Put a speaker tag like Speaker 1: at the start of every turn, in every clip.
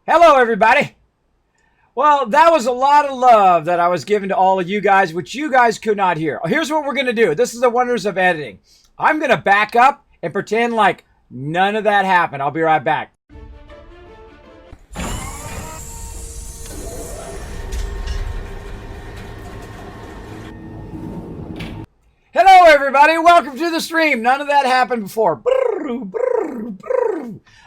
Speaker 1: Hello, everybody. Well, that was a lot of love that I was giving to all of you guys, which you guys could not hear. Here's what we're going to do. This is the wonders of editing. I'm going to back up and pretend like none of that happened. I'll be right back. Hello, everybody. Welcome to the stream. None of that happened before.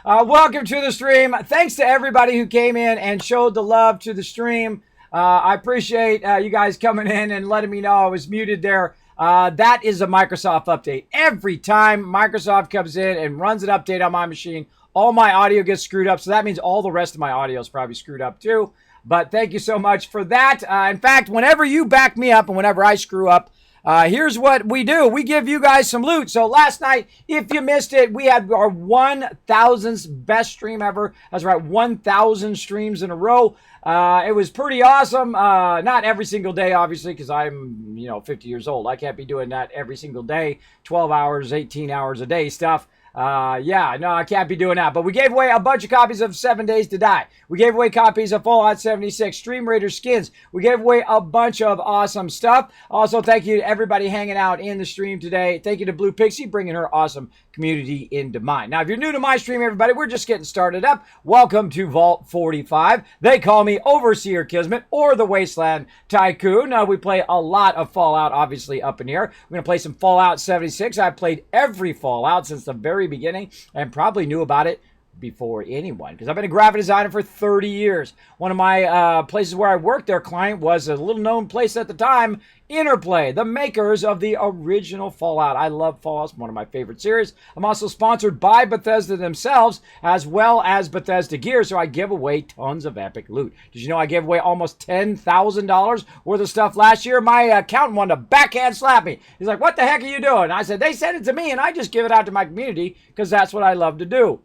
Speaker 1: Welcome to the stream. Thanks to everybody who came in and showed the love to the stream. I appreciate you guys coming in and letting me know I was muted there. That is a Microsoft update. Every time Microsoft comes in and runs an update on my machine, all my audio gets screwed up. So that means all the rest of my audio is probably screwed up too. But thank you so much for that. In fact, whenever you back me up and whenever I screw up, here's what we do. We give you guys some loot. So last night, if you missed it, we had our 1,000th best stream ever. That's right, 1,000 streams in a row. It was pretty awesome. Not every single day, obviously, because I'm, 50 years old. I can't be doing that every single day, 12 hours, 18 hours a day stuff. No, I can't be doing that. But we gave away a bunch of copies of 7 Days to Die. We gave away copies of Fallout 76, Stream Raider skins. We gave away a bunch of awesome stuff. Also, thank you to everybody hanging out in the stream today. Thank you to Blue Pixie bringing her awesome community into mine. Now, if you're new to my stream, everybody, we're just getting started up. Welcome to Vault 45. They call me Overseer Kismet or the Wasteland Tycoon. We play a lot of Fallout, obviously, up in here. We're going to play some Fallout 76. I've played every Fallout since the very beginning and probably knew about it before anyone because I've been a graphic designer for 30 years. One of my places where I worked, their client was a little known place at the time, Interplay, the makers of the original Fallout. I love Fallout. It's one of my favorite series. I'm also sponsored by Bethesda themselves as well as Bethesda gear, so I give away tons of epic loot. Did you know I gave away almost $10,000 worth of stuff last year? My accountant wanted to backhand slap me. He's like, what the heck are you doing? I said, they sent it to me and I just give it out to my community because that's what I love to do.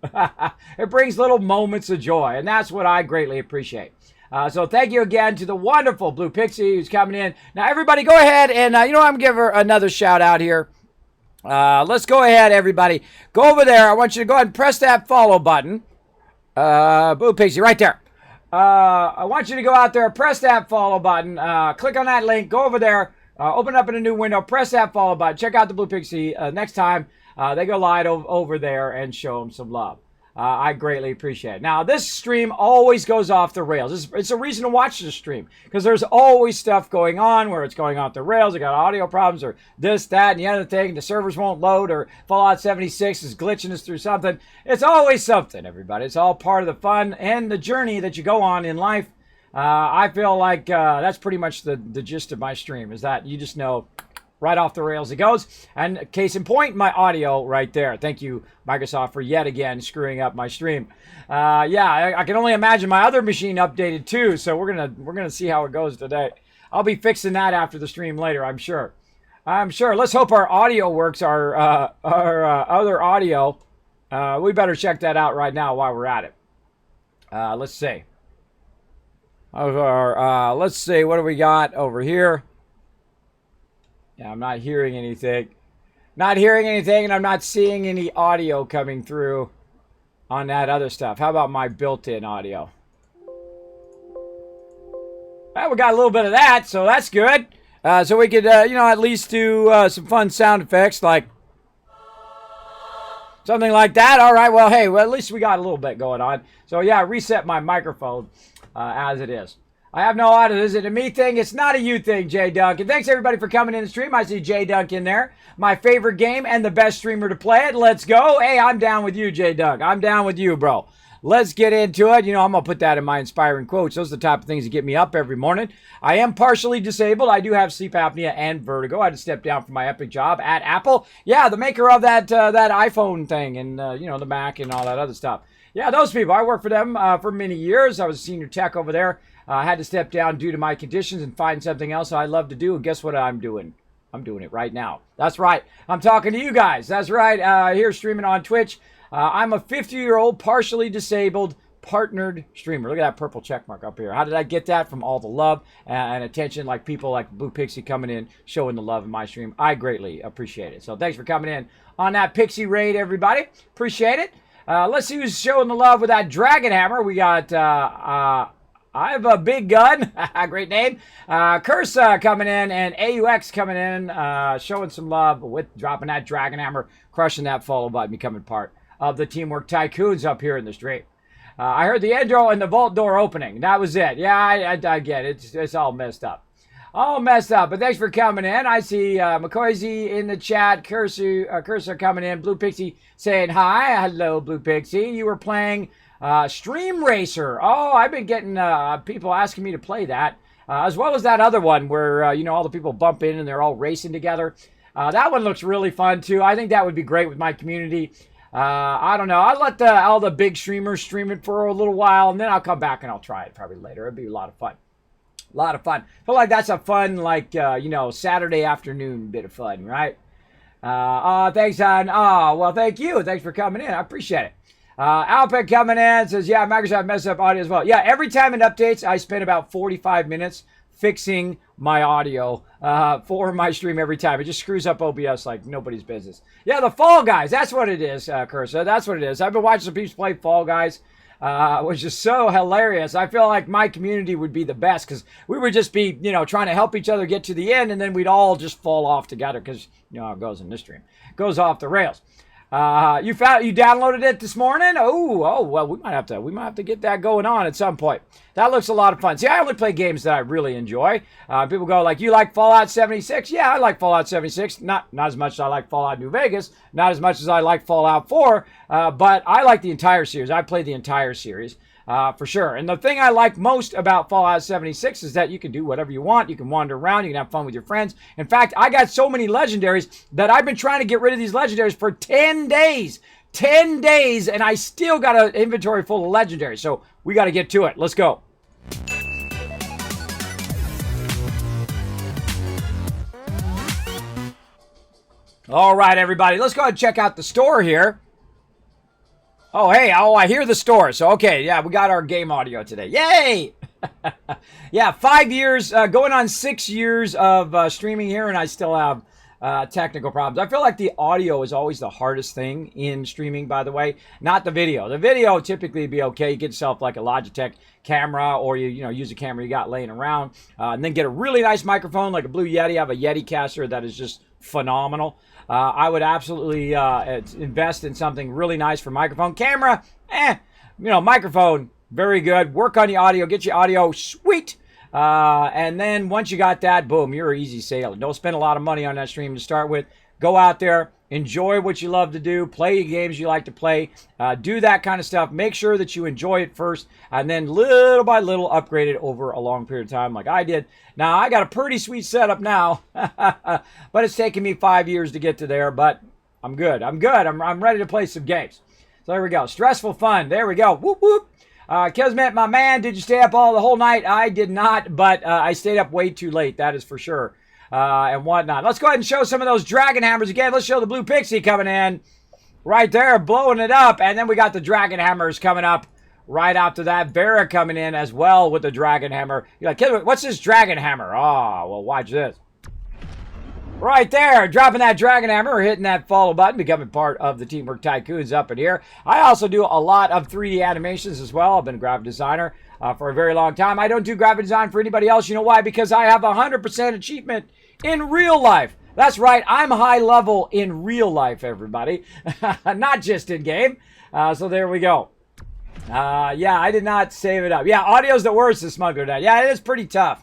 Speaker 1: It brings little moments of joy, and that's what I greatly appreciate. So thank you again to the wonderful Blue Pixie who's coming in. Now, everybody go ahead and, I'm going to give her another shout out here. Let's go ahead, everybody. Go over there. I want you to go ahead and press that follow button. Blue Pixie, right there. I want you to go out there, press that follow button. Click on that link. Go over there. Open up in a new window. Press that follow button. Check out the Blue Pixie next time they go live over there and show them some love. I greatly appreciate it. Now, this stream always goes off the rails. It's a reason to watch this stream because there's always stuff going on where it's going off the rails. I got audio problems or this, that, and the other thing. The servers won't load or Fallout 76 is glitching us through something. It's always something, everybody. It's all part of the fun and the journey that you go on in life. I feel like that's pretty much the gist of my stream is that you just know right off the rails it goes. And case in point, my audio right there. Thank you, Microsoft, for yet again screwing up my stream. I can only imagine my other machine updated too. So we're gonna see how it goes today. I'll be fixing that after the stream later, I'm sure. Let's hope our audio works. Our other audio. We better check that out right now while we're at it. Let's see. Let's see. What do we got over here? Yeah, I'm not hearing anything. And I'm not seeing any audio coming through on that other stuff. How about my built-in audio? Well, we got a little bit of that, so that's good. So we could, at least do some fun sound effects like something like that. All right, well, hey, at least we got a little bit going on. So, yeah, reset my microphone as it is. I have no audio. Is it a me thing? It's not a you thing, Jay Duncan. Thanks, everybody, for coming in the stream. I see Jay Duncan there. My favorite game and the best streamer to play it. Let's go. Hey, I'm down with you, Jay Dunk. I'm down with you, bro. Let's get into it. I'm going to put that in my inspiring quotes. Those are the type of things that get me up every morning. I am partially disabled. I do have sleep apnea and vertigo. I had to step down from my epic job at Apple. Yeah, the maker of that iPhone thing and, the Mac and all that other stuff. Yeah, those people. I worked for them for many years. I was a senior tech over there. I had to step down due to my conditions and find something else I love to do. And guess what I'm doing? I'm doing it right now. That's right. I'm talking to you guys. That's right. Here streaming on Twitch. I'm a 50-year-old, partially disabled, partnered streamer. Look at that purple check mark up here. How did I get that? From all the love and attention, like people like Blue Pixie coming in, showing the love in my stream. I greatly appreciate it. So thanks for coming in on that Pixie raid, everybody. Appreciate it. Let's see who's showing the love with that Dragon Hammer. We got I have a big gun. Great name. Cursa coming in and AUX coming in, showing some love with dropping that Dragon Hammer, crushing that follow button, becoming part of the Teamwork Tycoons up here in the stream. I heard the intro and the vault door opening. That was it. Yeah, I get it. It's all messed up. All messed up. But thanks for coming in. I see McCoysey in the chat. Cursor coming in. Blue Pixie saying hi. Hello, Blue Pixie. You were playing Stream Racer. Oh, I've been getting people asking me to play that. As well as that other one where, you know, all the people bump in and they're all racing together. That one looks really fun, too. I think that would be great with my community. I don't know. I'll let all the big streamers stream it for a little while, and then I'll come back and I'll try it probably later. It'd be a lot of fun. A lot of fun. I feel like that's a fun, like, you know, Saturday afternoon bit of fun, right? Thanks, hon. Oh, well, thank you. Thanks for coming in. I appreciate it. Alpic coming in says, yeah, Microsoft messed up audio as well. Yeah, every time it updates, I spend about 45 minutes fixing my audio for my stream every time. It just screws up OBS like nobody's business. Yeah, the Fall Guys. That's what it is, Cursor. That's what it is. I've been watching some people play Fall Guys, which is so hilarious. I feel like my community would be the best because we would just be, you know, trying to help each other get to the end, and then we'd all just fall off together because, you know how it goes in this stream. It goes off the rails. You downloaded it this morning? Oh, well, we might have to get that going on at some point. That looks a lot of fun. See, I only play games that I really enjoy. People go like, you like Fallout 76? Yeah, I like Fallout 76. Not as much as I like Fallout New Vegas. Not as much as I like Fallout 4. But I like the entire series. I played the entire series. For sure. And the thing I like most about Fallout 76 is that you can do whatever you want. You can wander around. You can have fun with your friends. In fact, I got so many legendaries that I've been trying to get rid of these legendaries for 10 days. 10 days, and I still got an inventory full of legendaries. So we got to get to it. Let's go. All right, everybody. Let's go ahead and check out the store here. Oh, hey, I hear the store. So, okay, yeah, we got our game audio today. Yay! Yeah, 5 years, going on 6 years of streaming here, and I still have technical problems. I feel like the audio is always the hardest thing in streaming, by the way, not the video. The video typically would be okay. You get yourself like a Logitech camera, or you know, use a camera you got laying around, and then get a really nice microphone like a Blue Yeti. I have a Yeti caster that is just phenomenal. I would absolutely invest in something really nice for microphone. Camera, you know, microphone, very good. Work on the audio, get your audio sweet. And then once you got that, boom, you're easy sailing. Don't spend a lot of money on that stream to start with. Go out there, enjoy what you love to do, play games you like to play, do that kind of stuff. Make sure that you enjoy it first, and then little by little upgrade it over a long period of time like I did. Now, I got a pretty sweet setup now, but it's taken me 5 years to get to there, but I'm good. I'm ready to play some games. So there we go. Stressful fun. There we go. Whoop, whoop. Kismet, my man, did you stay up the whole night? I did not, but I stayed up way too late, that is for sure. And whatnot. Let's go ahead and show some of those Dragon Hammers again. Let's show the Blue Pixie coming in right there, blowing it up. And then we got the Dragon Hammers coming up right after that. Vera coming in as well with the Dragon Hammer. You're like, what's this Dragon Hammer? Oh, well, watch this. Right there, dropping that Dragon Hammer, hitting that follow button, becoming part of the Teamwork Tycoons up in here. I also do a lot of 3D animations as well. I've been a graphic designer for a very long time. I don't do graphic design for anybody else. You know why? Because I have 100% achievement in real life. That's right, I'm high level in real life, everybody. Not just in game. So there we go. Yeah, I did not save it up. Yeah, audio's the worst, the smuggler dad. Yeah, it is pretty tough.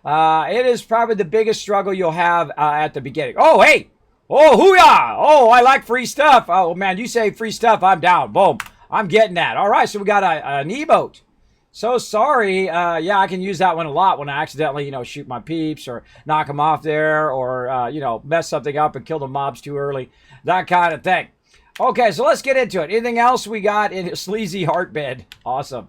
Speaker 1: It is probably the biggest struggle you'll have at the beginning. Oh, hey! Oh, hoo-yah! Oh, I like free stuff. Oh, man, you say free stuff, I'm down. Boom. I'm getting that. All right, so we got an emote. So sorry. Yeah, I can use that one a lot when I accidentally, you know, shoot my peeps or knock them off there, or, you know, mess something up and kill the mobs too early. That kind of thing. Okay, so let's get into it. Anything else we got in Sleazy Heartbed? Awesome.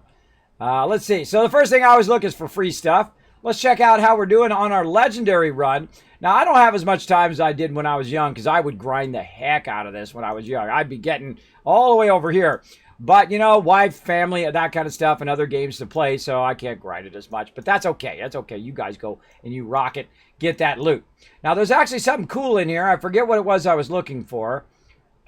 Speaker 1: Let's see. So the first thing I always look is for free stuff. Let's check out how we're doing on our legendary run. Now, I don't have as much time as I did when I was young, because I would grind the heck out of this when I was young. I'd be getting all the way over here. But, you know, wife, family, that kind of stuff, and other games to play, so I can't grind it as much. But that's okay. That's okay. You guys go and you rock it. Get that loot. Now, there's actually something cool in here. I forget what it was I was looking for.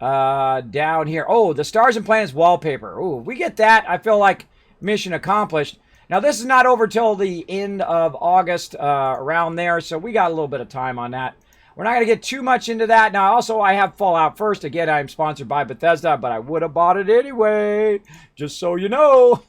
Speaker 1: down here. Oh, the Stars and Planets wallpaper. Oh, we get that. I feel like mission accomplished. Now, this is not over till the end of August, around there, so we got a little bit of time on that. We're not going to get too much into that. Now, also, I have Fallout First. Again, I'm sponsored by Bethesda, but I would have bought it anyway, just so you know.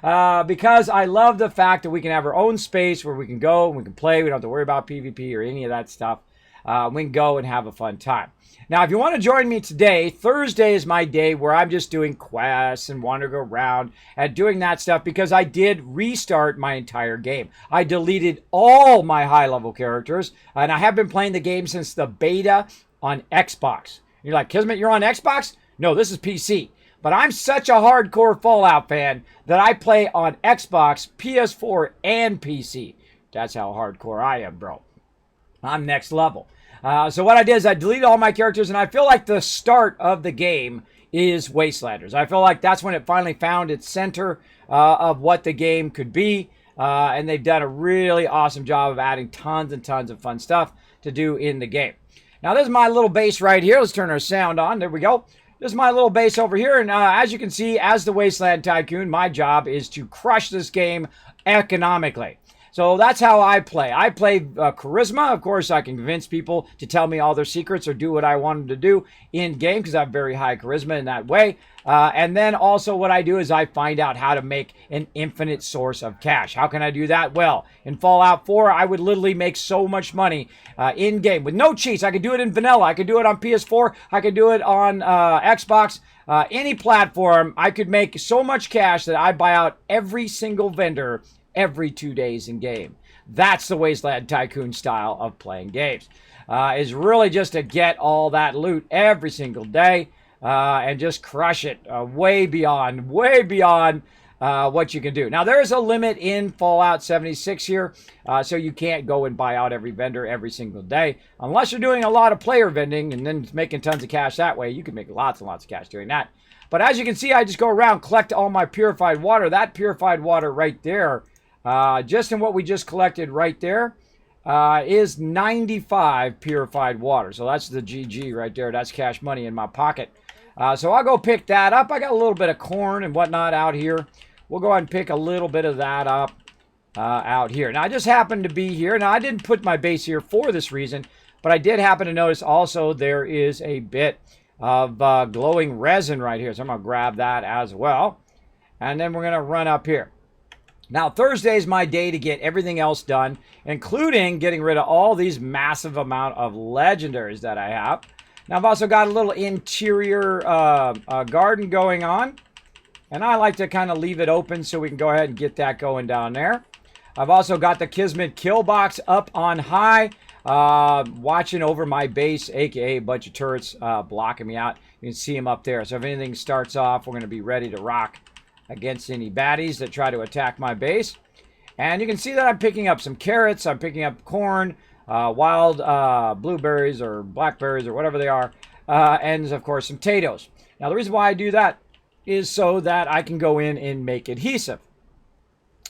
Speaker 1: Because I love the fact that we can have our own space where we can go and we can play. We don't have to worry about PvP or any of that stuff. We can go and have a fun time. Now, if you want to join me today, Thursday is my day where I'm just doing quests and want to go around and doing that stuff because I did restart my entire game. I deleted all my high-level characters, and I have been playing the game since the beta on Xbox. You're like, Kismet, you're on Xbox? No, this is PC. But I'm such a hardcore Fallout fan that I play on Xbox, PS4, and PC. That's how hardcore I am, bro. I'm next level. So what I did is I deleted all my characters, and I feel like the start of the game is Wastelanders. I feel like that's when it finally found its center of what the game could be, and they've done a really awesome job of adding tons and tons of fun stuff to do in the game. Now, this is my little base right here. Let's turn our sound on. There we go. This is my little base over here, and as you can see, as the Wasteland Tycoon, my job is to crush this game economically. So that's how I play. I play charisma. Of course, I can convince people to tell me all their secrets or do what I want them to do in-game because I have very high charisma in that way. And then also what I do is I find out how to make an infinite source of cash. How can I do that? Well, in Fallout 4, I would literally make so much money in-game with no cheats. I could do it in vanilla. I could do it on PS4. I could do it on Xbox. Any platform, I could make so much cash that I buy out every single vendor every 2 days in game. That's the Wasteland Tycoon style of playing games. Is really just to get all that loot every single day and just crush it way beyond what you can do. Now, there's a limit in Fallout 76 here, so you can't go and buy out every vendor every single day. Unless you're doing a lot of player vending and then making tons of cash that way. You can make lots and lots of cash doing that. But as you can see, I just go around, collect all my purified water. That purified water right there, just in what we just collected right there, is 95 purified water. So that's the GG right there. That's cash money in my pocket. So I'll go pick that up. I got a little bit of corn and whatnot out here. We'll go ahead and pick a little bit of that up out here. Now, I just happened to be here. Now, I didn't put my base here for this reason, but I did happen to notice also there is a bit of glowing resin right here. So I'm going to grab that as well. And then we're going to run up here. Now, Thursday is my day to get everything else done, including getting rid of all these massive amount of legendaries that I have. Now, I've also got a little interior garden going on, and I like to kind of leave it open so we can go ahead and get that going down there. I've also got the Kismet kill box up on high, watching over my base, aka a bunch of turrets blocking me out. You can see them up there. So if anything starts off, we're going to be ready to rock against any baddies that try to attack my base. And you can see that I'm picking up some carrots, I'm picking up corn, wild blueberries or blackberries or whatever they are, and of course some potatoes. Now, the reason why I do that is so that I can go in and make adhesive.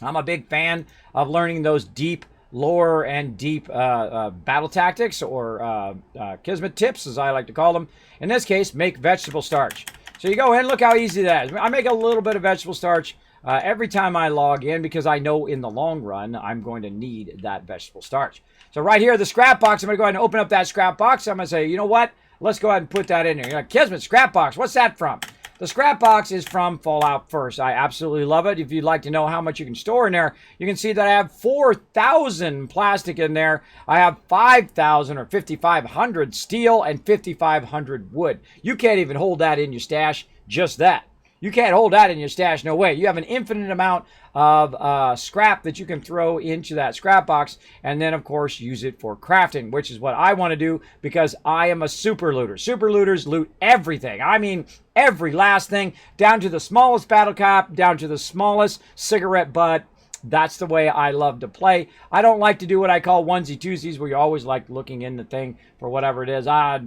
Speaker 1: I'm a big fan of learning those deep lore and deep battle tactics, or Kismet tips, as I like to call them. In this case, make vegetable starch. So you go in, look how easy that is. I make a little bit of vegetable starch every time I log in because I know in the long run I'm going to need that vegetable starch. So right here, the scrap box, I'm going to go ahead and open up that scrap box. I'm going to say, you know what? Let's go ahead and put that in here. You're like, Kismet, scrap box, what's that from? The scrap box is from Fallout First. I absolutely love it. If you'd like to know how much you can store in there, you can see that I have 4,000 plastic in there. I have 5,000 or 5,500 steel and 5,500 wood. You can't even hold that in your stash, just that. You can't hold that in your stash, no way. You have an infinite amount of scrap that you can throw into that scrap box, and then, of course, use it for crafting, which is what I want to do because I am a super looter. Super looters loot everything. I mean, every last thing, down to the smallest battle cap, down to the smallest cigarette butt. That's the way I love to play. I don't like to do what I call onesie-twosies, where you're always like looking in the thing for whatever it is. No,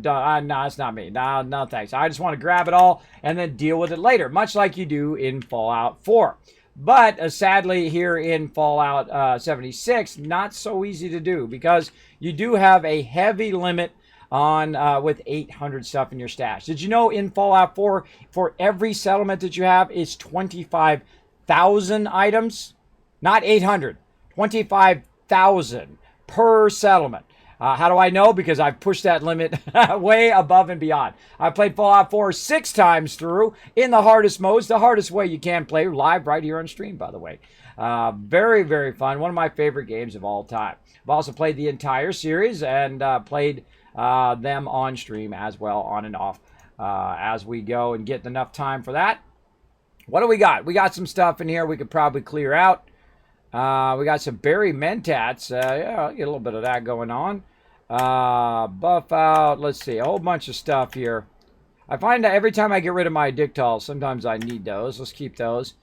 Speaker 1: it's not me. No, thanks. I just want to grab it all and then deal with it later, much like you do in Fallout 4. But sadly, here in Fallout 76, not so easy to do because you do have a heavy limit on with 800 stuff in your stash. Did you know in Fallout 4, for every settlement that you have, it's 25,000 items? Not 800, 25,000 per settlement. How do I know? Because I've pushed that limit way above and beyond. I played Fallout 4 6 times through in the hardest modes, the hardest way you can play, live right here on stream, by the way. Very, very fun. One of my favorite games of all time. I've also played the entire series and played them on stream as well, on and off, as we go and get enough time for that. What do we got? We got some stuff in here we could probably clear out. We got some berry mentats. Yeah, get a little bit of that going on. Buff out. Let's see. A whole bunch of stuff here. I find that every time I get rid of my Dictals, sometimes I need those. Let's keep those.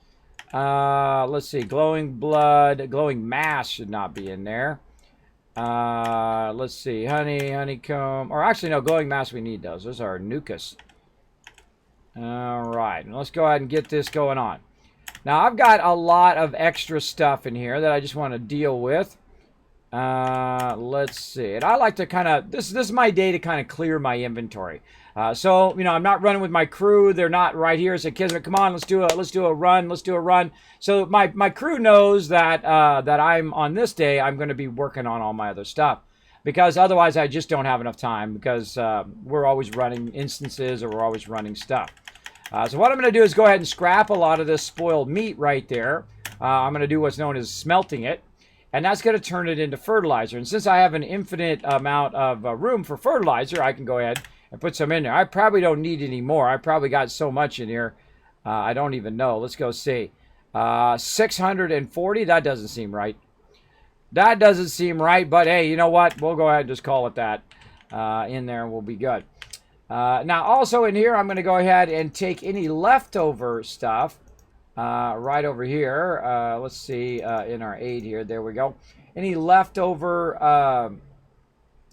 Speaker 1: Let's see. Glowing blood. Glowing mass should not be in there. Let's see. Honey, honeycomb. Or actually, no. Glowing mass, we need those. Those are Nucus. All right. Let's go ahead and get this going on. Now, I've got a lot of extra stuff in here that I just want to deal with. Let's see. And I like to kind of, this is my day to kind of clear my inventory. So, you know, I'm not running with my crew. They're not right here. So, Kismet, come on, let's do a run. So, my crew knows that, that I'm, on this day, I'm going to be working on all my other stuff. Because otherwise, I just don't have enough time because we're always running instances or we're always running stuff. So what I'm going to do is go ahead and scrap a lot of this spoiled meat right there. I'm going to do what's known as smelting it. And that's going to turn it into fertilizer. And since I have an infinite amount of room for fertilizer, I can go ahead and put some in there. I probably don't need any more. I probably got so much in here. I don't even know. Let's go see. 640? That doesn't seem right. That doesn't seem right. But hey, you know what? We'll go ahead and just call it that. In there and we'll be good. Now, also in here, I'm going to go ahead and take any leftover stuff right over here. Let's see, in our aid here. There we go. Any leftover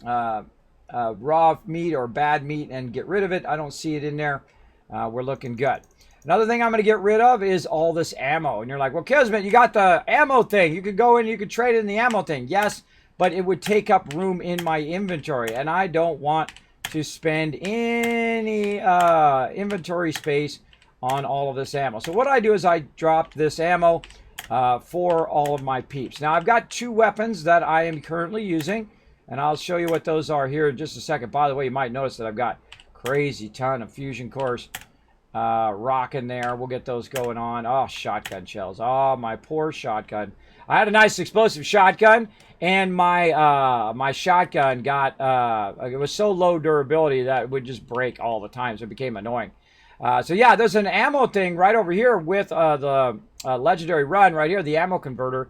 Speaker 1: raw meat or bad meat and get rid of it. I don't see it in there. We're looking good. Another thing I'm going to get rid of is all this ammo. And you're like, well, Kismet, you got the ammo thing. You could go in, you could trade in the ammo thing. Yes, but it would take up room in my inventory. And I don't want to spend any inventory space on all of this ammo. So what I do is I drop this ammo for all of my peeps. Now I've got 2 weapons that I am currently using, and I'll show you what those are here in just a second. By the way, you might notice that I've got crazy ton of fusion cores rocking there. We'll get those going on. Oh, shotgun shells. Oh, my poor shotgun. I had a nice explosive shotgun, and my shotgun got, it was so low durability that it would just break all the time, so it became annoying. So yeah, there's an ammo thing right over here with the legendary run right here, the ammo converter.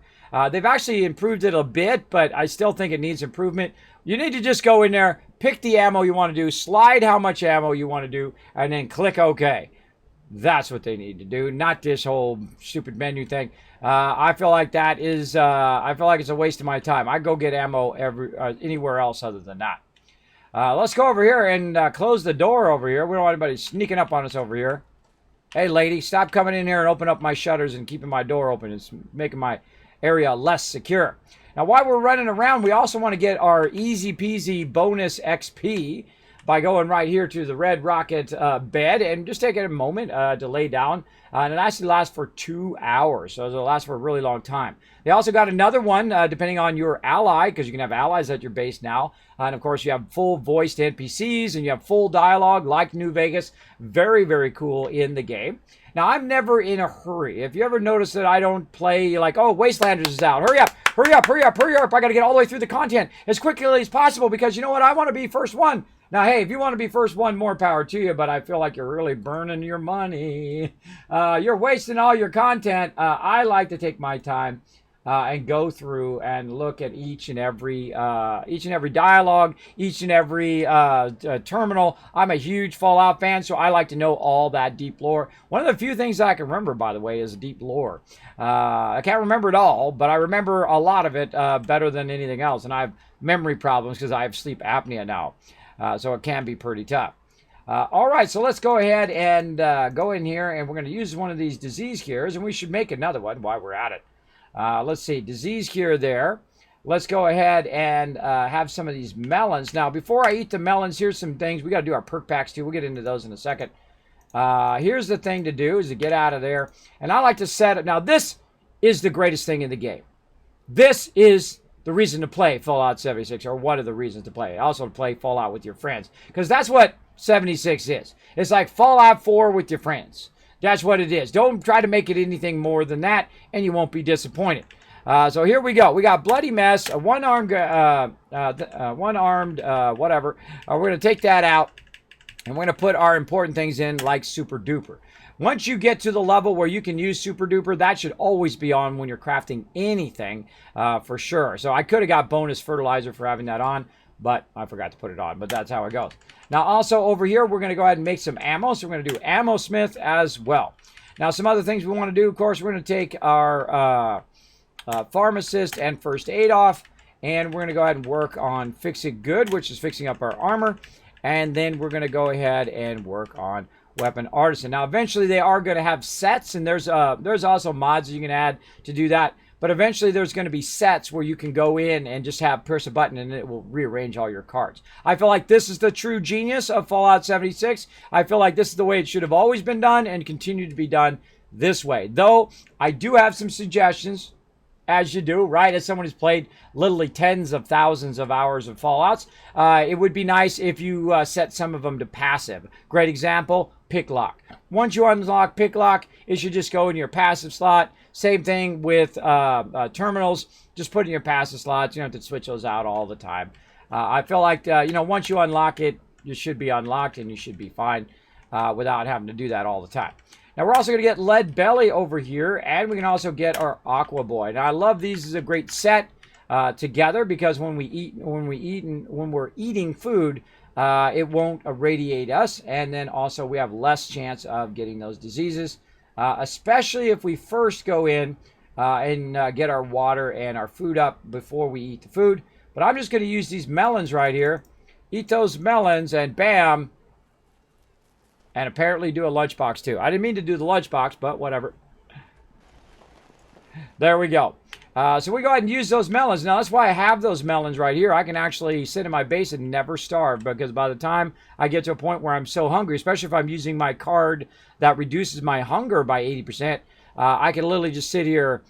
Speaker 1: They've actually improved it a bit, but I still think it needs improvement. You need to just go in there, pick the ammo you want to do, slide how much ammo you want to do, and then click OK. That's what they need to do, not this whole stupid menu thing. I feel like that is, I feel like it's a waste of my time. I go get ammo anywhere else other than that. Let's go over here and close the door over here. We don't want anybody sneaking up on us over here. Hey, lady, stop coming in here and open up my shutters and keeping my door open. It's making my area less secure. Now, while we're running around, we also want to get our easy peasy bonus XP by going right here to the red rocket bed and just taking a moment to lay down. And it actually lasts for 2 hours, so it'll last for a really long time. They also got another one, depending on your ally, because you can have allies at your base now. And of course, you have full voiced NPCs and you have full dialogue like New Vegas. Very, very cool in the game. Now, I'm never in a hurry. If you ever notice that I don't play like, oh, Wastelanders is out. Hurry up, hurry up, hurry up, hurry up. I got to get all the way through the content as quickly as possible because you know what? I want to be first one. Now, hey, if you want to be first one, more power to you, but I feel like you're really burning your money. You're wasting all your content. I like to take my time and go through and look at each and every dialogue, each and every terminal. I'm a huge Fallout fan, so I like to know all that deep lore. One of the few things I can remember, by the way, is deep lore. I can't remember it all, but I remember a lot of it better than anything else, and I have memory problems because I have sleep apnea now. So it can be pretty tough. All right, so let's go ahead and go in here, and we're going to use one of these disease cures, and we should make another one while we're at it. Let's see, disease cure there. let's go ahead and have some of these melons. Now, before I eat the melons, here's some things. We got to do our perk packs too. We'll get into those in a second. Here's the thing to do is to get out of there. And I like to set it. Now, this is the greatest thing in the game. This is the reason to play Fallout 76, or one of the reasons to play. Also to play Fallout with your friends. Because that's what 76 is. It's like Fallout 4 with your friends. That's what it is. Don't try to make it anything more than that, and you won't be disappointed. So here we go. We got Bloody Mess, a one-armed, whatever. We're going to take that out, and we're going to put our important things in like Super Duper. Once you get to the level where you can use Super Duper, that should always be on when you're crafting anything, for sure. So I could have got bonus fertilizer for having that on, but I forgot to put it on. But that's how it goes. Now, also over here, we're going to go ahead and make some ammo. So we're going to do Ammo Smith as well. Now, some other things we want to do, of course, we're going to take our Pharmacist and First Aid off. And we're going to go ahead and work on Fix It Good, which is fixing up our armor. And then we're going to go ahead and work on Weapon Artisan. Now, eventually, they are going to have sets. And there's also mods you can add to do that. But eventually there's going to be sets where you can go in and just press a button and it will rearrange all your cards. I feel like this is the true genius of Fallout 76. I feel like this is the way it should have always been done and continue to be done this way. Though I do have some suggestions, as you do, right? As someone who's played literally tens of thousands of hours of Fallouts, it would be nice if you set some of them to passive. Great example, Pick Lock. Once you unlock Pick Lock, it should just go in your passive slot. Same thing with terminals. Just put in your passive slots. You don't have to switch those out all the time. I feel like, once you unlock it, you should be unlocked and you should be fine without having to do that all the time. Now, we're also going to get Lead Belly over here, and we can also get our Aqua Boy. Now, I love these as a great set together because when we're eating food, it won't irradiate us, and then also we have less chance of getting those diseases. Especially if we first go in and get our water and our food up before we eat the food. But I'm just going to use these melons right here. Eat those melons and bam. And apparently do a lunchbox too. I didn't mean to do the lunchbox, but whatever. There we go. So we go ahead and use those melons. Now, that's why I have those melons right here. I can actually sit in my base and never starve, because by the time I get to a point where I'm so hungry, especially if I'm using my card that reduces my hunger by 80%, I can literally just sit here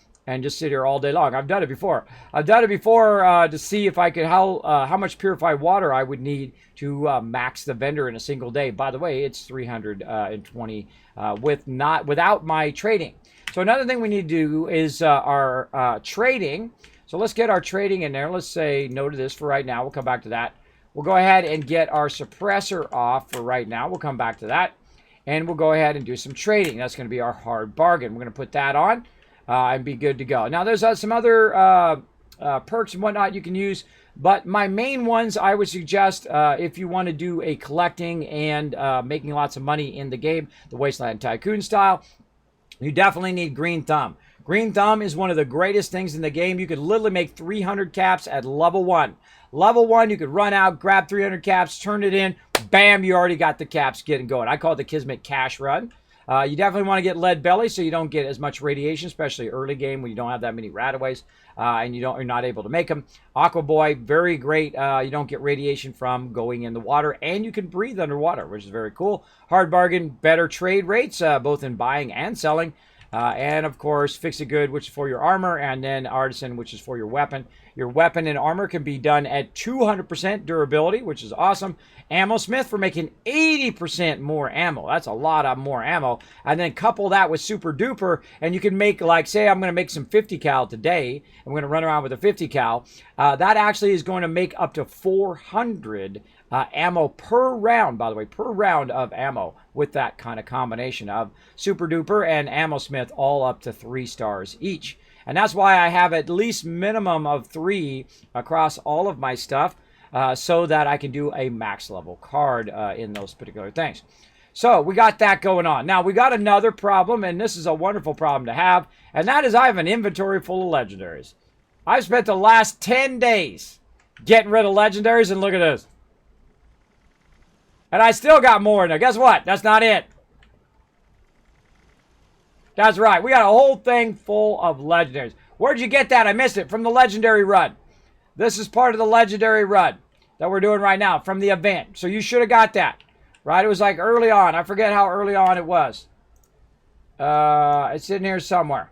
Speaker 1: all day long. I've done it before. I've done it before to see if I could how much purified water I would need to max the vendor in a single day. By the way, it's 320 without my trading. So another thing we need to do is our trading. So let's get our trading in there. Let's say no to this for right now. We'll come back to that. We'll go ahead and get our suppressor off for right now. We'll come back to that. And we'll go ahead and do some trading. That's going to be our hard bargain. We're going to put that on and be good to go. Now, there's some other perks and whatnot you can use. But my main ones I would suggest if you want to do a collecting and making lots of money in the game, the Wasteland Tycoon style, you definitely need Green Thumb. Green Thumb is one of the greatest things in the game. You could literally make 300 caps at level 1. Level 1, you could run out, grab 300 caps, turn it in, bam, you already got the caps getting going. I call it the Kismet cash run. You definitely want to get Lead Belly so you don't get as much radiation, especially early game when you don't have that many rataways and you're not able to make them. Aqua Boy, very great. You don't get radiation from going in the water, and you can breathe underwater, which is very cool. Hard bargain, better trade rates, both in buying and selling. And of course, Fix It Good, which is for your armor, and then Artisan, which is for your weapon. Your weapon and armor can be done at 200% durability, which is awesome. Ammo Smith for making 80% more ammo. That's a lot of more ammo. And then couple that with Super Duper, and you can make, like, say I'm going to make some 50 cal today. I'm going to run around with a 50 cal. That actually is going to make up to 400 ammo per round, by the way, per round of ammo with that kind of combination of Super Duper and Ammo Smith, all up to 3 stars each. And that's why I have at least minimum of 3 across all of my stuff so that I can do a max level card in those particular things. So we got that going on. Now we got another problem, and this is a wonderful problem to have, and that is I have an inventory full of legendaries. I've spent the last 10 days getting rid of legendaries, and look at this. And I still got more. Now, guess what? That's not it. That's right. We got a whole thing full of legendaries. Where'd you get that? I missed it. From the legendary run. This is part of the legendary run that we're doing right now from the event. So you should have got that, right? It was like early on. I forget how early on it was. It's in here somewhere.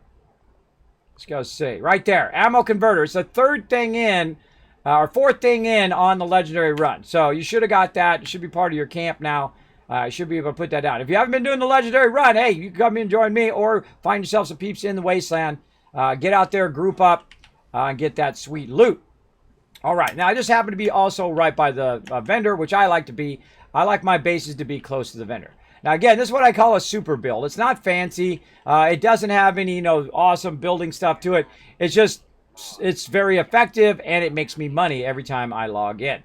Speaker 1: Let's go see. Right there. Ammo converter. It's the third thing in, or fourth thing in on the legendary run. So you should have got that. It should be part of your camp now. You should be able to put that down. If you haven't been doing the legendary run, hey, you can come in and join me or find yourself some peeps in the wasteland. Get out there, group up, and get that sweet loot. All right. Now, I just happen to be also right by the vendor, which I like to be. I like my bases to be close to the vendor. Now, again, this is what I call a super build. It's not fancy. It doesn't have any, awesome building stuff to it. It's just, it's very effective, and it makes me money every time I log in.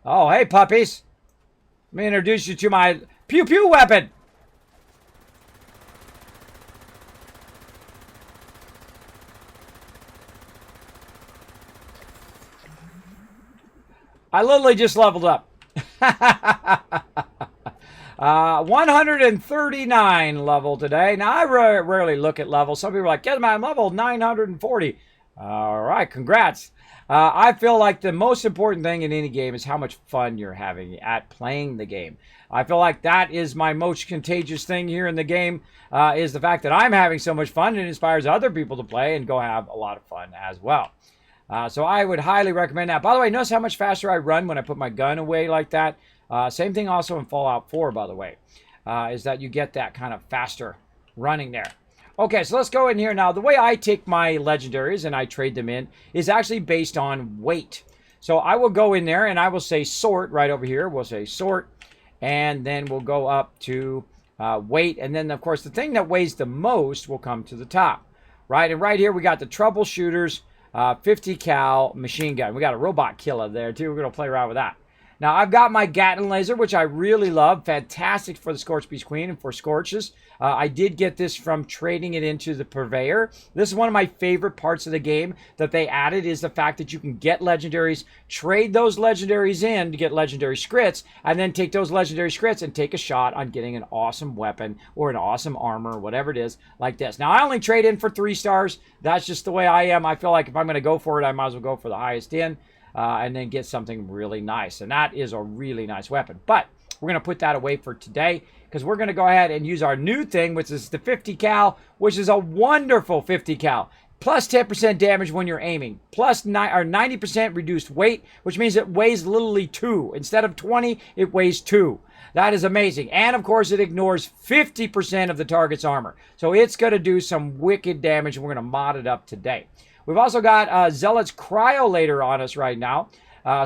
Speaker 1: Oh, hey, puppies. Let me introduce you to my pew-pew weapon. I literally just leveled up. 139 level today. Now, I rarely look at levels. Some people are like, get my level 940. All right, congrats. I feel like the most important thing in any game is how much fun you're having at playing the game. I feel like that is my most contagious thing here in the game, is the fact that I'm having so much fun and it inspires other people to play and go have a lot of fun as well. So I would highly recommend that. By the way, notice how much faster I run when I put my gun away like that. Same thing also in Fallout 4, by the way, is that you get that kind of faster running there. Okay, so let's go in here now. The way I take my legendaries and I trade them in is actually based on weight. So I will go in there and I will say sort right over here. We'll say sort, and then we'll go up to weight. And then, of course, the thing that weighs the most will come to the top, right? And right here, we got the troubleshooters, 50 cal machine gun. We got a robot killer there, too. We're going to play around with that. Now, I've got my Gatling laser, which I really love. Fantastic for the Scorch Beast Queen and for Scorches. I did get this from trading it into the Purveyor. This is one of my favorite parts of the game that they added, is the fact that you can get legendaries, trade those legendaries in to get legendary scrits, and then take those legendary scrits and take a shot on getting an awesome weapon or an awesome armor or whatever it is like this. Now, I only trade in for 3 stars. That's just the way I am. I feel like if I'm going to go for it, I might as well go for the highest in. And then get something really nice. And that is a really nice weapon. But we're going to put that away for today because we're going to go ahead and use our new thing, which is the 50 cal, which is a wonderful 50 cal. Plus 10% damage when you're aiming. Plus 90% reduced weight, which means it weighs literally 2. Instead of 20, it weighs 2. That is amazing. And, of course, it ignores 50% of the target's armor. So it's going to do some wicked damage, and we're going to mod it up today. We've also got Zealot's Cryolator on us right now.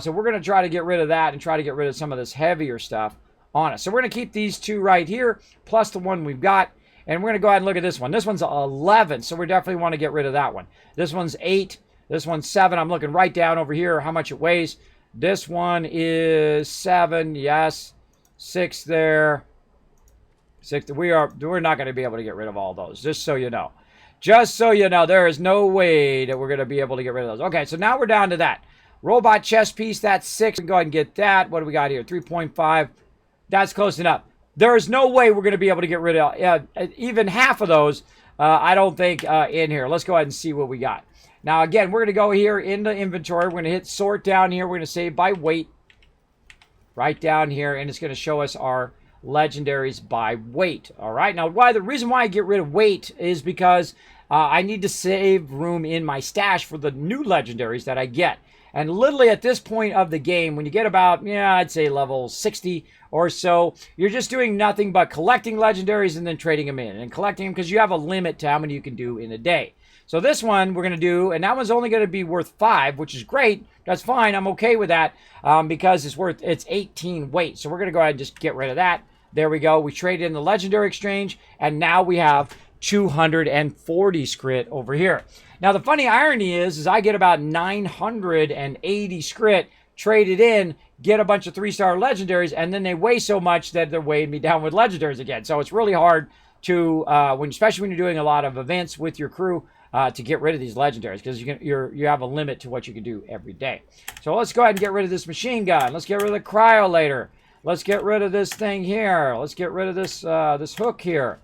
Speaker 1: So we're going to try to get rid of that and try to get rid of some of this heavier stuff on us. So we're going to keep these 2 right here, plus the one we've got. And we're going to go ahead and look at this one. This one's 11, so we definitely want to get rid of that one. This one's 8. This one's 7. I'm looking right down over here how much it weighs. This one is 7. Yes. 6 there. 6. We're not going to be able to get rid of all those, just so you know. Just so you know, there is no way that we're going to be able to get rid of those. Okay, so now we're down to that. Robot chest piece, that's 6. We can go ahead and get that. What do we got here? 3.5. That's close enough. There is no way we're going to be able to get rid of even half of those, I don't think, in here. Let's go ahead and see what we got. Now, again, we're going to go here into inventory. We're going to hit sort down here. We're going to save by weight right down here, and it's going to show us our legendaries by weight. All right, now the reason why I get rid of weight is because I need to save room in my stash for the new legendaries that I get. And literally at this point of the game, when you get about, I'd say level 60 or so, you're just doing nothing but collecting legendaries and then trading them in and collecting them because you have a limit to how many you can do in a day. So this one we're going to do, and that one's only going to be worth 5, which is great. That's fine. I'm okay with that because it's 18 weight. So we're going to go ahead and just get rid of that. There we go. We traded in the legendary exchange, and now we have 240 scrit over here. Now, the funny irony is I get about 980 scrit traded in, get a bunch of 3-star legendaries, and then they weigh so much that they're weighing me down with legendaries again. So it's really hard to, especially when you're doing a lot of events with your crew, to get rid of these legendaries because you have a limit to what you can do every day. So let's go ahead and get rid of this machine gun. Let's get rid of the Cryolator. Let's get rid of this thing here. Let's get rid of this this hook here.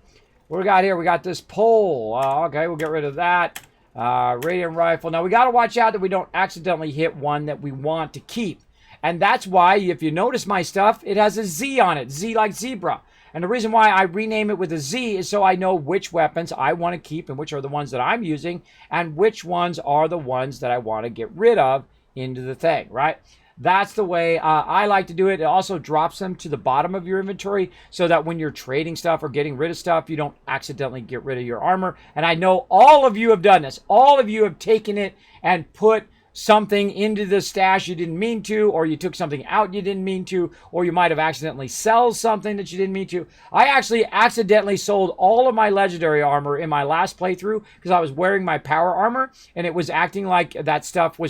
Speaker 1: What we got here? We got this pole. Okay, we'll get rid of that. Radiant rifle. Now we got to watch out that we don't accidentally hit one that we want to keep. And that's why, if you notice my stuff, it has a Z on it. Z like zebra. And the reason why I rename it with a Z is so I know which weapons I want to keep and which are the ones that I'm using and which ones are the ones that I want to get rid of into the thing, right? That's the way I like to do it. It also drops them to the bottom of your inventory so that when you're trading stuff or getting rid of stuff, you don't accidentally get rid of your armor. And I know all of you have done this. All of you have taken it and put something into the stash you didn't mean to, or you took something out you didn't mean to, or you might have accidentally sold something that you didn't mean to. I actually accidentally sold all of my legendary armor in my last playthrough because I was wearing my power armor and it was acting like that stuff I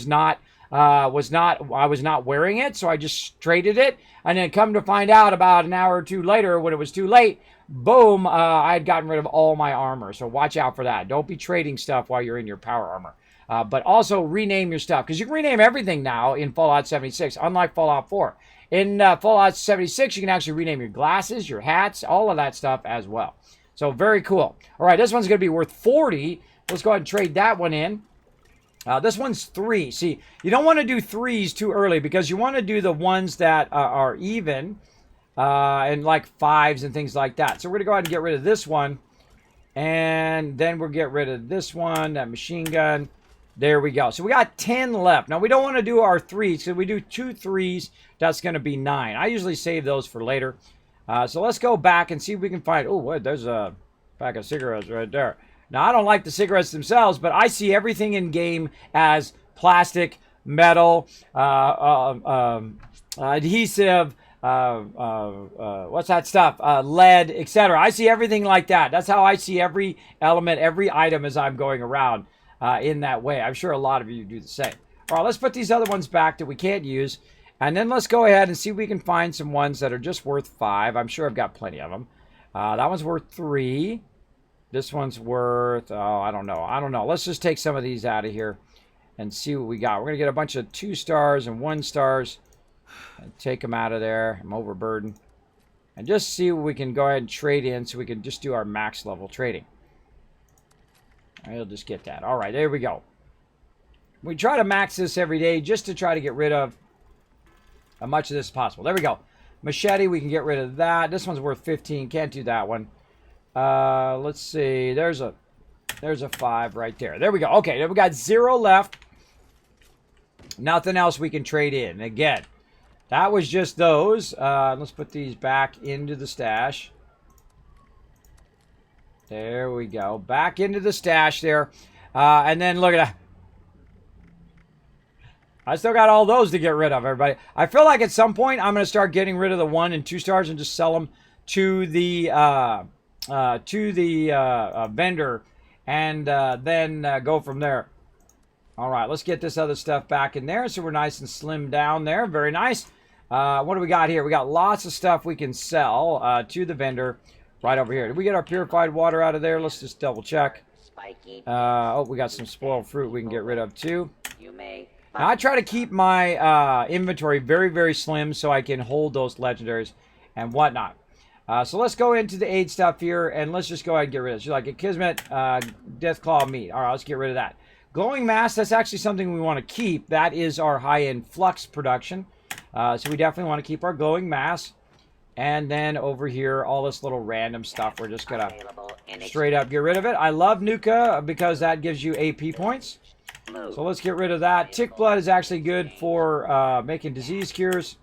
Speaker 1: was not wearing it, so I just traded it, and then come to find out about an hour or two later when it was too late, boom, I had gotten rid of all my armor. So watch out for that. Don't be trading stuff while you're in your power armor. But also rename your stuff, because you can rename everything now in Fallout 76, unlike Fallout 4. In Fallout 76, you can actually rename your glasses, your hats, all of that stuff as well. So very cool. All right, this one's going to be worth 40. Let's go ahead and trade that one in. This one's 3. See, you don't want to do 3s too early because you want to do the ones that are even and like 5s and things like that. So we're going to go ahead and get rid of this one. And then we'll get rid of this one, that machine gun. There we go. So we got 10 left. Now, we don't want to do our 3s because we do 2 3s. That's going to be 9. I usually save those for later. So let's go back and see if we can find... Oh, wait, there's a pack of cigarettes right there. Now, I don't like the cigarettes themselves, but I see everything in game as plastic, metal, adhesive, what's that stuff? Lead, etc. I see everything like that. That's how I see every element, every item as I'm going around in that way. I'm sure a lot of you do the same. All right, let's put these other ones back that we can't use, and then let's go ahead and see if we can find some ones that are just worth 5. I'm sure I've got plenty of them. That one's worth 3. This one's worth, oh, I don't know. Let's just take some of these out of here and see what we got. We're going to get a bunch of 2 stars and 1 stars and take them out of there. I'm overburdened. And just see what we can go ahead and trade in so we can just do our max level trading. I'll just get that. All right, there we go. We try to max this every day just to try to get rid of as much of this as possible. There we go. Machete, we can get rid of that. This one's worth 15. Can't do that one. Let's see. There's a 5 right there. There we go. Okay, we got 0 left. Nothing else we can trade in. Again, that was just those. Let's put these back into the stash. There we go. Back into the stash there. And then look at that. I still got all those to get rid of, everybody. I feel like at some point I'm going to start getting rid of the 1 and 2 stars and just sell them to the vendor and then go from there. All right, let's get this other stuff back in there so we're nice and slim down there. Very nice. What do we got here? We got lots of stuff we can sell to the vendor right over here. Did we get our purified water out of there? Let's just double check. Oh, we got some spoiled fruit we can get rid of too. Now, I try to keep my inventory very, very slim so I can hold those legendaries and whatnot. So let's go into the aid stuff here, and let's just go ahead and get rid of it. So like a Kismet Deathclaw meat. All right, let's get rid of that. Glowing mass, that's actually something we want to keep. That is our high-end flux production. So we definitely want to keep our glowing mass. And then over here, all this little random stuff, we're just going to straight up get rid of it. I love Nuka because that gives you AP points. So let's get rid of that. Tick blood is actually good for making disease cures.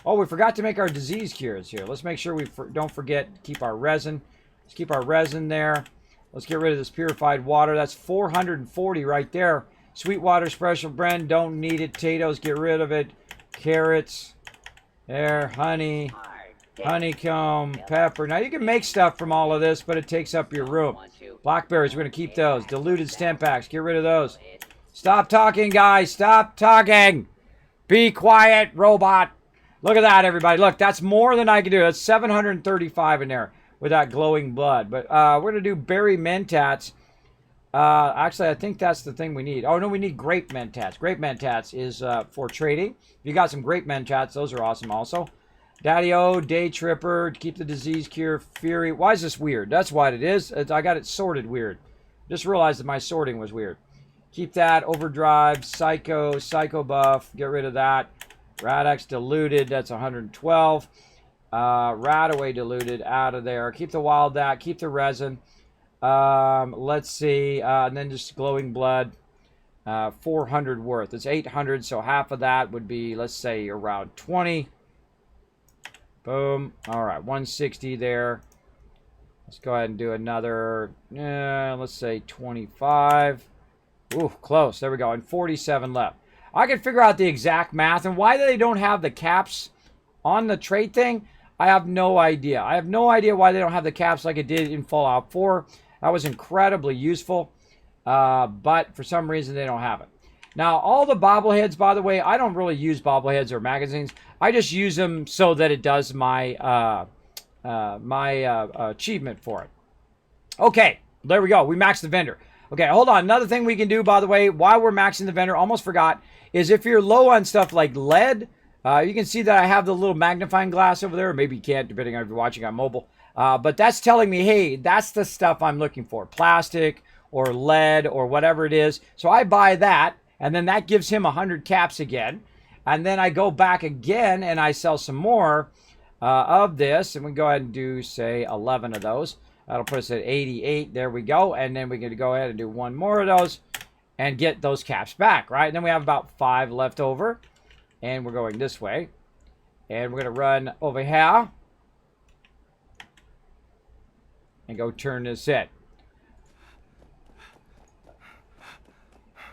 Speaker 1: Oh, we forgot to make our disease cures here. Let's make sure we don't forget to keep our resin. Let's keep our resin there. Let's get rid of this purified water. That's 440 right there. Sweetwater special blend, don't need it. Potatoes, get rid of it. Carrots, there, honey, honeycomb, pepper. Now you can make stuff from all of this, but it takes up your room. Blackberries, we're going to keep those. Diluted stem packs, get rid of those. Stop talking, guys. Stop talking. Be quiet, robot. Look at that, everybody. Look, that's more than I can do. That's 735 in there with that glowing blood. But we're going to do berry mentats. Actually, I think that's the thing we need. Oh, no, we need grape mentats. Grape mentats is for trading. If you got some grape mentats, those are awesome also. Daddy-O, Day Tripper, keep the disease cure, Fury. Why is this weird? That's what it is. I got it sorted weird. Just realized that my sorting was weird. Keep that. Overdrive, Psycho, Psycho Buff. Get rid of that. Radx diluted. That's 112. Radaway diluted out of there. Keep the wild that. Keep the resin. Let's see. And then just glowing blood. 400 worth. It's 800, so half of that would be, let's say, around 20. Boom. All right, 160 there. Let's go ahead and do another, let's say 25. Ooh, close. There we go. And 47 left. I can figure out the exact math. And why they don't have the caps on the trade thing, I have no idea. I have no idea why they don't have the caps like it did in Fallout 4. That was incredibly useful. But for some reason, they don't have it. Now, all the bobbleheads, by the way, I don't really use bobbleheads or magazines. I just use them so that it does my achievement for it. Okay, there we go. We maxed the vendor. Okay, hold on. Another thing we can do, by the way, while we're maxing the vendor, almost forgot, is if you're low on stuff like lead, you can see that I have the little magnifying glass over there. Maybe you can't, depending on if you're watching on mobile. But that's telling me, hey, that's the stuff I'm looking for. Plastic or lead or whatever it is. So I buy that, and then that gives him 100 caps again. And then I go back again and I sell some more of this. And we go ahead and do, say, 11 of those. That'll put us at 88. There we go. And then we're going to go ahead and do one more of those and get those caps back, right? And then we have about 5 left over. And we're going this way. And we're going to run over here. And go turn this in.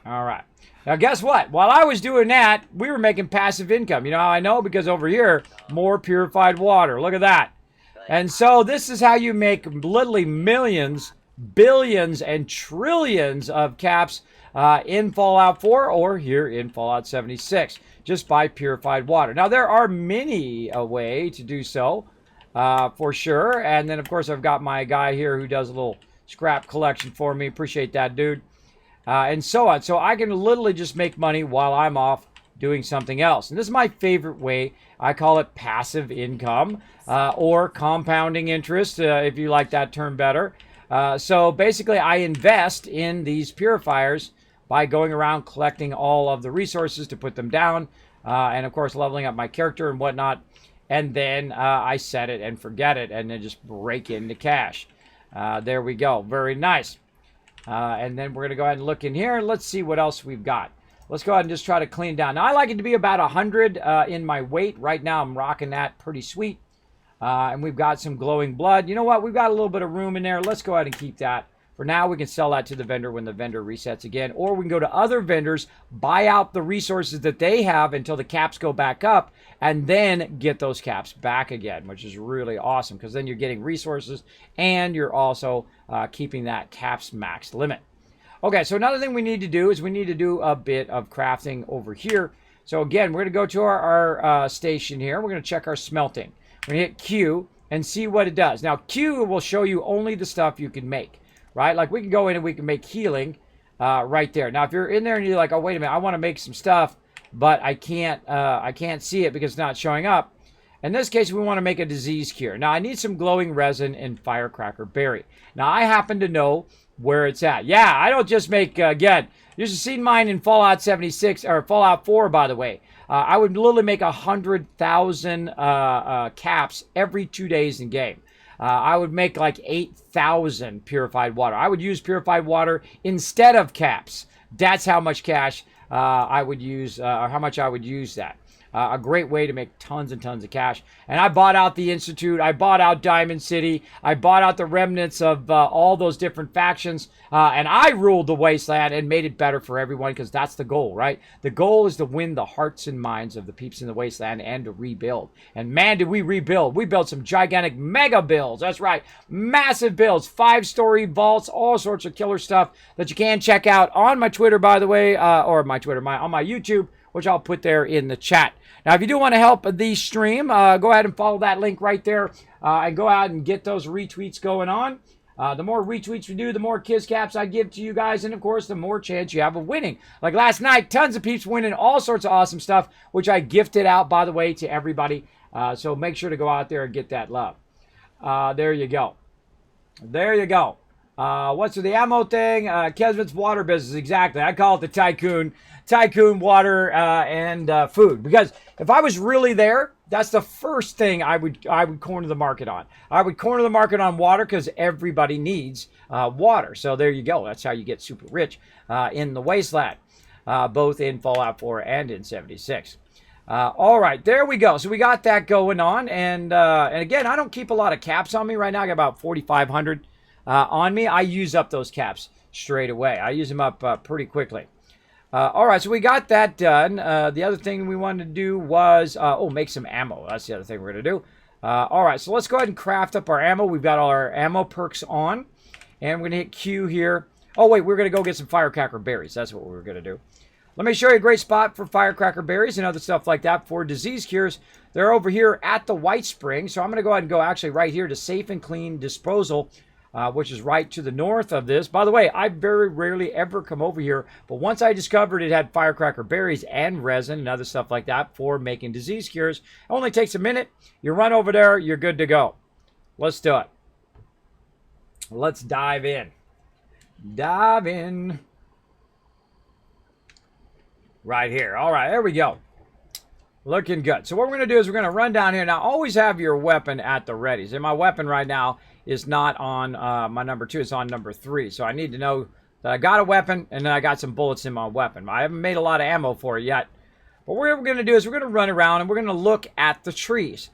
Speaker 1: All right. Now, guess what? While I was doing that, we were making passive income. You know how I know? Because over here, more purified water. Look at that. And so this is how you make literally millions, billions, and trillions of caps in Fallout 4 or here in Fallout 76, just by purified water. Now, there are many a way to do so, for sure. And then, of course, I've got my guy here who does a little scrap collection for me. Appreciate that, dude. And so on. So I can literally just make money while I'm off doing something else. And this is my favorite way. I call it passive income or compounding interest, if you like that term better. So basically, I invest in these purifiers by going around collecting all of the resources to put them down. And, of course, leveling up my character and whatnot. And then I set it and forget it and then just break into cash. There we go. Very nice. And then we're going to go ahead and look in here. Let's see what else we've got. Let's go ahead and just try to clean down. Now, I like it to be about 100 in my weight. Right now, I'm rocking that pretty sweet. And we've got some glowing blood. You know what? We've got a little bit of room in there. Let's go ahead and keep that. For now, we can sell that to the vendor when the vendor resets again. Or we can go to other vendors, buy out the resources that they have until the caps go back up, and then get those caps back again, which is really awesome because then you're getting resources and you're also keeping that caps max limit. Okay, so another thing we need to do is we need to do a bit of crafting over here. So again, we're going to go to our station here. We're going to check our smelting. We're going to hit Q and see what it does. Now, Q will show you only the stuff you can make. Right? Like we can go in and we can make healing right there. Now, if you're in there and you're like, oh, wait a minute, I want to make some stuff, but I can't see it because it's not showing up. In this case, we want to make a disease cure. Now, I need some glowing resin and firecracker berry. Now, I happen to know where it's at. Yeah, I don't just make, again, you should have seen mine in Fallout 76, or Fallout 4, by the way. I would literally make 100,000 caps every 2 days in game. I would make like 8,000 purified water. I would use purified water instead of caps. That's how much cash I would use, or how much I would use that. A great way to make tons and tons of cash. And I bought out the Institute. I bought out Diamond City. I bought out the remnants of all those different factions. And I ruled the Wasteland and made it better for everyone because that's the goal, right? The goal is to win the hearts and minds of the peeps in the Wasteland and to rebuild. And man, did we rebuild. We built some gigantic mega builds. That's right. Massive builds. 5-story vaults. All sorts of killer stuff that you can check out on my Twitter, by the way. Or my Twitter, on my YouTube, which I'll put there in the chat. Now, if you do want to help the stream, go ahead and follow that link right there and go out and get those retweets going on. The more retweets we do, the more Kiz caps I give to you guys, and of course, the more chance you have of winning. Like last night, tons of peeps winning all sorts of awesome stuff, which I gifted out, by the way, to everybody. So make sure to go out there and get that love. There you go. There you go. What's the ammo thing? Kismet's water business. Exactly. I call it the tycoon water and food, because if I was really there, that's the first thing I would corner the market on. I would corner the market on water, because everybody needs water. So there you go. That's how you get super rich in the wasteland, both in Fallout 4 and in 76. All right, there we go. So we got that going on, and again, I don't keep a lot of caps on me right now. I got about 4,500 on me. I use up those caps straight away. I use them up pretty quickly. All right, so we got that done. The other thing we wanted to do was, make some ammo. That's the other thing we're going to do. All right, so let's go ahead and craft up our ammo. We've got all our ammo perks on, and we're going to hit Q here. Oh, wait, we're going to go get some firecracker berries. That's what we're going to do. Let me show you a great spot for firecracker berries and other stuff like that for disease cures. They're over here at the White Spring, so I'm going to go ahead and go actually right here to Safe and Clean Disposal, which is right to the north of this. By the way, I very rarely ever come over here, but once I discovered it had firecracker berries and resin and other stuff like that for making disease cures, it only takes a minute. You run over there, you're good to go. Let's do it. Let's dive in. Dive in. Right here. All right, there we go. Looking good. So what we're going to do is we're going to run down here. Now, always have your weapon at the readies. And my weapon right now is not on my number 2. It's on number 3. So I need to know that I got a weapon and then I got some bullets in my weapon. I haven't made a lot of ammo for it yet. But what we're going to do is we're going to run around and we're going to look at the trees.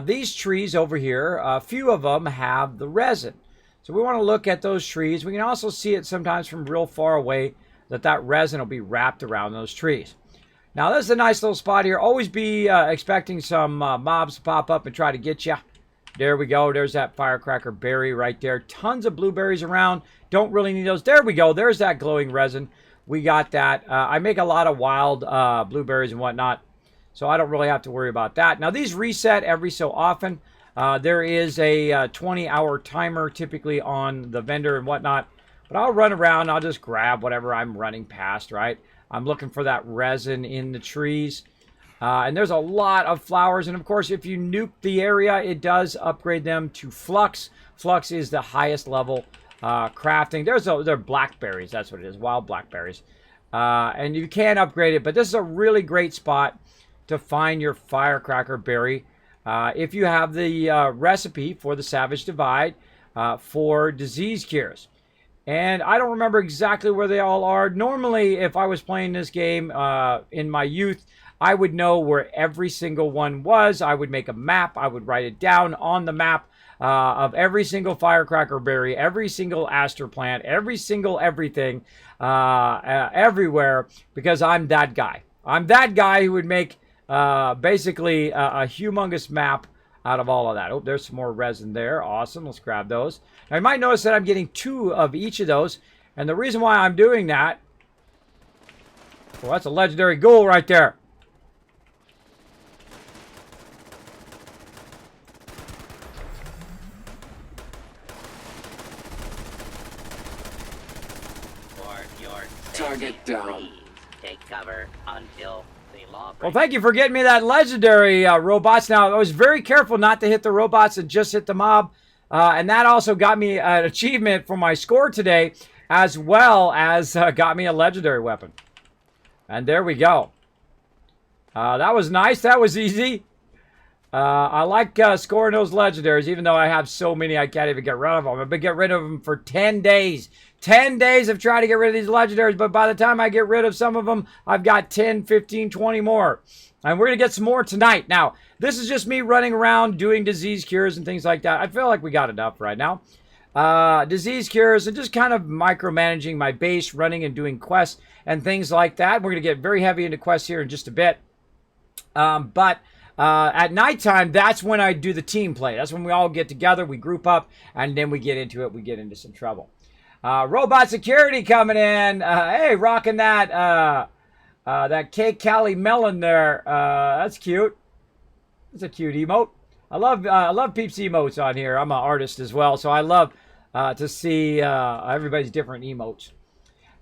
Speaker 1: These trees over here, a few of them have the resin. So we want to look at those trees. We can also see it sometimes from real far away, that resin will be wrapped around those trees. Now, this is a nice little spot here. Always be expecting some mobs to pop up and try to get you. There we go. There's that firecracker berry right there. Tons of blueberries around. Don't really need those. There we go. There's that glowing resin. We got that. I make a lot of wild blueberries and whatnot, so I don't really have to worry about that. Now, these reset every so often. There is a 20-hour timer typically on the vendor and whatnot. But I'll run around. I'll just grab whatever I'm running past, right? I'm looking for that resin in the trees. And there's a lot of flowers. And, of course, if you nuke the area, it does upgrade them to flux. Flux is the highest level crafting. They're blackberries. That's what it is, wild blackberries. And you can upgrade it. But this is a really great spot to find your firecracker berry. If you have the recipe for the Savage Divide for disease cures. And I don't remember exactly where they all are. Normally, if I was playing this game in my youth, I would know where every single one was. I would make a map. I would write it down on the map of every single firecracker berry, every single aster plant, every single everything, everywhere, because I'm that guy. I'm that guy who would make basically a humongous map out of all of that. Oh, there's some more resin there. Awesome. Let's grab those. Now, you might notice that I'm getting 2 of each of those. And the reason why I'm doing that... Well, that's a legendary ghoul right there.
Speaker 2: Target down.
Speaker 3: Take cover until...
Speaker 1: Well, thank you for getting me that legendary robots. Now, I was very careful not to hit the robots and just hit the mob. And that also got me an achievement for my score today, as well as got me a legendary weapon. And there we go. That was nice. That was easy. I like scoring those legendaries, even though I have so many I can't even get rid of them. I've been getting rid of them for 10 days. 10 days of trying to get rid of these legendaries, but by the time I get rid of some of them, I've got 10, 15, 20 more. And we're going to get some more tonight. Now, this is just me running around doing disease cures and things like that. I feel like we got enough right now. Disease cures and just kind of micromanaging my base, running and doing quests and things like that. We're going to get very heavy into quests here in just a bit. At nighttime, that's when I do the team play. That's when we all get together, we group up, and then we get into it. We get into some trouble. Robot security coming in. Hey, rocking that Cake Cali melon there. That's cute. That's a cute emote. I love Peeps emotes on here. I'm an artist as well, so I love to see everybody's different emotes.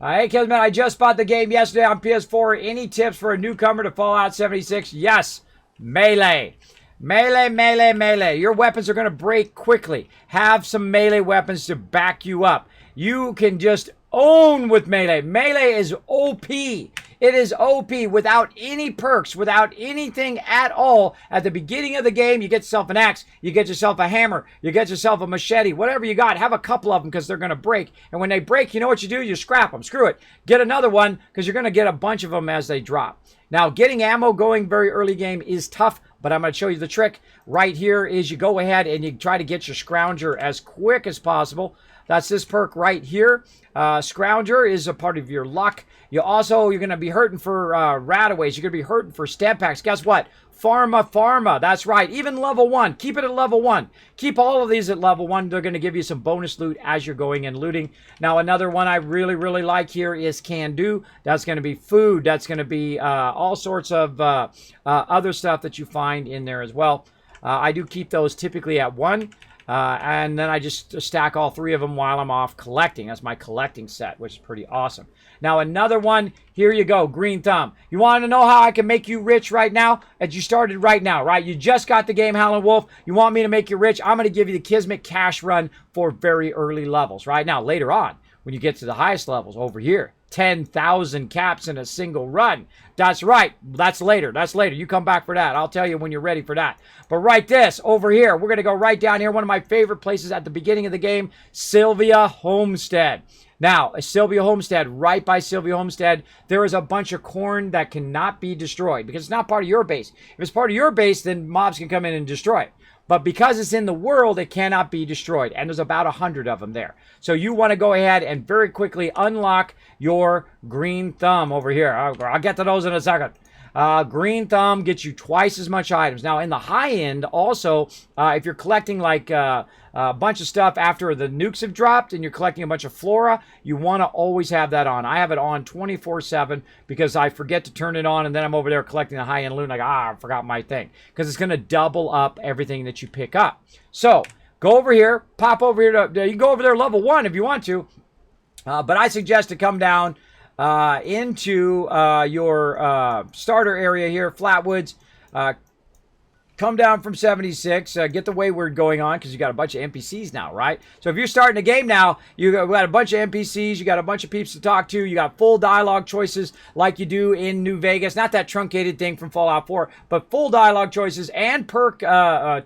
Speaker 1: Hey, Kismet, I just bought the game yesterday on PS4. Any tips for a newcomer to Fallout 76? Yes. Melee. Melee, melee, melee. Your weapons are going to break quickly. Have some melee weapons to back you up. You can just own with Melee. Melee is OP. It is OP without any perks, without anything at all. At the beginning of the game, you get yourself an axe, you get yourself a hammer, you get yourself a machete, whatever you got. Have a couple of them because they're going to break. And when they break, you know what you do? You scrap them. Screw it. Get another one because you're going to get a bunch of them as they drop. Now, getting ammo going very early game is tough, but I'm going to show you the trick. Right here is you go ahead and you try to get your Scrounger as quick as possible. That's this perk right here. Scrounger is a part of your luck. You're going to be hurting for rataways. You're going to be hurting for stamp packs. Guess what? Pharma. That's right. Even level 1. Keep it at level 1. Keep all of these at level 1. They're going to give you some bonus loot as you're going and looting. Now, another one I really, really like here is Can Do. That's going to be food. That's going to be all sorts of other stuff that you find in there as well. I do keep those typically at 1. And then I just stack all 3 of them while I'm off collecting. That's my collecting set, which is pretty awesome. Now, another one, here you go, Green Thumb. You want to know how I can make you rich right now? As you started right now, right? You just got the game Howlin' Wolf. You want me to make you rich? I'm going to give you the Kismet cash run for very early levels. Right now, later on, when you get to the highest levels over here, 10,000 caps in a single run. That's right. That's later. That's later. You come back for that. I'll tell you when you're ready for that. But right this over here, we're going to go right down here. One of my favorite places at the beginning of the game, Sylvia Homestead. Now, Sylvia Homestead, right by Sylvia Homestead, there is a bunch of corn that cannot be destroyed because it's not part of your base. If it's part of your base, then mobs can come in and destroy it. But because it's in the world, it cannot be destroyed. And there's about 100 of them there. So you want to go ahead and very quickly unlock your Green Thumb over here. I'll get to those in a second. Green Thumb gets you twice as much items. Now, in the high end, also, if you're collecting like a bunch of stuff after the nukes have dropped and you're collecting a bunch of flora, you want to always have that on. I have it on 24/7 because I forget to turn it on and then I'm over there collecting the high-end loot like, I forgot my thing. Because it's going to double up everything that you pick up. So, go over here, pop over here. You can go over there level 1 if you want to. But I suggest to come down into your starter area here, Flatwoods. Come down from 76, get the wayward going on because you got a bunch of NPCs now, right? So if you're starting a game now, you got a bunch of NPCs, you got a bunch of peeps to talk to, you got full dialogue choices like you do in New Vegas. Not that truncated thing from Fallout 4, but full dialogue choices and perk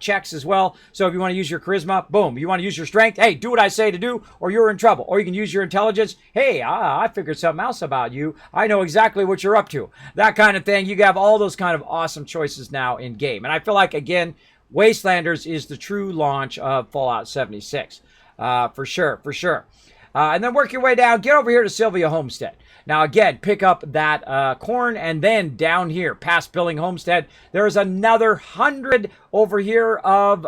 Speaker 1: checks as well. So if you want to use your charisma, boom. You want to use your strength, hey, do what I say to do or you're in trouble. Or you can use your intelligence, hey, I figured something else about you. I know exactly what you're up to. That kind of thing. You have all those kind of awesome choices now in game. And I feel like, again, Wastelanders is the true launch of Fallout 76. For sure. And then work your way down. Get over here to Sylvia Homestead. Now, again, pick up that corn, and then down here, past Billing Homestead, there's another 100 over here of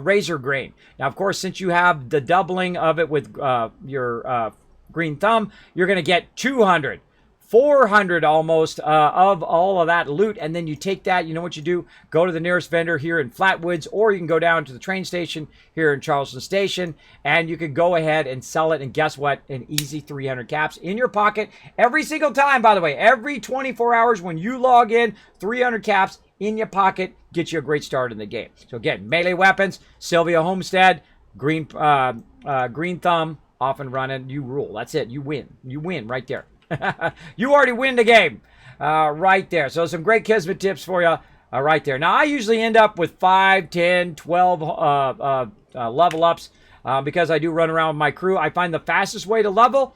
Speaker 1: razor grain. Now, of course, since you have the doubling of it with your Green Thumb, you're going to get 200. 400 almost of all of that loot, and then you take that, you know what you do, go to the nearest vendor here in Flatwoods, or you can go down to the train station here in Charleston Station, and you can go ahead and sell it, and guess what? An easy 300 caps in your pocket every single time, by the way. Every 24 hours when you log in, 300 caps in your pocket gets you a great start in the game. So again, melee weapons, Sylvia Homestead, Green Thumb, off and running, you rule. That's it. You win right there. You already win the game right there. So some great Kismet tips for you right there. Now, I usually end up with 5, 10, 12 level ups because I do run around with my crew. I find the fastest way to level,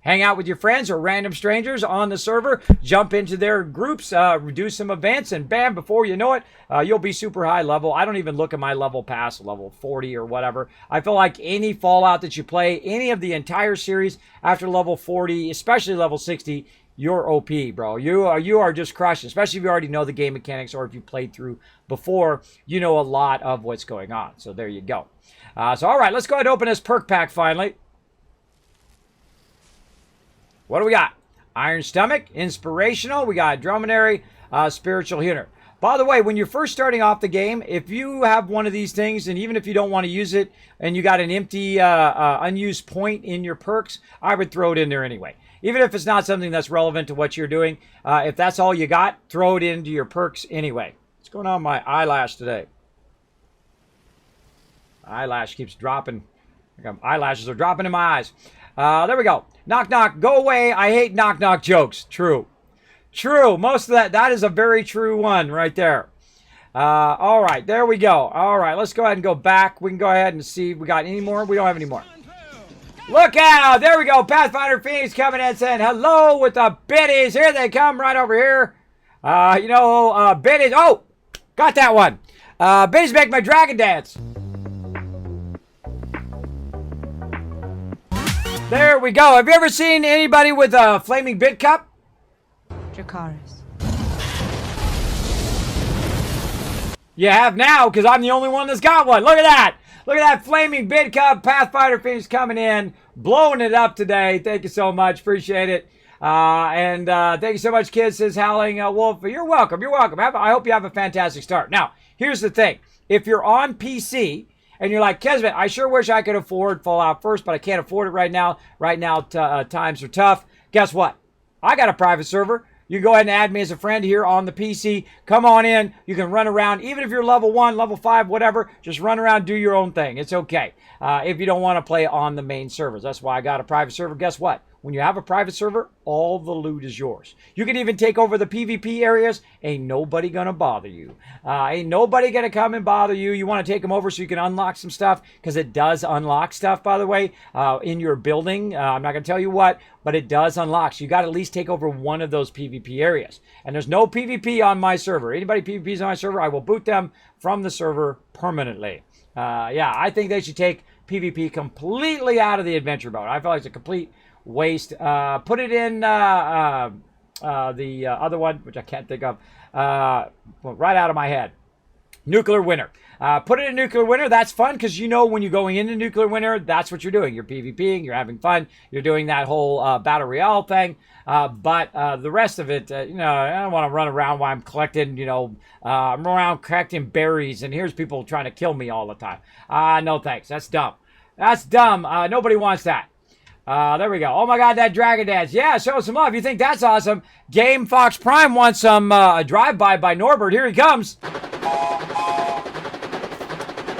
Speaker 1: hang out with your friends or random strangers on the server, jump into their groups, do some events, and bam, before you know it, you'll be super high level. I don't even look at my level past level 40 or whatever. I feel like any Fallout that you play, any of the entire series after level 40, especially level 60, you're OP, bro. You are just crushing, especially if you already know the game mechanics or if you played through before, you know a lot of what's going on. So there you go. So all right, let's go ahead and open this perk pack finally. What do we got? Iron Stomach, Inspirational. We got Dromedary, Spiritual Healer. By the way, when you're first starting off the game, if you have one of these things, and even if you don't want to use it, and you got an empty, unused point in your perks, I would throw it in there anyway. Even if it's not something that's relevant to what you're doing, if that's all you got, throw it into your perks anyway. What's going on with my eyelash today? Eyelash keeps dropping Eyelashes are dropping in my eyes. There we go. Knock, knock. Go away. I hate knock, knock jokes. True. True. Most of that is a very true one right there. All right. There we go. All right. Let's go ahead and go back. We can go ahead and see if we got any more. We don't have any more. Look out! There we go. Pathfinder Phoenix coming in saying hello with the biddies. Here they come right over here. Biddies. Oh! Got that one. Biddies make my dragon dance. There we go. Have you ever seen anybody with a flaming bit cup?
Speaker 2: Dracaris.
Speaker 1: You have now, because I'm the only one that's got one. Look at that. Look at that flaming bid cup. Pathfinder Phoenix coming in, blowing it up today. Thank you so much. Appreciate it. Thank you so much, kids, says Howling Wolf. You're welcome. You're welcome. I hope you have a fantastic start. Now, here's the thing. If you're on PC and you're like, Kismet, I sure wish I could afford Fallout First, but I can't afford it right now. Right now, times are tough. Guess what? I got a private server. You go ahead and add me as a friend here on the PC. Come on in. You can run around. Even if you're level 1, level 5, whatever, just run around, do your own thing. It's okay if you don't want to play on the main servers. That's why I got a private server. Guess what? When you have a private server, all the loot is yours. You can even take over the PvP areas. Ain't nobody going to bother you. Ain't nobody going to come and bother you. You want to take them over so you can unlock some stuff, because it does unlock stuff, by the way, in your building. I'm not going to tell you what, but it does unlock. So you got to at least take over one of those PvP areas. And there's no PvP on my server. Anybody PvPs on my server, I will boot them from the server permanently. Yeah, I think they should take PvP completely out of the adventure mode. I feel like it's a complete waste. Put it in the other one, which I can't think of, right out of my head. Nuclear Winter. Put it in Nuclear Winter. That's fun, because you know when you're going into Nuclear Winter, that's what you're doing. You're PvPing, you're having fun, you're doing that whole Battle Royale thing. But the rest of it, I don't want to run around while I'm collecting, I'm around collecting berries, and here's people trying to kill me all the time. No thanks. That's dumb. That's dumb. Nobody wants that. There we go. Oh my God, that Dragon Dance. Yeah, show us some love. You think that's awesome? Game Fox Prime wants some drive-by by Norbert. Here he comes.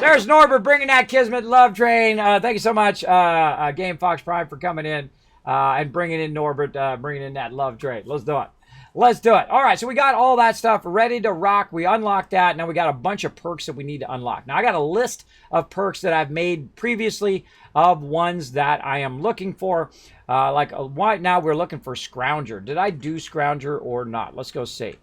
Speaker 1: There's Norbert bringing that Kismet love train. Thank you so much, Game Fox Prime, for coming in and bringing in Norbert, bringing in that love train. Let's do it. Let's do it. All right, so we got all that stuff ready to rock. We unlocked that. Now we got a bunch of perks that we need to unlock. Now I got a list of perks that I've made previously of ones that I am looking for. Right now we're looking for Scrounger. Did I do Scrounger or not? Let's go see.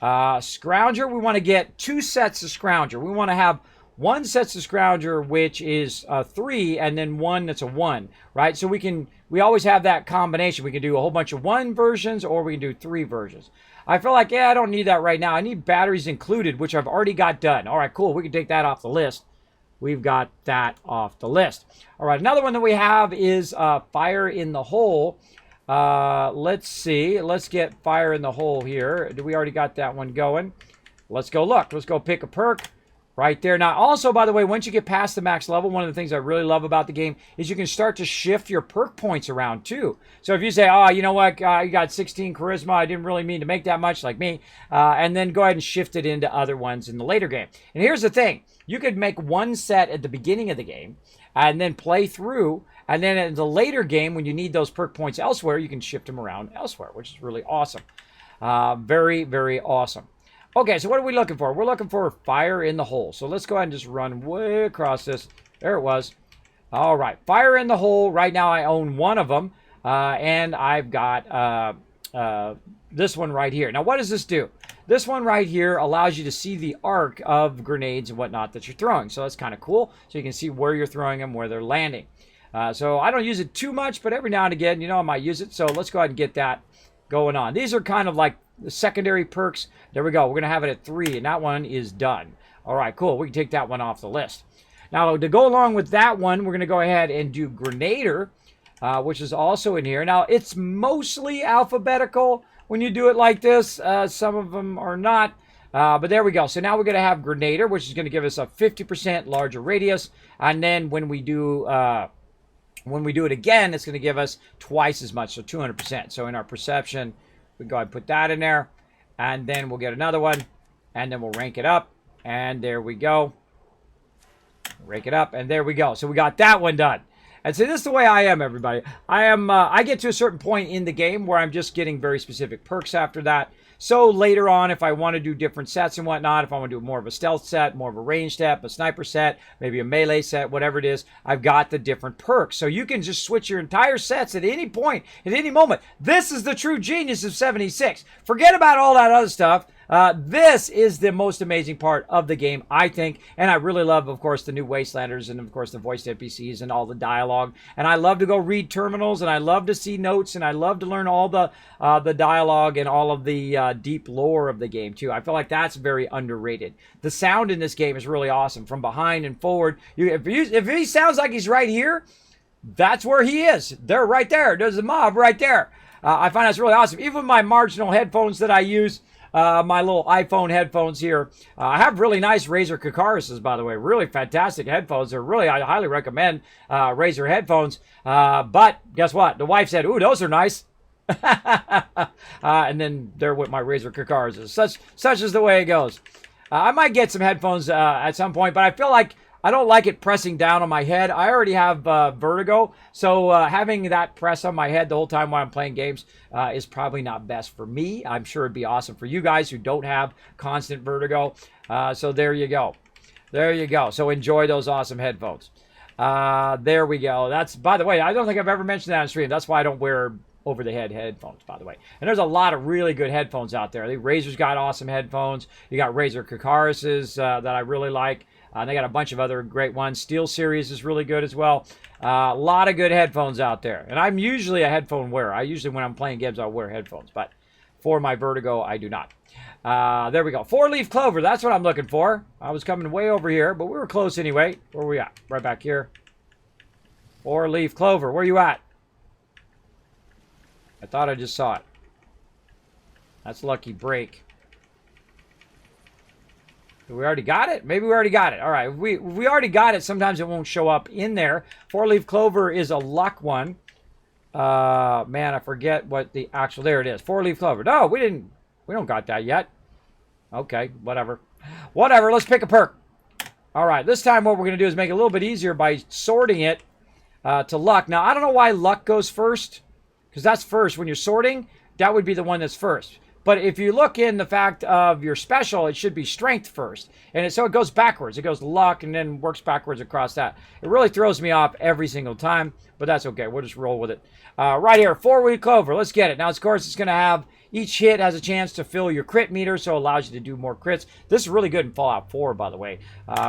Speaker 1: Scrounger, we want to get 2 sets of Scrounger. We want to have 1 set of Scrounger, which is 3, and then 1 that's a 1, right? So we always have that combination. We can do a whole bunch of 1 versions, or we can do 3 versions. I feel like, I don't need that right now. I need batteries included, which I've already got done. All right, cool. We can take that off the list. We've got that off the list. All right, another one that we have is Fire in the Hole. Let's see. Let's get Fire in the Hole here. We already got that one going. Let's go look. Let's go pick a perk. Right there. Now, also, by the way, once you get past the max level, one of the things I really love about the game is you can start to shift your perk points around, too. So if you say, oh, you know what, you got 16 charisma, I didn't really mean to make that much, like me, and then go ahead and shift it into other ones in the later game. And here's the thing. You could make 1 set at the beginning of the game and then play through, and then in the later game, when you need those perk points elsewhere, you can shift them around elsewhere, which is really awesome. Very, very awesome. Okay, so what are we looking for? We're looking for Fire in the Hole. So let's go ahead and just run way across this. There it was. All right, Fire in the Hole. Right now I own 1 of them, and I've got this one right here. Now, what does this do? This one right here allows you to see the arc of grenades and whatnot that you're throwing. So that's kind of cool. So you can see where you're throwing them, where they're landing. So I don't use it too much, but every now and again, I might use it. So let's go ahead and get that going on. These are kind of like the secondary perks. There we go. We're going to have it at 3, and that one is done. All right, cool. We can take that one off the list. Now, to go along with that one, we're going to go ahead and do Grenader, which is also in here. Now, it's mostly alphabetical when you do it like this. Some of them are not. But there we go. So now we're going to have Grenader, which is going to give us a 50% larger radius. And then when we do it again, it's going to give us twice as much, so 200%. So in our perception, we go ahead and put that in there, and then we'll get another one, and then we'll rank it up, and there we go. Rake it up, and there we go. So we got that one done. And so this is the way I am, everybody. I get to a certain point in the game where I'm just getting very specific perks after that. So later on, if I want to do different sets and whatnot, if I want to do more of a stealth set, more of a range set, a sniper set, maybe a melee set, whatever it is, I've got the different perks. So you can just switch your entire sets at any point, at any moment. This is the true genius of 76. Forget about all that other stuff. This is the most amazing part of the game, I think, and I really love, of course, the new Wastelanders and, of course, the voiced NPCs and all the dialogue, and I love to go read terminals, and I love to see notes, and I love to learn all the dialogue and all of the deep lore of the game, too. I feel like that's very underrated. The sound in this game is really awesome, from behind and forward. If he sounds like he's right here, that's where he is. They're right there. There's a mob right there. I find that's really awesome. Even with my marginal headphones that I use, my little iPhone headphones here. I have really nice Razer Kakarises, by the way. Really fantastic headphones. I highly recommend Razer headphones. But guess what? The wife said, ooh, those are nice. And then there with my Razer Kakarises. Such is the way it goes. I might get some headphones at some point, but I feel like I don't like it pressing down on my head. I already have vertigo, so having that press on my head the whole time while I'm playing games is probably not best for me. I'm sure it'd be awesome for you guys who don't have constant vertigo. So there you go. There you go. So enjoy those awesome headphones. There we go. That's, by the way, I don't think I've ever mentioned that on stream. That's why I don't wear over-the-head headphones, by the way. And there's a lot of really good headphones out there. Razer's got awesome headphones. You got Razer Kakarises that I really like. They got a bunch of other great ones. Steel Series is really good as well. A lot of good headphones out there. And I'm usually a headphone wearer. I usually, when I'm playing games, I'll wear headphones. But for my vertigo, I do not. There we go. 4-leaf clover. That's what I'm looking for. I was coming way over here, but we were close anyway. Where are we at? Right back here. 4-leaf clover. Where are you at? I thought I just saw it. That's lucky break. We already got it? Maybe we already got it. All right. If we already got it, sometimes it won't show up in there. 4-leaf clover is a luck one. Man, I forget what the actual... There it is. 4-leaf clover. No, we don't got that yet. Okay, whatever. Whatever. Let's pick a perk. All right. This time what we're going to do is make it a little bit easier by sorting it to luck. Now, I don't know why luck goes first, because that's first. When you're sorting, that would be the one that's first. But if you look in the fact of your special, it should be strength first. And so it goes backwards. It goes luck and then works backwards across that. It really throws me off every single time, but that's okay. We'll just roll with it. Right here, 4-leaf clover. Let's get it. Now, of course, it's going to have... Each hit has a chance to fill your crit meter, so it allows you to do more crits. This is really good in Fallout 4, by the way.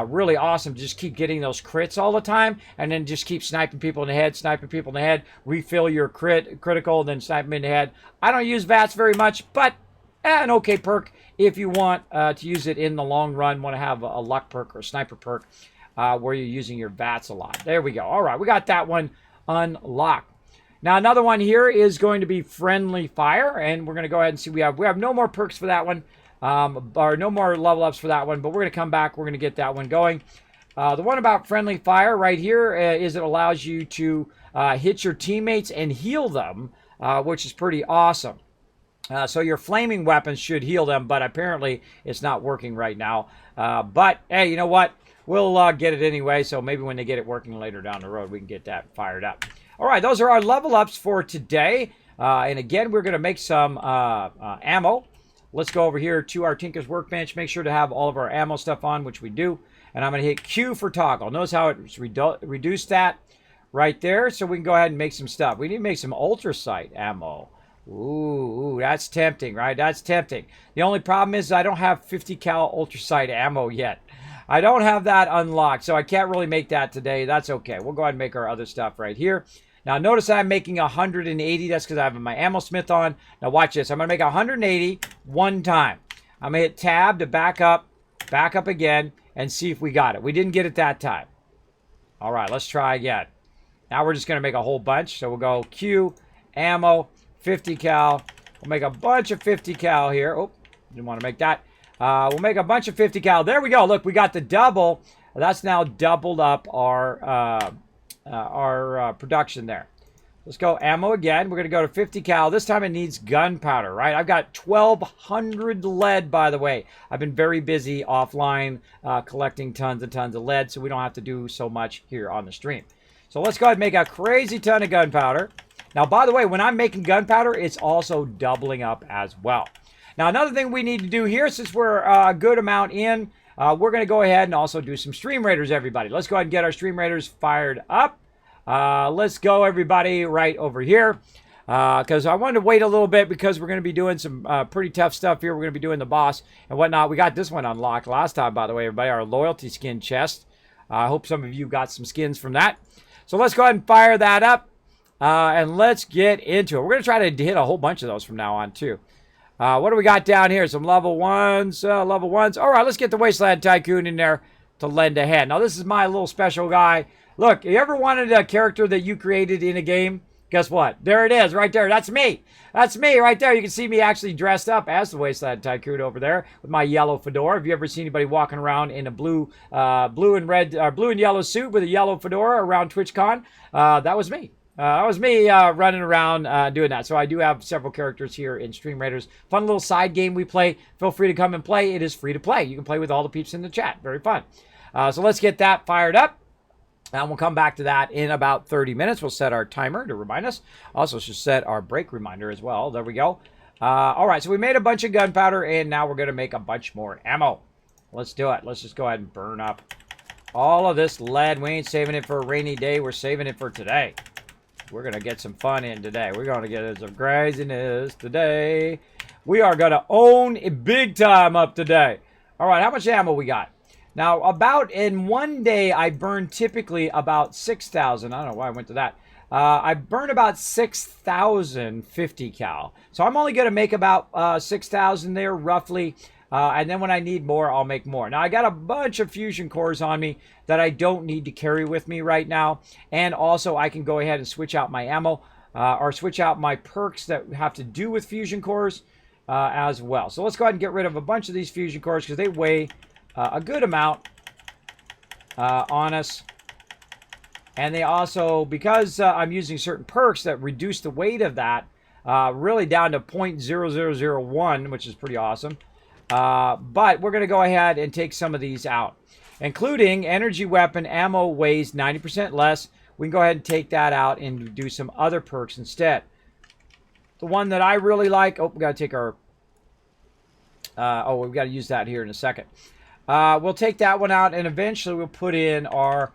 Speaker 1: Really awesome. Just keep getting those crits all the time, and then just keep sniping people in the head, refill your critical, then snipe them in the head. I don't use VATS very much, but an okay perk if you want to use it in the long run. Want to have a luck perk or a sniper perk where you're using your VATS a lot. There we go. All right, we got that one unlocked. Now, another one here is going to be Friendly Fire, and we're going to go ahead and see. We have no more perks for that one, or no more level ups for that one, but we're going to come back. We're going to get that one going. The one about Friendly Fire right here is it allows you to hit your teammates and heal them, which is pretty awesome. So your flaming weapons should heal them, but apparently it's not working right now. But, hey, you know what? We'll get it anyway, so maybe when they get it working later down the road, we can get that fired up. All right, those are our level ups for today. And again, we're going to make some ammo. Let's go over here to our Tinker's Workbench. Make sure to have all of our ammo stuff on, which we do. And I'm going to hit Q for toggle. Notice how it's reduced that right there. So we can go ahead and make some stuff. We need to make some ultrasight ammo. Ooh, that's tempting, right? That's tempting. The only problem is I don't have 50 cal ultrasight ammo yet. I don't have that unlocked, so I can't really make that today. That's okay. We'll go ahead and make our other stuff right here. Now, notice I'm making 180. That's because I have my ammo smith on. Now, watch this. I'm going to make 180 one time. I'm going to hit tab to back up again, and see if we got it. We didn't get it that time. All right, let's try again. Now, we're just going to make a whole bunch. So we'll go Q, ammo, 50 cal. We'll make a bunch of 50 cal here. Oh, didn't want to make that. We'll make a bunch of 50 cal. There we go. Look, we got the double. That's now doubled up our production there. Let's go ammo again. We're going to go to 50 cal. This time it needs gunpowder, right? I've got 1,200 lead, by the way. I've been very busy offline collecting tons and tons of lead, so we don't have to do so much here on the stream. So let's go ahead and make a crazy ton of gunpowder. Now, by the way, when I'm making gunpowder, it's also doubling up as well. Now, another thing we need to do here, since we're a good amount in, we're going to go ahead and also do some stream raiders, everybody. Let's go ahead and get our stream raiders fired up. Let's go, everybody, right over here. Because I wanted to wait a little bit because we're going to be doing some pretty tough stuff here. We're going to be doing the boss and whatnot. We got this one unlocked last time, by the way, everybody, our loyalty skin chest. I hope some of you got some skins from that. So let's go ahead and fire that up. And let's get into it. We're going to try to hit a whole bunch of those from now on, too. What do we got down here? Some level ones. Level ones. All right, let's get the Wasteland Tycoon in there to lend a hand. Now, this is my little special guy. Look, you ever wanted a character that you created in a game? Guess what? There it is, right there. That's me. That's me right there. You can see me actually dressed up as the Wasteland Tycoon over there with my yellow fedora. Have you ever seen anybody walking around in a blue and yellow suit with a yellow fedora around TwitchCon? That was me. That was me running around doing that. So I do have several characters here in Stream Raiders. Fun little side game we play. Feel free to come and play. It is free to play. You can play with all the peeps in the chat. Very fun. So let's get that fired up. And we'll come back to that in about 30 minutes. We'll set our timer to remind us. Also should set our break reminder as well. There we go. All right, so we made a bunch of gunpowder, and now we're going to make a bunch more ammo. Let's do it. Let's just go ahead and burn up all of this lead. We ain't saving it for a rainy day. We're saving it for today. We're going to get some fun in today. We're going to get some craziness today. We are going to own it big time up today. All right, how much ammo we got? Now, about in one day, I burn typically about 6,000. I don't know why I went to that. I burn about 6,000 50 cal. So I'm only going to make about 6,000 there, roughly. And then when I need more, I'll make more. Now, I got a bunch of fusion cores on me that I don't need to carry with me right now. And also, I can go ahead and switch out my ammo or switch out my perks that have to do with fusion cores as well. So let's go ahead and get rid of a bunch of these fusion cores because they weigh a good amount on us. And they also, because I'm using certain perks that reduce the weight of that really down to 0.0001, which is pretty awesome. But we're going to go ahead and take some of these out, including energy weapon ammo weighs 90% less. We can go ahead and take that out and do some other perks instead. The one that I really like, oh, we got to take our, we've got to use that here in a second. We'll take that one out, and eventually we'll put in our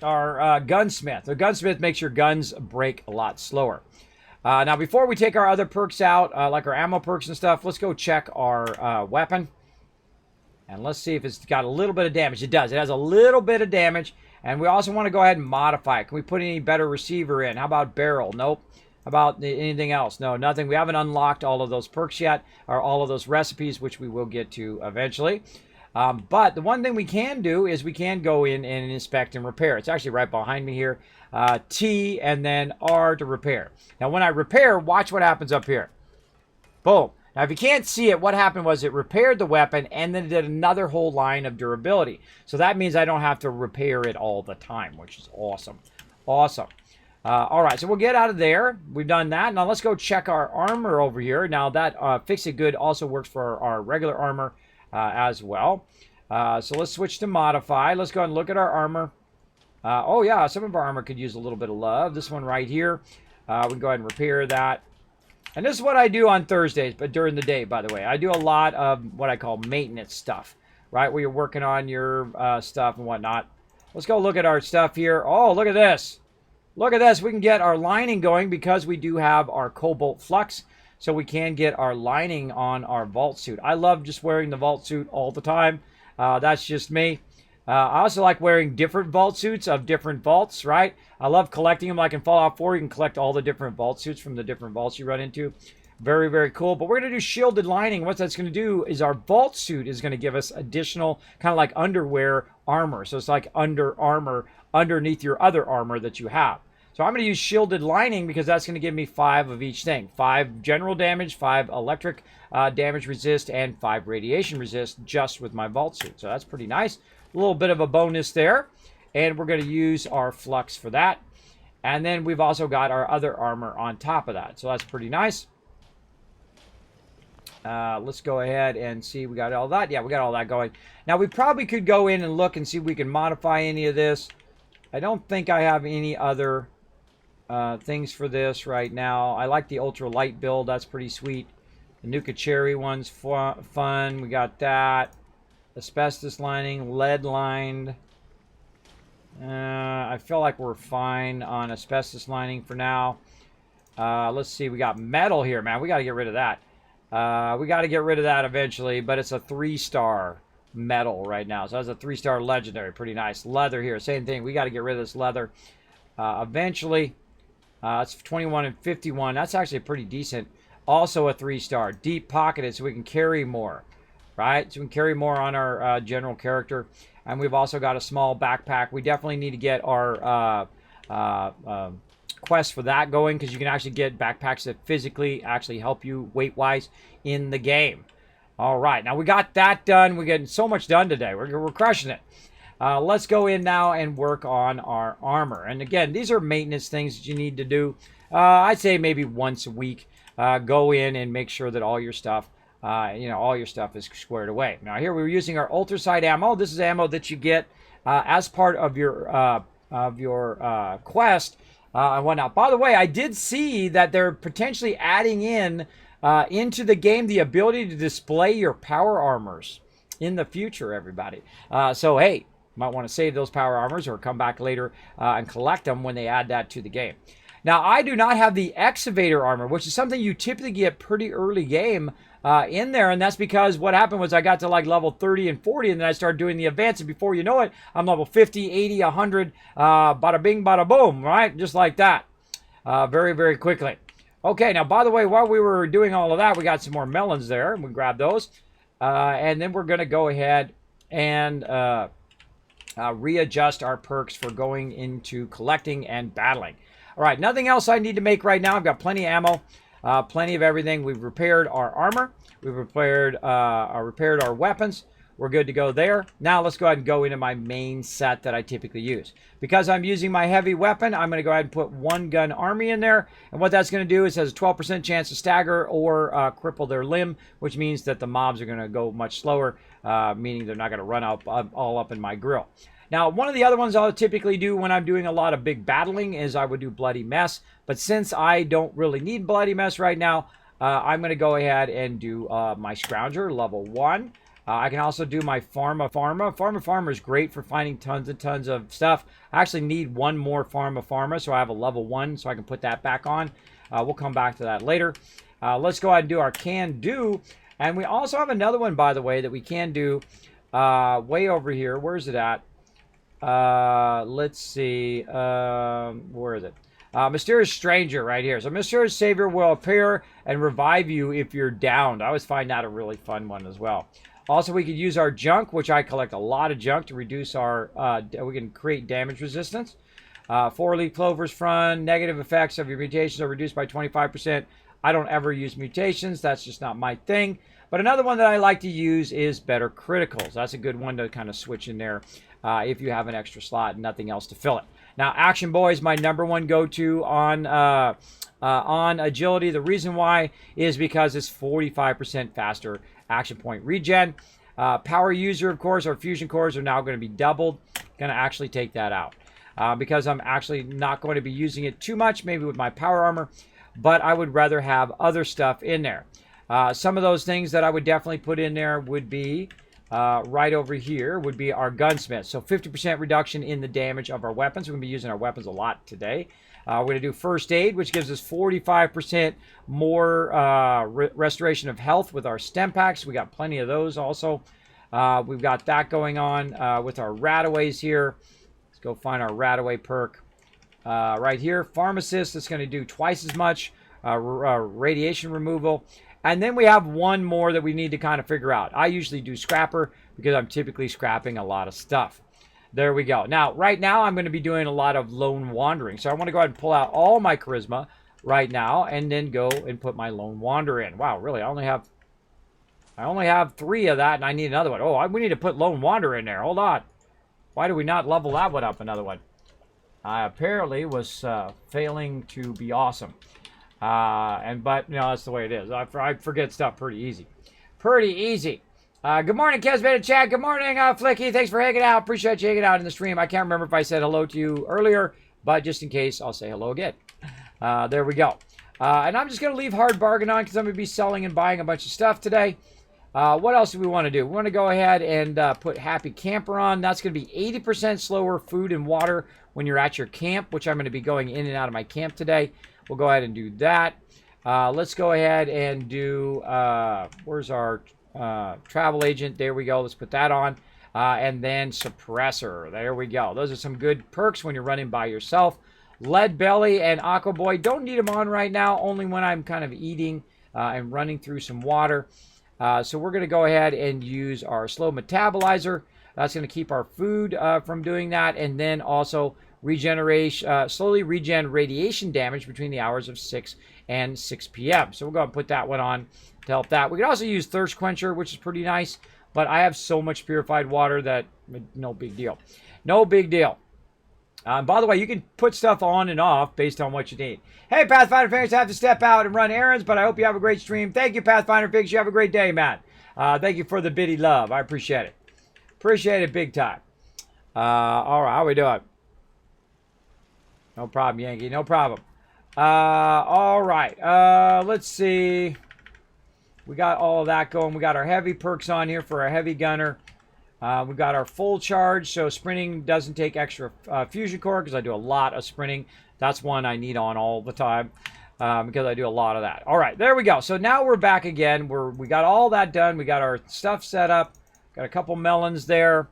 Speaker 1: gunsmith. The gunsmith makes your guns break a lot slower. Now, before we take our other perks out, like our ammo perks and stuff, let's go check our weapon. And let's see if it's got a little bit of damage. It does. It has a little bit of damage. And we also want to go ahead and modify it. Can we put any better receiver in? How about barrel? Nope. How about anything else? No, nothing. We haven't unlocked all of those perks yet, or all of those recipes, which we will get to eventually. But the one thing we can do is we can go in and inspect and repair. It's actually right behind me here. T and then R to repair. Now, when I repair, watch what happens up here. Boom. Now, if you can't see it, what happened was it repaired the weapon and then it did another whole line of durability. So that means I don't have to repair it all the time, which is awesome. Awesome. All right, so we'll get out of there. We've done that. Now, let's go check our armor over here. Now, that Fix It Good also works for our regular armor as well. So let's switch to modify. Let's go ahead and look at our armor. Oh, yeah, some of our armor could use a little bit of love. This one right here, we can go ahead and repair that. And this is what I do on Thursdays, but during the day, by the way. I do a lot of what I call maintenance stuff, right, where you're working on your stuff and whatnot. Let's go look at our stuff here. Oh, look at this. Look at this. We can get our lining going because we do have our cobalt flux, so we can get our lining on our vault suit. I love just wearing the vault suit all the time. That's just me. I also like wearing different vault suits of different vaults, right? I love collecting them. Like in Fallout 4, you can collect all the different vault suits from the different vaults you run into. Very, very cool. But we're going to do shielded lining. What that's going to do is our vault suit is going to give us additional kind of like underwear armor. So it's like under armor underneath your other armor that you have. So I'm going to use shielded lining because that's going to give me 5 of each thing. 5 general damage, 5 electric damage resist, and 5 radiation resist just with my vault suit. So that's pretty nice. A little bit of a bonus there. And we're going to use our flux for that. And then we've also got our other armor on top of that. So that's pretty nice. Let's go ahead and see. We got all that. Yeah, we got all that going. Now, we probably could go in and look and see if we can modify any of this. I don't think I have any other things for this right now. I like the ultra light build. That's pretty sweet. The Nuka Cherry one's fun. We got that. Asbestos lining, lead lined. I feel like we're fine on asbestos lining for now. Let's see. We got metal here, man. We got to get rid of that. We got to get rid of that eventually, but it's a 3-star metal right now. So that's a 3-star legendary. Pretty nice. Leather here. Same thing. We got to get rid of this leather eventually. It's 21 and 51. That's actually pretty decent. Also a 3-star. Deep pocketed so we can carry more. Right? So we can carry more on our general character. And we've also got a small backpack. We definitely need to get our quest for that going, because you can actually get backpacks that physically actually help you weight-wise in the game. All right, now we got that done. We're getting so much done today. We're crushing it. Let's go in now and work on our armor. And again, these are maintenance things that you need to do. I'd say maybe once a week. Go in and make sure that all your stuff, all your stuff is squared away. Now here we're using our ultracite ammo. This is ammo that you get as part of your quest. And whatnot. By the way, I did see that they're potentially adding in into the game the ability to display your power armors in the future, everybody. So, hey, might want to save those power armors or come back later and collect them when they add that to the game. Now, I do not have the excavator armor, which is something you typically get pretty early game in there, and that's because what happened was I got to like level 30 and 40, and then I started doing the events, and before you know it, I'm level 50, 80, 100, bada bing, bada boom, right? Just like that. Very, very quickly. Okay, now, by the way, while we were doing all of that, we got some more melons there, and we grabbed those. And then we're going to go ahead and readjust our perks for going into collecting and battling. All right, nothing else I need to make right now. I've got plenty of ammo. Plenty of everything. We've repaired our armor. We've repaired our weapons. We're good to go there. Now let's go ahead and go into my main set that I typically use. Because I'm using my heavy weapon, I'm going to go ahead and put one gun army in there. And what that's going to do is it has a 12% chance to stagger or cripple their limb, which means that the mobs are going to go much slower, meaning they're not going to run all up in my grill. Now, one of the other ones I'll typically do when I'm doing a lot of big battling is I would do Bloody Mess. But since I don't really need Bloody Mess right now, I'm going to go ahead and do my Scrounger, level 1. I can also do my Pharma. Pharma is great for finding tons and tons of stuff. I actually need one more Pharma, so I have a level 1, so I can put that back on. We'll come back to that later. Let's go ahead and do our Can Do. And we also have another one, by the way, that we can do way over here. Where's it at? Let's see. Where is it? Mysterious Stranger right here. So Mysterious Savior will appear and revive you if you're downed. I always find that a really fun one as well. Also, we could use our junk, which I collect a lot of junk to reduce our, we can create damage resistance. 4-leaf clover's fun. Negative effects of your mutations are reduced by 25%. I don't ever use mutations. That's just not my thing. But another one that I like to use is Better Criticals. That's a good one to kind of switch in there if you have an extra slot and nothing else to fill it. Now, Action Boy is my #1 go-to on agility. The reason why is because it's 45% faster action point regen. Power user, of course, our fusion cores are now going to be doubled. Going to actually take that out because I'm actually not going to be using it too much, maybe with my power armor, but I would rather have other stuff in there. Some of those things that I would definitely put in there would be right over here would be our gunsmith. So 50% reduction in the damage of our weapons. We're going to be using our weapons a lot today. We're going to do first aid, which gives us 45% more restoration of health with our stem packs. We got plenty of those also. We've got that going on with our rataways here. Let's go find our rataway perk right here. Pharmacist, that's going to do twice as much radiation removal. And then we have one more that we need to kind of figure out. I usually do Scrapper because I'm typically scrapping a lot of stuff. There we go. Now, right now, I'm going to be doing a lot of Lone Wandering. So I want to go ahead and pull out all my Charisma right now and then go and put my Lone Wanderer in. Wow, really? I only have 3 of that and I need another one. Oh, we need to put Lone Wanderer in there. Hold on. Why do we not level that one up another one? apparently was failing to be awesome. But you know, that's the way it is. I forget stuff pretty easy. Pretty easy. Good morning, Kismet and Chad. Good morning, Flicky. Thanks for hanging out. Appreciate you hanging out in the stream. I can't remember if I said hello to you earlier, but just in case, I'll say hello again. There we go. And I'm just going to leave hard bargain on because I'm going to be selling and buying a bunch of stuff today. What else do we want to do? We want to go ahead and put Happy Camper on. That's going to be 80% slower food and water when you're at your camp, which I'm going to be going in and out of my camp today. We'll go ahead and do that. Let's go ahead and do, where's our travel agent? There we go. Let's put that on. And then suppressor. There we go. Those are some good perks when you're running by yourself. Lead Belly and Aqua Boy, don't need them on right now, only when I'm kind of eating and running through some water. So we're going to go ahead and use our slow metabolizer. That's going to keep our food from doing that, and then also slowly regen radiation damage between the hours of 6 and 6 p.m. So we'll go ahead and put that one on to help that. We can also use Thirst Quencher, which is pretty nice, but I have so much purified water that no big deal. No big deal. By the way, you can put stuff on and off based on what you need. Hey, Pathfinder fans, I have to step out and run errands, but I hope you have a great stream. Thank you, Pathfinder Figs. You have a great day, man. Thank you for the biddy love. I appreciate it. Appreciate it big time. All right, how we doing? No problem, Yankee. No problem. All right. Let's see. We got all of that going. We got our heavy perks on here for our heavy gunner. We've got our full charge, so sprinting doesn't take extra fusion core because I do a lot of sprinting. That's one I need on all the time because I do a lot of that. All right, there we go. So now we're back again. We got all that done. We got our stuff set up. Got a couple melons there.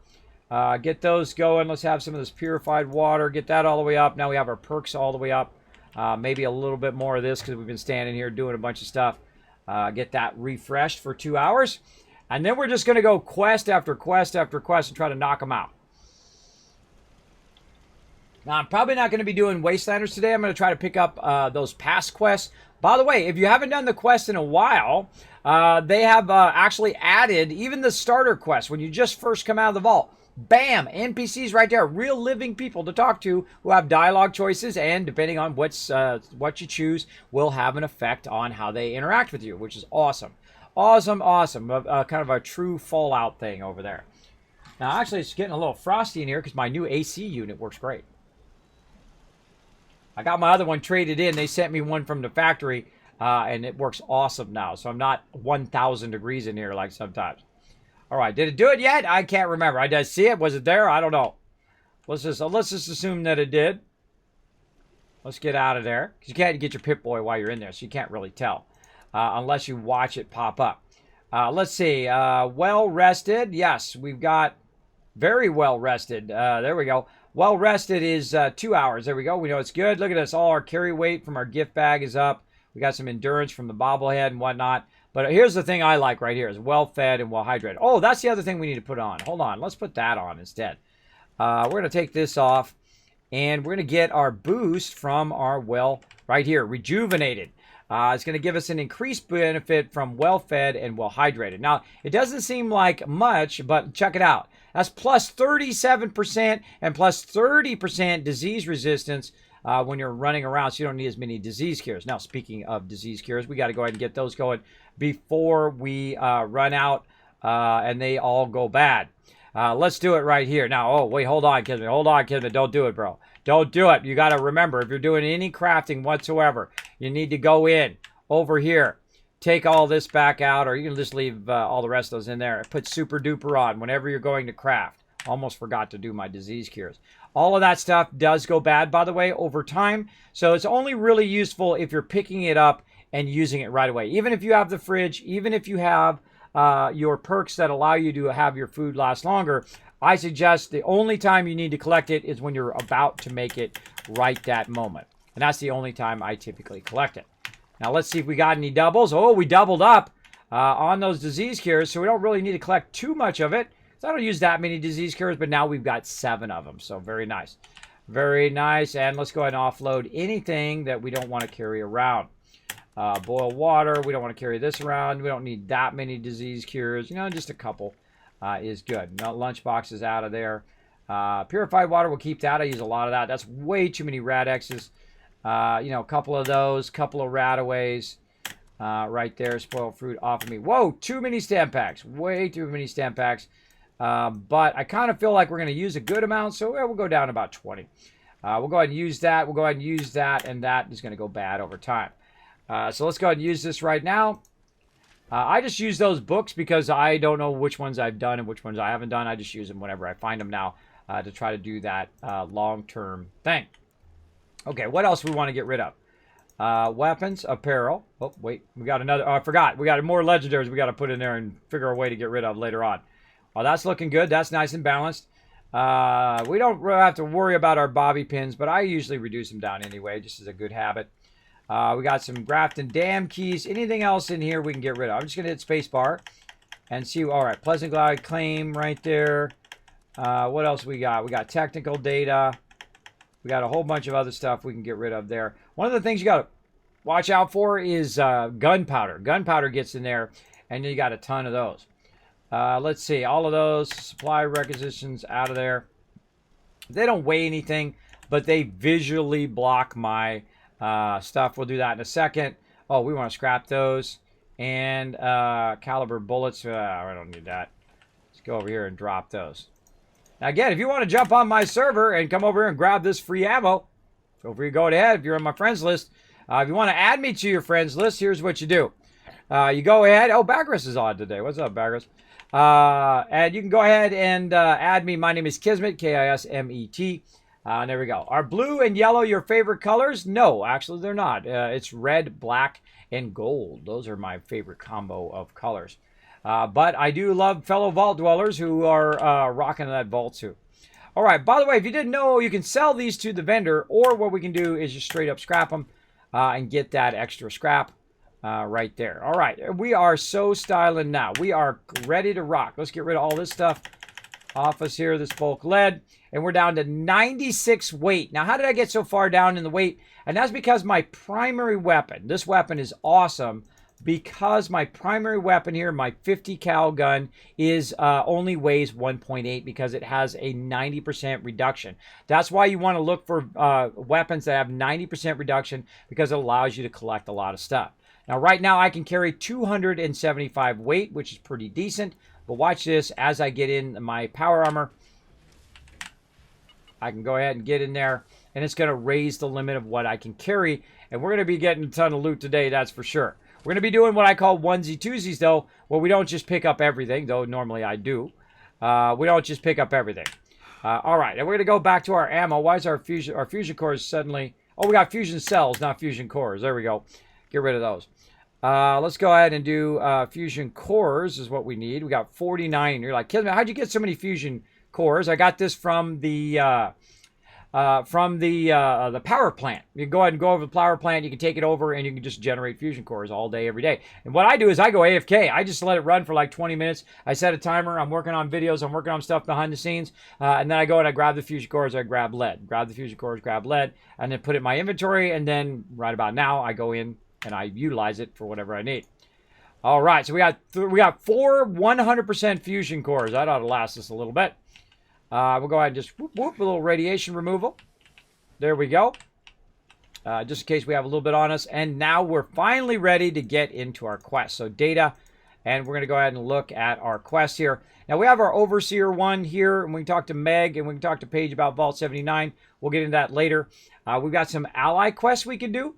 Speaker 1: Get those going. Let's have some of this purified water. Get that all the way up. Now we have our perks all the way up. Maybe a little bit more of this because we've been standing here doing a bunch of stuff. Get that refreshed for 2 hours. And then we're just going to go quest after quest after quest and try to knock them out. Now, I'm probably not going to be doing Wastelanders today. I'm going to try to pick up those past quests. By the way, if you haven't done the quest in a while, they have actually added even the starter quest when you just first come out of the vault. Bam! NPCs right there. Real living people to talk to who have dialogue choices, and depending on what you choose, will have an effect on how they interact with you, which is awesome. Awesome, awesome. Kind of a true Fallout thing over there. Now, actually, it's getting a little frosty in here because my new AC unit works great. I got my other one traded in. They sent me one from the factory, and it works awesome now. So I'm not 1,000 degrees in here like sometimes. All right, did it do it yet? I can't remember. I did see it. Was it there? I don't know. Let's just assume that it did. Let's get out of there because you can't get your Pip-Boy while you're in there, so you can't really tell. Unless you watch it pop up. Let's see. Well rested. Yes, we've got very well rested. There we go. Well rested is 2 hours. There we go. We know it's good. Look at this. All our carry weight from our gift bag is up. We got some endurance from the bobblehead and whatnot. But here's the thing I like right here is well fed and well hydrated. Oh, that's the other thing we need to put on. Hold on. Let's put that on instead. We're going to take this off. And we're going to get our boost from our well right here. Rejuvenated. It's going to give us an increased benefit from well-fed and well-hydrated. Now, it doesn't seem like much, but check it out. That's plus 37% and plus 30% disease resistance when you're running around, so you don't need as many disease cures. Now, speaking of disease cures, we got to go ahead and get those going before we run out and they all go bad. Let's do it right here. Now, oh, wait, hold on, Kismet. Hold on, Kismet. Don't do it, bro. Don't do it. You got to remember, if you're doing any crafting whatsoever, you need to go in over here, take all this back out, or you can just leave all the rest of those in there. Put super duper on whenever you're going to craft. Almost forgot to do my disease cures. All of that stuff does go bad, by the way, over time. So it's only really useful if you're picking it up and using it right away. Even if you have the fridge, even if you have your perks that allow you to have your food last longer, I suggest the only time you need to collect it is when you're about to make it right that moment. And that's the only time I typically collect it. Now let's see if we got any doubles. Oh, we doubled up on those disease cures, so we don't really need to collect too much of it. So I don't use that many disease cures, but now we've got 7 of them. So very nice. Very nice. And let's go ahead and offload anything that we don't want to carry around. Boil water. We don't want to carry this around. We don't need that many disease cures. You know, just a couple is good. Now, lunchbox is out of there. Purified water, we'll keep that. I use a lot of that. That's way too many Radexes. You know, a couple of those, couple of Radaways. Right there, spoiled fruit off of me. Whoa, too many stamp packs. Way too many stamp packs. But I kind of feel like we're going to use a good amount, so we'll go down about 20. We'll go ahead and use that. We'll go ahead and use that, and that is going to go bad over time. So let's go ahead and use this right now. I just use those books because I don't know which ones I've done and which ones I haven't done. I just use them whenever I find them now to try to do that long-term thing. Okay, what else we want to get rid of? Weapons, apparel. Oh, wait. We got another. Oh, I forgot. We got more legendaries we got to put in there and figure a way to get rid of later on. Well, that's looking good. That's nice and balanced. We don't really have to worry about our bobby pins, but I usually reduce them down anyway, just as a good habit. We got some Grafton Dam keys. Anything else in here we can get rid of? I'm just going to hit spacebar and see. All right, Pleasant Glide claim right there. What else we got? We got technical data. We got a whole bunch of other stuff we can get rid of there. One of the things you got to watch out for is gunpowder. Gunpowder gets in there, and you got a ton of those. Let's see. All of those supply requisitions out of there. They don't weigh anything, but they visually block my stuff. We'll do that in a second. Oh, we want to scrap those. And caliber bullets. I don't need that. Let's go over here and drop those. Now, again, if you want to jump on my server and come over here and grab this free ammo, feel free to go ahead if you're on my friends list. If you want to add me to your friends list, here's what you do. You go ahead. Oh, Bagris is on today. What's up, Bagris? And you can go ahead and add me. My name is Kismet, K-I-S-M-E-T. And there we go. Are blue and yellow your favorite colors? No, actually, they're not. It's red, black, and gold. Those are my favorite combo of colors. But I do love fellow vault dwellers who are rocking that vault suit. All right, by the way, if you didn't know, you can sell these to the vendor, or what we can do is just straight up scrap them and get that extra scrap right there. All right, we are so styling now. We are ready to rock. Let's get rid of all this stuff off us here, this bulk lead. And we're down to 96 weight. Now, how did I get so far down in the weight? And that's because my primary weapon, this weapon is awesome, because my primary weapon here, my 50 cal gun, is only weighs 1.8 because it has a 90% reduction. That's why you want to look for weapons that have 90% reduction, because it allows you to collect a lot of stuff. Now, right now, I can carry 275 weight, which is pretty decent. But watch this. As I get in my power armor, I can go ahead and get in there, and it's going to raise the limit of what I can carry. And we're going to be getting a ton of loot today, that's for sure. We're going to be doing what I call onesie-twosies, though, where we don't just pick up everything, though normally I do. We don't just pick up everything. All right, and we're going to go back to our ammo. Why is our fusion cores suddenly... Oh, we got fusion cells, not fusion cores. There we go. Get rid of those. Let's go ahead and do fusion cores is what we need. We got 49. You're like, Kismet, how'd you get so many fusion cores? I got this from the power plant. You can go ahead and go over the power plant. You can take it over, and you can just generate fusion cores all day, every day. And what I do is I go AFK. I just let it run for like 20 minutes. I set a timer. I'm working on videos. I'm working on stuff behind the scenes. And then I go and I grab the fusion cores. I grab lead. Grab the fusion cores, grab lead, and then put it in my inventory. And then right about now, I go in and I utilize it for whatever I need. All right, so we got 4 100% fusion cores. That ought to last us a little bit. We'll go ahead and just whoop, whoop, a little radiation removal. There we go. Just in case we have a little bit on us. And now we're finally ready to get into our quest. So data, and we're going to go ahead and look at our quest here. Now we have our Overseer 1 here, and we can talk to Meg, and we can talk to Paige about Vault 79. We'll get into that later. We've got some ally quests we can do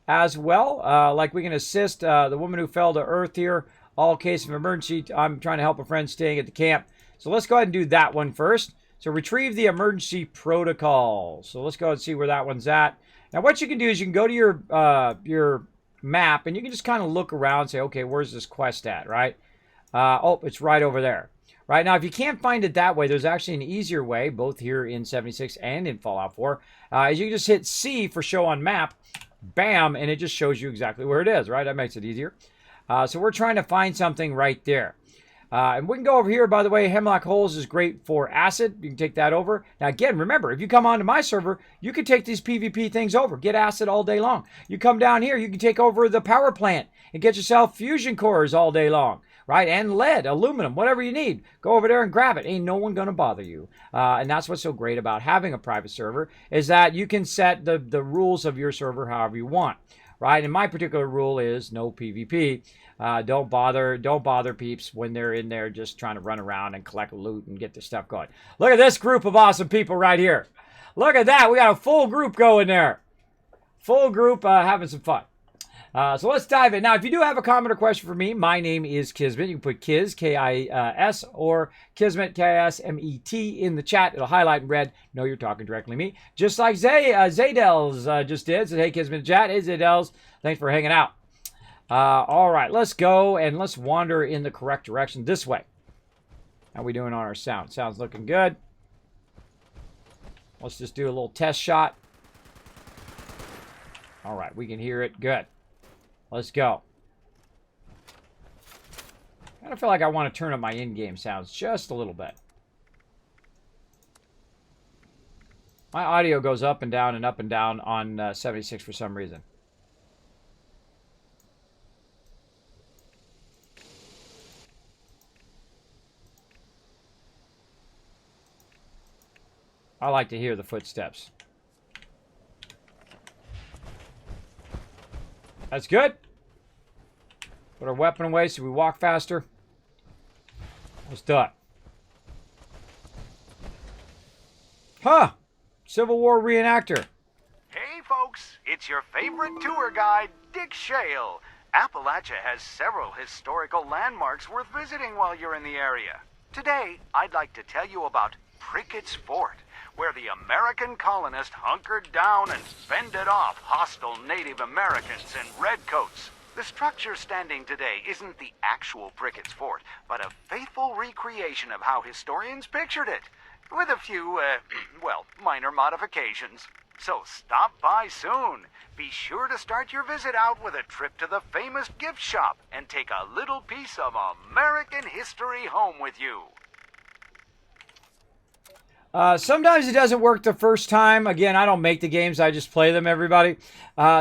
Speaker 1: as well. Like we can assist the woman who fell to earth here. All case of emergency. I'm trying to help a friend staying at the camp. So let's go ahead and do that one first. So retrieve the emergency protocol. So let's go and see where that one's at. Now what you can do is you can go to your map, and you can just kind of look around and say, okay, where's this quest at, right? Oh, it's right over there. Right now, if you can't find it that way, there's actually an easier way, both here in 76 and in Fallout 4. Is you can just hit C for show on map, bam, and it just shows you exactly where it is, right? That makes it easier. So we're trying to find something right there. And we can go over here, by the way. Hemlock Holes is great for acid. You can take that over. Now, again, remember, if you come onto my server, you can take these PvP things over. Get acid all day long. You come down here, you can take over the power plant and get yourself fusion cores all day long. right? And lead, aluminum, whatever you need. Go over there and grab it. Ain't no one going to bother you. And that's what's so great about having a private server is that you can set the rules of your server however you want, right? And my particular rule is no PvP. Don't bother peeps when they're in there just trying to run around and collect loot and get their stuff going. Look at this group of awesome people right here. Look at that. We got a full group going there. Full group having some fun. So let's dive in. Now, if you do have a comment or question for me, my name is Kismet. You can put Kiz, K-I-S, or Kismet, K-I-S-M-E-T in the chat. It'll highlight in red. Know you're talking directly to me. Just like Zaydels just did. Said, hey, Kismet chat. Hey, Zaydels. Thanks for hanging out. All right, let's go and let's wander in the correct direction this way. How we doing on our sound? Sound's looking good. Let's just do a little test shot. All right, we can hear it. Good. Let's go. I kind of feel like I want to turn up my in-game sounds just a little bit. My audio goes up and down on 76 for some reason. I like to hear the footsteps. That's good. Put our weapon away so we walk faster. Let's do it. Huh. Civil War reenactor.
Speaker 4: Hey folks, it's your favorite tour guide, Dick Shale. Appalachia has several historical landmarks worth visiting while you're in the area. Today, I'd like to tell you about Prickett's Fort, where the American colonists hunkered down and fended off hostile Native Americans in redcoats. The structure standing today isn't the actual Prickett's Fort, but a faithful recreation of how historians pictured it, with a few, well, minor modifications. So stop by soon. Be sure to start your visit out with a trip to the famous gift shop and take a little piece of American history home with you.
Speaker 1: Sometimes it doesn't work the first time. Again, I don't make the games. I just play them, everybody.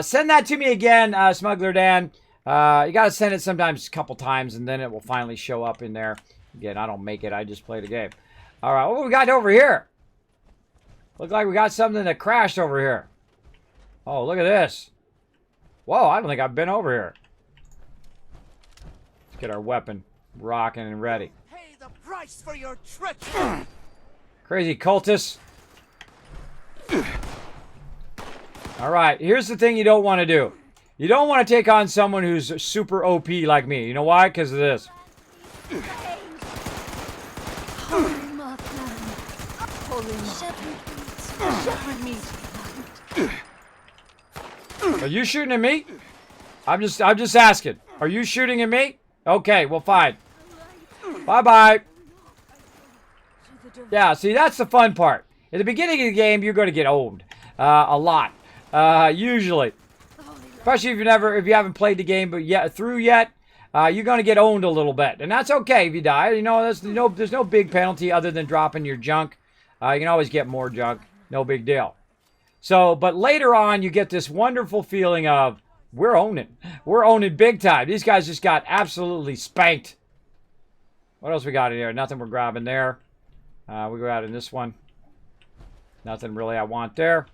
Speaker 1: Send that to me again, Smuggler Dan. You got to send it sometimes a couple times, and then it will finally show up in there. Again, I don't make it. I just play the game. All right, what we got over here? Looks like we got something that crashed over here. Oh, look at this. Whoa, I don't think I've been over here. Let's get our weapon rocking and ready.
Speaker 5: Pay the price for your trip.
Speaker 1: Crazy cultists. All right, here's the thing you don't want to do. You don't want to take on someone who's super OP like me. You know why? Because of this.
Speaker 2: Holy Mothman. Holy Shepherd meat.
Speaker 1: Are you shooting at me? I'm just asking. Are you shooting at me? Okay, well, fine. Bye-bye. Yeah, see, that's the fun part. At the beginning of the game, you're going to get owned. A lot. Usually. Especially if you haven't played the game yet, you're going to get owned a little bit. And that's okay if you die. You know, there's no big penalty other than dropping your junk. You can always get more junk. No big deal. So, but later on, you get this wonderful feeling of, we're owning. We're owning big time. These guys just got absolutely spanked. What else we got in here? Nothing we're grabbing there. We go out in this one. Nothing really I want there.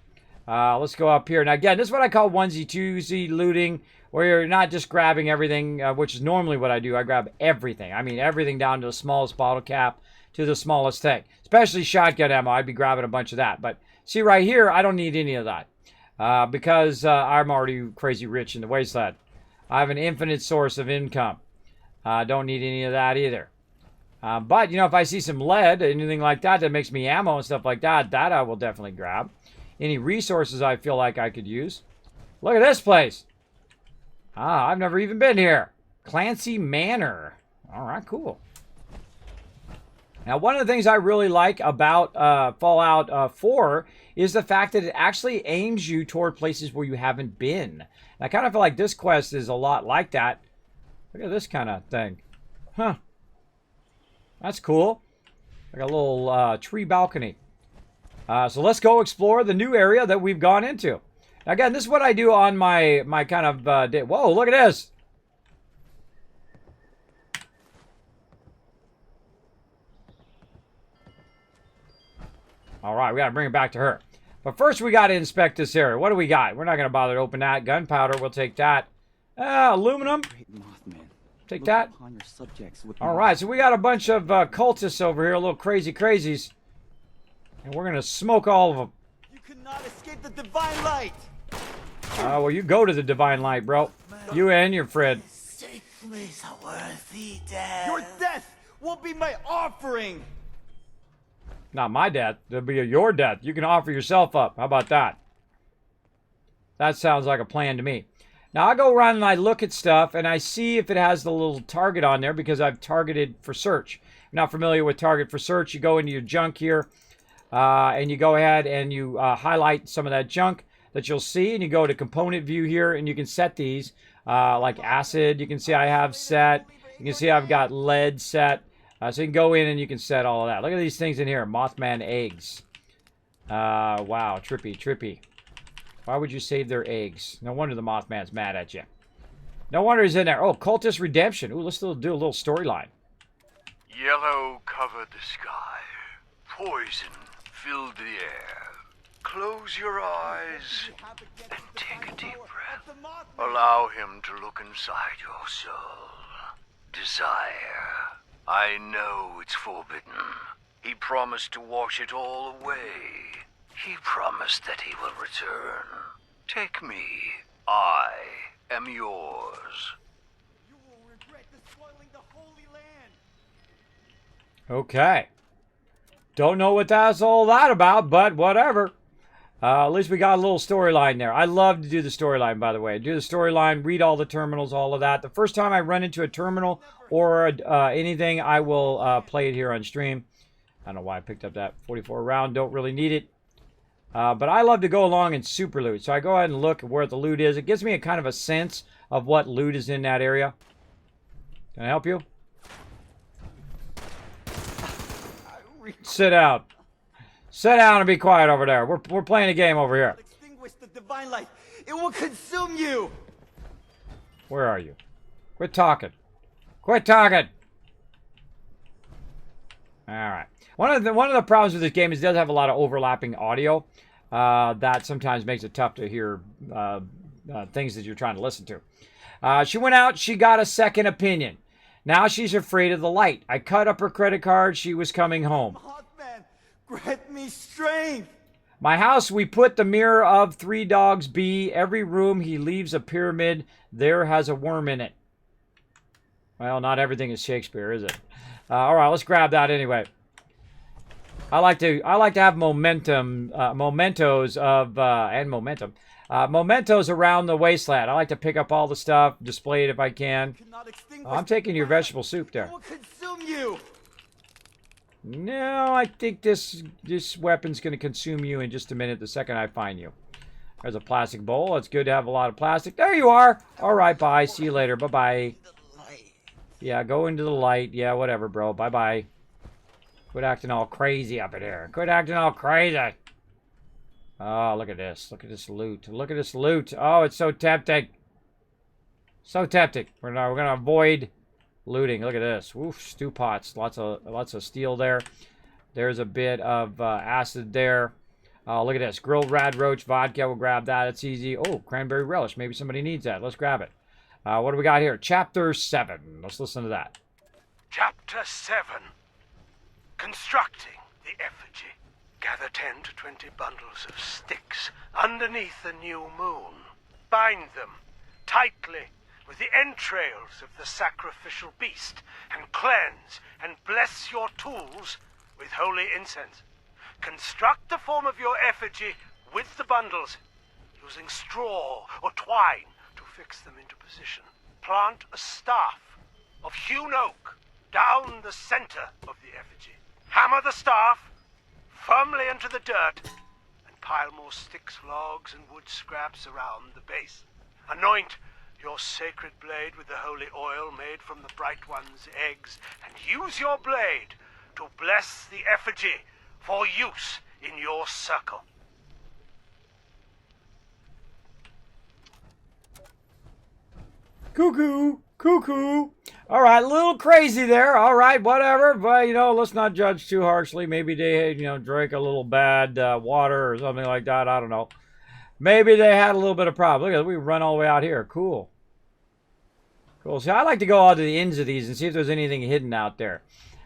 Speaker 1: Let's go up here. Now, again, this is what I call onesie-twosie looting, where you're not just grabbing everything, which is normally what I do. I grab everything. I mean, everything down to the smallest bottle cap to the smallest thing. Especially shotgun ammo. I'd be grabbing a bunch of that. But see right here, I don't need any of that because I'm already crazy rich in the wasteland. I have an infinite source of income. Don't need any of that either. But, you know, if I see some lead, anything like that that makes me ammo and stuff like that, that I will definitely grab. Any resources I feel like I could use. Look at this place. I've never even been here. Clancy Manor. All right, cool. Now, one of the things I really like about Fallout 4 is the fact that it actually aims you toward places where you haven't been. And I kind of feel like this quest is a lot like that. Look at this kind of thing. Huh. That's cool. Like a little tree balcony. So let's go explore the new area that we've gone into. Now, again, this is what I do on my kind of day. Whoa, look at this. All right, we got to bring it back to her. But first, we got to inspect this area. What do we got? We're not going to bother to open that. Gunpowder, we'll take that. Aluminum.
Speaker 6: Great Mothman.
Speaker 1: Take
Speaker 6: Look
Speaker 1: that.
Speaker 6: upon your subjects with
Speaker 1: All right, so we got a bunch of cultists over here, little crazy crazies. And we're going to smoke all of them.
Speaker 5: You cannot escape the divine light.
Speaker 1: Well, you go to the divine light, bro. You and your friend.
Speaker 5: Safely's a worthy death. Your death will be my offering.
Speaker 1: Not my death. It'll be your death. You can offer yourself up. How about that? That sounds like a plan to me. Now, I go around and I look at stuff, and I see if it has the little target on there because I've targeted for search. If you're not familiar with target for search, you go into your junk here, and you go ahead and you highlight some of that junk that you'll see, and you go to component view here, and you can set these, like acid. You can see I have set. You can see I've got lead set. So you can go in and you can set all of that. Look at these things in here. Mothman eggs. Wow, trippy, trippy. Why would you save their eggs? No wonder the Mothman's mad at you. No wonder he's in there. Oh, Cultist Redemption. Ooh, let's still do a little storyline.
Speaker 7: Yellow covered the sky. Poison filled the air. Close your eyes and take a deep breath. Allow him to look inside your soul. Desire. I know it's forbidden. He promised to wash it all away. He promised that he will return. Take me. I am yours.
Speaker 5: You will regret despoiling the Holy Land.
Speaker 1: Okay. Don't know what that's all that about, but whatever. At least we got a little storyline there. I love to do the storyline, by the way. Do the storyline, read all the terminals, all of that. The first time I run into a terminal or anything, I will play it here on stream. I don't know why I picked up that 44 round. Don't really need it. But I love to go along and super loot. So I go ahead and look at where the loot is. It gives me a kind of a sense of what loot is in that area. Can I help you? Sit down. Sit down and be quiet over there. We're playing a game over here.
Speaker 5: Extinguish the divine light. It will consume you.
Speaker 1: Where are you? Quit talking. Quit talking. All right. One of the problems with this game is it does have a lot of overlapping audio. That sometimes makes it tough to hear things that you're trying to listen to. She went out. She got a second opinion. Now she's afraid of the light. I cut up her credit card. She was coming home.
Speaker 5: Mothman, grant me strength.
Speaker 1: My house, we put the mirror of Three Dogs B. Every room he leaves a pyramid. There has a worm in it. Well, not everything is Shakespeare, is it? All right, let's grab that anyway. I like to have momentum, mementos around the wasteland. I like to pick up all the stuff, display it if I can. Oh, I'm taking your vegetable soup there.
Speaker 5: It will consume you.
Speaker 1: No, I think this weapon's going to consume you in just a minute, the second I find you. There's a plastic bowl. It's good to have a lot of plastic. There you are. All right, bye. See you later. Bye-bye. Yeah, go into the light. Yeah, whatever, bro. Bye-bye. Quit acting all crazy up in here. Quit acting all crazy. Oh, look at this. Look at this loot. Look at this loot. Oh, it's so tempting. So tempting. We're gonna avoid looting. Look at this. Oof, stew pots. Lots of steel there. There's a bit of acid there. Look at this. Grilled rad roach vodka. We'll grab that. It's easy. Oh, cranberry relish. Maybe somebody needs that. Let's grab it. What do we got here? Chapter 7. Let's listen to that.
Speaker 8: Chapter 7. Constructing the effigy. Gather 10 to 20 bundles of sticks underneath the new moon. Bind them tightly with the entrails of the sacrificial beast, and cleanse and bless your tools with holy incense. Construct the form of your effigy with the bundles, using straw or twine to fix them into position. Plant a staff of hewn oak down the center of the effigy. Hammer the staff firmly into the dirt and pile more sticks, logs, and wood scraps around the base. Anoint your sacred blade with the holy oil made from the Bright One's eggs, and use your blade to bless the effigy for use in your circle.
Speaker 1: Cuckoo, cuckoo. All right, a little crazy there. All right, whatever. But, you know, let's not judge too harshly. Maybe they, you know, drank a little bad water or something like that. I don't know. Maybe they had a little bit of problem. Look at it. We run all the way out here. Cool. Cool. See, I like to go out to the ends of these and see if there's anything hidden out there.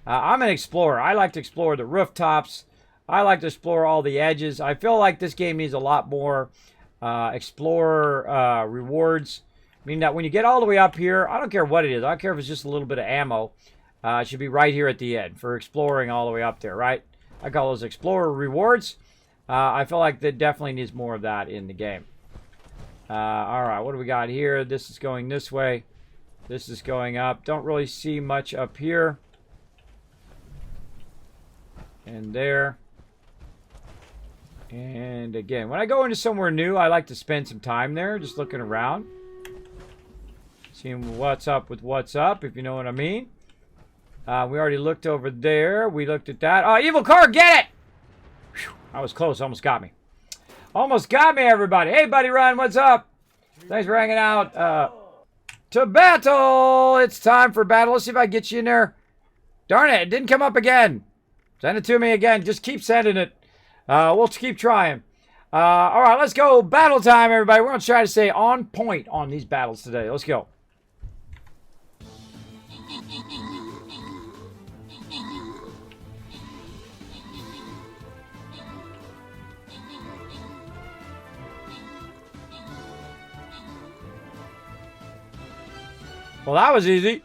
Speaker 1: I'm an explorer. I like to explore the rooftops. I like to explore all the edges. I feel like this game needs a lot more explorer rewards. I mean, that when you get all the way up here, I don't care what it is. I don't care if it's just a little bit of ammo. It should be right here at the end for exploring all the way up there, right? I call those explorer rewards. I feel like that definitely needs more of that in the game. All right, what do we got here? This is going this way. This is going up. Don't really see much up here. And there. And again, when I go into somewhere new, I like to spend some time there, just looking around. Seeing what's up with what's up, if you know what I mean. We already looked over there. We looked at that. Oh, evil car, get it! Whew, I was close, almost got me. Almost got me, everybody. Hey, Buddy Run, what's up? Thanks for hanging out. To battle! It's time for battle. Let's see if I can get you in there. Darn it, it didn't come up again. Send it to me again. Just keep sending it. We'll keep trying. All right, let's go. Battle time, everybody. We're going to try to stay on point on these battles today. Let's go. Well, that was easy.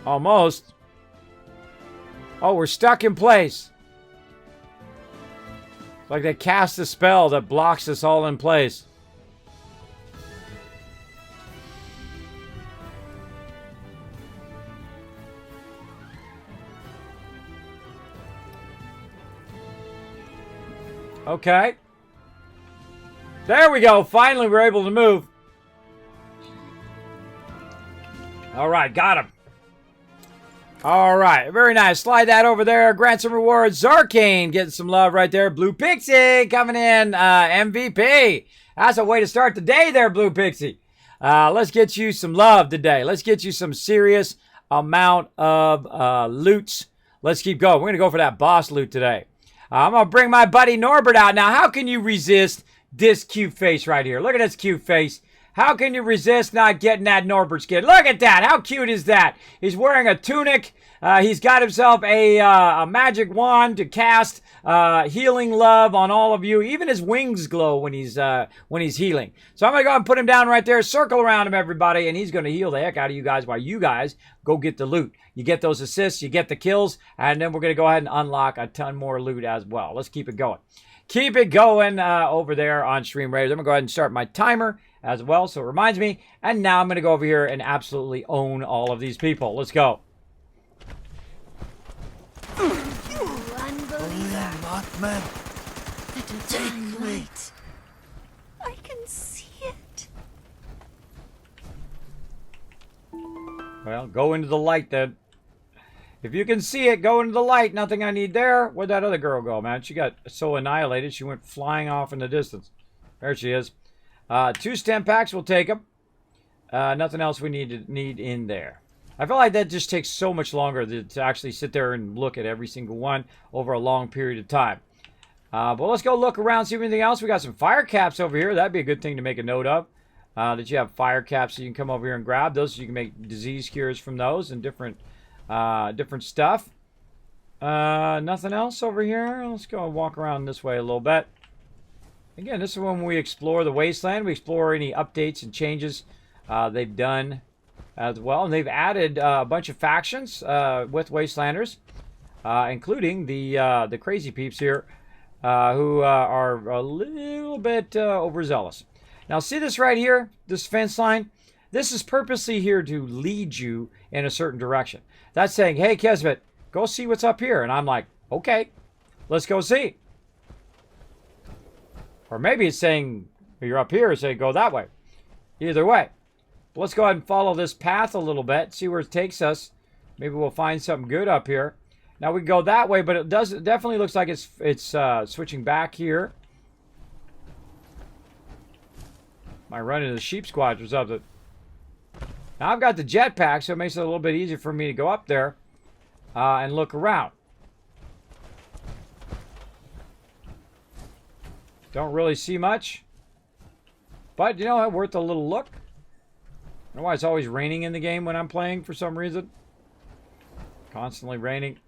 Speaker 1: Almost. Oh, we're stuck in place. It's like they cast a spell that blocks us all in place. Okay. There we go. Finally, we're able to move. All right, got him. All right, very nice. Slide that over there. Grant some rewards. Zarkane getting some love right there. Blue Pixie coming in. MVP. That's a way to start the day there, Blue Pixie. Let's get you some love today. Let's get you some serious amount of loots. Let's keep going. We're going to go for that boss loot today. I'm going to bring my buddy Norbert out. Now, how can you resist this cute face right here? Look at this cute face. How can you resist not getting that Norbert skin? Look at that. How cute is that? He's wearing a tunic. He's got himself a magic wand to cast healing love on all of you. Even his wings glow when he's healing. So I'm going to go ahead and put him down right there. Circle around him, everybody. And he's going to heal the heck out of you guys while you guys go get the loot. You get those assists. You get the kills. And then we're going to go ahead and unlock a ton more loot as well. Let's keep it going. Keep it going over there on Stream Raiders. I'm going to go ahead and start my timer as well, so it reminds me. And now I'm going to go over here and absolutely own all of these people. Let's go.
Speaker 2: You unbeliever.
Speaker 5: Mothman,
Speaker 2: The divine light. I can see it.
Speaker 1: Well, go into the light then. If you can see it, go into the light. Nothing I need there. Where'd that other girl go, man? She got so annihilated, she went flying off in the distance. There she is. 2 stem packs, we'll take them. Nothing else we need in there. I feel like that just takes so much longer to actually sit there and look at every single one over a long period of time. But let's go look around, see if anything else. We got some fire caps over here. That'd be a good thing to make a note of. That you have fire caps so you can come over here and grab those. So you can make disease cures from those and different stuff. Nothing else over here. Let's go and walk around this way a little bit. Again, this is when we explore the wasteland. We explore any updates and changes they've done as well. And they've added a bunch of factions with Wastelanders, including the crazy peeps here who are a little bit overzealous. Now, see this right here? This fence line? This is purposely here to lead you in a certain direction. That's saying, hey, Kismet, go see what's up here. And I'm like, okay, let's go see. Or maybe it's saying, you're up here, say go that way. Either way. But let's go ahead and follow this path a little bit, see where it takes us. Maybe we'll find something good up here. Now we go that way, but it definitely looks like it's switching back here. Might run into the sheep squatch or something. Now I've got the jetpack, so it makes it a little bit easier for me to go up there and look around. Don't really see much. But, you know, worth a little look. I don't know why it's always raining in the game when I'm playing for some reason. Constantly raining.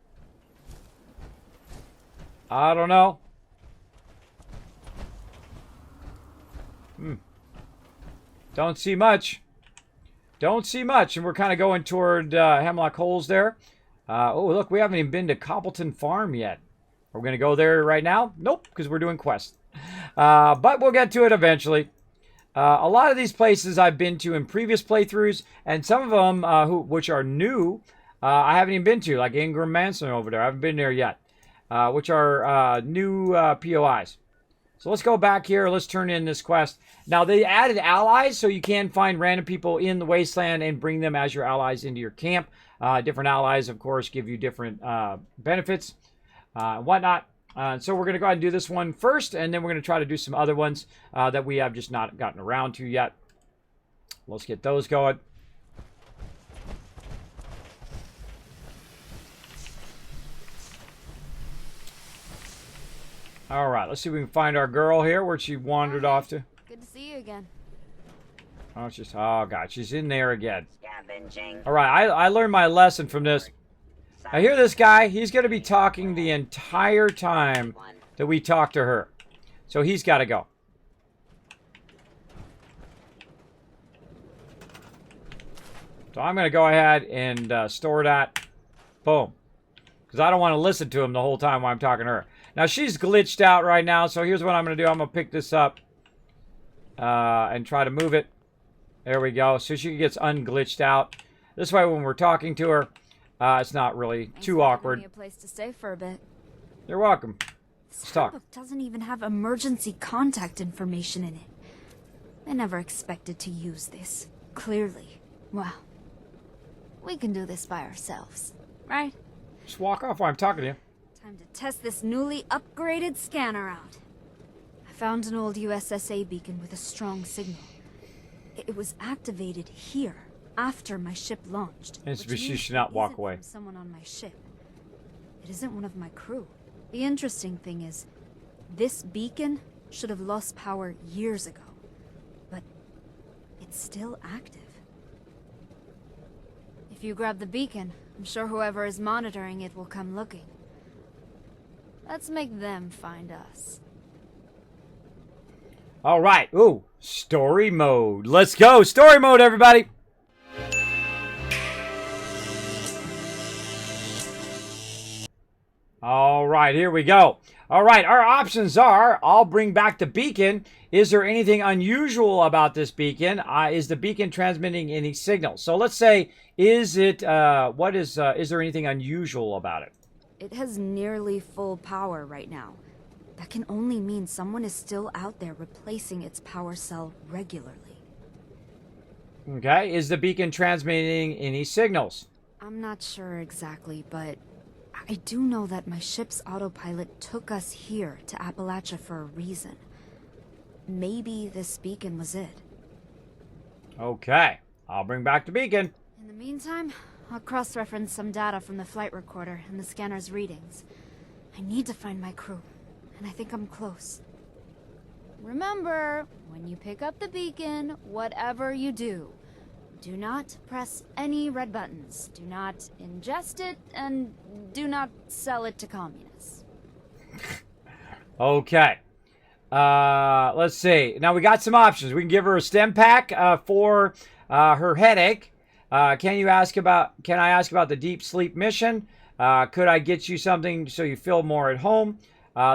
Speaker 1: I don't know. Don't see much. Don't see much. And we're kind of going toward Hemlock Holes there. Oh, look, we haven't even been to Cobbleton Farm yet. Are we going to go there right now? Nope, because we're doing quests. But we'll get to it eventually. A lot of these places I've been to in previous playthroughs, and some of them which are new, I haven't even been to, like Ingram Manson over there. I haven't been there yet, which are new POIs. So let's go back here. Let's turn in this quest. Now, they added allies, so you can find random people in the wasteland and bring them as your allies into your camp. Different allies, of course, give you different benefits and whatnot. So we're going to go ahead and do this one first, and then we're going to try to do some other ones that we have just not gotten around to yet. Let's get those going. All right, let's see if we can find our girl here. Where'd she wandered off to?
Speaker 2: Good to see you again.
Speaker 1: Oh, it's just, oh, God, she's in there again.
Speaker 3: Scavenging.
Speaker 1: All right, I learned my lesson from this. I hear this guy. He's going to be talking the entire time that we talk to her. So he's got to go. So I'm going to go ahead and store that. Boom. Because I don't want to listen to him the whole time while I'm talking to her. Now, she's glitched out right now. So here's what I'm going to do. I'm going to pick this up and try to move it. There we go. So she gets unglitched out. This way, when we're talking to her, it's not really too awkward.
Speaker 2: A place to stay for a bit.
Speaker 1: You're welcome.
Speaker 2: This
Speaker 1: Let's talk.
Speaker 2: handbook doesn't even have emergency contact information in it. I never expected to use this. Clearly. Well, we can do this by ourselves, right?
Speaker 1: Just walk off while I'm talking to you.
Speaker 2: Time to test this newly upgraded scanner out. I found an old USSA beacon with a strong signal. It was activated here after my ship launched.
Speaker 1: And
Speaker 2: which
Speaker 1: she
Speaker 2: means
Speaker 1: should not
Speaker 2: it
Speaker 1: walk
Speaker 2: isn't
Speaker 1: away.
Speaker 2: from someone on my ship. It isn't one of my crew. The interesting thing is, this beacon should have lost power years ago, but it's still active. If you grab the beacon, I'm sure whoever is monitoring it will come looking. Let's make them find us.
Speaker 1: All right. Ooh, story mode. Let's go. Story mode, everybody. All right, here we go. All right, our options are, I'll bring back the beacon. Is there anything unusual about this beacon? Is the beacon transmitting any signal? So let's say, is there anything unusual about it?
Speaker 2: It has nearly full power right now. That can only mean someone is still out there replacing its power cell regularly.
Speaker 1: Okay, is the beacon transmitting any signals?
Speaker 2: I'm not sure exactly, but I do know that my ship's autopilot took us here to Appalachia for a reason. Maybe this beacon was it.
Speaker 1: Okay, I'll bring back the beacon.
Speaker 2: In the meantime, I'll cross-reference some data from the flight recorder and the scanner's readings. I need to find my crew, and I think I'm close. Remember, when you pick up the beacon, whatever you do, do not press any red buttons, do not ingest it, and do not sell it to communists.
Speaker 1: Okay. Let's see. Now we got some options. We can give her a stem pack for her headache. Can I ask about the deep sleep mission? Could I get you something so you feel more at home?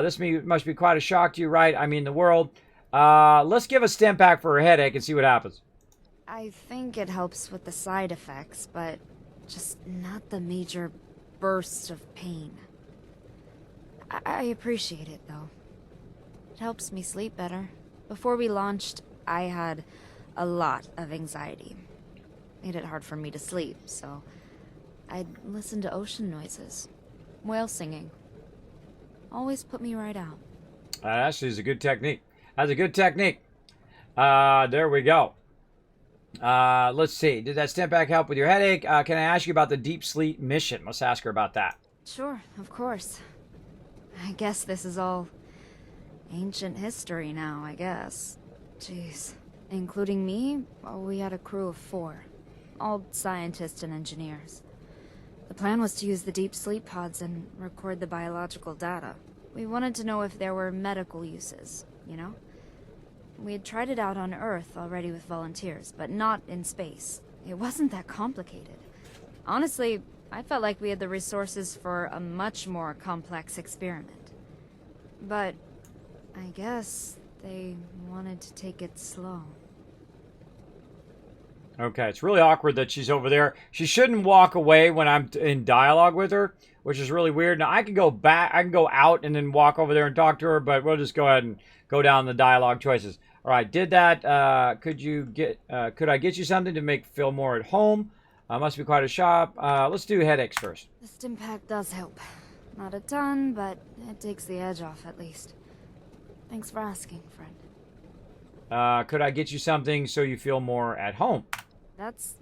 Speaker 1: This must be quite a shock to you, right? I mean, the world. Let's give a stem pack for her headache and see what happens.
Speaker 2: I think it helps with the side effects, but just not the major bursts of pain. I appreciate it, though. It helps me sleep better. Before we launched, I had a lot of anxiety. Made it hard for me to sleep, so I'd listen to ocean noises. Whale singing. Always put me right out.
Speaker 1: Actually, is a good technique. That's a good technique. There we go. Let's see. Did that stim pack help with your headache? Can I ask you about the deep sleep mission? Let's ask her about that.
Speaker 2: Sure, of course. I guess this is all ancient history now, I guess. Jeez. Including me, we had a crew of 4. All scientists and engineers. The plan was to use the deep sleep pods and record the biological data. We wanted to know if there were medical uses, you know? We had tried it out on Earth already with volunteers, but not in space. It wasn't that complicated. Honestly, I felt like we had the resources for a much more complex experiment. But I guess they wanted to take it slow.
Speaker 1: Okay, it's really awkward that she's over there. She shouldn't walk away when I'm in dialogue with her, which is really weird. Now, I can go back, I can go out and then walk over there and talk to her, but we'll just go ahead and go down the dialogue choices. All right, did that. Could I get you something to make feel more at home? Must be quite a shop. Let's do headaches first.
Speaker 2: The stim pack does help. Not a ton, but it takes the edge off at least. Thanks for asking, friend.
Speaker 1: Could I get you something so you feel more at home?
Speaker 2: That's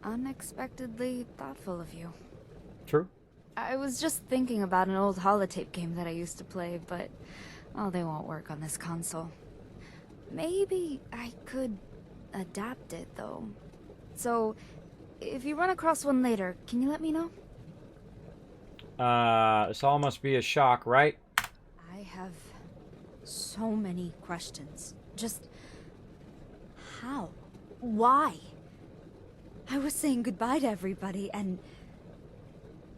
Speaker 2: unexpectedly thoughtful of you.
Speaker 1: True.
Speaker 2: I was just thinking about an old holotape game that I used to play, but they won't work on this console. Maybe I could adapt it, though. So, if you run across one later, can you let me know?
Speaker 1: This all must be a shock, right?
Speaker 2: I have so many questions. Just how? Why? I was saying goodbye to everybody, and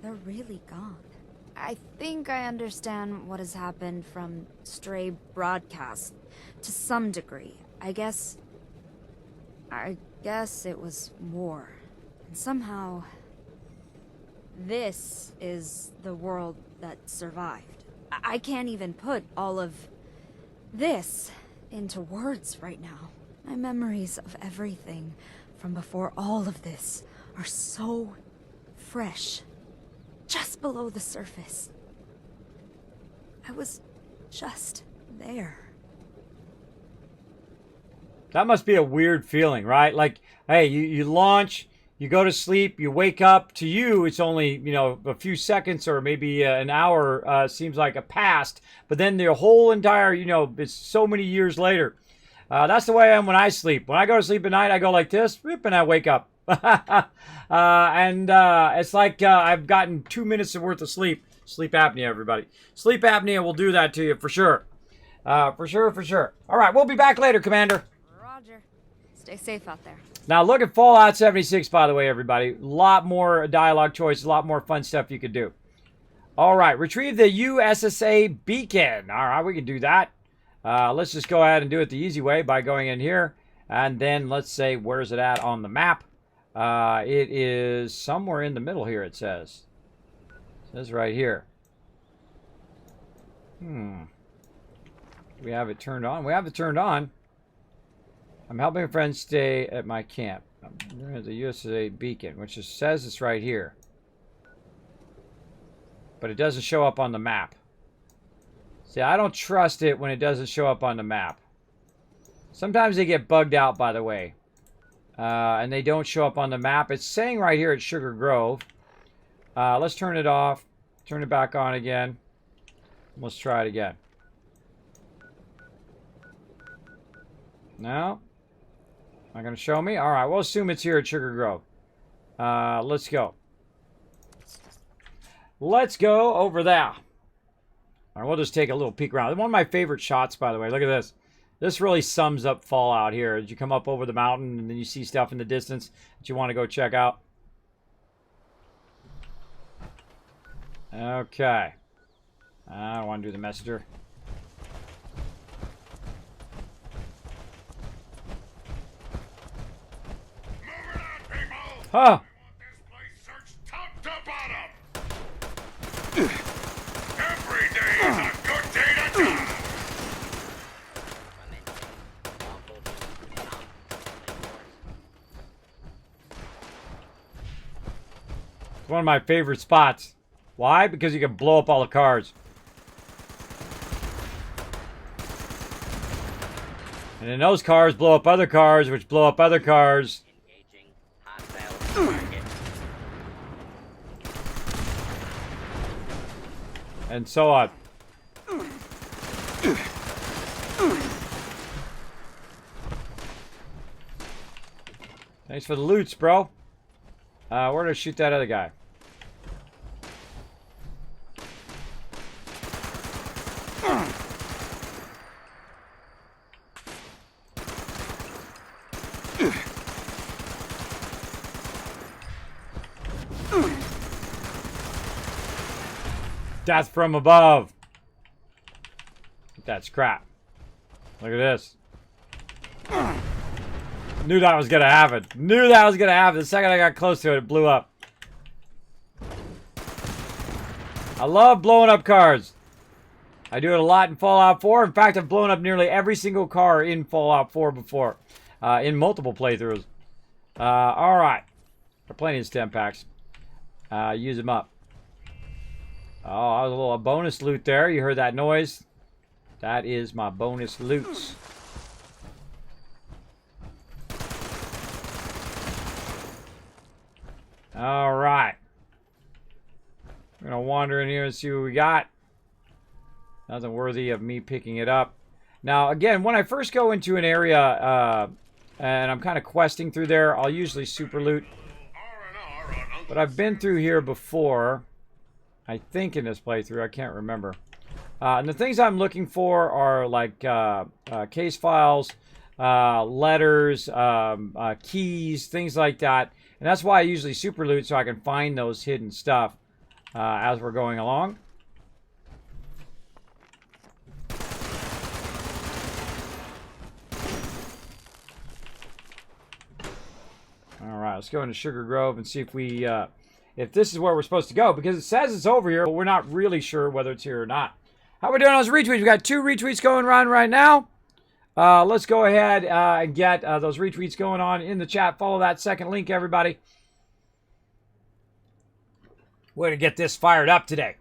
Speaker 2: they're really gone. I think I understand what has happened from stray broadcasts to some degree. I guess it was war. And somehow this is the world that survived. I can't even put all of this into words right now. My memories of everything from before all of this are so fresh. Just below the surface. I was just there.
Speaker 1: That must be a weird feeling, right? Like, hey, you launch, you go to sleep, you wake up. To you, it's only, a few seconds or maybe an hour seems like a past. But then the whole entire, it's so many years later. That's the way I am when I sleep. When I go to sleep at night, I go like this, and I wake up. It's like I've gotten 2 minutes worth of sleep. Sleep apnea, everybody. Sleep apnea will do that to you for sure. For sure. All right, we'll be back later, Commander.
Speaker 2: Roger. Stay safe out there.
Speaker 1: Now, look at Fallout 76, by the way, everybody. A lot more dialogue choices, a lot more fun stuff you could do. All right, retrieve the USSA beacon. All right, we can do that. Let's just go ahead and do it the easy way by going in here. And then let's say, where's it at on the map? It is somewhere in the middle here, it says. It says right here. Do we have it turned on? We have it turned on. I'm helping a friend stay at my camp. There's the USA beacon, which just says it's right here. But it doesn't show up on the map. See, I don't trust it when it doesn't show up on the map. Sometimes they get bugged out, by the way. And they don't show up on the map. It's saying right here at Sugar Grove. Let's turn it off. Turn it back on again. Let's try it again. No? Not going to show me? Alright, we'll assume it's here at Sugar Grove. Let's go. Let's go over there. Alright, we'll just take a little peek around. One of my favorite shots, by the way. Look at this. This really sums up Fallout here. As you come up over the mountain and then you see stuff in the distance that you want to go check out. Okay. I don't want to do the messenger. Huh.
Speaker 7: Every day is a good day to die.
Speaker 1: It's one of my favorite spots. Why? Because you can blow up all the cars. And then those cars blow up other cars, which blow up other cars.
Speaker 3: Engaging hostile target.
Speaker 1: And so on. Thanks for the loots, bro. Where did I shoot that other guy? Death from above. That's crap. Look at this. Knew that was gonna happen. Knew that was gonna happen. The second I got close to it, it blew up. I love blowing up cars. I do it a lot in Fallout 4. In fact, I've blown up nearly every single car in Fallout 4 before. In multiple playthroughs. Alright. Got plenty of stem packs. Use them up. Oh, that was a little bonus loot there. You heard that noise? That is my bonus loot. Alright. We're going to wander in here and see what we got. Nothing worthy of me picking it up. Now, again, when I first go into an area and I'm kind of questing through there, I'll usually super loot. But I've been through here before. I think in this playthrough. I can't remember. And the things I'm looking for are like case files, letters, keys, things like that. And that's why I usually super loot, so I can find those hidden stuff as we're going along. Alright, let's go into Sugar Grove and see if we if this is where we're supposed to go, because it says it's over here, but we're not really sure whether it's here or not. How are we doing on those retweets? We got 2 retweets going on right now. Let's go ahead and get those retweets going on in the chat. Follow that second link, everybody. We're going to get this fired up today.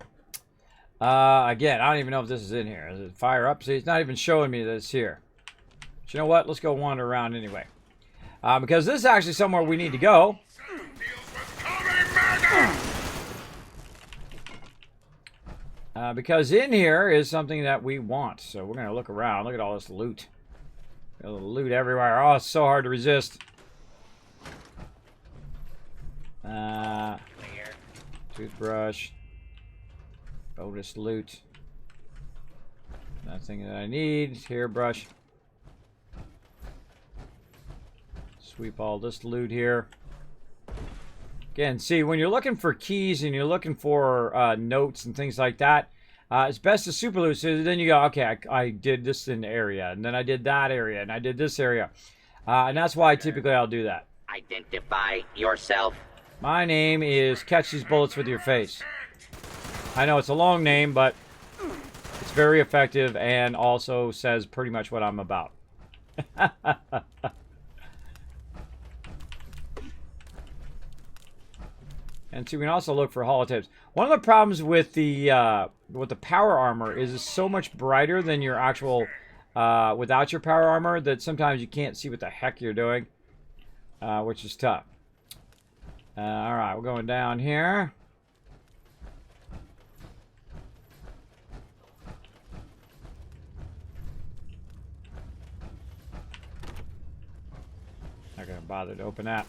Speaker 1: Again, I don't even know if this is in here. Is it fire up? See, it's not even showing me that it's here. But you know what? Let's go wander around anyway. Because this is actually somewhere we need to go. Because in here is something that we want. So we're going to look around. Look at all this loot. Got loot everywhere. Oh, it's so hard to resist. Toothbrush. Bonus loot. Nothing that I need. Hairbrush. Sweep all this loot here. Again, see, when you're looking for keys and you're looking for notes and things like that, it's best to super loot. So then you go, okay, I did this in the area, and then I did that area, and I did this area. And that's why typically I'll do that.
Speaker 3: Identify yourself.
Speaker 1: My name is Catch These Bullets With Your Face. I know it's a long name, but it's very effective and also says pretty much what I'm about. And so we can also look for holotaps. One of the problems with the power armor is it's so much brighter than your actual without your power armor that sometimes you can't see what the heck you're doing, which is tough. All right, we're going down here. Not gonna bother to open that.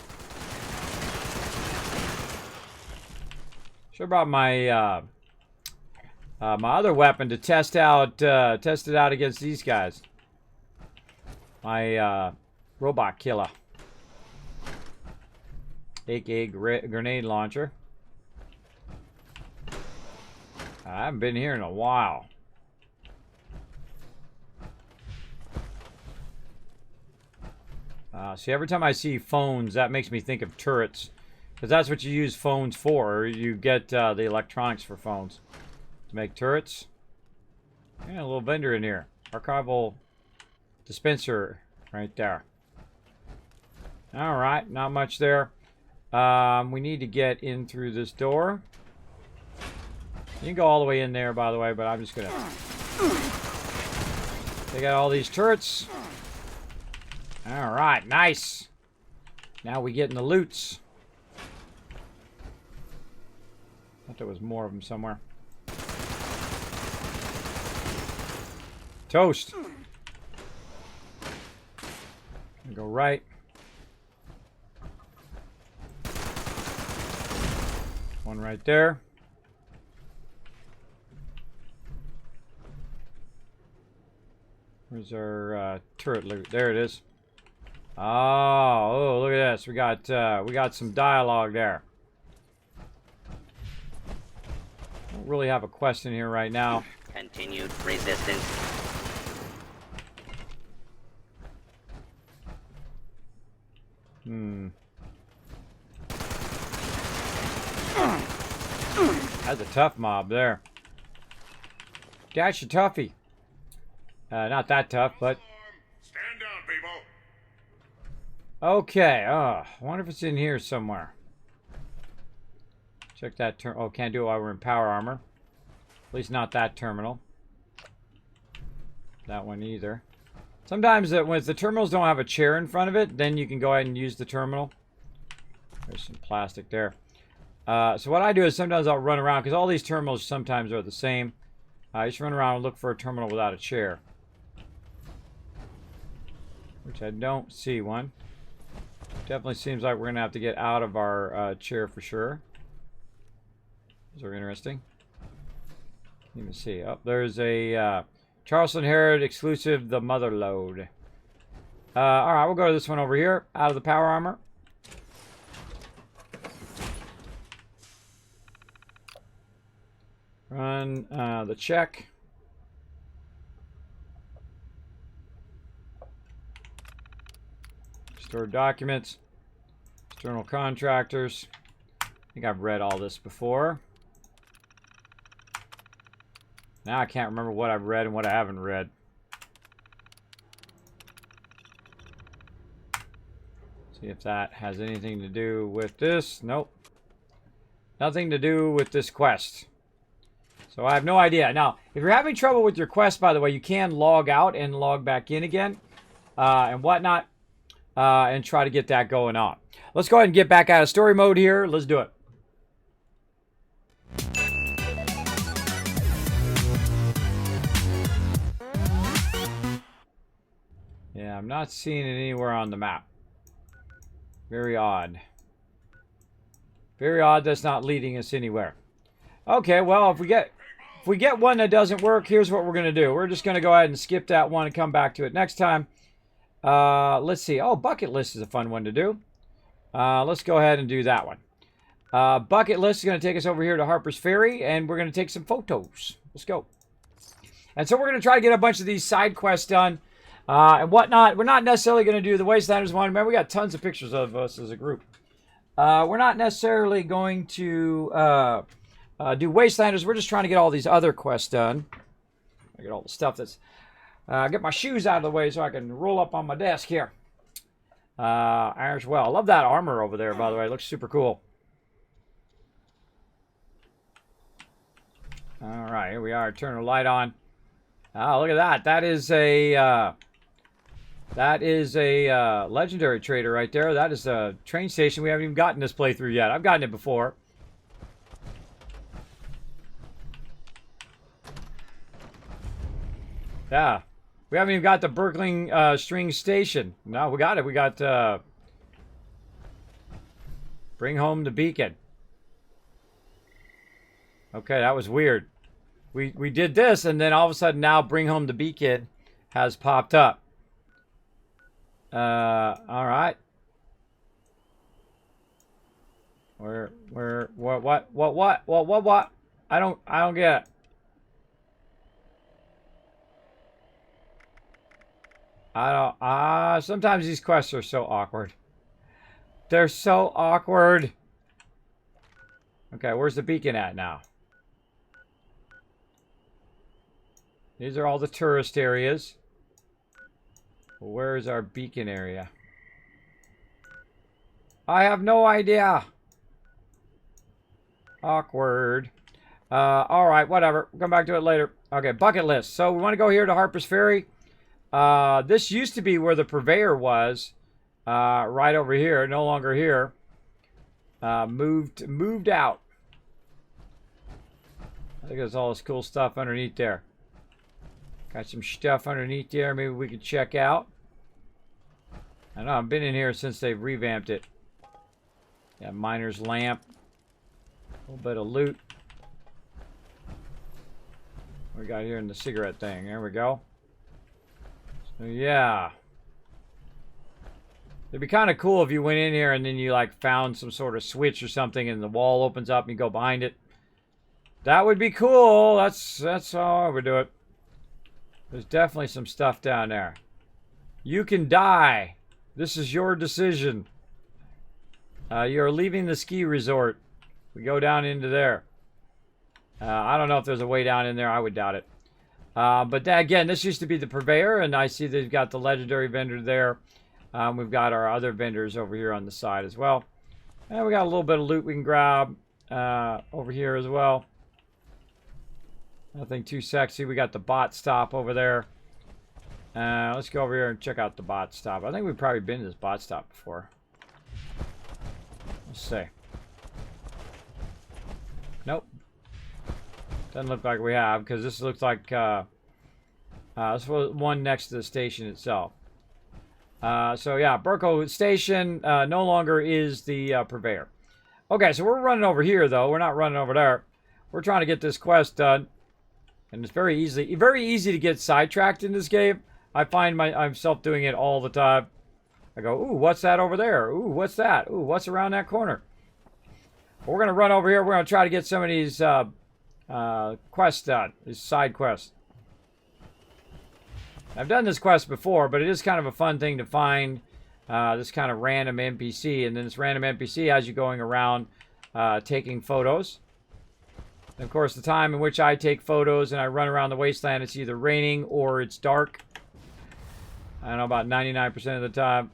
Speaker 1: Should have brought my my other weapon to test it out against these guys. My robot killer, aka grenade launcher. I haven't been here in a while. See, every time I see phones, that makes me think of turrets. Because that's what you use phones for. You get the electronics for phones. To make turrets. Yeah, a little vendor in here. Archival dispenser right there. Alright, not much there. We need to get in through this door. You can go all the way in there, by the way, but I'm just going to take out all these turrets. All right, nice. Now we get in the loots. I thought there was more of them somewhere. Toast. Go right. One right there. Where's our turret loot? There it is. Oh, look at this. We got some dialogue there. Don't really have a quest in here right now.
Speaker 3: Continued resistance.
Speaker 1: That's a tough mob there. Dash a toughie. Not that tough, but...
Speaker 7: Stand down, people.
Speaker 1: Okay, I wonder if it's in here somewhere. Check that oh, can't do it while we're in power armor. At least not that terminal. That one either. Sometimes when the terminals don't have a chair in front of it, then you can go ahead and use the terminal. There's some plastic there. So what I do is sometimes I'll run around, because all these terminals sometimes are the same. I just run around and look for a terminal without a chair. Which I don't see one. Definitely seems like we're going to have to get out of our chair for sure. Those are interesting. Let me see. Oh, there's a Charleston Herald exclusive, the Mother Load. Alright, we'll go to this one over here. Out of the power armor. Run the check. Store documents. External contractors. I think I've read all this before. Now I can't remember what I've read and what I haven't read. See if that has anything to do with this. Nope. Nothing to do with this quest. So I have no idea. Now, if you're having trouble with your quest, by the way, you can log out and log back in again and whatnot and try to get that going on. Let's go ahead and get back out of story mode here. Let's do it. Yeah, I'm not seeing it anywhere on the map. Very odd. Very odd that's not leading us anywhere. Okay, well, if we get one that doesn't work, here's what we're going to do. We're just going to go ahead and skip that one and come back to it next time. Let's see. Oh, bucket list is a fun one to do. Let's go ahead and do that one. Bucket list is going to take us over here to Harper's Ferry, and we're going to take some photos. Let's go. And so we're going to try to get a bunch of these side quests done and whatnot. We're not necessarily going to do the Wastelanders one. Remember, we got tons of pictures of us as a group. We're not necessarily going to do Wastelanders. We're just trying to get all these other quests done. I get all the stuff that's... get my shoes out of the way so I can roll up on my desk here. As well. I love that armor over there, by the way. It looks super cool. All right, here we are. Turn the light on. Oh, look at that. That is a legendary trader right there. That is a train station. We haven't even gotten this playthrough yet. I've gotten it before. Yeah. We haven't even got the Berkling String Station. No, we got it. We got Bring Home the Beacon. Okay, that was weird. We did this, and then all of a sudden now Bring Home the Beacon has popped up. All right. What? I don't get it. Sometimes these quests are so awkward. They're so awkward. Okay, where's the beacon at now? These are all the tourist areas. Where is our beacon area? I have no idea. Awkward. Alright, whatever. We'll come back to it later. Okay, bucket list. So we want to go here to Harper's Ferry. This used to be where the purveyor was. Right over here. No longer here. Moved out. I think there's all this cool stuff underneath there. Got some stuff underneath there maybe we could check out. I know, I've been in here since they've revamped it. Got miner's lamp. A little bit of loot. What we got here in the cigarette thing? There we go. So yeah. It'd be kind of cool if you went in here and then you like found some sort of switch or something and the wall opens up and you go behind it. That would be cool. That's how I would do it. There's definitely some stuff down there. You can die. This is your decision. You're leaving the ski resort. We go down into there. I don't know if there's a way down in there. I would doubt it. But again, this used to be the purveyor, and I see they've got the legendary vendor there. We've got our other vendors over here on the side as well. And we got a little bit of loot we can grab over here as well. Nothing too sexy. We got the bot stop over there. Let's go over here and check out the bot stop. I think we've probably been to this bot stop before. Let's see. Nope. Doesn't look like we have, because this looks like this was one next to the station itself. So yeah, Burko Station no longer is the purveyor. Okay, so we're running over here though. We're not running over there. We're trying to get this quest done, and it's very easy to get sidetracked in this game. I find myself doing it all the time. I go, ooh, what's that over there? Ooh, what's that? Ooh, what's around that corner? We're gonna run over here. We're gonna try to get some of these quests done. These side quests. I've done this quest before, but it is kind of a fun thing to find this kind of random NPC, and then this random NPC has you going around taking photos. And of course, the time in which I take photos and I run around the wasteland, it's either raining or it's dark. I don't know, about 99% of the time.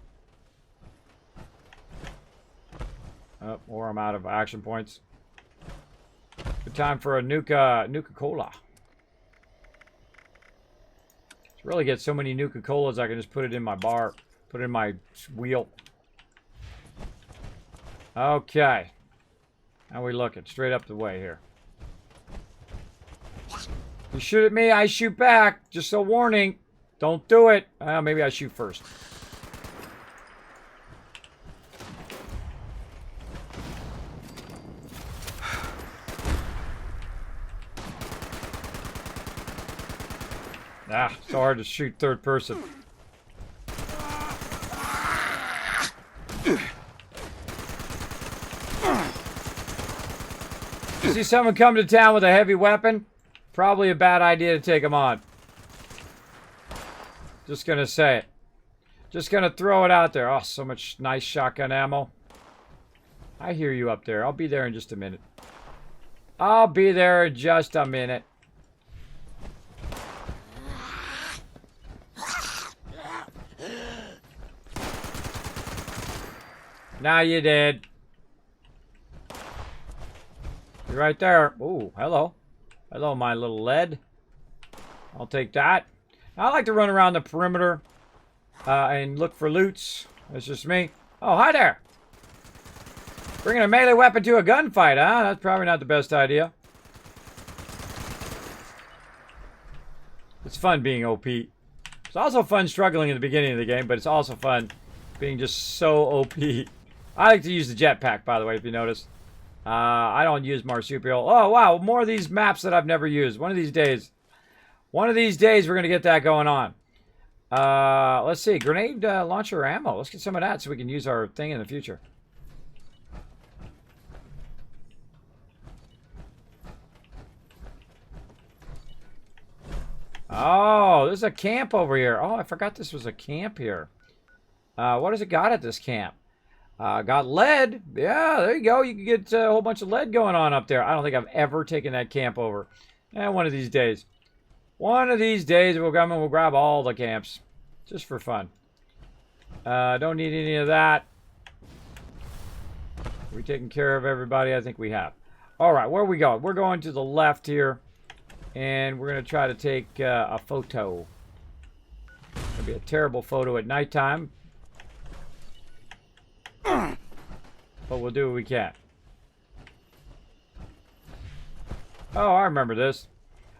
Speaker 1: Oh, or I'm out of action points. Good time for a Nuka-Cola. To really get so many Nuka-Colas, I can just put it in my bar. Put it in my wheel. Okay. How we looking? Straight up the way here. You shoot at me, I shoot back. Just a warning. Don't do it. Maybe I shoot first. So hard to shoot third person. You see someone come to town with a heavy weapon? Probably a bad idea to take them on. Just gonna say it. Just gonna throw it out there. Oh, so much nice shotgun ammo. I hear you up there. I'll be there in just a minute. I'll be there in just a minute. Now you did. You're right there. Ooh, hello. Hello, my little lead. I'll take that. I like to run around the perimeter and look for loots. That's just me. Oh, hi there. Bringing a melee weapon to a gunfight, huh? That's probably not the best idea. It's fun being OP. It's also fun struggling in the beginning of the game, but it's also fun being just so OP. I like to use the jetpack, by the way, if you notice. I don't use marsupial. Oh, wow, more of these maps that I've never used. One of these days. One of these days, we're going to get that going on. Let's see. Grenade launcher ammo. Let's get some of that so we can use our thing in the future. Oh, there's a camp over here. Oh, I forgot this was a camp here. What has it got at this camp? Got lead. Yeah, there you go. You can get a whole bunch of lead going on up there. I don't think I've ever taken that camp over. One of these days. One of these days we'll come and we'll grab all the camps. Just for fun. Don't need any of that. We taking care of everybody? I think we have. Alright, where are we going? We're going to the left here. And we're going to try to take a photo. It'll be a terrible photo at nighttime. But we'll do what we can. Oh, I remember this.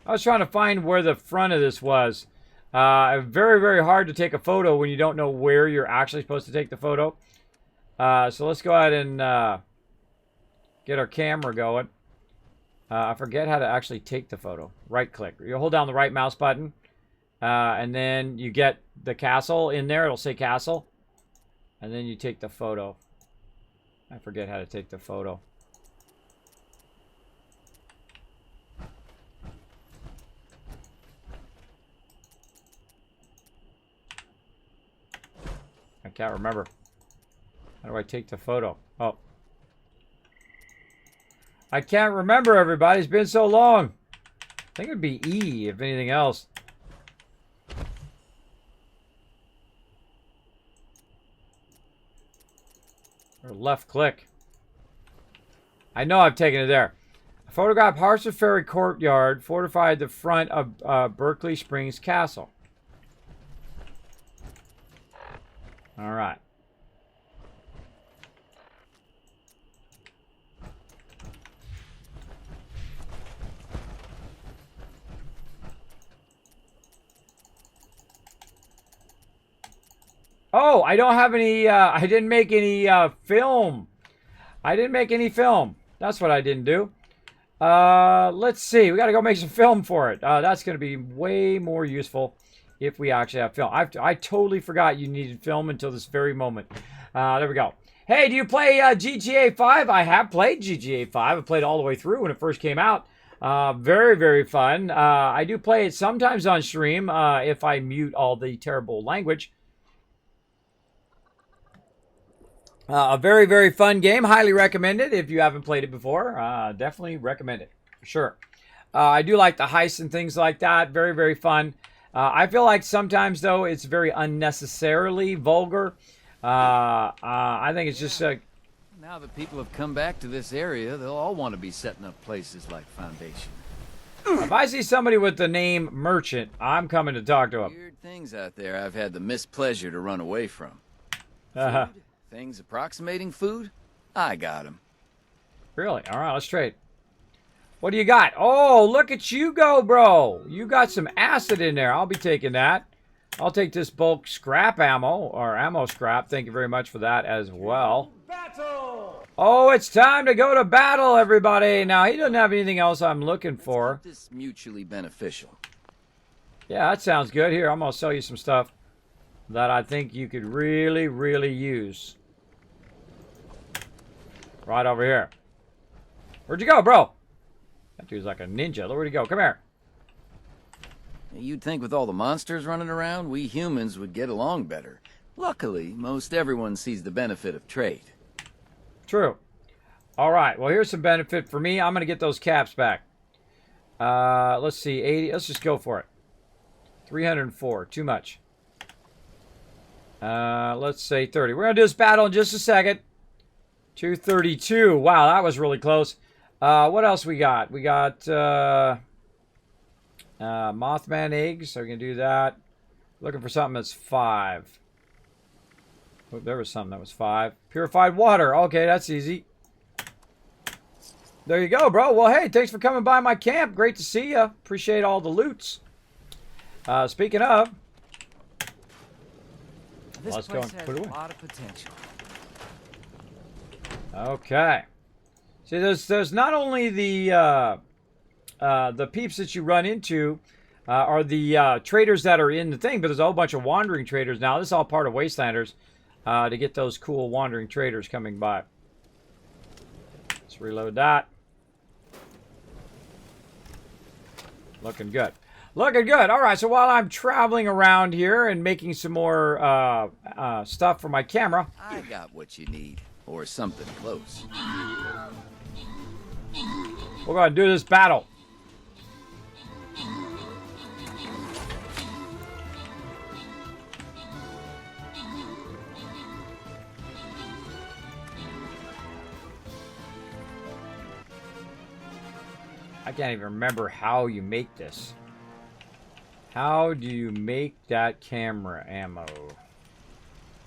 Speaker 1: I was trying to find where the front of this was. Very, very hard to take a photo when you don't know where you're actually supposed to take the photo. So let's go ahead and get our camera going. I forget how to actually take the photo. Right click. You hold down the right mouse button. And then you get the castle in there. It'll say castle. And then you take the photo. I forget how to take the photo. I can't remember. How do I take the photo? Oh. I can't remember, everybody. It's been so long. I think it would be E, if anything else. Or left click. I know I've taken it there. Photograph Hartford Ferry Courtyard, fortified the front of Berkeley Springs Castle. All right. Oh, I don't have any, I didn't make any film. I didn't make any film. That's what I didn't do. Let's see. We got to go make some film for it. That's going to be way more useful if we actually have film. I totally forgot you needed film until this very moment. There we go. Hey, do you play GTA 5? I have played GTA 5. I played it all the way through when it first came out. Very, very fun. I do play it sometimes on stream if I mute all the terrible language. A very, very fun game. Highly recommend it if you haven't played it before. Definitely recommend it. For sure. I do like the heists and things like that. Very, very fun. I feel like sometimes, though, it's very unnecessarily vulgar. I think it's just...
Speaker 6: now that people have come back to this area, they'll all want to be setting up places like Foundation.
Speaker 1: If I see somebody with the name Merchant, I'm coming to talk to him.
Speaker 6: Weird things out there I've had the mispleasure to run away from. Things approximating food? I got them.
Speaker 1: Really? All right, let's trade. What do you got? Oh, look at you go, bro. You got some acid in there. I'll be taking that. I'll take this bulk scrap ammo, or ammo scrap. Thank you very much for that as well. Battle! Oh, it's time to go to battle, everybody. Now, he doesn't have anything else I'm looking for.
Speaker 6: This mutually beneficial.
Speaker 1: Yeah, that sounds good. Here, I'm going to sell you some stuff that I think you could really, really use. Right over here. Where'd you go, bro? That dude's like a ninja. Where'd he go? Come here.
Speaker 6: You'd think with all the monsters running around, we humans would get along better. Luckily, most everyone sees the benefit of trade.
Speaker 1: True. All right. Well, here's some benefit for me. I'm going to get those caps back. Let's see. 80. Let's just go for it. 304. Too much. Let's say 30. We're going to do this battle in just a second. 232. Wow, that was really close. What else we got? We got Mothman eggs. So we can do that. Looking for something that's 5. Oh, there was something that was 5. Purified water. Okay, that's easy. There you go, bro. Well, hey, thanks for coming by my camp. Great to see you. Appreciate all the loots. Speaking of,
Speaker 9: this place has a lot of potential.
Speaker 1: Okay. See, there's not only the peeps that you run into are the traders that are in the thing, but there's a whole bunch of wandering traders now. This is all part of Wastelanders to get those cool wandering traders coming by. Let's reload that. Looking good. Looking good. All right, so while I'm traveling around here and making some more stuff for my camera.
Speaker 6: I got what you need. Or something close.
Speaker 1: We're going to do this battle. I can't even remember how you make this. How do you make that camera ammo?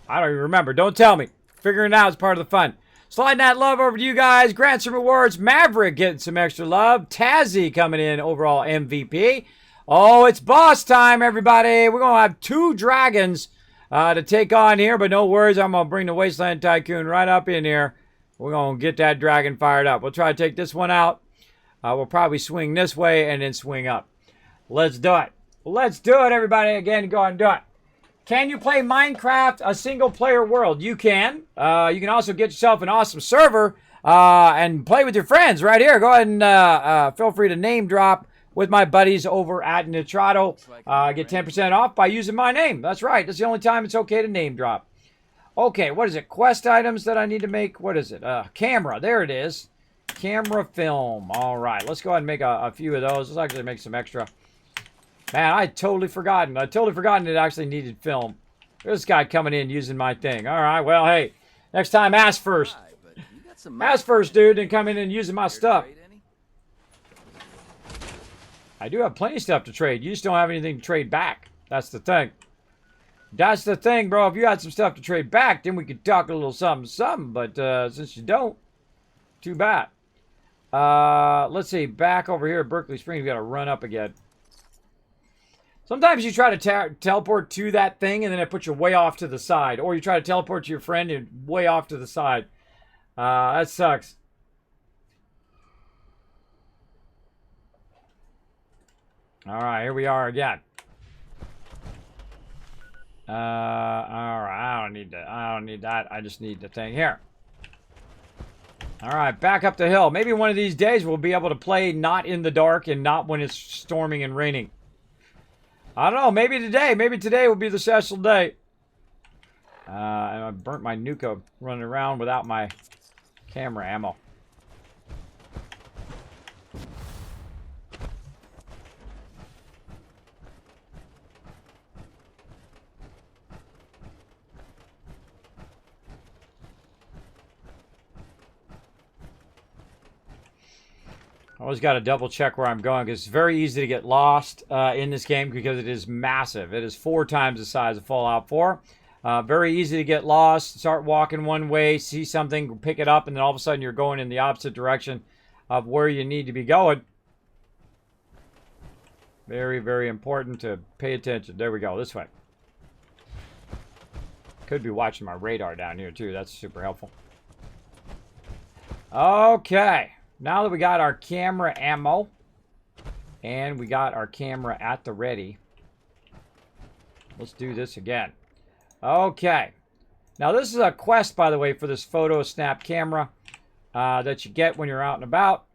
Speaker 1: I don't even remember. Don't tell me. Figuring it out is part of the fun. Sliding that love over to you guys. Grant some rewards. Maverick getting some extra love. Tazzy coming in overall MVP. Oh, it's boss time, everybody. We're going to have 2 dragons to take on here, but no worries. I'm going to bring the Wasteland Tycoon right up in here. We're going to get that dragon fired up. We'll try to take this one out. We'll probably swing this way and then swing up. Let's do it. Let's do it, everybody. Again, go and do it. Can you play Minecraft a single-player world? You can. You can also get yourself an awesome server and play with your friends right here. Go ahead and feel free to name drop with my buddies over at Nitrato. Get 10% off by using my name. That's right. That's the only time it's okay to name drop. Okay, what is it? Quest items that I need to make. What is it? Camera. There it is. Camera film. All right. Let's go ahead and make a few of those. Let's actually make some extra. Man, I had totally forgotten. I totally forgotten it actually needed film. There's this guy coming in using my thing. All right, well, hey, next time ask first. Ask first, dude, and come in and using my stuff. I do have plenty of stuff to trade. You just don't have anything to trade back. That's the thing. That's the thing, bro. If you had some stuff to trade back, then we could talk a little something. But since you don't, too bad. Let's see. Back over here at Berkeley Springs, we got to run up again. Sometimes you try to teleport to that thing, and then it puts you way off to the side. Or you try to teleport to your friend and way off to the side. That sucks. All right, here we are again. All right, I don't need that. I don't need that. I just need the thing here. All right, back up the hill. Maybe one of these days we'll be able to play not in the dark and not when it's storming and raining. I don't know. Maybe today. Maybe today will be the special day. And I burnt my Nuka running around without my camera ammo. Always got to double check where I'm going because it's very easy to get lost in this game because it is massive. It is 4 times the size of Fallout 4. Very easy to get lost. Start walking one way, see something, pick it up, and then all of a sudden you're going in the opposite direction of where you need to be going. Very, very important to pay attention. There we go. This way. Could be watching my radar down here too. That's super helpful. Okay. Now that we got our camera ammo and we got our camera at the ready, let's do this again. Okay. Now this is a quest, by the way, for this photo snap camera that you get when you're out and about.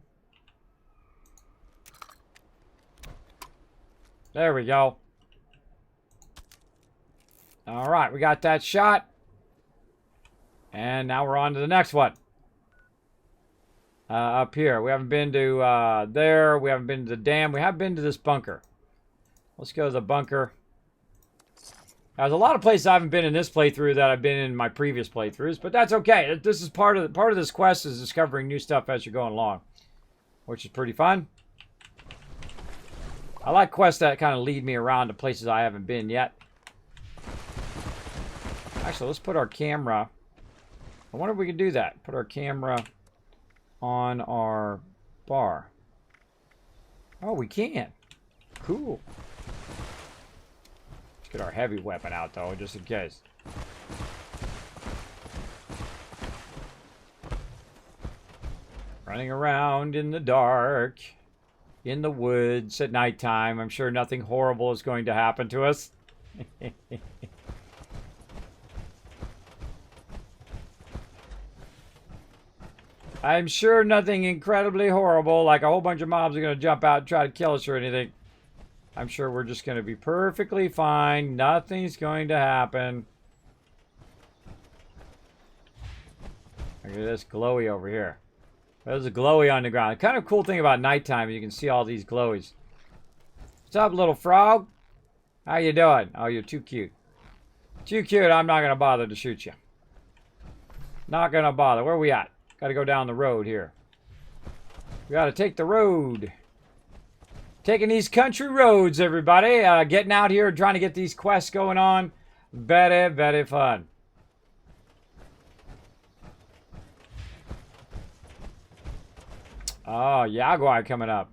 Speaker 1: There we go. All right, we got that shot. And now we're on to the next one. Up here. We haven't been to there. We haven't been to the dam. We have been to this bunker. Let's go to the bunker. There's a lot of places I haven't been in this playthrough that I've been in my previous playthroughs, but that's okay. This is part of this quest is discovering new stuff as you're going along, which is pretty fun. I like quests that kind of lead me around to places I haven't been yet. Actually, let's put our camera. I wonder if we can do that. Put our camera on our bar. Oh, we can. Cool. Let's get our heavy weapon out, though, just in case. Running around in the dark, in the woods at nighttime. I'm sure nothing horrible is going to happen to us. I'm sure nothing incredibly horrible, like a whole bunch of mobs are going to jump out and try to kill us or anything. I'm sure we're just going to be perfectly fine. Nothing's going to happen. Look at this glowy over here. There's a glowy on the ground. The kind of cool thing about nighttime is you can see all these glowies. What's up, little frog? How you doing? Oh, you're too cute. Too cute. I'm not going to bother to shoot you. Not going to bother. Where are we at? Got to go down the road here. We got to take the road. Taking these country roads, everybody. Getting out here, trying to get these quests going on. Very, very fun. Oh, Jaguar coming up.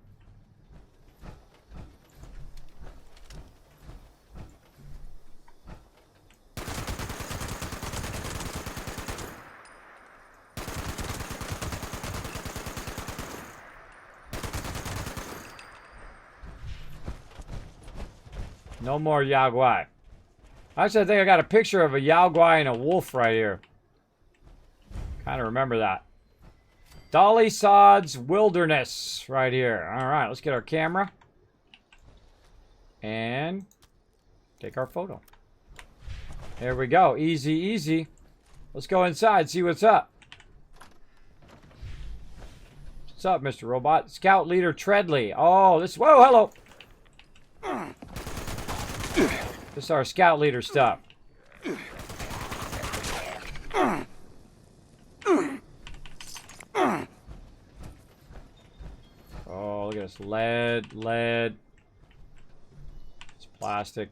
Speaker 1: No more Jaguar. Actually, I think I got a picture of a Jaguar and a wolf right here. Kind of remember that. Dolly Sod's Wilderness right here. All right, let's get our camera and take our photo. There we go. Easy, easy. Let's go inside, see what's up. What's up, Mr. Robot? Scout Leader Treadley. Oh, this... Whoa, hello. This is our Scout Leader stuff. Oh, look at this. Lead. It's plastic.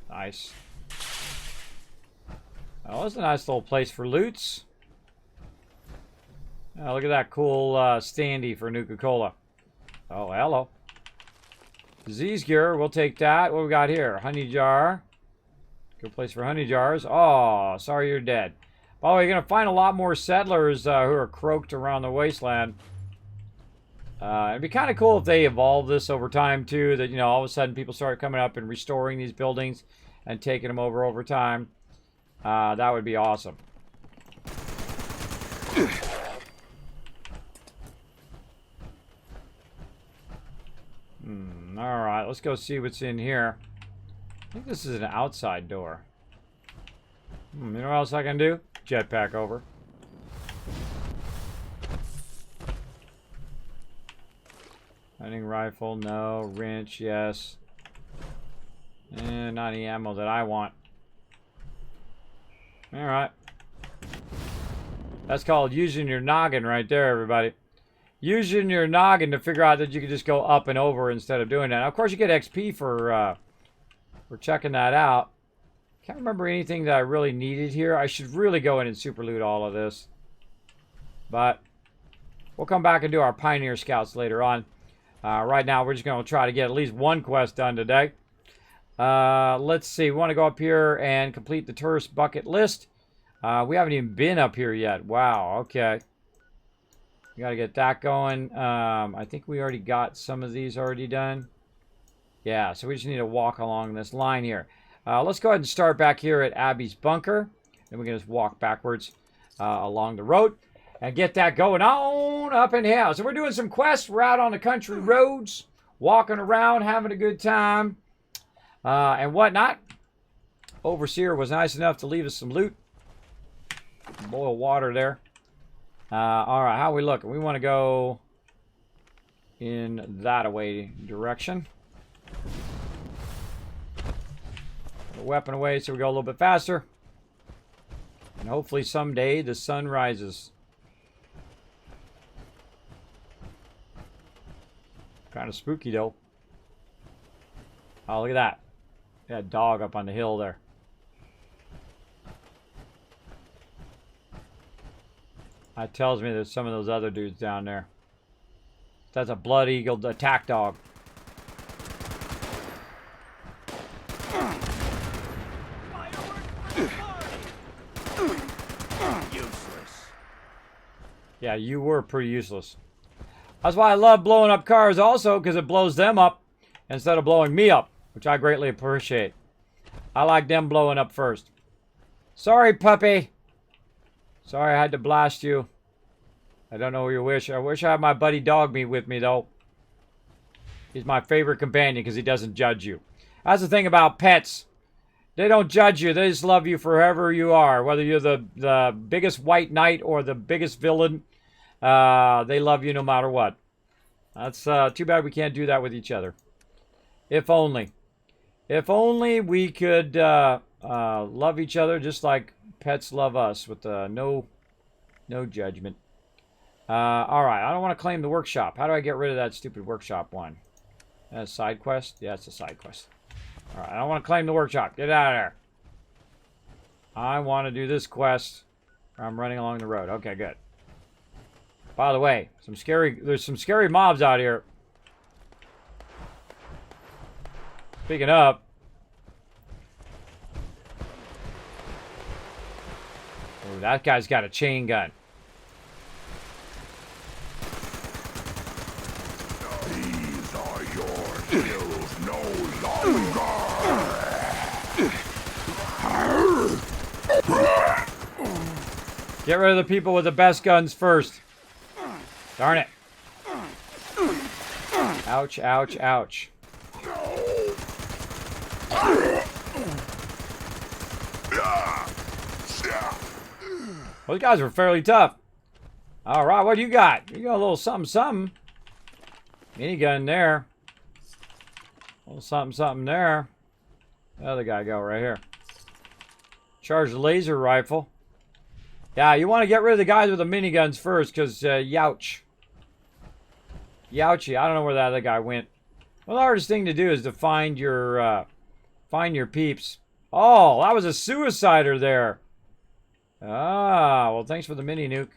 Speaker 1: Nice. Oh, that's a nice little place for loots. Oh, look at that cool standee for Nuka-Cola. Oh, hello. Disease gear, we'll take that. What we got here? Honey jar. Good place for honey jars. Oh, sorry you're dead. By the way, you're going to find a lot more settlers who are croaked around the wasteland. It'd be kind of cool if they evolve this over time, too. That, you know, all of a sudden people start coming up and restoring these buildings and taking them over time. That would be awesome. Alright, let's go see what's in here. I think this is an outside door. You know what else I can do? Jetpack over. Hunting rifle, no. Wrench, yes. Not any ammo that I want. Alright. That's called using your noggin right there, everybody. Using your noggin to figure out that you can just go up and over instead of doing that. Now, of course, you get XP for checking that out. Can't remember anything that I really needed here. I should really go in and super loot all of this. But we'll come back and do our Pioneer Scouts later on. Right now, we're just going to try to get at least one quest done today. Let's see. We want to go up here and complete the tourist bucket list. We haven't even been up here yet. Wow, okay. We got to get that going. I think we already got some of these already done. Yeah, so we just need to walk along this line here. Let's go ahead and start back here at Abby's bunker. Then we can just walk backwards along the road and get that going on up in here. So we're doing some quests. We're out on the country roads, walking around, having a good time, and whatnot. Overseer was nice enough to leave us some loot. Boil water there. All right, how are we looking? We want to go in that-a-way direction. Put the weapon away so we go a little bit faster. And hopefully someday the sun rises. Kind of spooky, though. Oh, look at that. That dog up on the hill there. That tells me there's some of those other dudes down there. That's a blood eagle attack dog.
Speaker 5: Useless.
Speaker 1: Yeah, you were pretty useless. That's why I love blowing up cars also, because it blows them up instead of blowing me up, which I greatly appreciate. I like them blowing up first. Sorry, puppy. Sorry I had to blast you. I don't know what you wish. I wish I had my buddy dog with me, though. He's my favorite companion because he doesn't judge you. That's the thing about pets. They don't judge you. They just love you for whoever you are. Whether you're the biggest white knight or the biggest villain, they love you no matter what. That's too bad we can't do that with each other. If only. If only we could love each other just like pets love us with no judgment. Alright, I don't want to claim the workshop. How do I get rid of that stupid workshop one? That's a side quest? Yeah, it's a side quest. Alright, I don't want to claim the workshop. Get out of there. I want to do this quest. I'm running along the road. Okay, good. By the way, there's some scary mobs out here. Speaking up. Oh, that guy's got a chain gun.
Speaker 7: These are your skills no longer.
Speaker 1: Get rid of the people with the best guns first. Darn it. Ouch, ouch, ouch. Those guys were fairly tough. Alright, what do you got? You got a little something, something. Minigun there. A little something, something there. The other guy go right here. Charged laser rifle. Yeah, you want to get rid of the guys with the miniguns first, because, youch. Youchy. I don't know where that other guy went. Well, the hardest thing to do is to find your peeps. Oh, that was a suicider there. Ah, well, thanks for the mini nuke.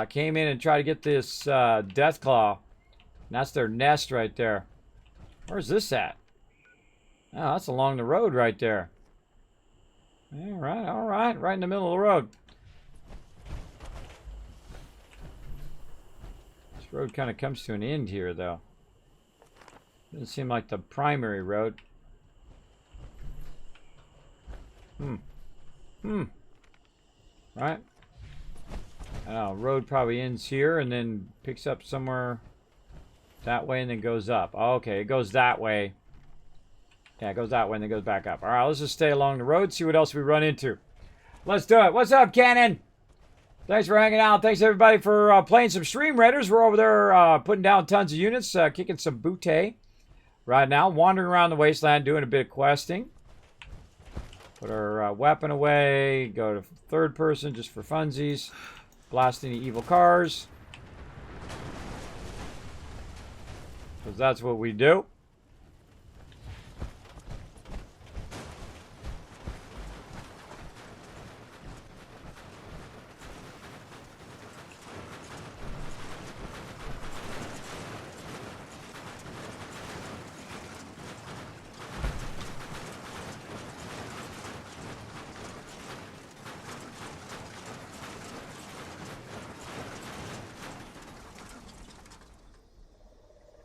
Speaker 1: Came in and tried to get this, death claw. And that's their nest right there. Where's this at? Oh, that's along the road right there. All right. Right in the middle of the road. This road kind of comes to an end here, though. Doesn't seem like the primary road. Right? Road probably ends here and then picks up somewhere that way and then goes up. Okay, it goes that way. Yeah, it goes that way and then goes back up. All right, let's just stay along the road, see what else we run into. Let's do it. What's up, Cannon? Thanks for hanging out. Thanks, everybody, for playing some Stream Raiders. We're over there putting down tons of units, kicking some booty right now. Wandering around the wasteland, doing a bit of questing. Put our weapon away. Go to third person just for funsies. Blast any evil cars. Because that's what we do.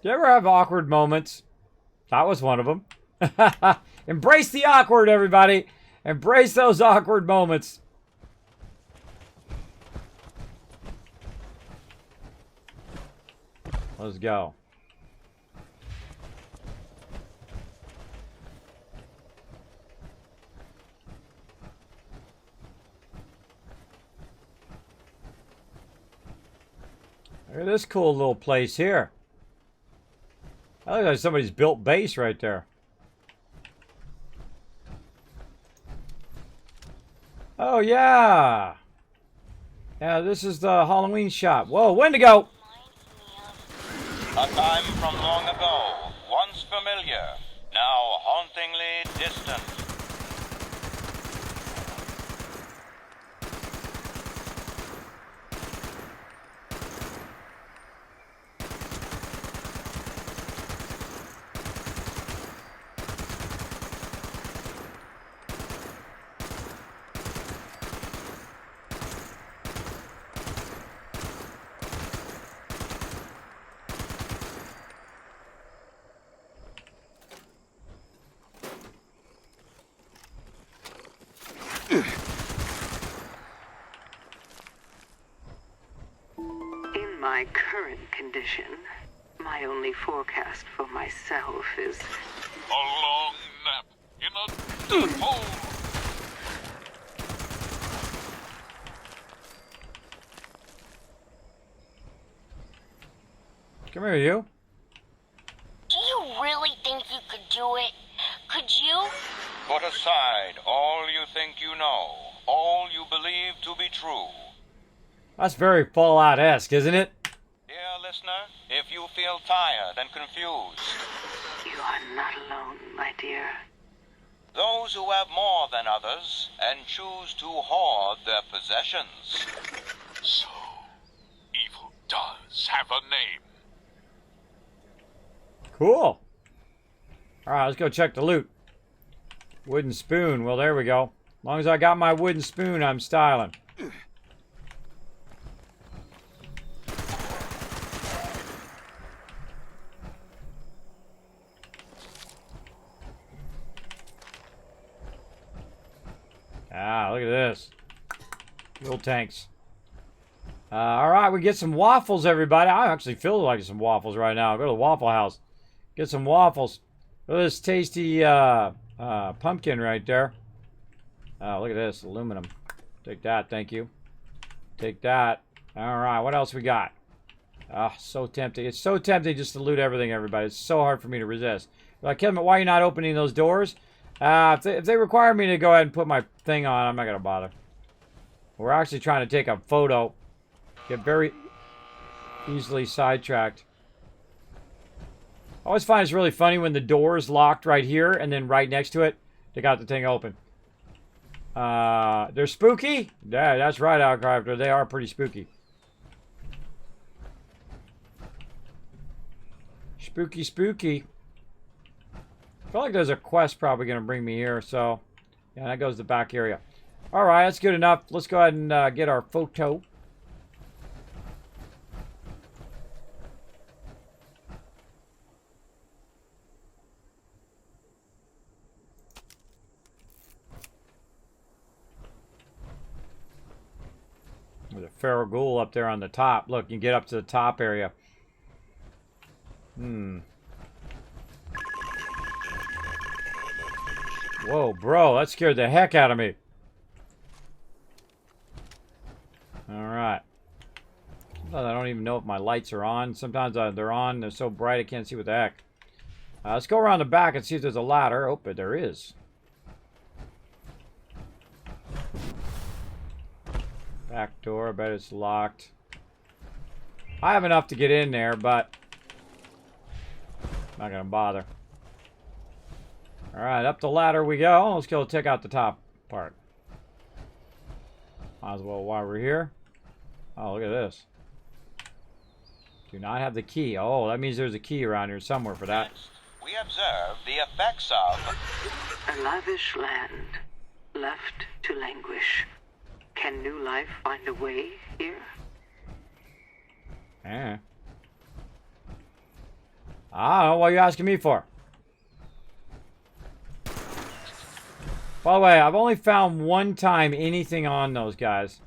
Speaker 1: Do you ever have awkward moments? That was one of them. Embrace the awkward, everybody. Embrace those awkward moments. Let's go. Look at this cool little place here. I look like somebody's built base right there. Oh, yeah. Yeah, this is the Halloween shop. Whoa, Wendigo!
Speaker 10: A time from long ago, once familiar, now hauntingly distant.
Speaker 11: In my current condition, my only forecast for myself is
Speaker 10: A long nap in a dirt hole.
Speaker 1: Come here, you.
Speaker 12: Do you really think you could do it? Could you?
Speaker 10: Put aside all you think you know, all you believe to be true.
Speaker 1: That's very Fallout-esque, isn't it?
Speaker 10: Dear listener, if you feel tired and confused,
Speaker 11: You are not alone, my dear.
Speaker 10: those who have more than others and choose to hoard their possessions.
Speaker 7: So, evil does have a name.
Speaker 1: Cool. All right, let's go check the loot. Wooden spoon. Well, there we go. As long as I got my wooden spoon, I'm styling. Ah, look at this. Fuel tanks. All right, we get some waffles, everybody. I actually feel like some waffles right now. Go to the Waffle House. Get some waffles. Look at this tasty pumpkin right there. Oh, look at this. Aluminum. Take that, thank you. Take that. All right, what else we got? Ah, so tempting. It's so tempting just to loot everything, everybody. It's so hard for me to resist. Like, Kismet, why are you not opening those doors? If they require me to go ahead and put my thing on, I'm not going to bother. We're actually trying to take a photo. Get very easily sidetracked. I always find it's really funny when the door is locked right here, and then right next to it, they got the thing open. They're spooky? Yeah, that's right, Outcrafter. They are pretty spooky. Spooky, spooky. I feel like there's a quest probably going to bring me here, so... Yeah, that goes to the back area. Alright, that's good enough. Let's go ahead and get our photo. There's a feral ghoul up there on the top. Look, you can get up to the top area. Whoa, bro, that scared the heck out of me. Alright. Sometimes I don't even know if my lights are on. Sometimes they're on. They're so bright I can't see what the heck. Let's go around the back and see if there's a ladder. Oh, but there is. Back door, I bet it's locked. I have enough to get in there, but not gonna bother. Alright, up the ladder we go. Let's go check out the top part. Might as well while we're here. Oh, look at this. Do not have the key. Oh, that means there's a key around here somewhere for that.
Speaker 10: Next, we observe the effects of
Speaker 11: A lavish land, left to languish. Can new life find a way here?
Speaker 1: I don't know what you're asking me for. By the way, I've only found one time anything on those guys.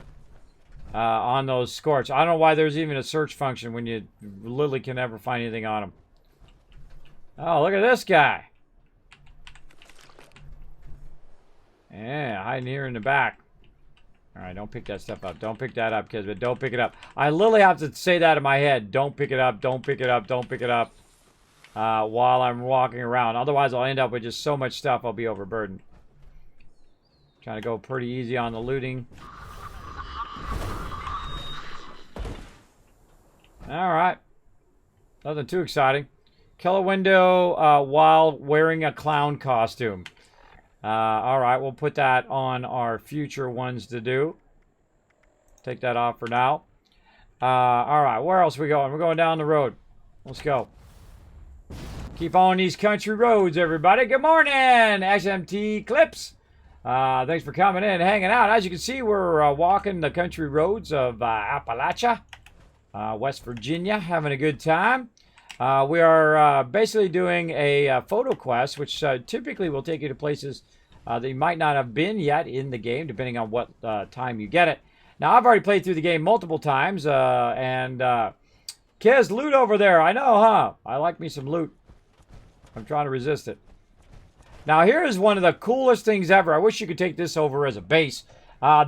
Speaker 1: On those Scorch. I don't know why there's even a search function when you literally can never find anything on them. Oh, look at this guy. Yeah, hiding here in the back. Alright, don't pick that stuff up. Don't pick that up, Kismet. Don't pick it up. I literally have to say that in my head. Don't pick it up. Don't pick it up. Don't pick it up. While I'm walking around. Otherwise, I'll end up with just so much stuff, I'll be overburdened. Trying to go pretty easy on the looting. Alright. Nothing too exciting. Kill a window while wearing a clown costume. Alright, we'll put that on our future ones to do. Take that off for now. Alright, where else are we going? We're going down the road. Let's go. Keep on these country roads, everybody. Good morning, SMT Clips. Thanks for coming in and hanging out. As you can see, we're walking the country roads of Appalachia, West Virginia, having a good time. We are basically doing a photo quest, which typically will take you to places that you might not have been yet in the game, depending on what time you get it. Now, I've already played through the game multiple times, and Kiz, loot over there. I know, huh? I like me some loot. I'm trying to resist it. Now, here is one of the coolest things ever. I wish you could take this over as a base.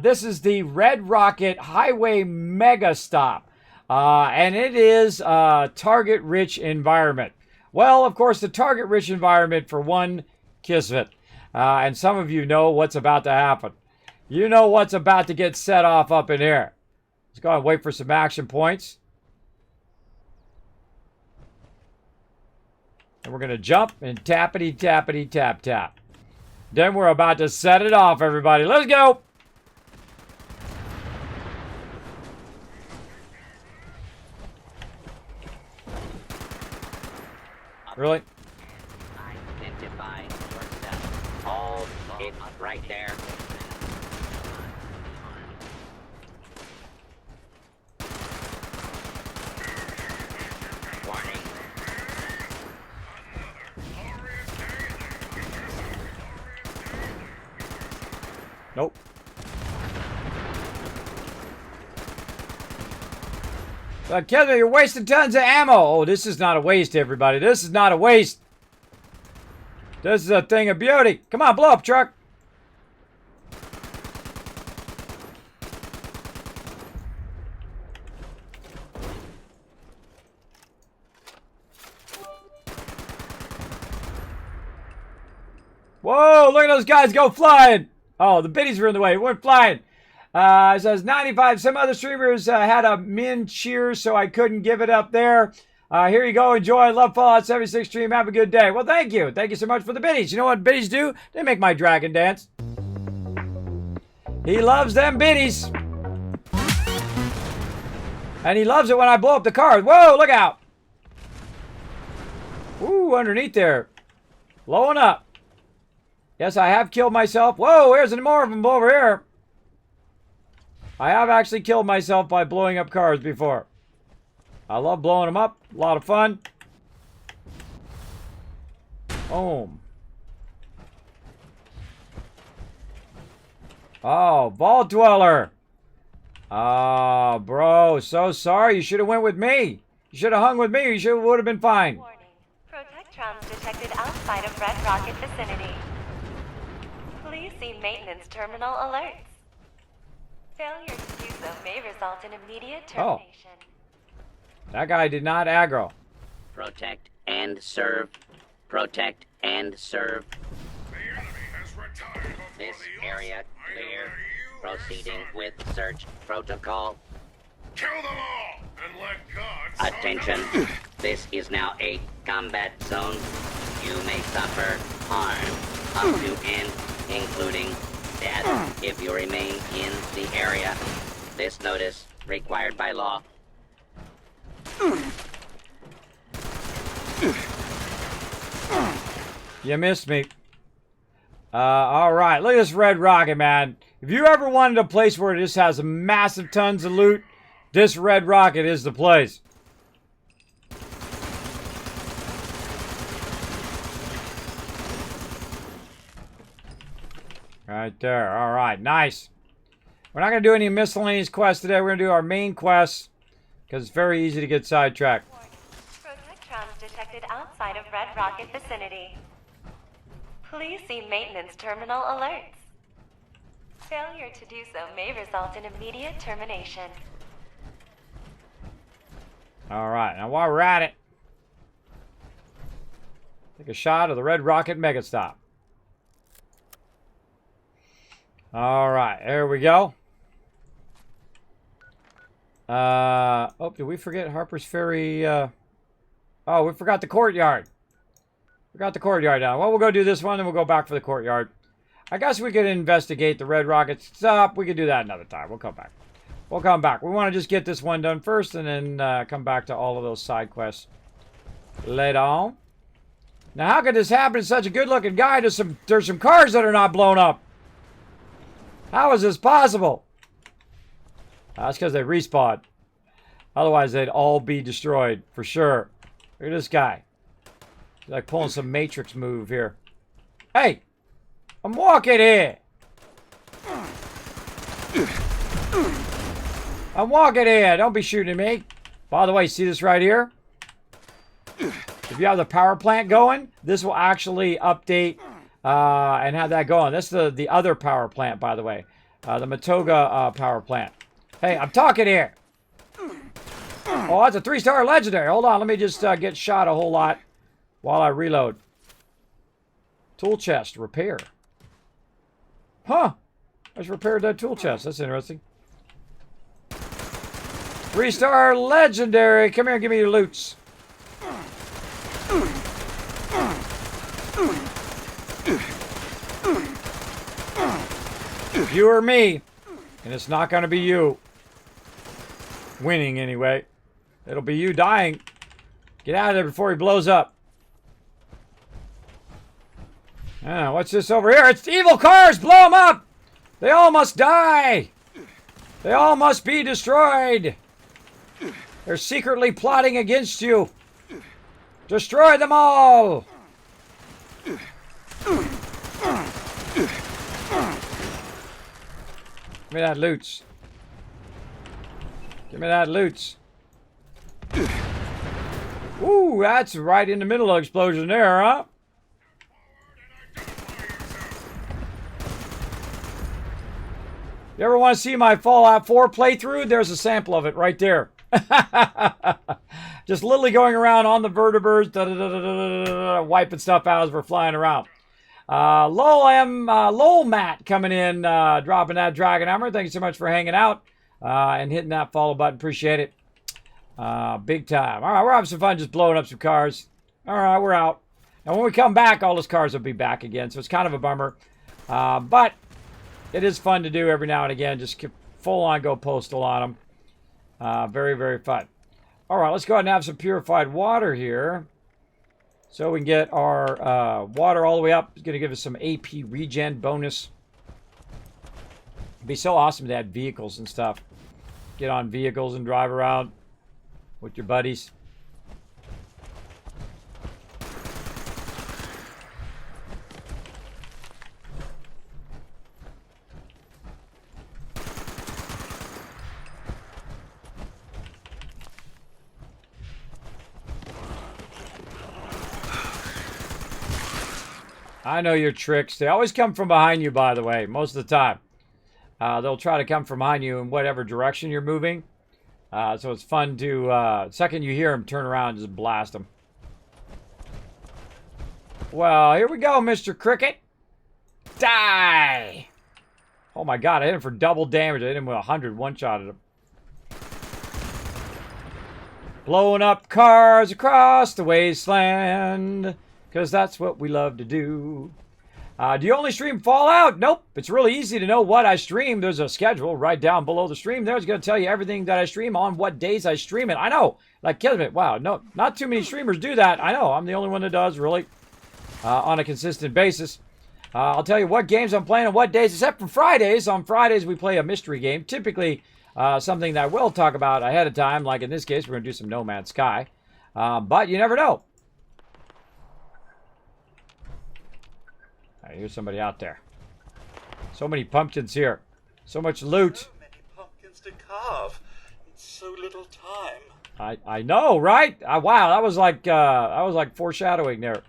Speaker 1: This is the Red Rocket Highway Mega Stop. And it is a target-rich environment. Well, of course, the target-rich environment for one, Kismet. And some of you know what's about to happen. You know what's about to get set off up in here. Let's go and wait for some action points. And we're going to jump and tappity, tappity, tap, tap. Then we're about to set it off, everybody. Let's go. Really?
Speaker 3: Identify yourself. Hold it right there. Warning.
Speaker 1: Nope. Kevin, you're wasting tons of ammo. Oh, this is not a waste, everybody. This is not a waste. This is a thing of beauty. Come on, blow up, truck. Whoa, look at those guys go flying. Oh, the biddies were in the way. It went flying. It says 95. Some other streamers had a min cheer, so I couldn't give it up there. Here you go. Enjoy. Love Fallout 76 stream. Have a good day. Well, thank you. Thank you so much for the biddies. You know what biddies do? They make my dragon dance. He loves them biddies. And he loves it when I blow up the cars. Whoa, look out. Ooh, underneath there. Blowing up. Yes, I have killed myself. Whoa, here's more of them over here. I have actually killed myself by blowing up cars before. I love blowing them up. A lot of fun. Boom. Oh, Vault Dweller. Ah, bro, so sorry. You should have went with me. You should have hung with me. You would have been fine.
Speaker 13: Warning. Protectrons detected outside of Red Rocket vicinity. Please see maintenance terminal alerts. Failure to do so may result in immediate termination.
Speaker 1: That guy did not aggro.
Speaker 3: Protect and serve. Protect and serve. This area clear. Proceeding with search protocol.
Speaker 7: Kill them all and let God.
Speaker 3: Attention. This is now a combat zone. You may suffer harm up to and including death if you remain in the area. This notice required by law.
Speaker 1: You missed me. Alright, look at this red rocket, man. If you ever wanted a place where it just has massive tons of loot, this red rocket is the place. Right there. Alright, nice. We're not going to do any miscellaneous quests today. We're going to do our main quests because it's very easy to get sidetracked.
Speaker 13: Protectrons detected outside of Red Rocket vicinity. Please see maintenance terminal alerts. Failure to do so may result in immediate termination.
Speaker 1: Alright, now while we're at it, take a shot of the Red Rocket Megastop. Alright, there we go. Oh, did we forget Harper's Ferry? Oh, we forgot the courtyard. Forgot the courtyard now. Well, we'll go do this one, and we'll go back for the courtyard. I guess we could investigate the Red Rocket stuff. We could do that another time. We'll come back. We'll come back. We want to just get this one done first, and then come back to all of those side quests later on. Now, how could this happen to such a good-looking guy? There's some cars that are not blown up. How is this possible? That's because they respawned. Otherwise, they'd all be destroyed, for sure. Look at this guy. He's like pulling some Matrix move here. Hey! I'm walking here! I'm walking here! Don't be shooting me! By the way, see this right here? If you have the power plant going, this will actually update and have that going. That's the other power plant, by the way. The Matoga power plant. Hey, I'm talking here! Oh, that's a 3-star legendary. Hold on, let me just get shot a whole lot while I reload. Tool chest, repair. Huh. I just repaired that tool chest. That's interesting. 3-star legendary. Come here and give me your loots. You or me. And it's not going to be you. Winning anyway. It'll be you dying. Get out of there before he blows up. What's this over here? It's evil cars! Blow them up! They all must die! They all must be destroyed! They're secretly plotting against you! Destroy them all! Give me that loot. Give me that loot. Ooh, that's right in the middle of the explosion there, huh? You ever want to see my Fallout 4 playthrough? There's a sample of it right there. Just literally going around on the vertebrates, wiping stuff out as we're flying around. Lol Matt coming in, dropping that dragon armor. Thank you so much for hanging out and hitting that follow button. Appreciate it. Big time. All right, we're having some fun just blowing up some cars. All right, we're out. And when we come back, all those cars will be back again. So it's kind of a bummer. But it is fun to do every now and again. Just full on go postal on them. Very, very fun. All right, let's go ahead and have some purified water here. So we can get our water all the way up. It's going to give us some AP regen bonus. It'd be so awesome to have vehicles and stuff. Get on vehicles and drive around with your buddies. I know your tricks. They always come from behind you, by the way, most of the time. They'll try to come from behind you in whatever direction you're moving. So it's fun to, second you hear them, turn around and just blast them. Well, here we go, Mr. Cricket. Die! Oh my god, I hit him for double damage. I hit him with 100, one-shotted him. Blowing up cars across the wasteland. Because that's what we love to do. Do you only stream Fallout? Nope. It's really easy to know what I stream. There's a schedule right down below the stream. There's going to tell you everything that I stream on what days I stream it. I know. Like Kismet. Wow. No, not too many streamers do that. I know. I'm the only one that does, really. On a consistent basis. I'll tell you what games I'm playing on what days, except for Fridays. On Fridays, we play a mystery game. Typically, something that we'll talk about ahead of time. Like in this case, we're going to do some No Man's Sky. But you never know. Here's somebody out there. So many pumpkins here. So much loot.
Speaker 5: So many pumpkins to carve in so little time.
Speaker 1: I know, right? Wow, that was like foreshadowing there.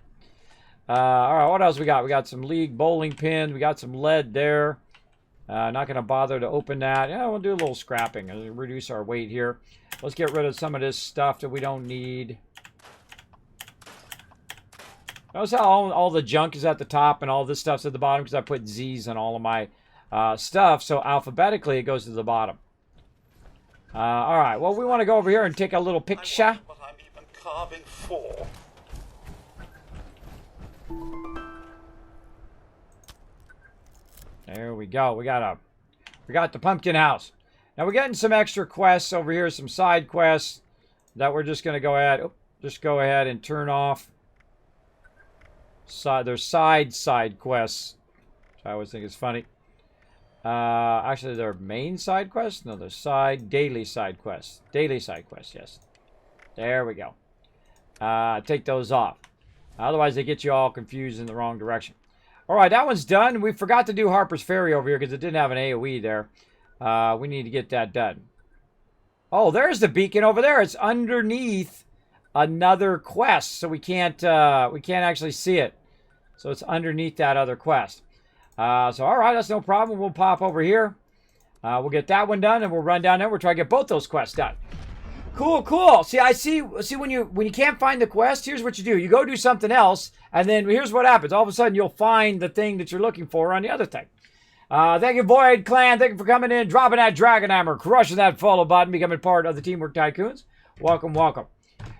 Speaker 1: All right, what else we got? We got some League bowling pins. We got some lead there. Not going to bother to open that. Yeah, we'll do a little scrapping and reduce our weight here. Let's get rid of some of this stuff that we don't need. Notice how all the junk is at the top and all this stuff's at the bottom because I put Z's on all of my stuff. So alphabetically, it goes to the bottom. All right. Well, we want to go over here and take a little picture.
Speaker 5: What I'm even carving for.
Speaker 1: There we go. We got the pumpkin house. Now we're getting some extra quests over here, some side quests that we're just going to go ahead and turn off. There's side quests, which I always think is funny. Actually, they're main side quests. No, they're daily side quests. Daily side quests, yes. There we go. Take those off. Otherwise, they get you all confused in the wrong direction. All right, that one's done. We forgot to do Harper's Ferry over here because it didn't have an AoE there. We need to get that done. Oh, there's the beacon over there. It's underneath another quest, so we can't actually see it. So it's underneath that other quest. So all right, that's no problem. We'll pop over here. We'll get that one done, and we'll run down there. We'll try to get both those quests done. Cool. See, I see when you can't find the quest, here's what you do. You go do something else, and then here's what happens. All of a sudden, you'll find the thing that you're looking for on the other thing. Thank you, Void Clan. Thank you for coming in, dropping that Dragon Hammer, crushing that follow button, becoming part of the Teamwork Tycoons. Welcome, welcome.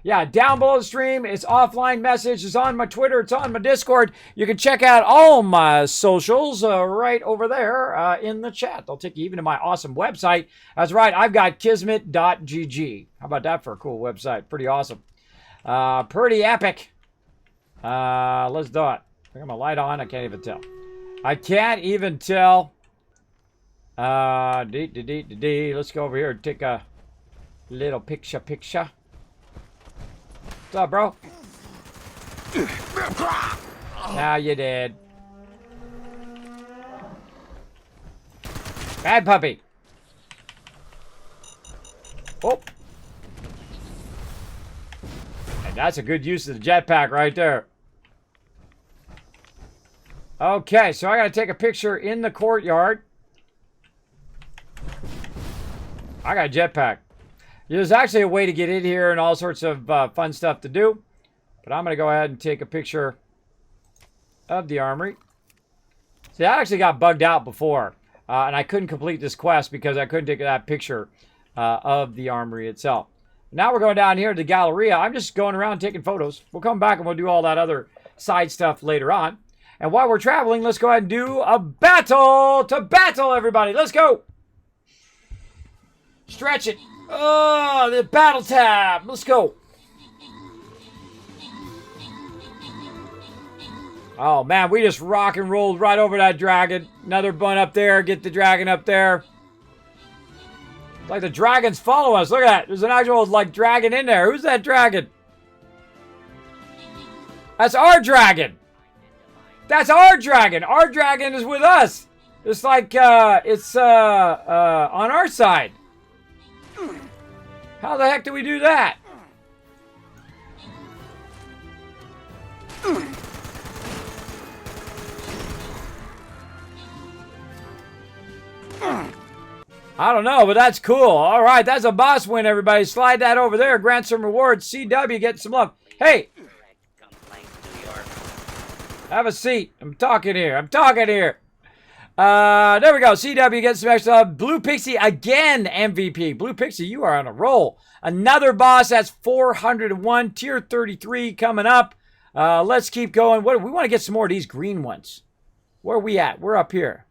Speaker 1: Yeah, down below the stream, it's offline message. It's on my Twitter. It's on my Discord. You can check out all my socials right over there in the chat. They'll take you even to my awesome website. That's right. I've got Kismet.gg. How about that for a cool website? Pretty awesome. Pretty epic. Let's do it. I got my light on. I can't even tell. I can't even tell. Let's go over here and take a little picture. What's up, bro? Now you did. Bad puppy. Oh. And that's a good use of the jetpack right there. Okay, so I gotta take a picture in the courtyard. I got a jetpack. There's actually a way to get in here and all sorts of fun stuff to do. But I'm going to go ahead and take a picture of the armory. See, I actually got bugged out before. And I couldn't complete this quest because I couldn't take that picture of the armory itself. Now we're going down here to the Galleria. I'm just going around taking photos. We'll come back and we'll do all that other side stuff later on. And while we're traveling, let's go ahead and do a battle to battle, everybody. Let's go. Stretch it. Oh, the battle tab. Let's go. Oh, man, we just rock and rolled right over that dragon. Another one up there. Get the dragon up there. It's like the dragons follow us. Look at that. There's an actual, like, dragon in there. Who's that dragon? That's our dragon. That's our dragon. Our dragon is with us. It's like, it's on our side. How the heck do we do that? I don't know, but that's cool. All right, that's a boss win, everybody. Slide that over there. Grant some rewards. CW, get some love. Hey! Have a seat. I'm talking here. There we go. CW gets some extra love. Blue Pixie again, MVP. Blue Pixie, you are on a roll. Another boss. That's 401. Tier 33 coming up. Let's keep going. We want to get some more of these green ones. Where are we at? We're up here.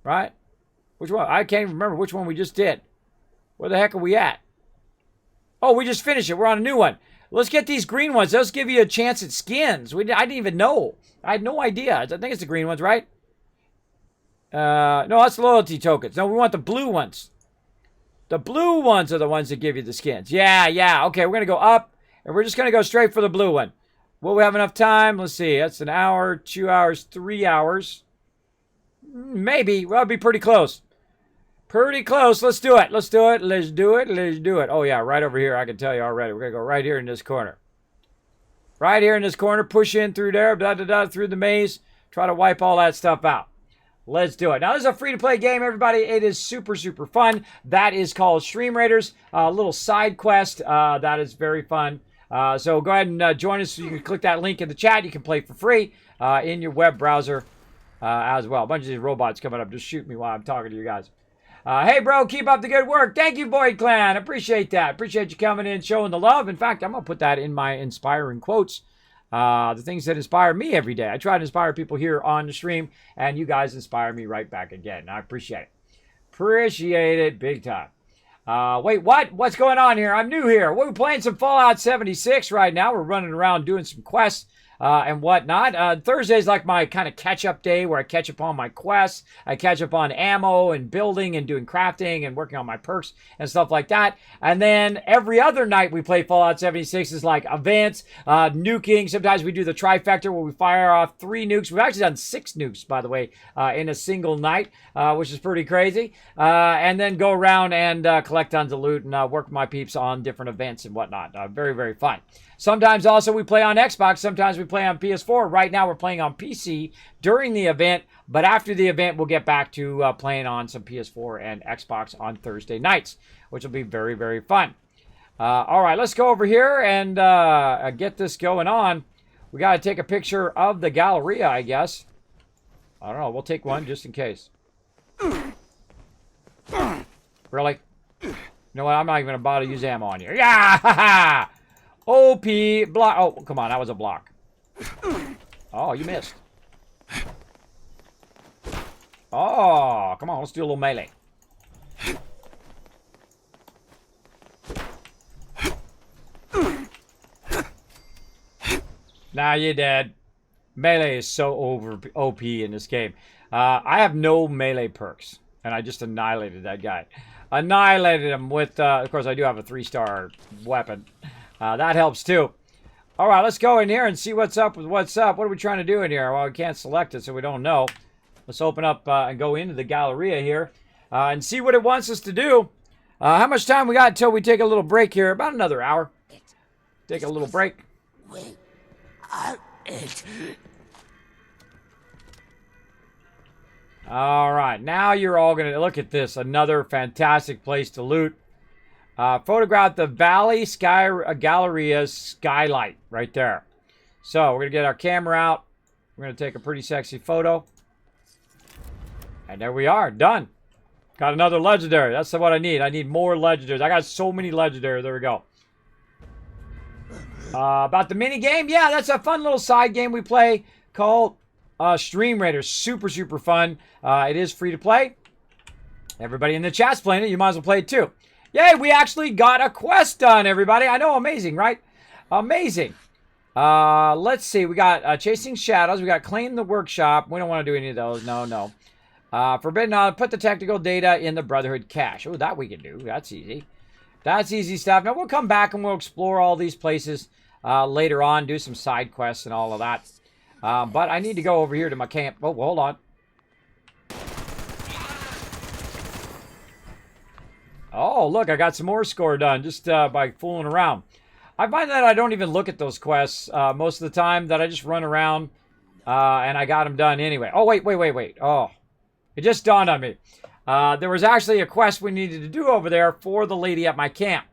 Speaker 1: Right? Which one? I can't even remember which one we just did. Where the heck are we at? Oh, we just finished it. We're on a new one. Let's get these green ones. Those give you a chance at skins. I didn't even know. I had no idea. I think it's the green ones, right? No, that's loyalty tokens. No, we want the blue ones. The blue ones are the ones that give you the skins. Yeah. Okay, we're going to go up, and we're just going to go straight for the blue one. Will we have enough time? Let's see. That's an hour, 2 hours, 3 hours. Maybe. Well, it'll be pretty close. Pretty close. Let's do it. Let's do it. Oh, yeah, right over here. I can tell you already. We're going to go right here in this corner. Right here in this corner. Push in through there. Through the maze. Try to wipe all that stuff out. Let's do it. Now, this is a free-to-play game, everybody. It is super, super fun. That is called Stream Raiders. A little side quest. That is very fun. So go ahead and join us. You can click that link in the chat. You can play for free in your web browser as well. A bunch of these robots coming up. Just shoot me while I'm talking to you guys. Hey, bro, keep up the good work. Thank you, Void Clan. Appreciate that. Appreciate you coming in, showing the love. In fact, I'm going to put that in my inspiring quotes. The things that inspire me every day. I try to inspire people here on the stream, and you guys inspire me right back again. I appreciate it. Appreciate it big time. Wait, what? What's going on here? I'm new here. We're playing some Fallout 76 right now. We're running around doing some quests and whatnot. Thursday's like my kind of catch-up day where I catch up on my quests. I catch up on ammo and building and doing crafting and working on my perks and stuff like that. And then every other night we play Fallout 76 is like events, nuking. Sometimes we do the trifecta where we fire off 3 nukes. We've actually done 6 nukes, by the way, in a single night, which is pretty crazy. And then go around and collect tons of loot and work my peeps on different events and whatnot. Very, very fun. Sometimes also we play on Xbox. Sometimes we play on PS4. Right now we're playing on PC during the event. But after the event, we'll get back to playing on some PS4 and Xbox on Thursday nights, which will be very, very fun. All right, let's go over here and get this going on. We got to take a picture of the Galleria, I guess. I don't know. We'll take one just in case. Really? You know what? I'm not even going to bother to use ammo on you. Yeah! Ha ha! OP block. Oh, come on. That was a block. Oh, you missed. Oh, come on. Let's do a little melee. Nah, you're dead. Melee is so OP in this game. I have no melee perks, and I just annihilated that guy. Annihilated him with, of course, I do have a 3-star weapon. That helps too. All right, let's go in here and see what's up with what's up. What are we trying to do in here? Well, we can't select it, so we don't know. Let's open up and go into the Galleria here and see what it wants us to do. How much time we got until we take a little break here? About another hour. Take a little break. All right, now you're all going to look at this. Another fantastic place to loot. Photograph the Valley Galleria skylight right there. So we're going to get our camera out. We're going to take a pretty sexy photo. And there we are, done. Got another legendary. That's what I need. I need more legendaries. I got so many legendaries. There we go. About the mini game, yeah, that's a fun little side game we play called Stream Raiders. Super, super fun. It is free to play. Everybody in the chat's playing it. You might as well play it too. Yay, we actually got a quest done, everybody. I know, amazing, right? Amazing. Let's see. We got Chasing Shadows. We got Claim the Workshop. We don't want to do any of those. No, no. Forbidden, put the technical data in the Brotherhood cache. Oh, that we can do. That's easy. That's easy stuff. Now, we'll come back and we'll explore all these places later on, do some side quests and all of that. But I need to go over here to my camp. Oh, hold on. Oh, look, I got some more score done just by fooling around. I find that I don't even look at those quests most of the time, that I just run around and I got them done anyway. Oh, wait. Oh, it just dawned on me. There was actually a quest we needed to do over there for the lady at my camp.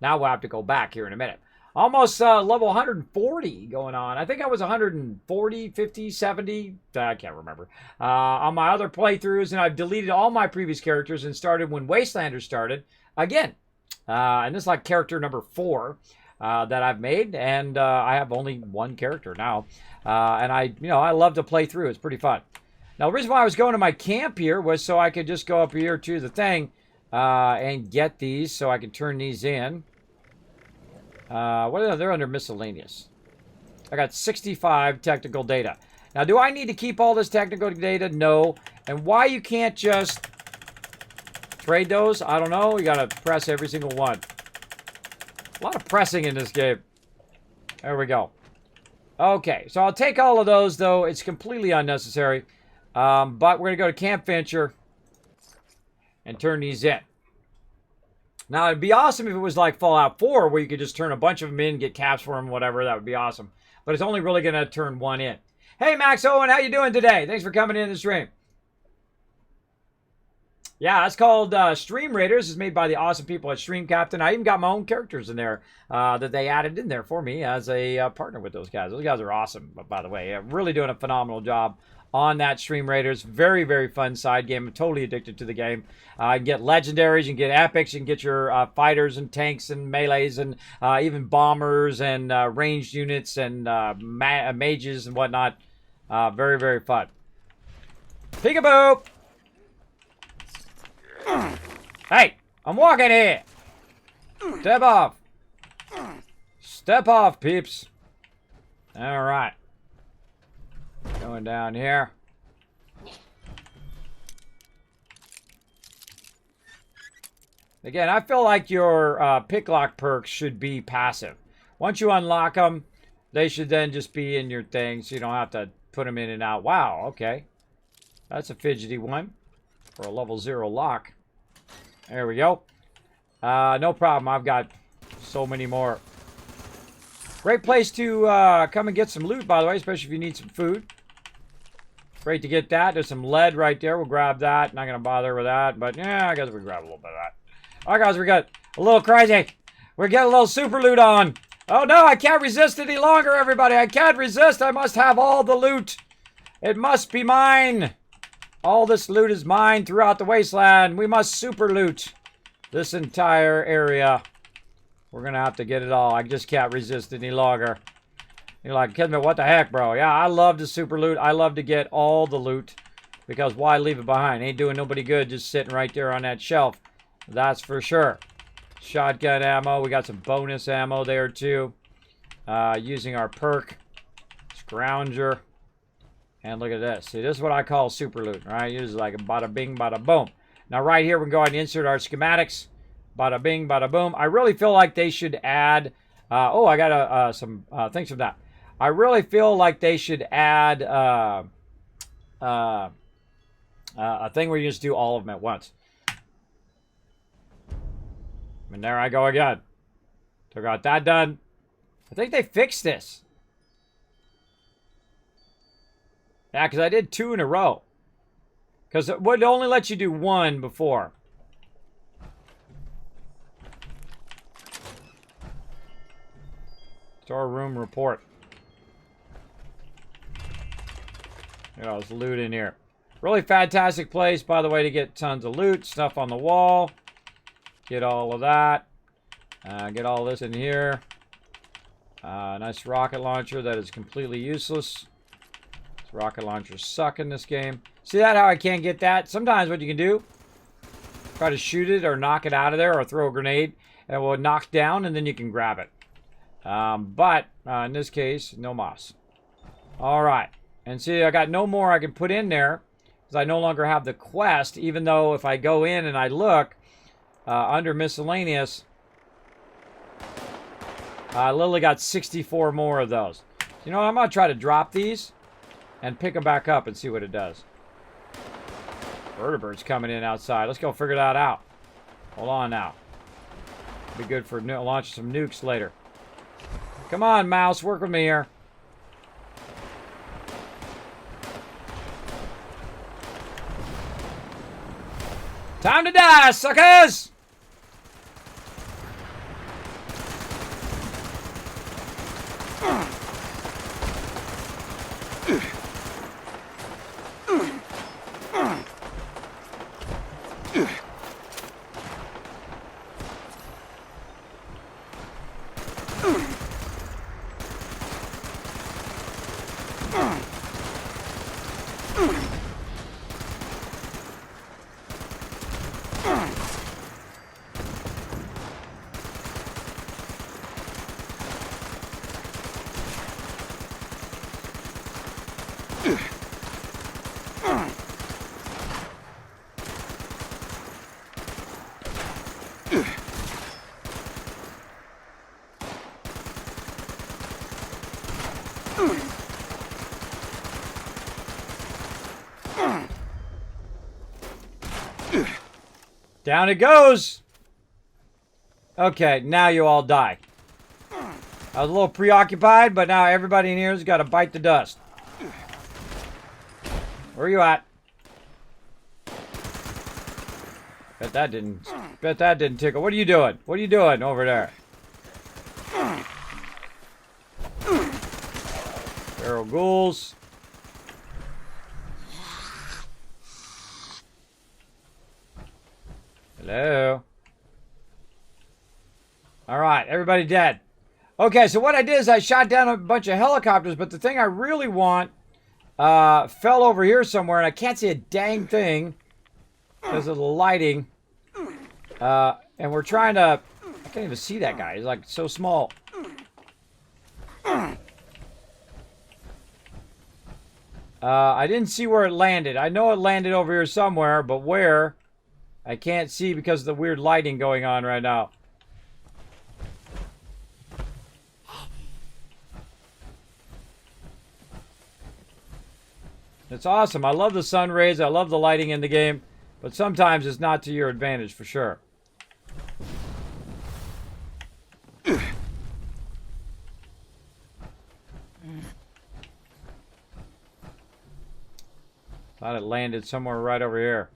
Speaker 1: Now we'll have to go back here in a minute. Almost level 140 going on. I think I was 140, 50, 70. I can't remember. On my other playthroughs, and I've deleted all my previous characters and started when Wastelanders started again. And this is like character number 4 that I've made, and I have only one character now. And I love to play through. It's pretty fun. Now, the reason why I was going to my camp here was so I could just go up here to the thing and get these, so I can turn these in. They're under miscellaneous. I got 65 technical data. Now, do I need to keep all this technical data? No. And why you can't just trade those? I don't know. You got to press every single one. A lot of pressing in this game. There we go. Okay, so I'll take all of those, though. It's completely unnecessary. But we're going to go to Camp Venture and turn these in. Now, it'd be awesome if it was like Fallout 4, where you could just turn a bunch of them in, get caps for them, whatever. That would be awesome. But it's only really going to turn one in. Hey, Max Owen, how you doing today? Thanks for coming in the stream. Yeah, that's called Stream Raiders. It's made by the awesome people at Stream Captain. I even got my own characters in there that they added in there for me as a partner with those guys. Those guys are awesome, by the way. Really doing a phenomenal job on that Stream Raiders. Very, very fun side game. I'm totally addicted to the game. You can get legendaries, you can get epics, you can get your fighters and tanks and melees and even bombers and ranged units and mages and whatnot. Very, very fun. Peekaboo! Hey, I'm walking here. Step off. Step off, peeps. All right. Going down here. Again, I feel like your pick lock perks should be passive. Once you unlock them, they should then just be in your thing, so you don't have to put them in and out. Wow, okay. That's a fidgety one for a level 0 lock. There we go. No problem. I've got so many more. Great place to come and get some loot, by the way, especially if you need some food. Great to get that. There's some lead right there. We'll grab that. Not going to bother with that, but yeah, I guess we grab a little bit of that. All right, guys, we got a little crazy. We're getting a little super loot on. Oh, no, I can't resist any longer, everybody. I can't resist. I must have all the loot. It must be mine. All this loot is mine throughout the wasteland. We must super loot this entire area. We're going to have to get it all. I just can't resist any longer. You're like, Kismet, what the heck, bro? Yeah, I love to super loot. I love to get all the loot. Because why leave it behind? Ain't doing nobody good just sitting right there on that shelf. That's for sure. Shotgun ammo. We got some bonus ammo there, too. Using our perk. Scrounger. And look at this. See, this is what I call super loot, right? This is like a bada bing, bada boom. Now, right here, we can go ahead and insert our schematics. Bada bing, bada boom. I really feel like they should add... I got some things from that. I really feel like they should add a thing where you just do all of them at once. And there I go again. So I got that done. I think they fixed this. Yeah, because I did 2 in a row. Because it would only let you do 1 before. Storeroom report. There's loot in here. Really fantastic place, by the way, to get tons of loot. Stuff on the wall. Get all of that. Get all this in here. Nice rocket launcher that is completely useless. This rocket launchers suck in this game. See that, how I can't get that? Sometimes what you can do, try to shoot it or knock it out of there or throw a grenade. And it will knock down and then you can grab it. But in this case, no moss. Alright. And see, I got no more I can put in there. Because I no longer have the quest. Even though if I go in and I look under miscellaneous, I literally got 64 more of those. You know what? I'm going to try to drop these. And pick them back up and see what it does. Vertebrates coming in outside. Let's go figure that out. Hold on now. Be good for launching some nukes later. Come on, mouse. Work with me here. Time to die, suckers! Down it goes. Okay, now you all die. I was a little preoccupied, but now everybody in here's got to bite the dust. Where are you at? Bet that didn't tickle. What are you doing? What are you doing over there? Feral ghouls. Hello. Alright, everybody dead. Okay, so what I did is I shot down a bunch of helicopters, but the thing I really want fell over here somewhere, and I can't see a dang thing because of the lighting. And we're trying to... I can't even see that guy. He's like so small. I didn't see where it landed. I know it landed over here somewhere, but where... I can't see because of the weird lighting going on right now. It's awesome. I love the sun rays. I love the lighting in the game. But sometimes it's not to your advantage for sure. Thought it landed somewhere right over here.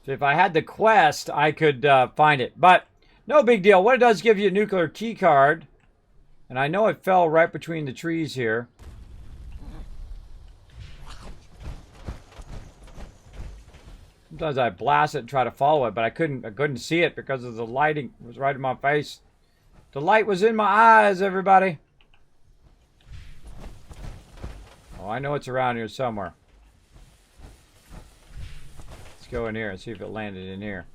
Speaker 1: So if I had the quest, I could find it. But no big deal. What it does give you a nuclear key card. And I know it fell right between the trees here. Sometimes I blast it and try to follow it, but I couldn't see it because of the lighting. It was right in my face. The light was in my eyes, everybody. Oh, I know it's around here somewhere. Let's go in here and see if it landed in here.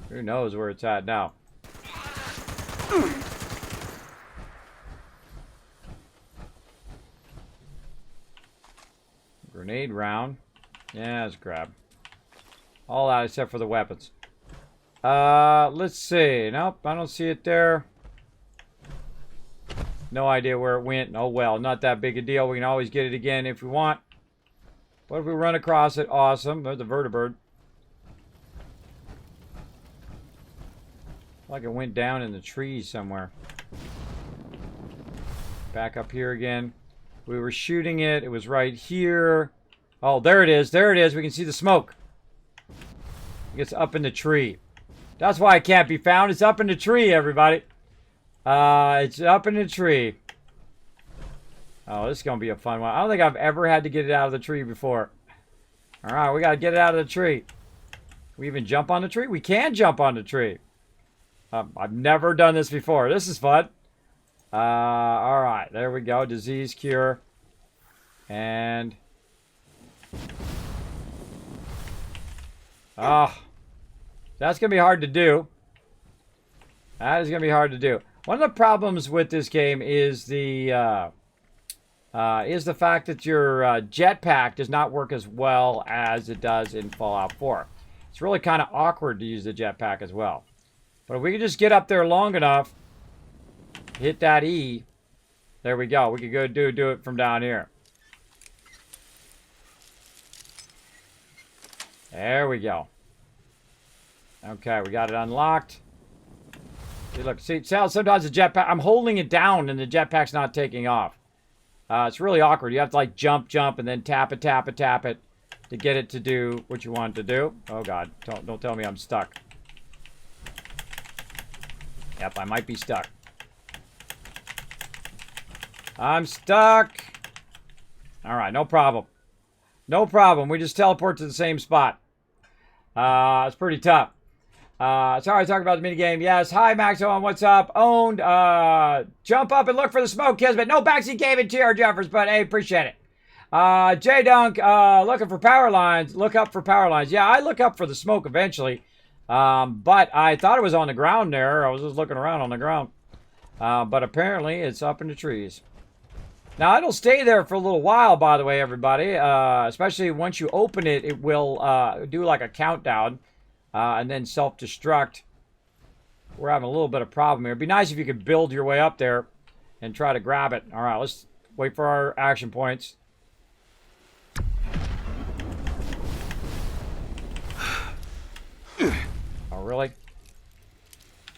Speaker 1: Who knows where it's at now? Grenade round. Yeah, let's grab. All that except for the weapons. Let's see. Nope, I don't see it there. No idea where it went. Oh well, not that big a deal. We can always get it again if we want. What if we run across it? Awesome. There's the vertibird. Like it went down in the trees somewhere. Back up here again. We were shooting it. It was right here. Oh, there it is. There it is. We can see the smoke. It's up in the tree. That's why it can't be found. It's up in the tree, everybody. It's up in the tree. Oh, this is going to be a fun one. I don't think I've ever had to get it out of the tree before. All right, we got to get it out of the tree. We even jump on the tree? We can jump on the tree. I've never done this before. This is fun. All right, there we go. Disease cure. And... oh, that's going to be hard to do. That is going to be hard to do. One of the problems with this game is the fact that your jetpack does not work as well as it does in Fallout 4. It's really kind of awkward to use the jetpack as well. But if we can just get up there long enough, hit that E, there we go. We could go do it from down here. There we go. Okay, we got it unlocked. See, look, see how sometimes the jetpack, I'm holding it down and the jetpack's not taking off. It's really awkward. You have to like jump, and then tap it to get it to do what you want it to do. Oh God, don't tell me I'm stuck. Yep, I might be stuck. I'm stuck. All right, no problem. No problem. We just teleport to the same spot. It's pretty tough. Sorry, I talked about the minigame. Yes. Hi, Maxon. What's up? Owned. Jump up and look for the smoke, Kismet. No backseat gaming TR Jeffers, but hey, appreciate it. J Dunk, looking for power lines. Look up for power lines. Yeah, I look up for the smoke eventually. But I thought it was on the ground there. I was just looking around on the ground. But apparently it's up in the trees. Now, it'll stay there for a little while, by the way, everybody. Especially once you open it, it will do like a countdown and then self-destruct. We're having a little bit of problem here. It'd be nice if you could build your way up there and try to grab it. All right, let's wait for our action points. Oh, really?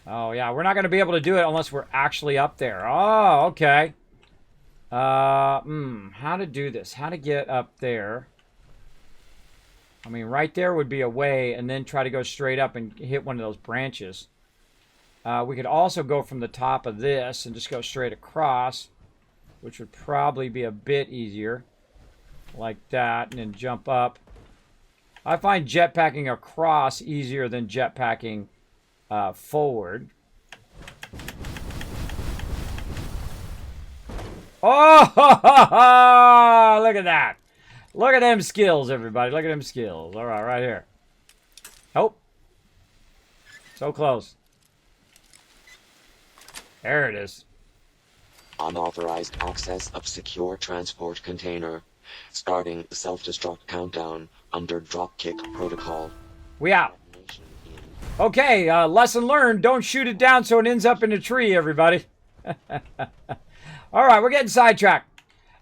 Speaker 1: Oh, yeah, we're not going to be able to do it unless we're actually up there. Oh, okay. How to do this? How to get up there? I mean, right there would be a way, and then try to go straight up and hit one of those branches. We could also go from the top of this and just go straight across, which would probably be a bit easier. Like that, and then jump up. I find jetpacking across easier than jetpacking forward. Oh, look at that. Look at them skills, everybody. Look at them skills. All right, right here. Oh. So close. There it is.
Speaker 14: Unauthorized access of secure transport container. Starting self-destruct countdown under dropkick protocol.
Speaker 1: We out. Okay, lesson learned. Don't shoot it down so it ends up in a tree, everybody. All right, we're getting sidetracked.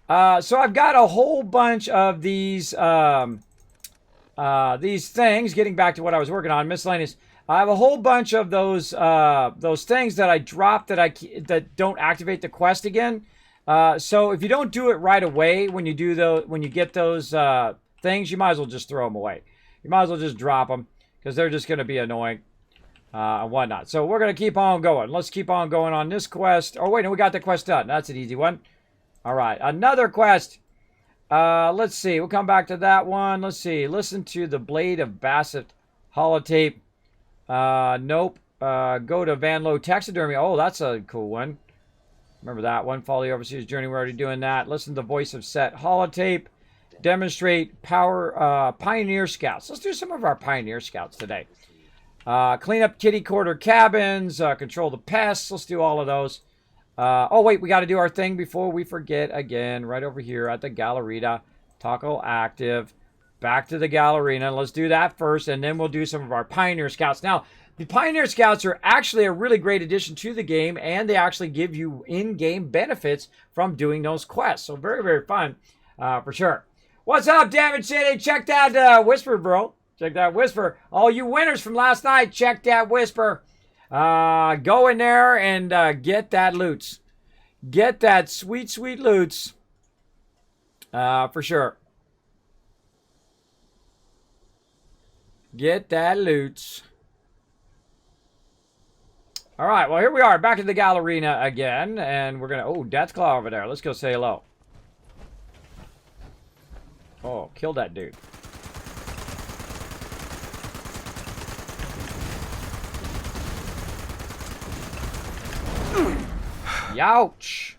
Speaker 1: So I've got a whole bunch of these things. Getting back to what I was working on, miscellaneous. I have a whole bunch of those things that I dropped that don't activate the quest again. So if you don't do it right away when you get those things, you might as well just throw them away. You might as well just drop them because they're just going to be annoying. and whatnot. So we're going to keep on going. Let's keep on going on this quest. Oh, wait, no, we got the quest done. That's an easy one. All right, another quest. Let's see. We'll come back to that one. Let's see. Listen to the Blade of Bassett holotape. Nope. Go to Van Lowe Taxidermy. Oh, that's a cool one. Remember that one. Follow the Overseer's Journey. We're already doing that. Listen to the Voice of Set holotape. Demonstrate Pioneer Scouts. Let's do some of our Pioneer Scouts today. Clean up kitty quarter cabins. Control the pests. Let's do all of those. Oh, wait, we got to do our thing before we forget again. Right over here at the Gallerita. Toggle active. Back to the Gallerina. Let's do that first, and then we'll do some of our Pioneer Scouts. Now, the Pioneer Scouts are actually a really great addition to the game, and they actually give you in-game benefits from doing those quests. So very, very fun for sure. What's up, Damage City? Check that Whisper, bro. Check that Whisper. All you winners from last night, check that Whisper. Go in there and get that loots. Get that sweet, sweet loots. For sure. Get that loots. All right, well, here we are. Back at the Gallerina again. And we're going to... Oh, Deathclaw over there. Let's go say hello. Oh, kill that dude. Youch.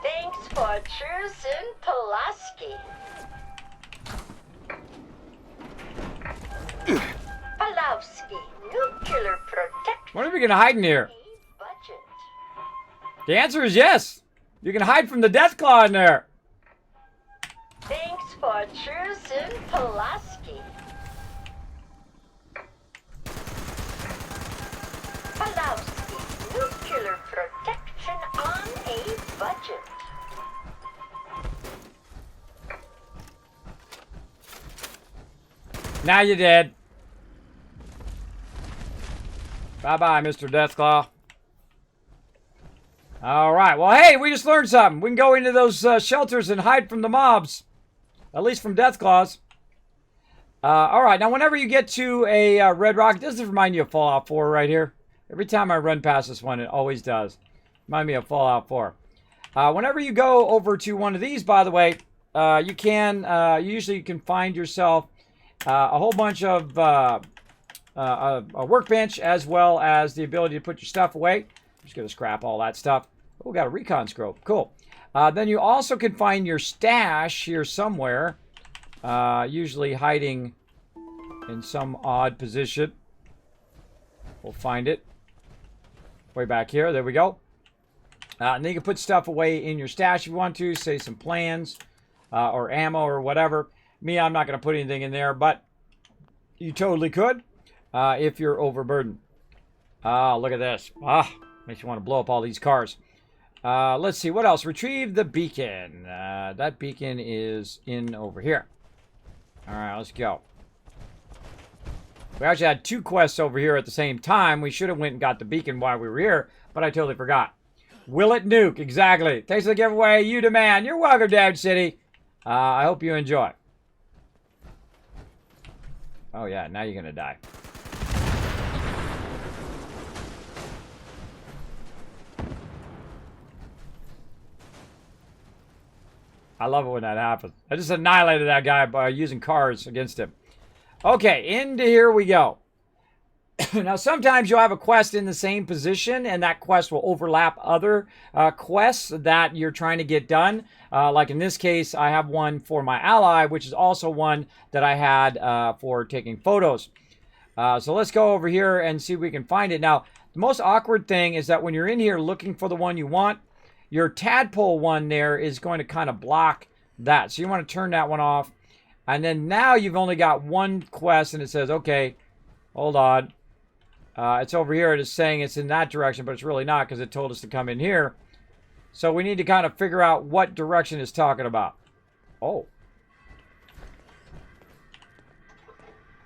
Speaker 12: Thanks for choosing Pulaski. Pulowski, nuclear protection.
Speaker 1: What are we going to hide in here? The answer is yes. You can hide from the Deathclaw in there.
Speaker 12: Thanks for choosing Pulaski. Pulowski, nuclear protection on a budget.
Speaker 1: Now you're dead. Bye-bye, Mr. Deathclaw. All right. Well, hey, we just learned something. We can go into those shelters and hide from the mobs. At least from Deathclaws. All right. Now, whenever you get to a Red Rock, this does remind you of Fallout 4 right here. Every time I run past this one, it always does. Remind me of Fallout 4. Whenever you go over to one of these, by the way, you usually you can find yourself a whole bunch of a workbench, as well as the ability to put your stuff away. I'm just going to scrap all that stuff. Oh, we got a recon scope. Cool. Then you also can find your stash here somewhere, usually hiding in some odd position. We'll find it. Way back here. There we go. And then you can put stuff away in your stash if you want to, say some plans or ammo or whatever. Me, I'm not going to put anything in there, but you totally could if you're overburdened. Look at this. Makes you want to blow up all these cars. Let's see. What else? Retrieve the beacon. That beacon is in over here. All right, let's go. We actually had two quests over here at the same time. We should have went and got the beacon while we were here, but I totally forgot. Will it nuke? Exactly. Thanks for the giveaway. You demand. You're welcome, Damage City. I hope you enjoy. Oh, yeah. Now you're going to die. I love it when that happens. I just annihilated that guy by using cars against him. Okay, into here we go. Now, sometimes you'll have a quest in the same position, and that quest will overlap other quests that you're trying to get done. Like in this case, I have one for my ally, which is also one that I had for taking photos. So let's go over here and see if we can find it. Now, the most awkward thing is that when you're in here looking for the one you want, your tadpole one there is going to kind of block that. So you want to turn that one off. And then now you've only got one quest, and it says, okay, hold on. It's over here. It is saying it's in that direction, but it's really not because it told us to come in here. So we need to kind of figure out what direction it's talking about. Oh.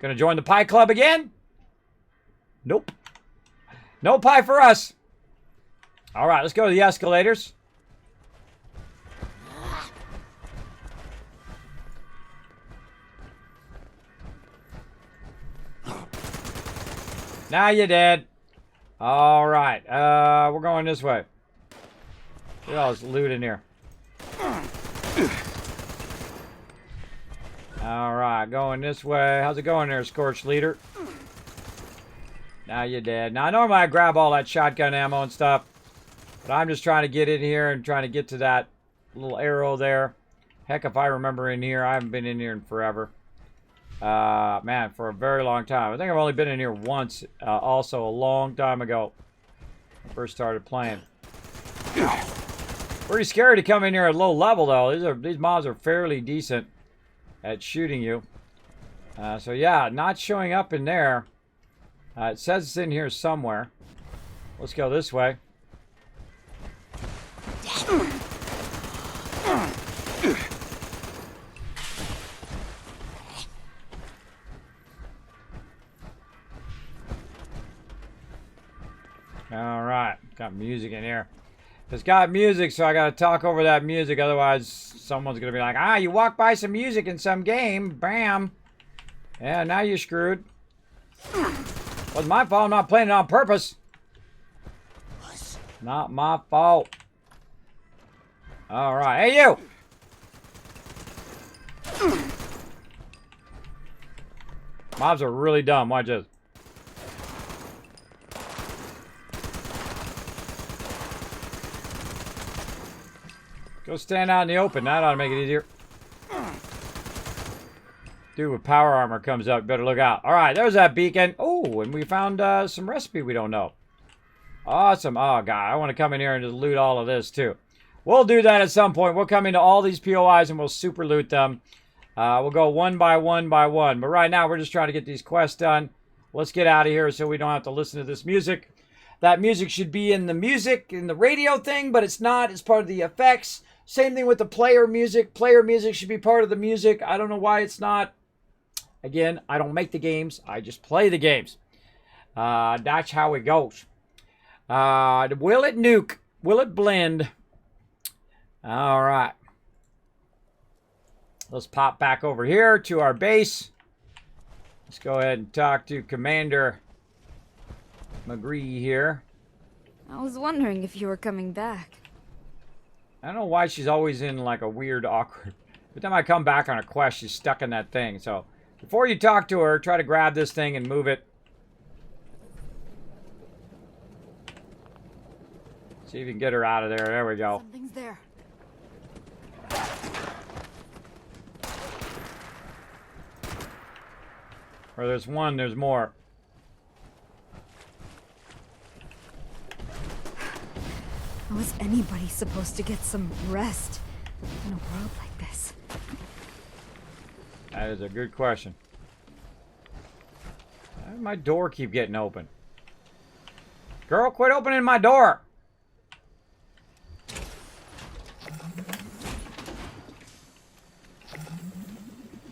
Speaker 1: Gonna join the pie club again? Nope. No pie for us. All right, let's go to the escalators. Now you're dead. All right. We're going this way. Look at all this loot in here. All right, going this way. How's it going there, Scorched Leader? Now you're dead. Now, normally I grab all that shotgun ammo and stuff, but I'm just trying to get in here and trying to get to that little arrow there. Heck, if I remember in here, I haven't been in here in forever. Man, for a very long time. I think I've only been in here once, also a long time ago. When I first started playing. Pretty scary to come in here at low level, though. These mobs are fairly decent at shooting you. So yeah, not showing up in there. It says it's in here somewhere. Let's go this way. All right, got music in here. It's got music, so I gotta talk over that music. Otherwise, someone's gonna be like, "Ah, you walk by some music in some game, bam." Yeah, now you're screwed. Wasn't my fault. I'm not playing it on purpose. Not my fault. All right, hey you. Mobs are really dumb. Watch this. Go stand out in the open. That ought to make it easier. Dude with power armor comes up. Better look out. All right, there's that beacon. Oh, and we found some recipe we don't know. Awesome. Oh, God. I want to come in here and just loot all of this, too. We'll do that at some point. We'll come into all these POIs and we'll super loot them. We'll go one by one by one. But right now, we're just trying to get these quests done. Let's get out of here so we don't have to listen to this music. That music should be in the radio thing, but it's not. It's part of the effects. Same thing with the player music. Player music should be part of the music. I don't know why it's not. Again, I don't make the games. I just play the games. That's how it goes. Will it nuke? Will it blend? All right. Let's pop back over here to our base. Let's go ahead and talk to Commander McGree here.
Speaker 2: I was wondering if you were coming back.
Speaker 1: I don't know why she's always in like a weird, awkward... Every time I come back on a quest, she's stuck in that thing. So, before you talk to her, try to grab this thing and move it. See if you can get her out of there. There we go.
Speaker 2: Something's there.
Speaker 1: Where there's one, there's more.
Speaker 2: How is anybody supposed to get some rest in a world like this?
Speaker 1: That is a good question. Why did my door keep getting open? Girl, quit opening my door!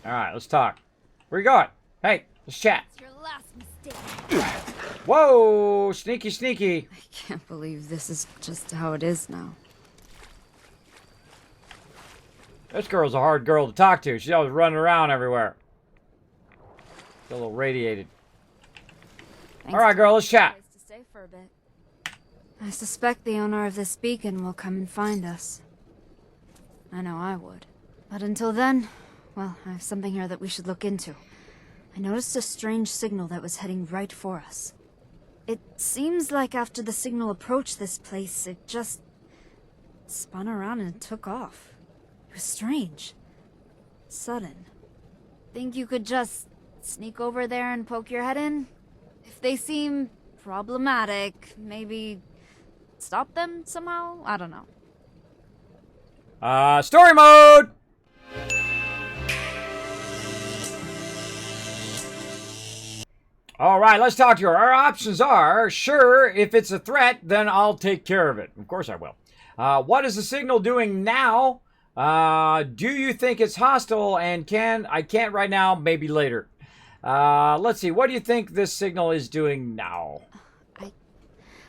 Speaker 1: Alright, let's talk. Where you going? Hey, let's chat.
Speaker 2: It's your last mistake.
Speaker 1: Whoa! Sneaky, sneaky.
Speaker 2: I can't believe this is just how it is now.
Speaker 1: This girl's a hard girl to talk to. She's always running around everywhere. She's a little radiated. Alright, girl, let's chat.
Speaker 2: To stay for a bit. I suspect the owner of this beacon will come and find us. I know I would. But until then, well, I have something here that we should look into. I noticed a strange signal that was heading right for us. It seems like after the signal approached this place, it just spun around and took off. It was strange. Sudden. Think you could just sneak over there and poke your head in? If they seem problematic, maybe stop them somehow? I don't know.
Speaker 1: Story mode! All right, let's talk to her. Our options are, sure, if it's a threat, then I'll take care of it. Of course I will. What is the signal doing now? Do you think it's hostile and I can't right now, maybe later. Let's see, what do you think this signal is doing now?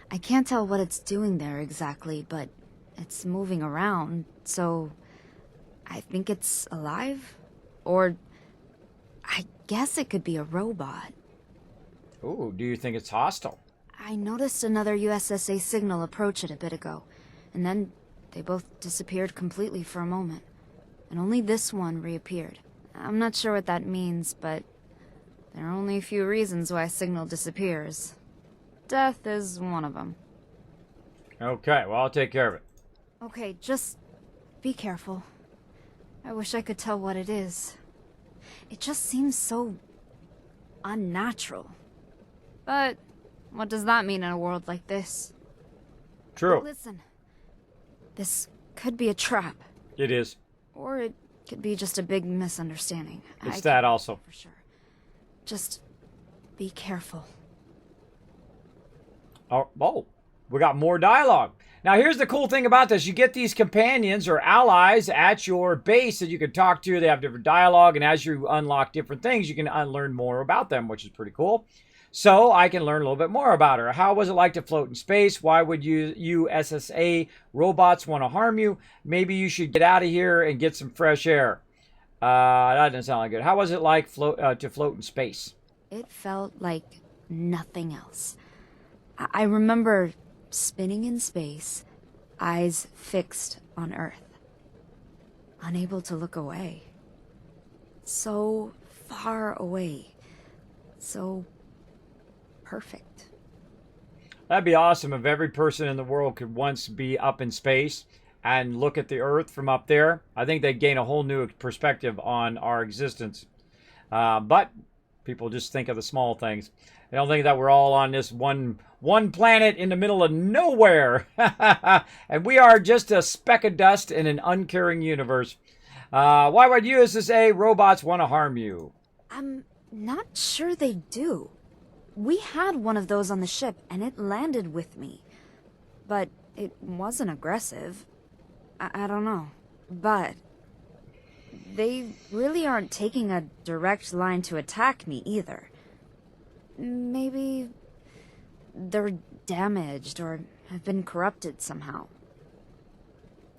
Speaker 2: I can't tell what it's doing there exactly, but it's moving around, so I think it's alive? Or I guess it could be a robot.
Speaker 1: Ooh, do you think it's hostile?
Speaker 2: I noticed another USSA signal approach it a bit ago, and then they both disappeared completely for a moment. And only this one reappeared. I'm not sure what that means, but there are only a few reasons why a signal disappears. Death is one of them.
Speaker 1: Okay, well, I'll take care of it.
Speaker 2: Okay, just be careful. I wish I could tell what it is. It just seems so unnatural. But what does that mean in a world like this?
Speaker 1: True.
Speaker 2: Listen, this could be a trap.
Speaker 1: It is.
Speaker 2: Or it could be just a big misunderstanding.
Speaker 1: It's that also.
Speaker 2: For sure. Just be careful.
Speaker 1: Oh, we got more dialogue. Now, here's the cool thing about this. You get these companions or allies at your base that you can talk to. They have different dialogue, and as you unlock different things, you can learn more about them, which is pretty cool. So I can learn a little bit more about her. How was it like to float in space? Why would you SSA robots want to harm you? Maybe you should get out of here and get some fresh air. That doesn't sound like good. How was it like to float in space?
Speaker 2: It felt like nothing else. I remember spinning in space, eyes fixed on Earth, unable to look away. So far away. So perfect.
Speaker 1: That'd be awesome if every person in the world could once be up in space and look at the Earth from up there. I think they'd gain a whole new perspective on our existence. But people just think of the small things. They don't think that we're all on this one planet in the middle of nowhere. And we are just a speck of dust in an uncaring universe. Why would USSA robots want to harm you?
Speaker 2: I'm not sure they do. We had one of those on the ship, and it landed with me. But it wasn't aggressive. I don't know. But they really aren't taking a direct line to attack me either. Maybe they're damaged or have been corrupted somehow.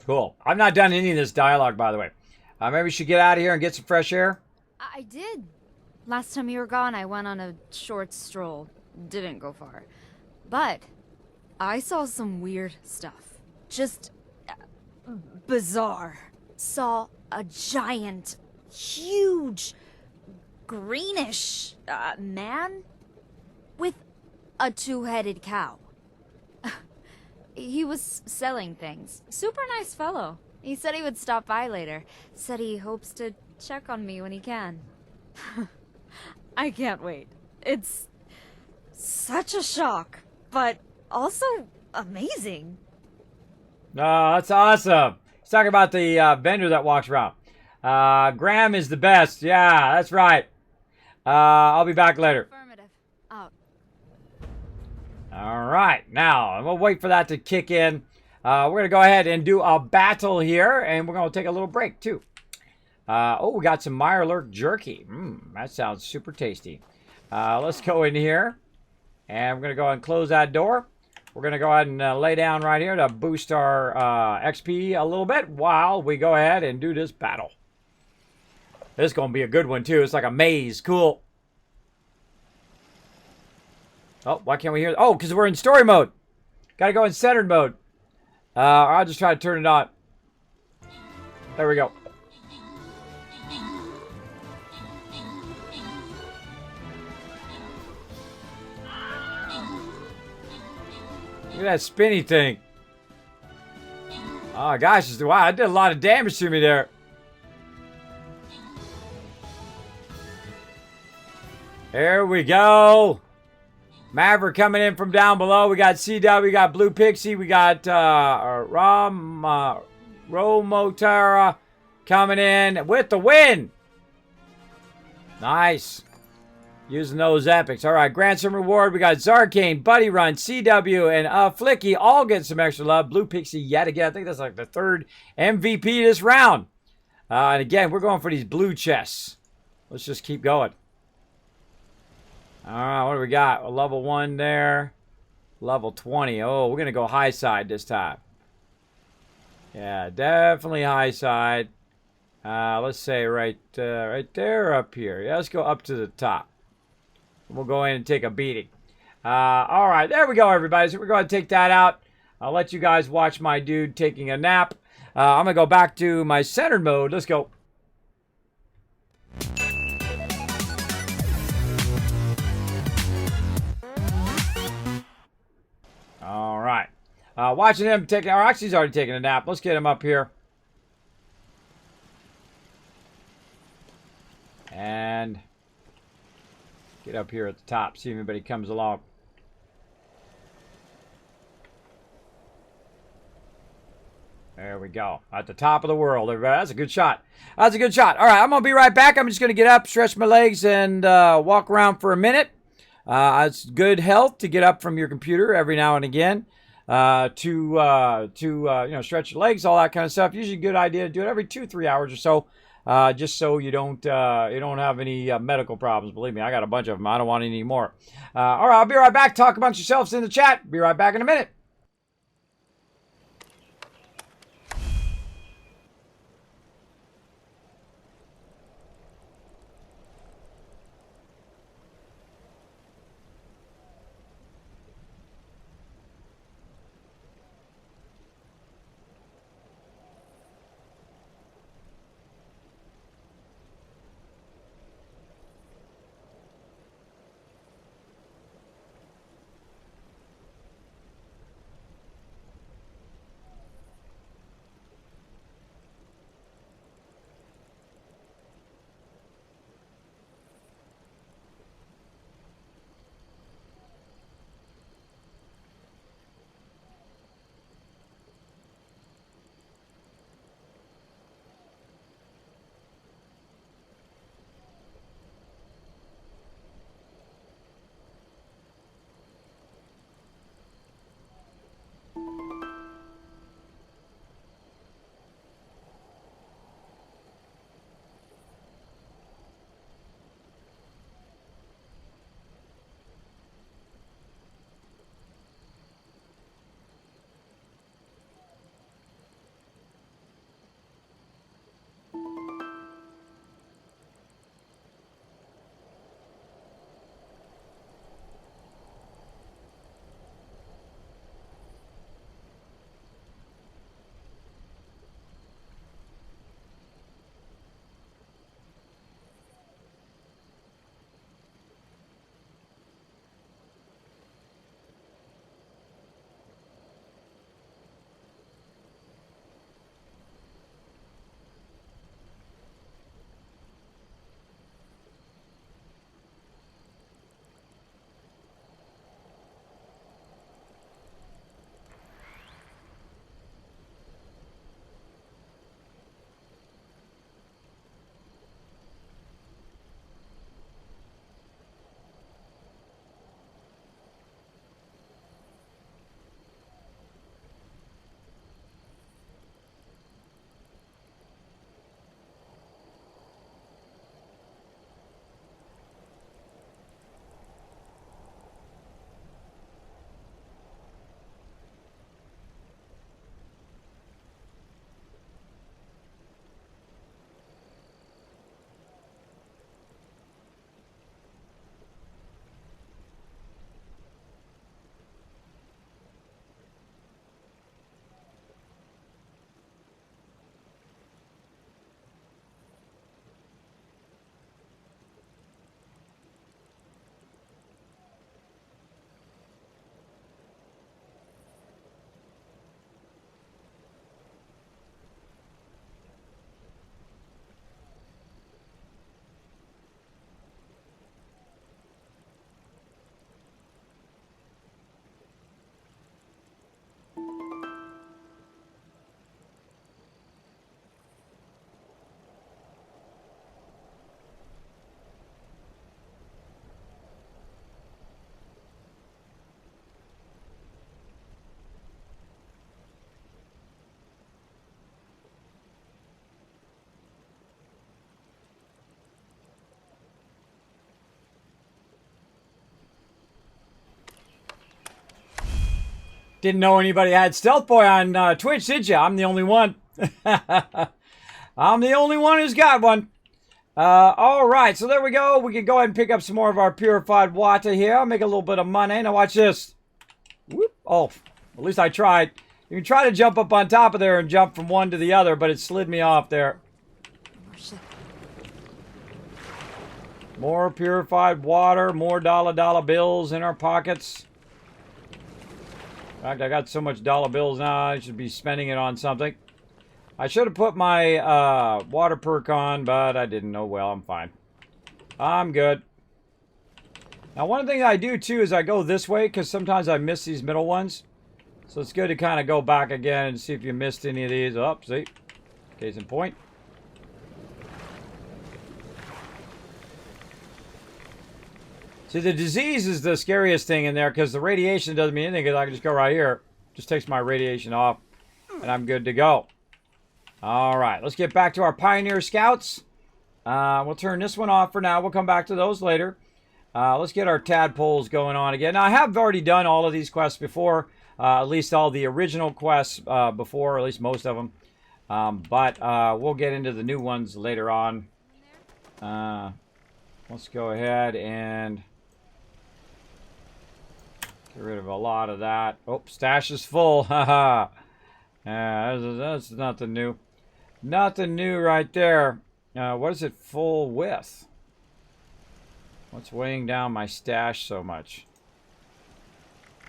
Speaker 1: Cool. I've not done any of this dialogue, by the way. Maybe we should get out of here and get some fresh air?
Speaker 2: I did. Last time you were gone, I went on a short stroll. Didn't go far. But I saw some weird stuff. Just bizarre. Saw a giant, huge, greenish man with a two-headed cow. He was selling things. Super nice fellow. He said he would stop by later. Said he hopes to check on me when he can. I can't wait. It's such a shock, but also amazing.
Speaker 1: No, that's awesome. Let's talk about the vendor that walks around. Graham is the best. Yeah, that's right. I'll be back later.
Speaker 2: Affirmative. Out.
Speaker 1: All right. Now, I'm going to wait for that to kick in. We're going to go ahead and do a battle here, and we're going to take a little break, too. Oh, we got some Mirelurk jerky. That sounds super tasty. Let's go in here, and we're going to go ahead and close that door. We're going to go ahead and lay down right here to boost our XP a little bit while we go ahead and do this battle. This is going to be a good one, too. It's like a maze. Cool. Oh, why can't we hear? Oh, because we're in story mode. Got to go in centered mode. I'll just try to turn it on. There we go. Look at that spinny thing. Oh gosh, wow, I did a lot of damage to me there. There we go. Maverick coming in from down below. We got CW, we got Blue Pixie, we got Romotara coming in with the win. Nice. Using those epics. All right, Grandson Reward. We got Zarkane, Buddy Run, CW, and Flicky all getting some extra love. Blue Pixie yet again. I think that's like the third MVP this round. And again, we're going for these blue chests. Let's just keep going. All right, what do we got? A level 1 there. Level 20. Oh, we're going to go high side this time. Yeah, definitely high side. Let's say right there, up here. Yeah, let's go up to the top. We'll go in and take a beating. All right, there we go, everybody. So we're going to take that out. I'll let you guys watch my dude taking a nap. I'm going to go back to my centered mode. Let's go. All right. Watching him taking, or actually he's already taking a nap. Let's get him up here. And get up here at the top. See if anybody comes along. There we go. At the top of the world, everybody. That's a good shot. That's a good shot. All right, I'm going to be right back. I'm just going to get up, stretch my legs, and walk around for a minute. It's good health to get up from your computer every now and again to stretch your legs, all that kind of stuff. Usually a good idea to do it every 2-3 hours or so, just so you don't have any medical problems. Believe me, I got a bunch of them. I don't want any more. All right, I'll be right back. Talk amongst yourselves in the chat. Be right back in a minute. Didn't know anybody had Stealth Boy on Twitch, did you? I'm the only one. I'm the only one who's got one. All right, so there we go. We can go ahead and pick up some more of our purified water here. I'll make a little bit of money. Now watch this. Whoop. Oh, at least I tried. You can try to jump up on top of there and jump from one to the other, but it slid me off there. More purified water, more dollar bills in our pockets. In fact, I got so much dollar bills now, I should be spending it on something. I should have put my water perk on, but I didn't. Oh well, I'm fine. I'm good. Now, one thing I do, too, is I go this way, because sometimes I miss these middle ones. So it's good to kind of go back again and see if you missed any of these. Oh, see? Case in point. See, the disease is the scariest thing in there because the radiation doesn't mean anything because I can just go right here. Just takes my radiation off and I'm good to go. All right, let's get back to our Pioneer Scouts. We'll turn this one off for now. We'll come back to those later. Let's get our tadpoles going on again. Now, I have already done all of these quests before. At least all the original quests before, at least most of them. But we'll get into the new ones later on. Let's go ahead and get rid of a lot of that. Oh, stash is full. Haha. That's nothing new. Nothing new right there. What is it full with? What's weighing down my stash so much?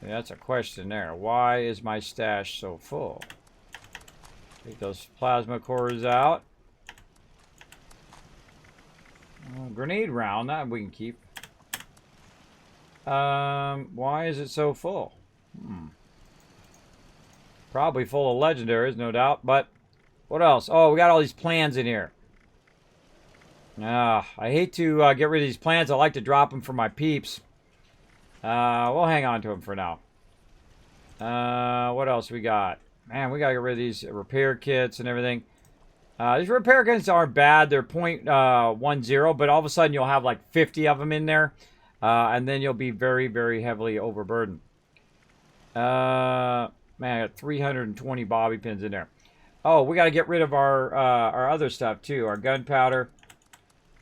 Speaker 1: Yeah, that's a question there. Why is my stash so full? Take those plasma cores out. Grenade round, that we can keep. Why is it so full? Probably full of legendaries, no doubt. But what else? Oh, we got all these plans in here. I hate to get rid of these plans. I like to drop them for my peeps. We'll hang on to them for now. What else we got? Man, we gotta get rid of these repair kits and everything. These repair kits aren't bad. They're 0.10, but all of a sudden you'll have like 50 of them in there. And then you'll be very, very heavily overburdened. Man, I got 320 bobby pins in there. Oh, we gotta get rid of our other stuff too. Our gunpowder.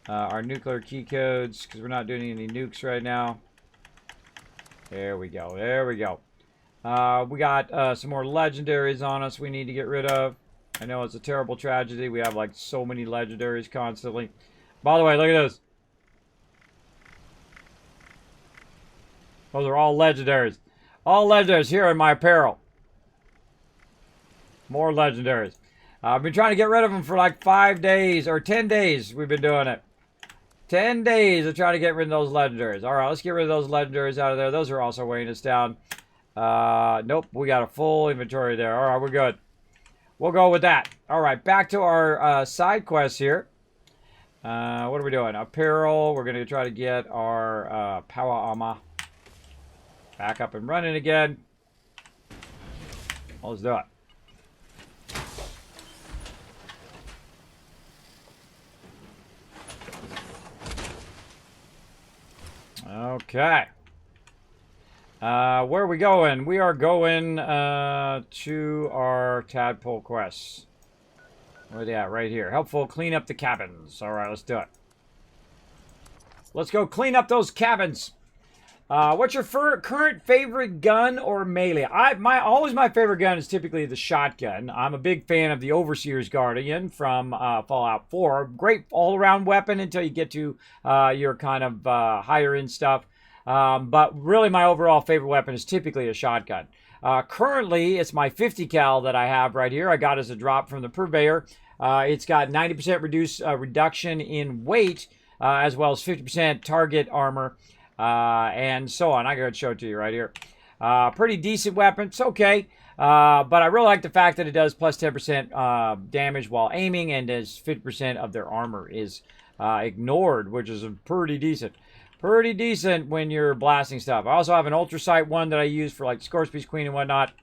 Speaker 1: Our nuclear key codes, because we're not doing any nukes right now. There we go. There we go. We got some more legendaries on us we need to get rid of. I know it's a terrible tragedy. We have like so many legendaries constantly. By the way, look at this. Those are all legendaries. All legendaries here in my apparel. More legendaries. I've been trying to get rid of them for like 5 days or 10 days. We've been doing it. 10 days of trying to get rid of those legendaries. All right, let's get rid of those legendaries out of there. Those are also weighing us down. Nope, we got a full inventory there. All right, we're good. We'll go with that. All right, back to our side quests here. What are we doing? Apparel. We're going to try to get our power armor back up and running again. Let's do it. Okay. Where are we going? We are going to our tadpole quests. Where are they at? Right here. Helpful, clean up the cabins. All right, let's do it. Let's go clean up those cabins. What's your current favorite gun or melee? Always my favorite gun is typically the shotgun. I'm a big fan of the Overseer's Guardian from Fallout 4. Great all-around weapon until you get to your kind of higher-end stuff. But really my overall favorite weapon is typically a shotgun. Currently, it's my 50 cal that I have right here. I got as a drop from the Purveyor. It's got 90% reduction in weight, as well as 50% target armor. And so on. I gotta show it to you right here. Pretty decent weapon. It's okay. But I really like the fact that it does plus 10% damage while aiming, and as 50% of their armor is ignored, which is pretty decent. Pretty decent when you're blasting stuff. I also have an ultrasight one that I use for like Scorpius Queen and whatnot.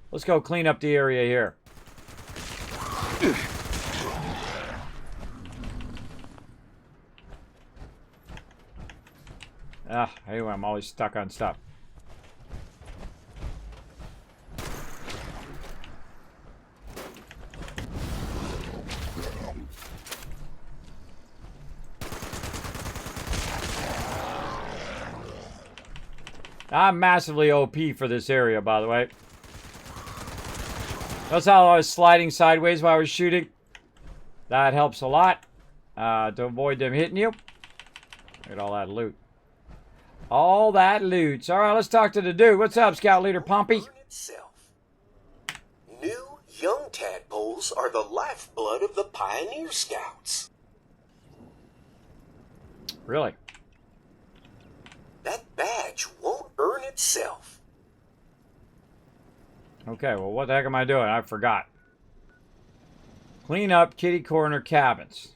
Speaker 1: Let's go clean up the area here. Anyway, I'm always stuck on stuff. I'm massively OP for this area, by the way. Notice how I was sliding sideways while I was shooting? That helps a lot to avoid them hitting you. Look at all that loot. All that loot. All right, let's talk to the dude. What's up, Scout Leader Pompey?
Speaker 15: New young tadpoles are the lifeblood of the Pioneer Scouts.
Speaker 1: Really?
Speaker 15: That badge won't earn itself.
Speaker 1: Okay, well, what the heck am I doing? I forgot. Clean up kitty corner cabins.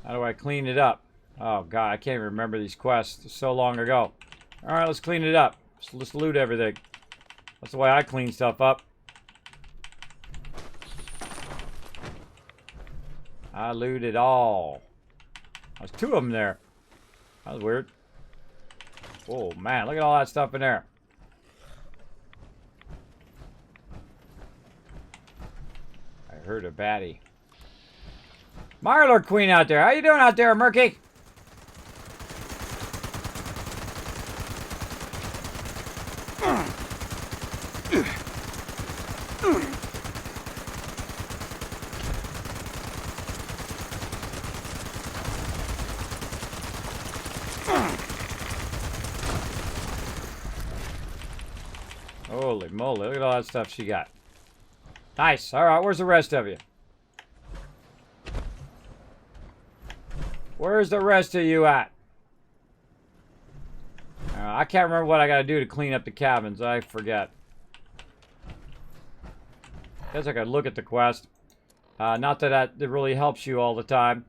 Speaker 1: How do I clean it up? Oh, God, I can't even remember these quests. It's so long ago. All right, let's clean it up. Let's loot everything. That's the way I clean stuff up. I loot it all. There's 2 of them there. That was weird. Oh, man, look at all that stuff in there. I heard a baddie. Marlar Queen out there. How you doing out there, Murky? Holy moly, look at all that stuff she got. Nice. All right, where's the rest of you? Where's the rest of you at? I can't remember what I got to do to clean up the cabins. I forget. Guess I could look at the quest. Not that it really helps you all the time.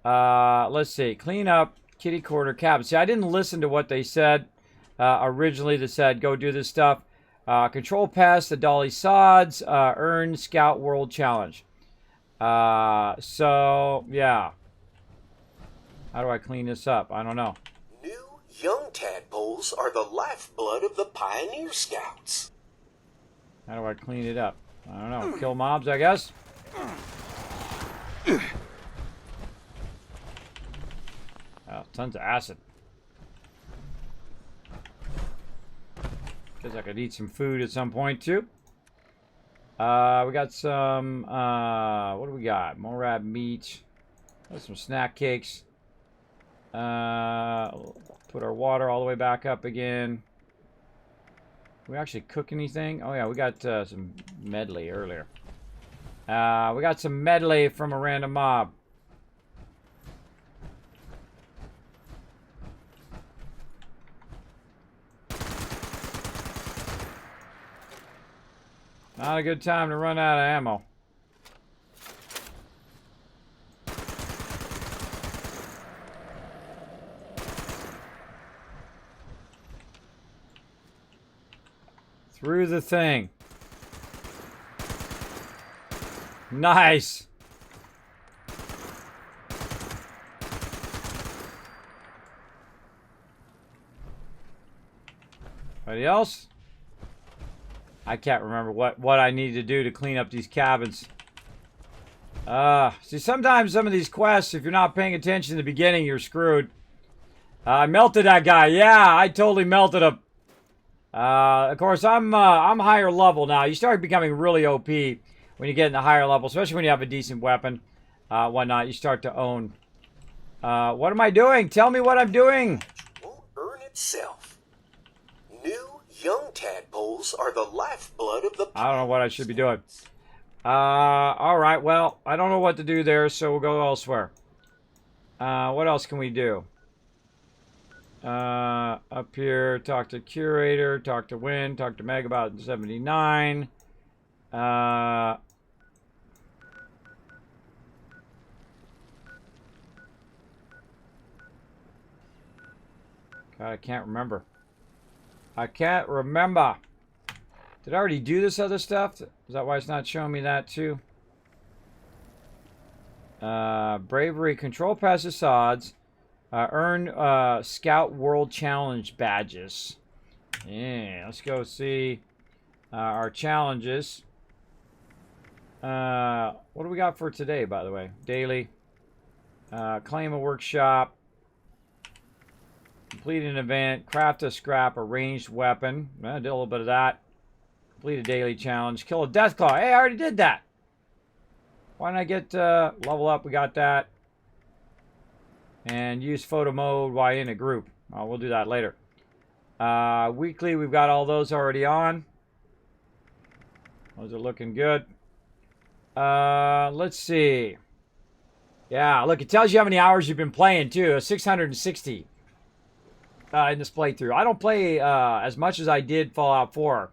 Speaker 1: Let's see. Clean up kitty corner cabins. See, I didn't listen to what they said. Originally, they said, go do this stuff. Control pest, the Dolly Sods, earn Scout World Challenge. So, yeah. How do I clean this up? I don't know.
Speaker 15: New young tadpoles are the lifeblood of the Pioneer Scouts.
Speaker 1: How do I clean it up? I don't know. Kill mobs, I guess? Oh, tons of acid. Guess I could eat some food at some point, too. We got some, what do we got? More rat meat. Got some snack cakes. Put our water all the way back up again. Did we actually cook anything? Oh, yeah, we got some medley earlier. We got some medley from a random mob. Not a good time to run out of ammo. Through the thing. Nice. Anybody else? I can't remember what I need to do to clean up these cabins. See, sometimes some of these quests, if you're not paying attention in the beginning, you're screwed. I melted that guy. Yeah, I totally melted him. Of course, I'm higher level now. You start becoming really OP when you get in the higher level, especially when you have a decent weapon, whatnot. You start to own. What am I doing? Tell me what I'm doing.
Speaker 15: Won't earn itself. New young tadpoles are the lifeblood of the...
Speaker 1: I don't know what I should be doing. All right. Well, I don't know what to do there, so we'll go elsewhere. What else can we do? Up here, talk to Curator, talk to Win, talk to Megabout 79. God, I can't remember. I can't remember. Did I already do this other stuff? Is that why it's not showing me that too? Bravery, control passes odds. Earn Scout World Challenge badges. Yeah, let's go see our challenges. What do we got for today, by the way? Daily. Claim a workshop. Complete an event. Craft a scrap, a ranged weapon. I did a little bit of that. Complete a daily challenge. Kill a Deathclaw. Hey, I already did that. Why didn't I get level up? We got that. And use photo mode while in a group. We'll do that later. Weekly, we've got all those already on. Those are looking good. Let's see. Yeah, look, it tells you how many hours you've been playing, too. 660 in this playthrough. I don't play as much as I did Fallout 4.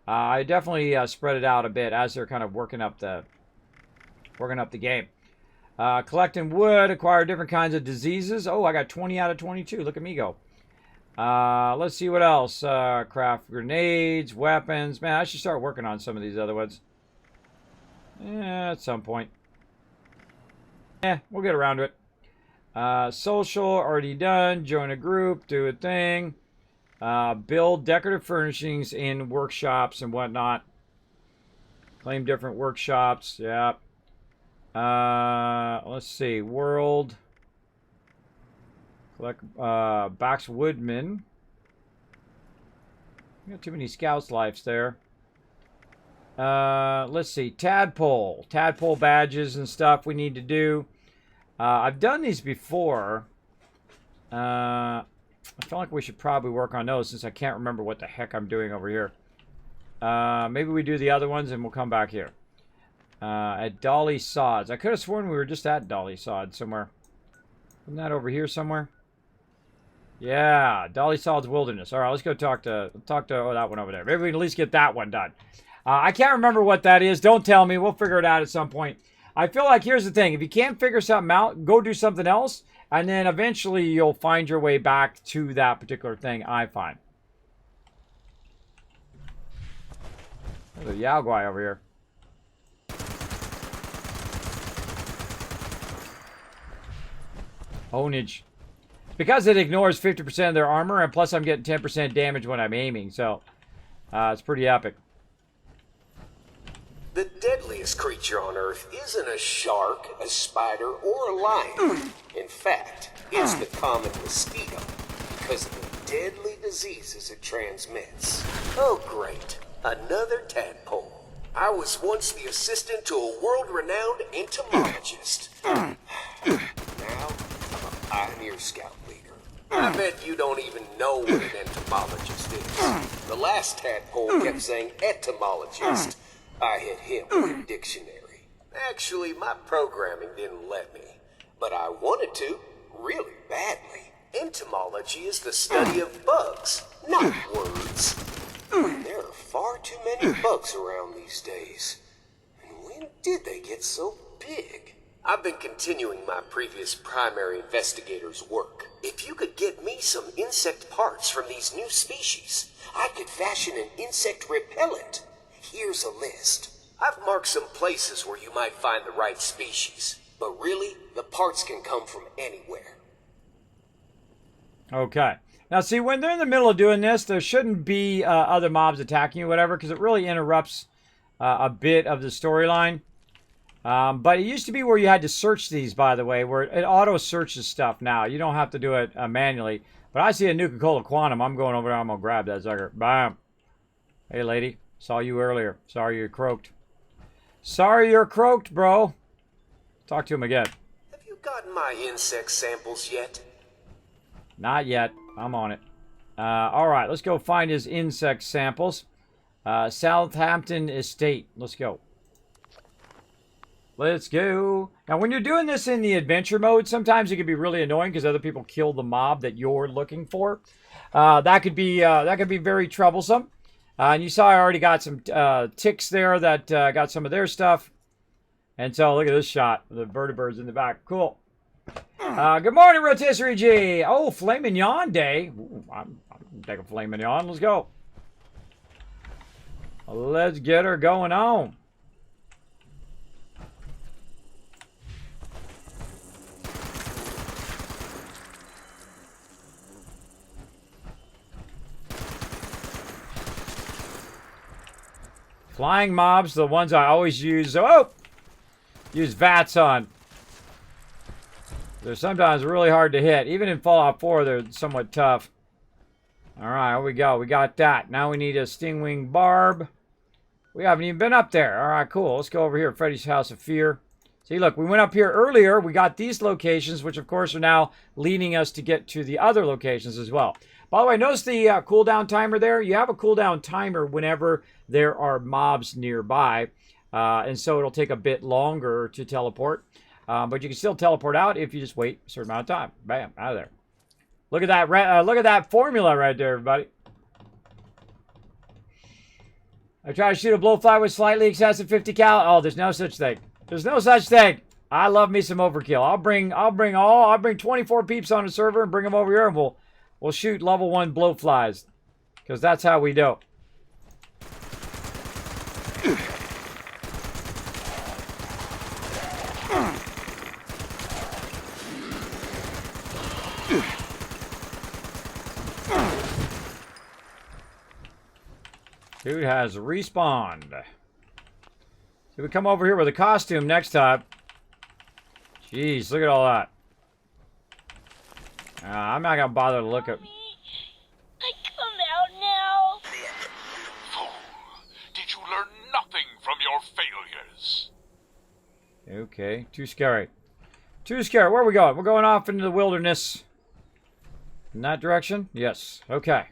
Speaker 1: I definitely spread it out a bit as they're kind of working up the game. Collecting wood, acquire different kinds of diseases. Oh, I got 20 out of 22. Look at me go. Let's see what else. Craft grenades, weapons. Man, I should start working on some of these other ones. Yeah, at some point. We'll get around to it. Social, already done. Join a group, do a thing. Build decorative furnishings in workshops and whatnot. Claim different workshops. Yeah. Let's see. World. Collect Bax Woodman. Got too many scouts lives there. Let's see. Tadpole. Tadpole badges and stuff we need to do. I've done these before. I feel like we should probably work on those since I can't remember what the heck I'm doing over here. Maybe we do the other ones and we'll come back here. At Dolly Sods. I could have sworn we were just at Dolly Sods somewhere. Isn't that over here somewhere? Yeah, Dolly Sods Wilderness. All right, let's go talk to that one over there. Maybe we can at least get that one done. I can't remember what that is. Don't tell me. We'll figure it out at some point. I feel like here's the thing. If you can't figure something out, go do something else. And then eventually you'll find your way back to that particular thing, I find. There's a Yaogwai over here. Ownage. Because it ignores 50% of their armor, and plus I'm getting 10% damage when I'm aiming, so it's pretty epic.
Speaker 15: The deadliest creature on Earth isn't a shark, a spider, or a lion. In fact, it's the common mosquito, because of the deadly diseases it transmits. Oh great, another tadpole. I was once the assistant to a world-renowned entomologist. Now, I'm a pioneer scout leader. I bet you don't even know what an entomologist is. The last tadpole kept saying etymologist. I hit him with a dictionary. Actually, my programming didn't let me. But I wanted to, really badly. Entomology is the study of bugs, not words. There are far too many bugs around these days. And when did they get so big? I've been continuing my previous primary investigator's work. If you could get me some insect parts from these new species, I could fashion an insect repellent. Here's a list. I've marked some places where you might find the right species, but really, the parts can come from anywhere.
Speaker 1: Okay. Now, see, when they're in the middle of doing this, there shouldn't be other mobs attacking you, whatever, because it really interrupts a bit of the storyline. But it used to be where you had to search these, by the way, where it auto-searches stuff now. You don't have to do it manually. But I see a Nuka-Cola Quantum. I'm going over there. I'm going to grab that sucker. Bam. Hey, lady. Saw you earlier. Sorry you're croaked. Sorry you're croaked, bro. Talk to him again.
Speaker 15: Have you gotten my insect samples yet?
Speaker 1: Not yet. I'm on it. All right, let's go find his insect samples. Southampton Estate. Let's go. Let's go. Now, when you're doing this in the adventure mode, sometimes it can be really annoying because other people kill the mob that you're looking for. That could be very troublesome. And you saw I already got some ticks there that got some of their stuff. And so look at this shot. The vertebrates in the back. Cool. Good morning, Rotisserie G. Oh, Filet Mignon Day. Ooh, I'm take a Filet Mignon. Let's go. Let's get her going on. Flying mobs, the ones I always use. Oh! Use VATS on. They're sometimes really hard to hit. Even in Fallout 4, they're somewhat tough. All right, here we go. We got that. Now we need a stingwing barb. We haven't even been up there. All right, cool. Let's go over here. Freddy's House of Fear. See, look, we went up here earlier. We got these locations, which, of course, are now leading us to get to the other locations as well. By the way, notice the cooldown timer there. You have a cooldown timer whenever there are mobs nearby. And so it'll take a bit longer to teleport. But you can still teleport out if you just wait a certain amount of time. Bam, out of there. Look at that! Look at that formula right there, everybody. I try to shoot a blowfly with slightly excessive 50 cal. Oh, there's no such thing. There's no such thing. I love me some overkill. I'll bring 24 peeps on the server and bring them over here, and we'll shoot level 1 blowflies, because that's how we do. Dude has respawned. So we come over here with a costume next time. Jeez, look at all that. I'm not gonna bother to look at.
Speaker 12: I come out now.
Speaker 7: Fool! Did you learn nothing from your failures?
Speaker 1: Okay, too scary. Too scary. Where are we going? We're going off into the wilderness. In that direction? Yes. Okay.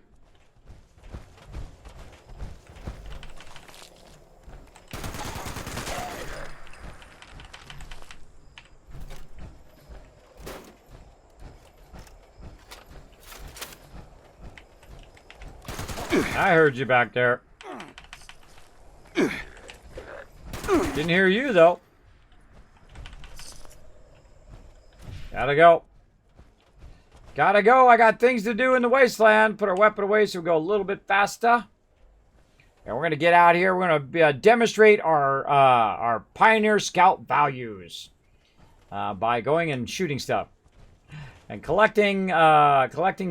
Speaker 1: I heard you back there. Didn't hear you, though. Gotta go. Gotta go. I got things to do in the wasteland. Put our weapon away so we go a little bit faster. And we're going to get out here. We're going to demonstrate our Pioneer Scout values by going and shooting stuff. And collecting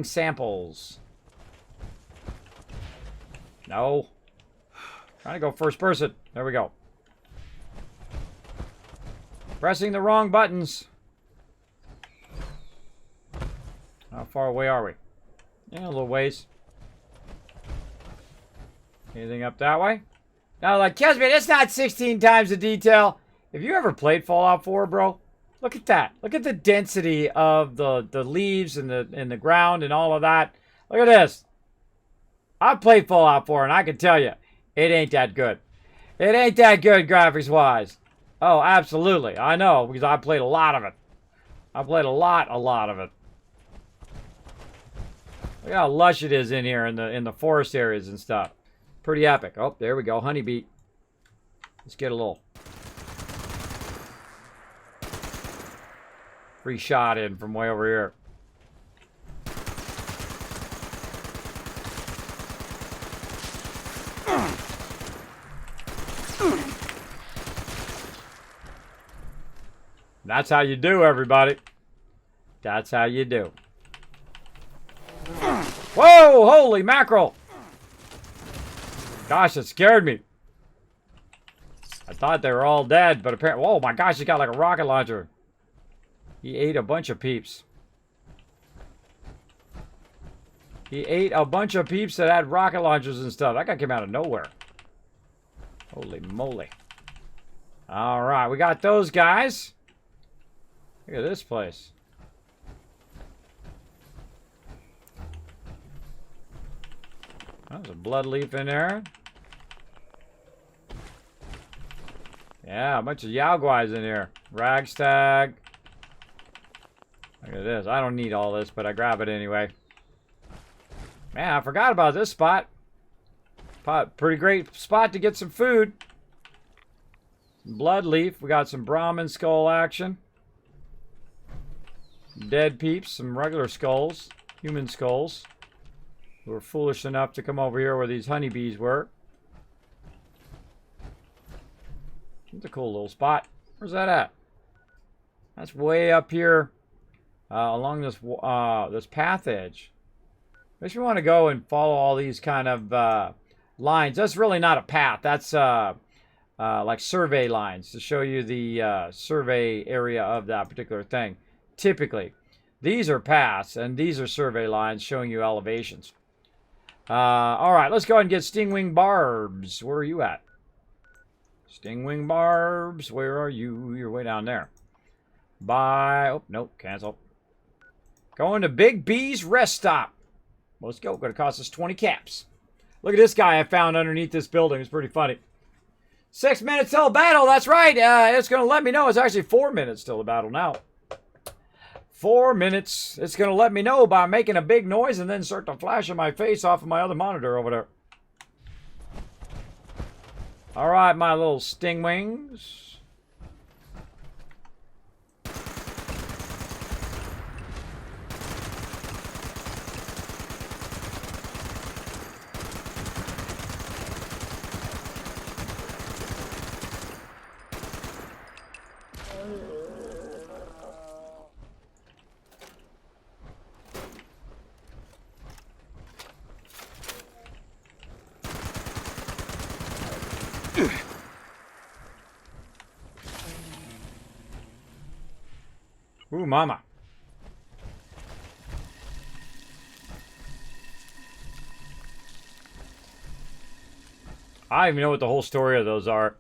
Speaker 1: samples. No. Trying to go first person. There we go. Pressing the wrong buttons. How far away are we? Yeah, a little ways. Anything up that way? Now, like, Kismet, it's not 16 times the detail. Have you ever played Fallout 4, bro? Look at that. Look at the density of the leaves and the ground and all of that. Look at this. I've played Fallout 4, and I can tell you, it ain't that good. It ain't that good graphics-wise. Oh, absolutely. I know, because I played a lot of it. I played a lot of it. Look how lush it is in here in the forest areas and stuff. Pretty epic. Oh, there we go. Honeybee. Let's get a little free shot in from way over here. That's how you do, everybody. That's how you do. Whoa! Holy mackerel! Gosh, it scared me. I thought they were all dead, but apparently... Oh my gosh, he got like a rocket launcher. He ate a bunch of peeps. He ate a bunch of peeps that had rocket launchers and stuff. That guy came out of nowhere. Holy moly. Alright, we got those guys. Look at this place. There's a blood leaf in there. Yeah, a bunch of Yaoguais in here. Ragstag. Look at this. I don't need all this, but I grab it anyway. Man, I forgot about this spot. Pretty great spot to get some food. Blood leaf. We got some Brahmin skull action. Dead peeps. Some regular skulls. Human skulls. Who were foolish enough to come over here where these honeybees were. It's a cool little spot. Where's that at? That's way up here along this this path edge. Makes me want to go and follow all these kind of lines. That's really not a path. That's like survey lines to show you the survey area of that particular thing. Typically, these are paths and these are survey lines showing you elevations. All right, let's go ahead and get Stingwing Barbs. Where are you at? Stingwing Barbs, where are you? You're way down there. Bye. Oh, nope, cancel. Going to Big B's Rest Stop. Let's go. Going to cost us 20 caps. Look at this guy I found underneath this building. It's pretty funny. 6 minutes till the battle. That's right. It's going to let me know. It's actually 4 minutes till the battle now. 4 minutes. It's going to let me know by making a big noise and then start to flash in my face off of my other monitor over there. All right, my little Stingwings. Ooh, mama. I don't even know what the whole story of those are.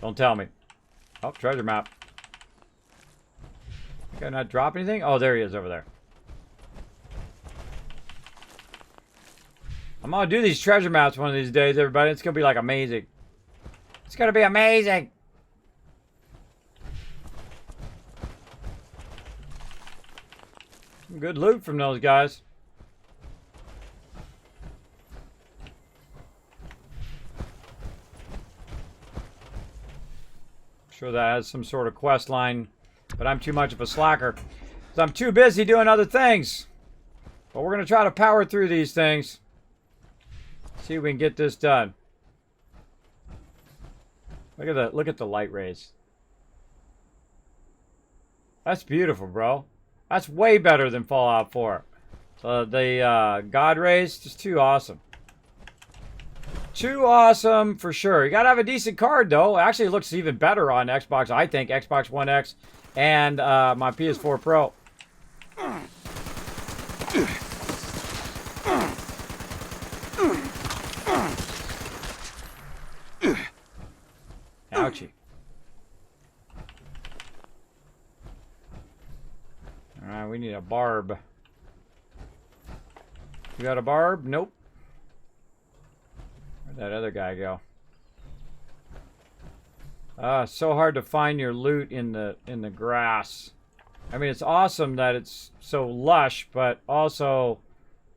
Speaker 1: Don't tell me. Oh, treasure map. Can I not drop anything? Oh, there he is over there. I'm gonna do these treasure maps one of these days, everybody. It's gonna be like amazing. It's gonna be amazing. Some good loot from those guys. I'm sure that has some sort of quest line, but I'm too much of a slacker. So I'm too busy doing other things. But we're gonna try to power through these things. See if we can get this done. Look at that. Look at the light rays. That's beautiful, bro. That's way better than Fallout 4. So the God rays, just too awesome. Too awesome for sure. You gotta have a decent card though. Actually, it looks even better on Xbox, I think. Xbox One X and my PS4 Pro. Ouchie. Alright, we need a barb. You got a barb? Nope. Where'd that other guy go? So hard to find your loot in the grass. I mean, it's awesome that it's so lush, but also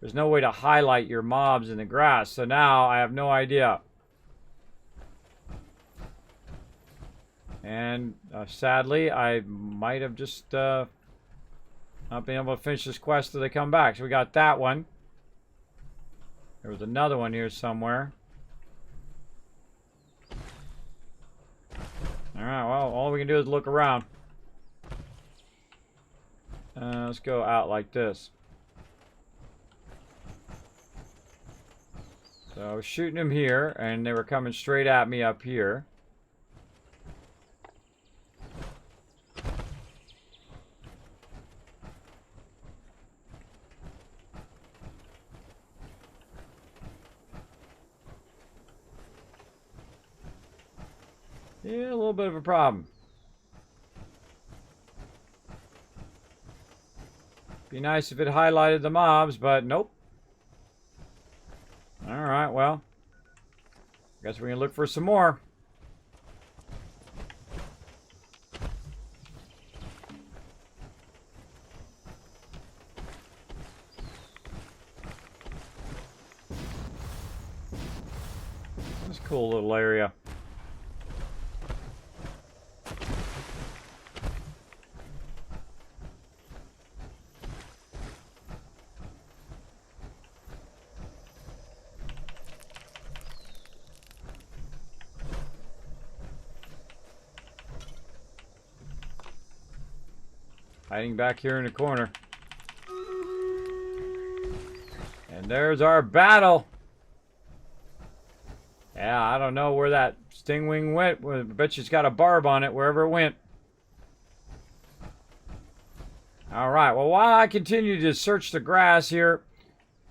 Speaker 1: there's no way to highlight your mobs in the grass. So now I have no idea. And sadly, I might have just not been able to finish this quest till they come back. So we got that one. There was another one here somewhere. Alright, well, all we can do is look around. Let's go out like this. So I was shooting them here, and they were coming straight at me up here. Yeah, a little bit of a problem. Be nice if it highlighted the mobs, but nope. Alright, well. Guess we can look for some more. This is a cool little area. Hiding back here in the corner. And there's our battle. Yeah, I don't know where that Stingwing went. I bet you it's got a barb on it wherever it went. Alright, well, while I continue to search the grass here,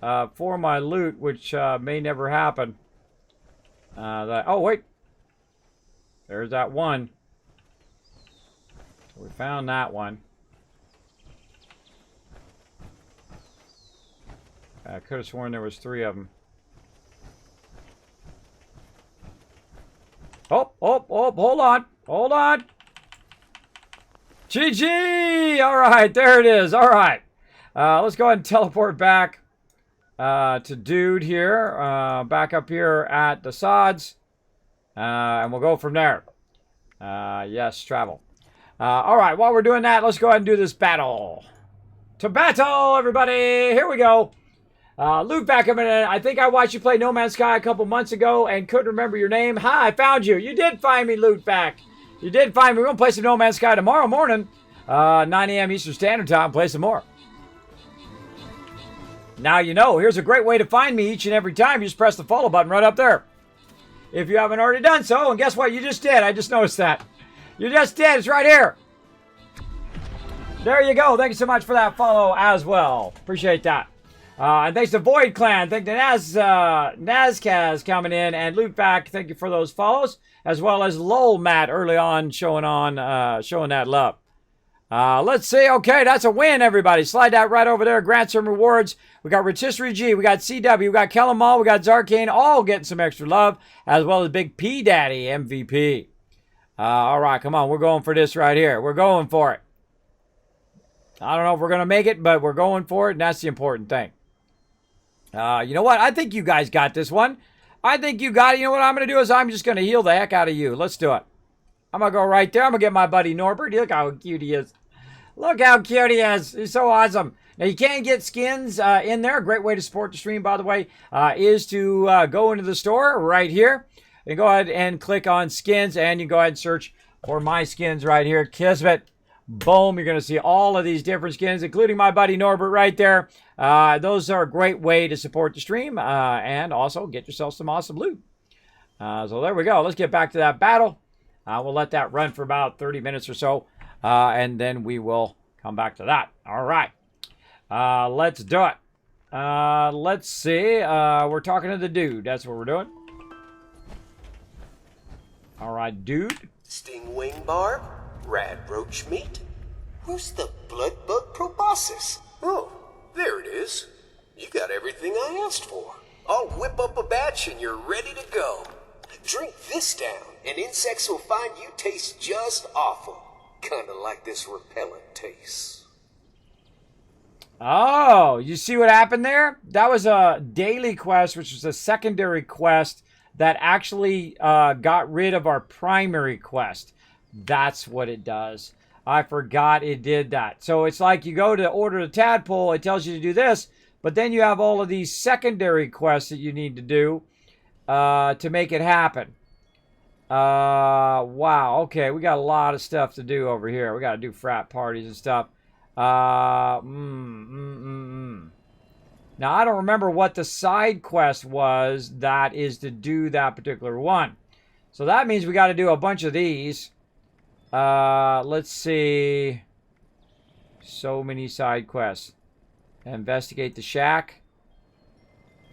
Speaker 1: for my loot, which may never happen. Oh, wait. There's that one. We found that one. I could have sworn there was 3 of them. Oh, hold on. Hold on. GG! All right, there it is. All right. Let's go ahead and teleport back to Dude here. Back up here at the sods. And we'll go from there. Yes, travel. All right, while we're doing that, let's go ahead and do this battle. To battle, everybody! Here we go. Luke back a minute. I think I watched you play No Man's Sky a couple months ago and couldn't remember your name. Hi, I found you. You did find me, Luke back. You did find me. We're going to play some No Man's Sky tomorrow morning. 9 a.m. Eastern Standard Time. Play some more. Now you know. Here's a great way to find me each and every time. You just press the follow button right up there. If you haven't already done so, and guess what? You just did. I just noticed that. You just did. It's right here. There you go. Thank you so much for that follow as well. Appreciate that. And thanks to Void Clan. Thank you to Nazkaz coming in. And Luke back. Thank you for those follows. As well as Lol Matt early on showing that love. Let's see. Okay, that's a win, everybody. Slide that right over there. Grant some rewards. We got Rotisserie G. We got CW. We got Kellemal. We got Zarkane. All getting some extra love. As well as Big P Daddy MVP. All right, come on. We're going for this right here. We're going for it. I don't know if we're going to make it, but we're going for it. And that's the important thing. You know what? I think you guys got this one. I think you got it. You know what I'm going to do is I'm just going to heal the heck out of you. Let's do it. I'm going to go right there. I'm going to get my buddy Norbert. Look how cute he is. Look how cute he is. He's so awesome. Now, you can get skins in there. A great way to support the stream, by the way, is to go into the store right here. And go ahead and click on skins. And you go ahead and search for my skins right here. Kismet. Boom. You're going to see all of these different skins, including my buddy Norbert right there. Those are a great way to support the stream and also get yourself some awesome loot. So there we go. Let's get back to that battle. We'll let that run for about 30 minutes or so, and then we will come back to that. All right. Let's do it. Let's see. We're talking to the dude. That's what we're doing. All right, dude.
Speaker 15: Stingwing barb? Rad roach meat? Where's the blood bug proboscis? Oh, there it is. You got everything I asked for. I'll whip up a batch and you're ready to go. Drink this down, and insects will find you taste just awful. Kinda like this repellent tastes.
Speaker 1: Oh, you see what happened there? That was a daily quest, which was a secondary quest that actually got rid of our primary quest. That's what it does. I forgot it did that. So it's like you go to order the tadpole, it tells you to do this, but then you have all of these secondary quests that you need to do to make it happen. Wow. Okay, we got a lot of stuff to do over here. We got to do frat parties and stuff. Now, I don't remember what the side quest was that is to do that particular one. So that means we got to do a bunch of these. Let's see. So many side quests. Investigate the shack.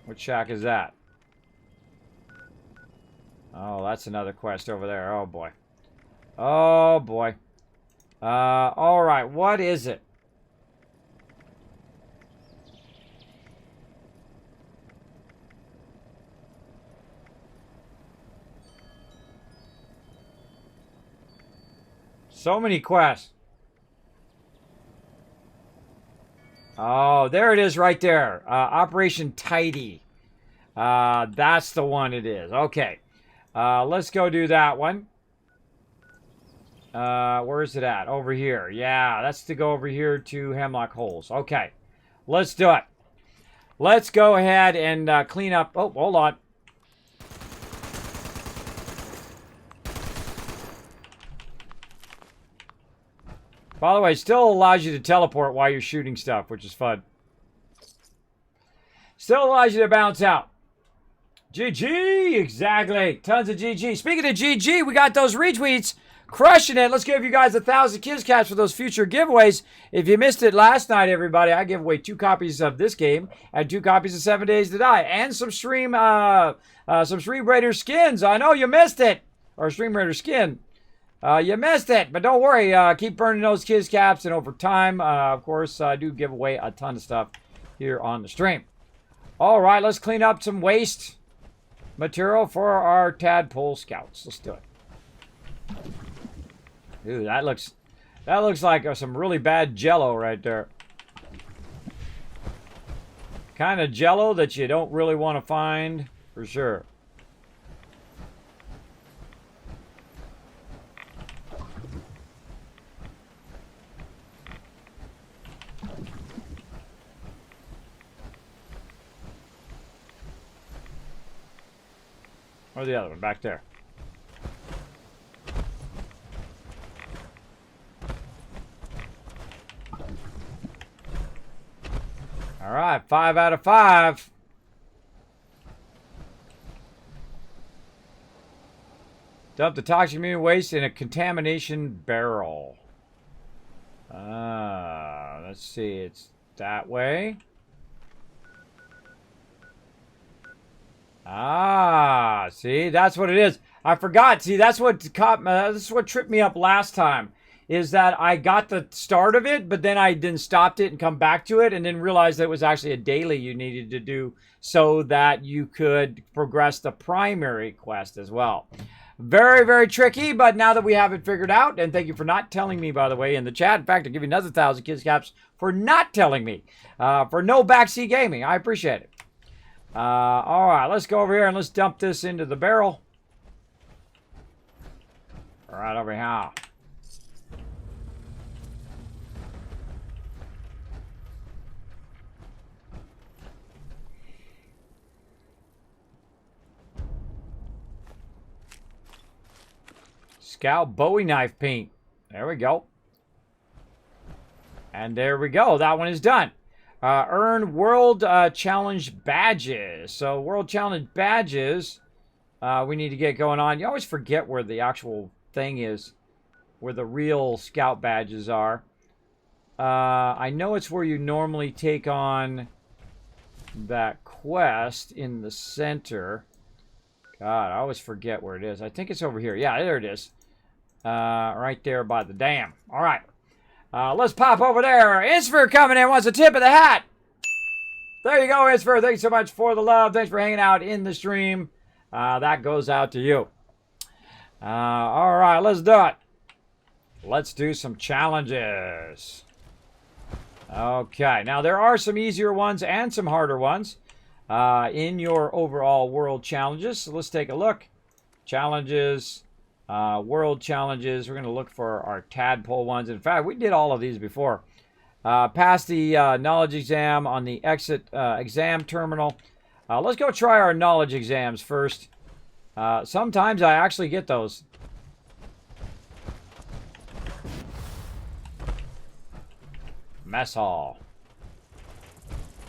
Speaker 1: What shack is that? Oh, that's another quest over there. Oh, boy. Oh, boy. All right. What is it? So many quests. Oh, there it is right there. Operation Tidy. That's the one it is. Okay. Let's go do that one. Where is it at? Over here. Yeah, that's to go over here to Hemlock Holes. Okay. Let's do it. Let's go ahead and clean up. Oh, hold on. By the way, it still allows you to teleport while you're shooting stuff, which is fun. Still allows you to bounce out. GG! Exactly. Tons of GG. Speaking of GG, we got those retweets Crushing it. Let's give you guys 1,000 Kids Caps for those future giveaways. If you missed it last night, everybody, I gave away 2 copies of this game and 2 copies of 7 Days to Die and some Stream Raider skins. I know you missed it. Or Stream Raider skin. You missed it, but don't worry. Keep burning those Kids Caps, and over time, of course, I do give away a ton of stuff here on the stream. All right, let's clean up some waste material for our tadpole scouts. Let's do it. Ooh, that looks like some really bad Jello right there. Kind of Jello that you don't really want to find for sure. Or the other one back there. All right, 5 out of 5. Dump the toxic immune waste in a contamination barrel. Let's see, it's that way. See, that's what it is. I forgot. See, that's what tripped me up last time. Is that I got the start of it, but then I then stopped it and come back to it, and then realized that it was actually a daily you needed to do so that you could progress the primary quest as well. Very, very tricky, but now that we have it figured out, and thank you for not telling me, by the way, in the chat. In fact, I'll give you another 1,000 Kids Caps for not telling me. For no backseat gaming. I appreciate it. All right, let's go over here and let's dump this into the barrel. Right over here. Scout Bowie knife paint. There we go. And there we go. That one is done. Earn World Challenge badges. So World Challenge badges, we need to get going on. You always forget where the actual thing is, where the real scout badges are. I know it's where you normally take on that quest in the center. God, I always forget where it is. I think it's over here. Yeah, there it is. Right there by the dam. All right. Let's pop over there. Isfer coming in wants a tip of the hat. There you go, Isfer. Thanks so much for the love. Thanks for hanging out in the stream. That goes out to you. All right, let's do it. Let's do some challenges. Okay, now there are some easier ones and some harder ones in your overall world challenges. So let's take a look. Challenges. World challenges. We're going to look for our tadpole ones. In fact, we did all of these before. Pass the knowledge exam on the exit exam terminal. Let's go try our knowledge exams first. Sometimes I actually get those. Mess hall.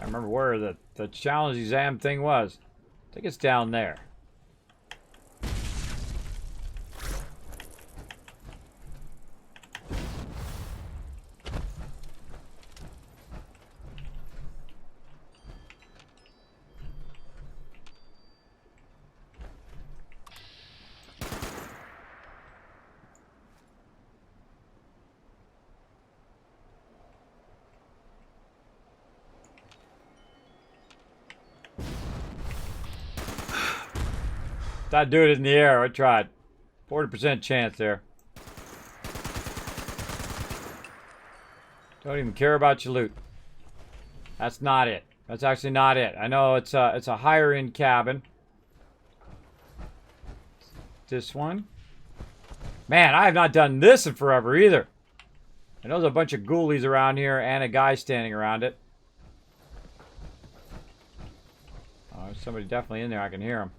Speaker 1: I remember where the challenge exam thing was. I think it's down there. Not do it in the air. I tried. 40% chance there. Don't even care about your loot. That's not it. That's actually not it. I know it's a higher end cabin. This one. Man, I have not done this in forever either. I know there's a bunch of ghoulies around here and a guy standing around it. Oh, there's somebody definitely in there. I can hear him.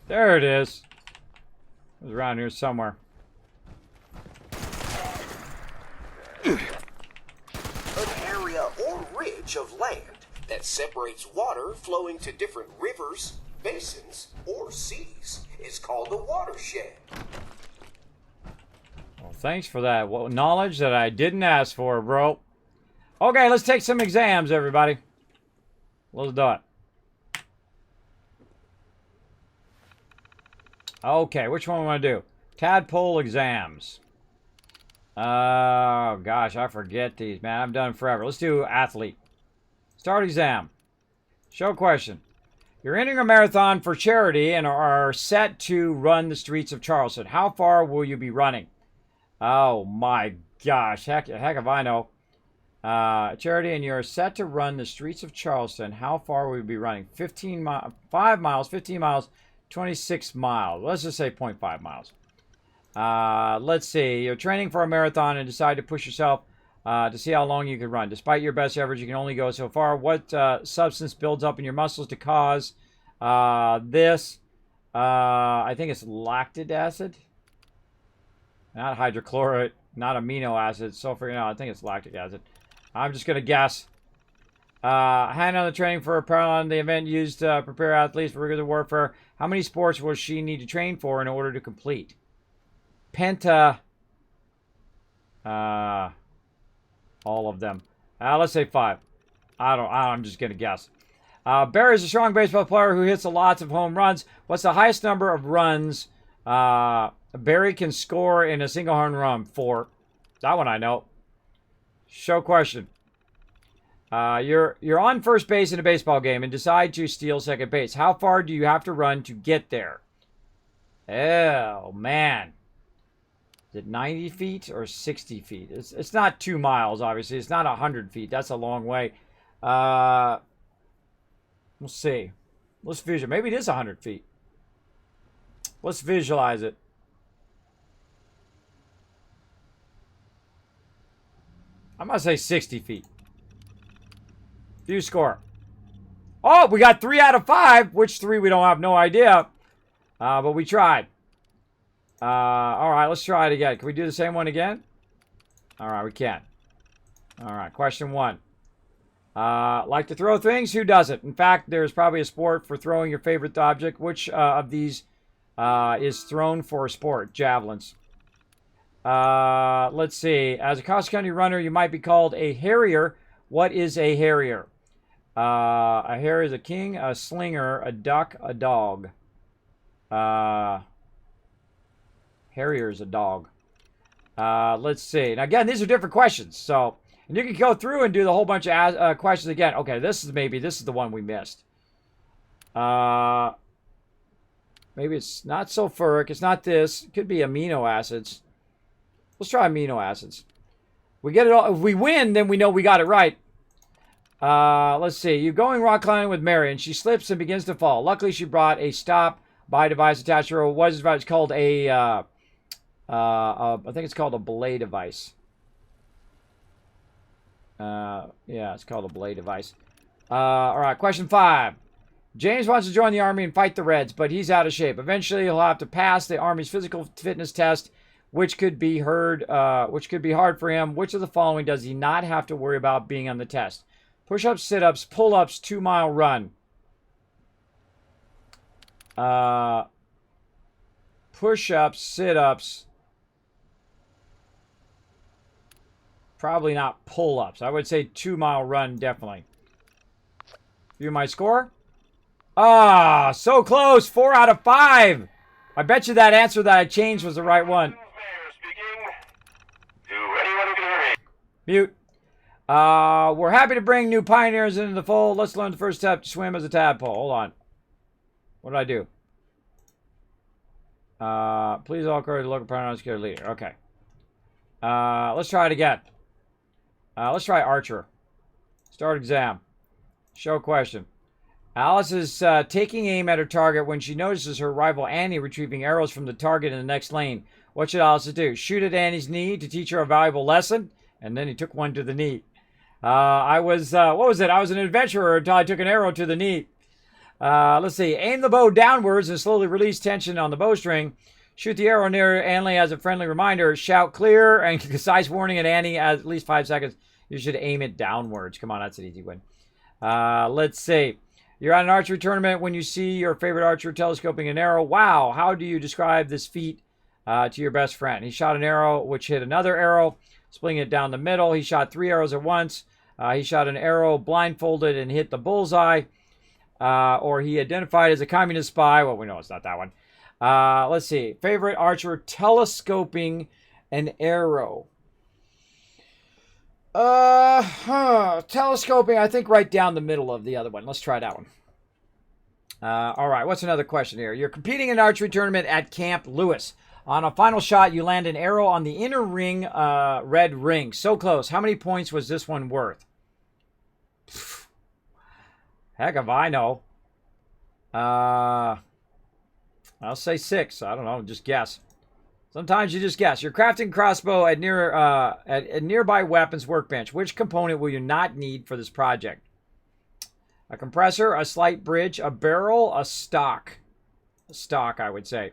Speaker 1: There it is. It was around here somewhere.
Speaker 15: An area or ridge of land that separates water flowing to different rivers, basins, or seas is called a watershed.
Speaker 1: Well, thanks for that knowledge that I didn't ask for, bro. Okay, let's take some exams, everybody. Let's do it. Okay, which one we want to do? Tadpole exams. Oh, gosh, I forget these, man. I've done forever. Let's do athlete. Start exam. Show question. You're entering a marathon for charity and are set to run the streets of Charleston. How far will you be running? Oh, my gosh. Heck if I know. Charity, and you're set to run the streets of Charleston. How far will you be running? 5 miles, 15 miles, 26 miles. Let's just say 0.5 miles. Let's see. You're training for a marathon and decide to push yourself to see how long you can run. Despite your best efforts, you can only go so far. What substance builds up in your muscles to cause this? I think it's lactic acid. Not hydrochloric, not amino acid. Sulfur, no, I think it's lactic acid. I'm just going to guess. Hand on the training for a Paralympic, the event used to prepare athletes for regular warfare. How many sports will she need to train for in order to complete? Penta. All of them. Let's say 5. I'm just going to guess. Barry is a strong baseball player who hits lots of home runs. What's the highest number of runs Barry can score in a single home run? 4. That one I know. Show question. You're on first base in a baseball game and decide to steal second base. How far do you have to run to get there? Oh, man. Is it 90 feet or 60 feet? It's not 2 miles, obviously. It's not 100 feet. That's a long way. We'll see. Let's visualize. Maybe it is 100 feet. Let's visualize it. I'm going to say 60 feet. View score. Oh, we got 3 out of 5. Which 3 we don't have no idea. But we tried. All right, let's try it again. Can we do the same one again? All right, we can. All right, question 1. Like to throw things? Who doesn't? In fact, there's probably a sport for throwing your favorite object. Which of these is thrown for a sport? Javelins. Let's see. As a cross-country runner, you might be called a harrier. What is a harrier? A harrier is a king, a slinger, a duck, a dog. Harrier is a dog. Let's see. Now, again, these are different questions. So, and you can go through and do the whole bunch of questions again. Okay, this is the one we missed. Maybe it's not sulfuric. It's not this. It could be amino acids. Let's try amino acids. We get it all. If we win, then we know we got it right. Let's see. You're going rock climbing with Mary, and she slips and begins to fall. Luckily, she brought a stop-by device attached to her. What is it called? I think it's called a belay device. Yeah, it's called a belay device. All right, question 5. James wants to join the Army and fight the Reds, but he's out of shape. Eventually, he'll have to pass the Army's physical fitness test, which could be hard for him. Which of the following does he not have to worry about being on the test? Push-ups, sit-ups, pull-ups, 2-mile run. Push-ups, sit-ups. Probably not pull-ups. I would say 2-mile run, definitely. View my score. Ah, so close. 4 out of 5. I bet you that answer that I changed was the right one. Mute. We're happy to bring new pioneers into the fold. Let's learn the first step to swim as a tadpole. Hold on. What did I do? Please all courage, local pioneers, secure leader. Okay. Let's try it again. Let's try archer. Start exam. Show question. Alice is taking aim at her target when she notices her rival Annie retrieving arrows from the target in the next lane. What should Alice do? Shoot at Annie's knee to teach her a valuable lesson? And then he took one to the knee. What was it? I was an adventurer until I took an arrow to the knee. Let's see. Aim the bow downwards and slowly release tension on the bowstring. Shoot the arrow near Annie as a friendly reminder. Shout clear and concise warning at Annie at least 5 seconds. You should aim it downwards. Come on, that's an easy win. Let's see. You're at an archery tournament when you see your favorite archer telescoping an arrow. Wow, how do you describe this feat to your best friend? He shot an arrow which hit another arrow, splitting it down the middle. He shot 3 arrows at once. He shot an arrow blindfolded and hit the bullseye. Or he identified as a communist spy. Well, we know it's not that one. Let's see. Favorite archer telescoping an arrow. Telescoping, I think right down the middle of the other one. Let's try that one. All right, what's another question here? You're competing in an archery tournament at Camp Lewis. On a final shot, you land an arrow on the inner ring, red ring. So close. How many points was this one worth? Heck if I know. I'll say 6. I don't know. Just guess. Sometimes you just guess. You're crafting crossbow at nearby weapons workbench. Which component will you not need for this project? A compressor, a slight bridge, a barrel, a stock. A stock, I would say.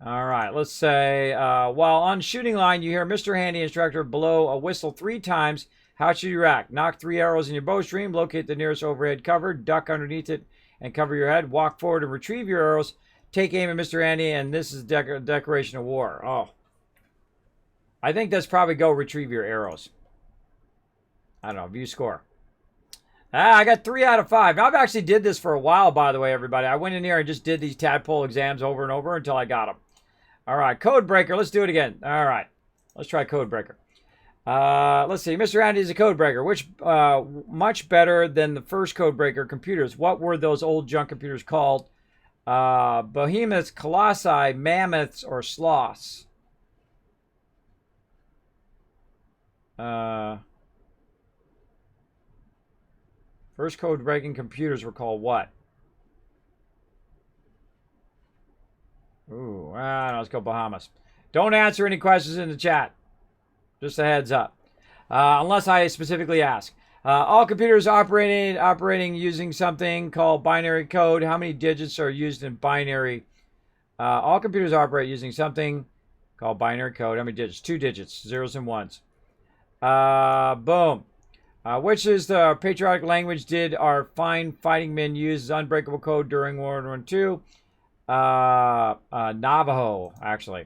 Speaker 1: All right, let's say, while on shooting line, you hear Mr. Handy Instructor blow a whistle 3 times. How should you react? Knock 3 arrows in your bowstring, locate the nearest overhead cover, duck underneath it, and cover your head. Walk forward and retrieve your arrows. Take aim at Mr. Handy, and this is declaration of war. Oh. I think that's probably go retrieve your arrows. I don't know, view score. I got 3 out of 5. Now, I've actually did this for a while, by the way, everybody. I went in here and just did these tadpole exams over and over until I got them. All right, Code Breaker. Let's do it again. All right, let's try Code Breaker. Let's see. Mr. Andy is a code breaker, which much better than the first code breaker computers. What were those old junk computers called? Behemoths, colossi, mammoths, or sloths? First code breaking computers were called what? Ooh, let's go Bahamas. Don't answer any questions in the chat. Just a heads up. Unless I specifically ask. All computers operating using something called binary code. How many digits are used in binary? All computers operate using something called binary code. How many digits? 2 digits, zeros and ones. Boom. Which is the patriotic language did our fine fighting men use as unbreakable code during World War II? Navajo, actually.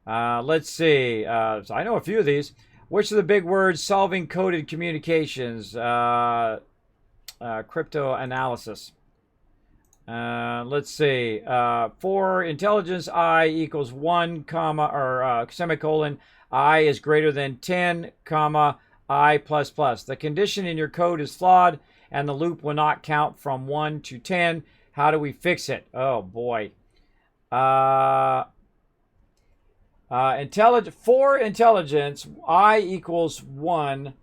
Speaker 1: Let's see. So I know a few of these. Which of the big words solving coded communications? Cryptanalysis. Let's see. For intelligence, I equals 1, comma, or semicolon. I is greater than 10, comma, I plus plus. The condition in your code is flawed, and the loop will not count from 1 to 10. How do we fix it? Oh, boy. For intelligence, I equals 1.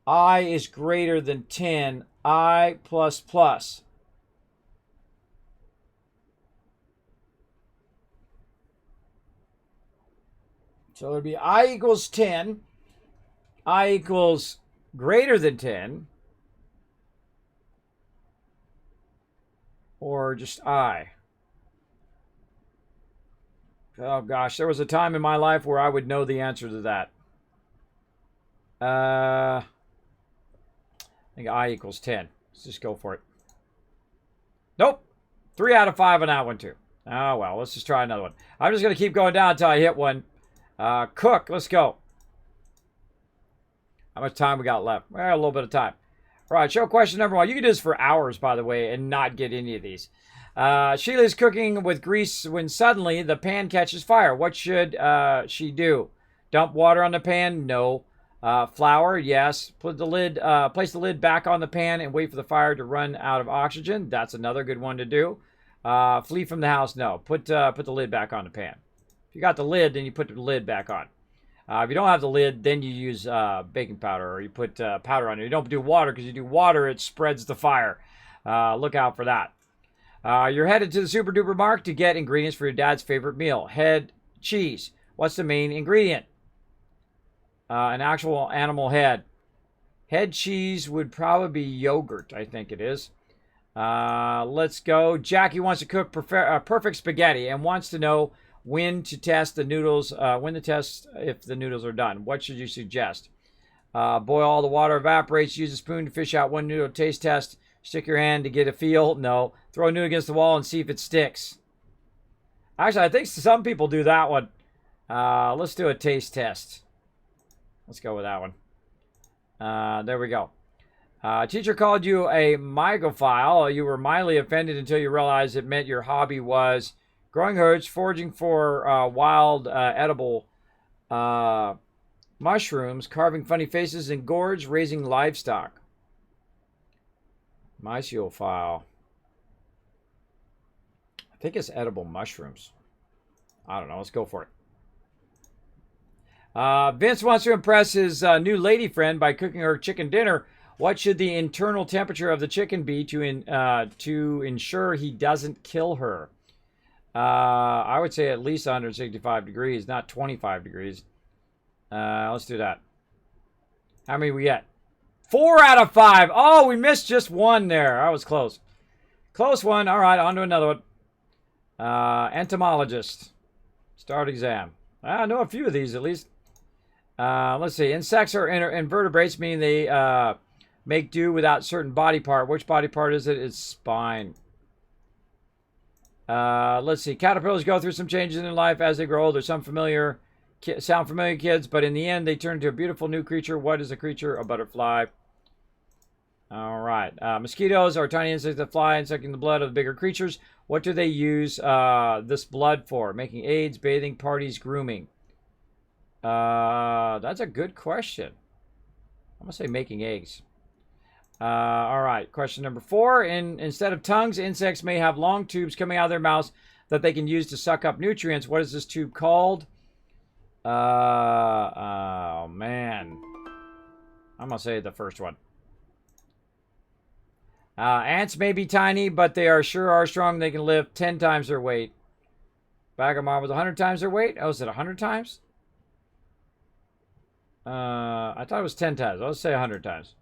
Speaker 1: I is greater than 10. I plus plus. So it would be I equals 10. I equals greater than 10. Or just I. Oh gosh, there was a time in my life where I would know the answer to that. I think I equals 10. Let's just go for it. Nope. 3 out of 5 on that one too. Oh well, let's just try another one. I'm just going to keep going down until I hit one. Cook, let's go. How much time we got left? Well, a little bit of time. All right, show question number 1. You can do this for hours, by the way, and not get any of these. Sheila's cooking with grease when suddenly the pan catches fire. What should she do? Dump water on the pan? No. Flour? Yes. Place the lid back on the pan and wait for the fire to run out of oxygen. That's another good one to do. Flee from the house? No. Put the lid back on the pan. If you got the lid, then you put the lid back on. If you don't have the lid, then you use baking powder, or you put powder on it. You don't do water, because you do water, it spreads the fire. Look out for that. You're headed to the Super Duper Mark to get ingredients for your dad's favorite meal. Head cheese. What's the main ingredient? An actual animal head. Head cheese would probably be yogurt, I think it is. Let's go. Jackie wants to cook perfect spaghetti and wants to know when to test the noodles, when to test if the noodles are done. What should you suggest? Boil all the water, evaporates. Use a spoon to fish out one noodle. Taste test. Stick your hand to get a feel. No. Throw a noodle against the wall and see if it sticks. Actually, I think some people do that one. Let's do a taste test. Let's go with that one. There we go. Teacher called you a mycophile. You were mildly offended until you realized it meant your hobby was growing herbs, foraging for wild edible mushrooms, carving funny faces in gourds, raising livestock. Mycophile. I think it's edible mushrooms. I don't know. Let's go for it. Vince wants to impress his new lady friend by cooking her chicken dinner. What should the internal temperature of the chicken be to ensure he doesn't kill her? I would say at least 165 degrees, not 25 degrees. Let's do that. How many we get? 4 out of 5. Oh, we missed just one there. I was close. Close one. All right, on to another one. Entomologist. Start exam. I know a few of these at least. Let's see. Insects are invertebrates, meaning they make do without certain body part. Which body part is it? It's spine. Let's see. Caterpillars go through some changes in their life as they grow older. Some sound familiar, kids, but in the end, they turn into a beautiful new creature. What is a creature? A butterfly. All right. Mosquitoes are tiny insects that fly and sucking the blood of the bigger creatures. What do they use this blood for? Making aids, bathing, parties, grooming. That's a good question. I'm going to say making eggs. All right. Question number 4. Instead of tongues, insects may have long tubes coming out of their mouths that they can use to suck up nutrients. What is this tube called? Oh, man. I'm going to say the first one. Ants may be tiny, but they are strong. They can lift 10 times their weight. Bag of marbles 100 times their weight? Oh, is it 100 times? I thought it was 10 times. Let's say 100 times.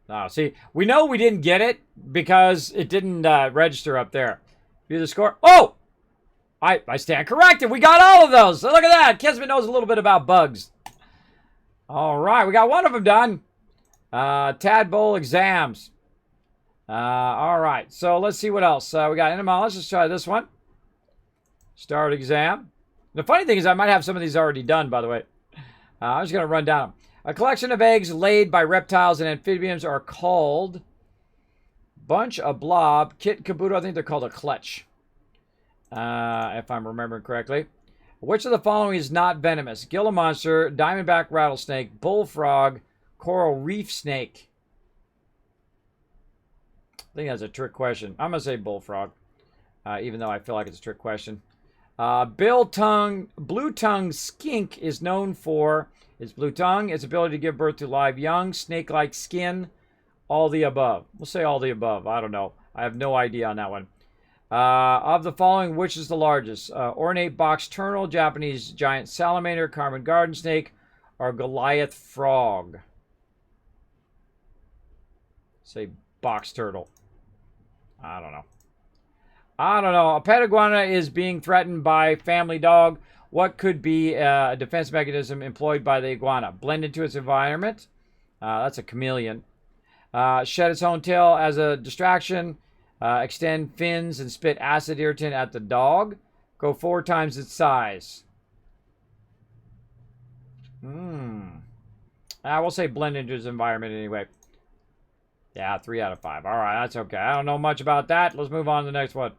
Speaker 1: Oh, see, we know we didn't get it because it didn't register up there. View the score. Oh! I stand corrected. We got all of those. So look at that. Kismet knows a little bit about bugs. All right, we got one of them done. Tadpole exams. All right, so let's see what else. We got entomology. Let's try this one. Start exam. The funny thing is I might have some of these already done, by the way. I'm just going to run down them. A collection of eggs laid by reptiles and amphibians are called bunch, a blob, kit, caboodle. I think they're called a clutch, if I'm remembering correctly. Which of the following is not venomous? Gila monster, diamondback rattlesnake, bullfrog, coral reef snake. I think that's a trick question. I'm going to say bullfrog, even though I feel like it's a trick question. Blue tongue skink is known for its blue tongue, its ability to give birth to live young, snake-like skin, all the above. We'll say all the above. I don't know. I have no idea on that one. Of the following, which is the largest? Ornate box turtle, Japanese giant salamander, Carmen garden snake, or Goliath frog? Say box turtle. I don't know. A pet iguana is being threatened by family dog. What could be a defense mechanism employed by the iguana? Blend into its environment. That's a chameleon. Shed its own tail as a distraction. Extend fins and spit acid irritant at the dog. Go 4 times its size. We'll say blend into its environment anyway. Yeah, 3 out of 5. All right, that's okay. I don't know much about that. Let's move on to the next one.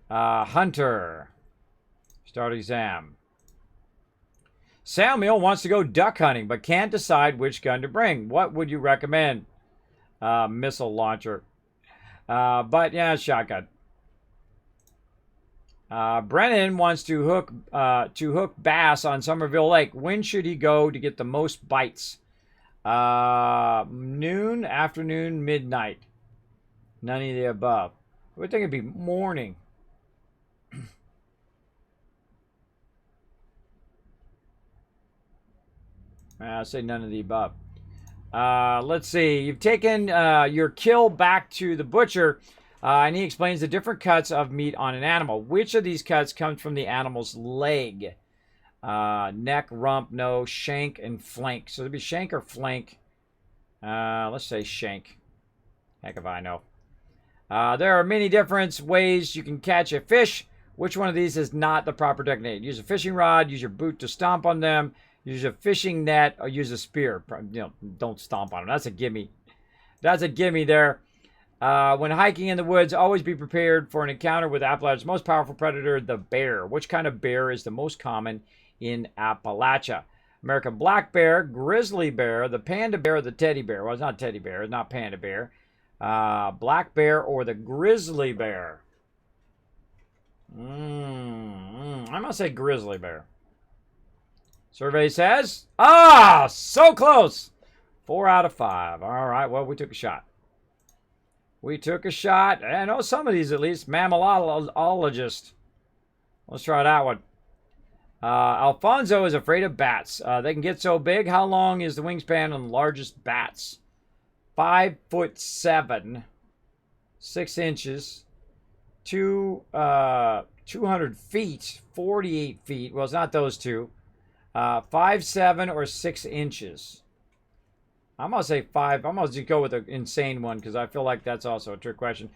Speaker 1: Hunter. Start exam. Samuel wants to go duck hunting, but can't decide which gun to bring. What would you recommend? Missile launcher. But yeah, shotgun. Brennan wants to hook bass on Somerville Lake. When should he go to get the most bites? Noon, afternoon, midnight. None of the above. I would think it'd be morning. I'll say none of the above. Let's see. You've taken your kill back to the butcher, and he explains the different cuts of meat on an animal. Which of these cuts comes from the animal's leg? Neck, rump, nose, shank, and flank. So it'd be shank or flank. Let's say shank. Heck if I know. There are many different ways you can catch a fish. Which one of these is not the proper technique? Use a fishing rod, use your boot to stomp on them, use a fishing net, or use a spear. You know, don't stomp on them. That's a gimme. That's a gimme there. When hiking in the woods, always be prepared for an encounter with Appalachia's most powerful predator, the bear. Which kind of bear is the most common in Appalachia? American black bear, grizzly bear, the panda bear, or the teddy bear. Well, it's not teddy bear. It's not panda bear. Black bear or the grizzly bear? I'm going to say grizzly bear. Survey says, so close. 4 out of 5. All right, well, we took a shot. We took a shot. I know some of these at least. Mammalologist. Let's try that one. Alfonso is afraid of bats. They can get so big. How long is the wingspan on the largest bats? 5'7", 6 inches, 200 feet, 48 feet. Well, it's not those two. 5'7" or 6 inches. I'm going to say 5. I'm going to go with an insane one because I feel like that's also a trick question.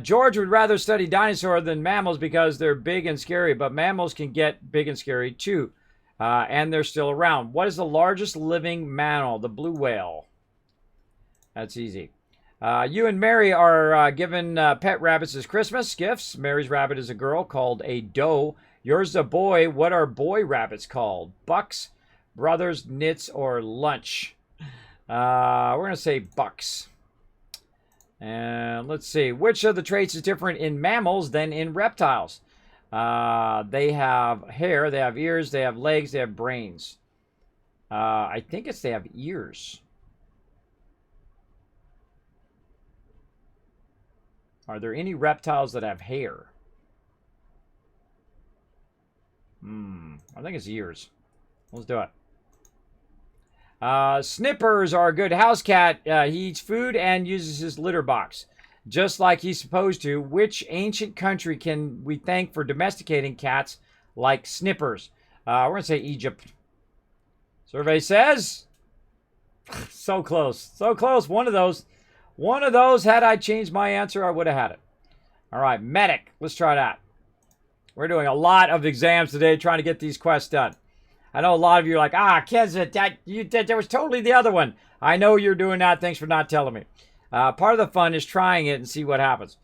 Speaker 1: George would rather study dinosaurs than mammals because they're big and scary, but mammals can get big and scary too, and they're still around. What is the largest living mammal? The blue whale. That's easy. You and Mary are given pet rabbits as Christmas gifts. Mary's rabbit is a girl called a doe. Yours is a boy. What are boy rabbits called? Bucks, brothers, knits, or lunch? We're going to say bucks. And let's see. Which of the traits is different in mammals than in reptiles? They have hair, they have ears, they have legs, they have brains. I think it's they have ears. Are there any reptiles that have hair? I think it's ears. Let's do it. Snippers are a good house cat. He eats food and uses his litter box, just like he's supposed to. Which ancient country can we thank for domesticating cats like Snippers? We're going to say Egypt. Survey says... so close. So close. One of those. One of those, had I changed my answer, I would have had it. All right, medic. Let's try that. We're doing a lot of exams today trying to get these quests done. I know a lot of you are like, Kismet, that was totally the other one. I know you're doing that. Thanks for not telling me. Part of the fun is trying it and see what happens.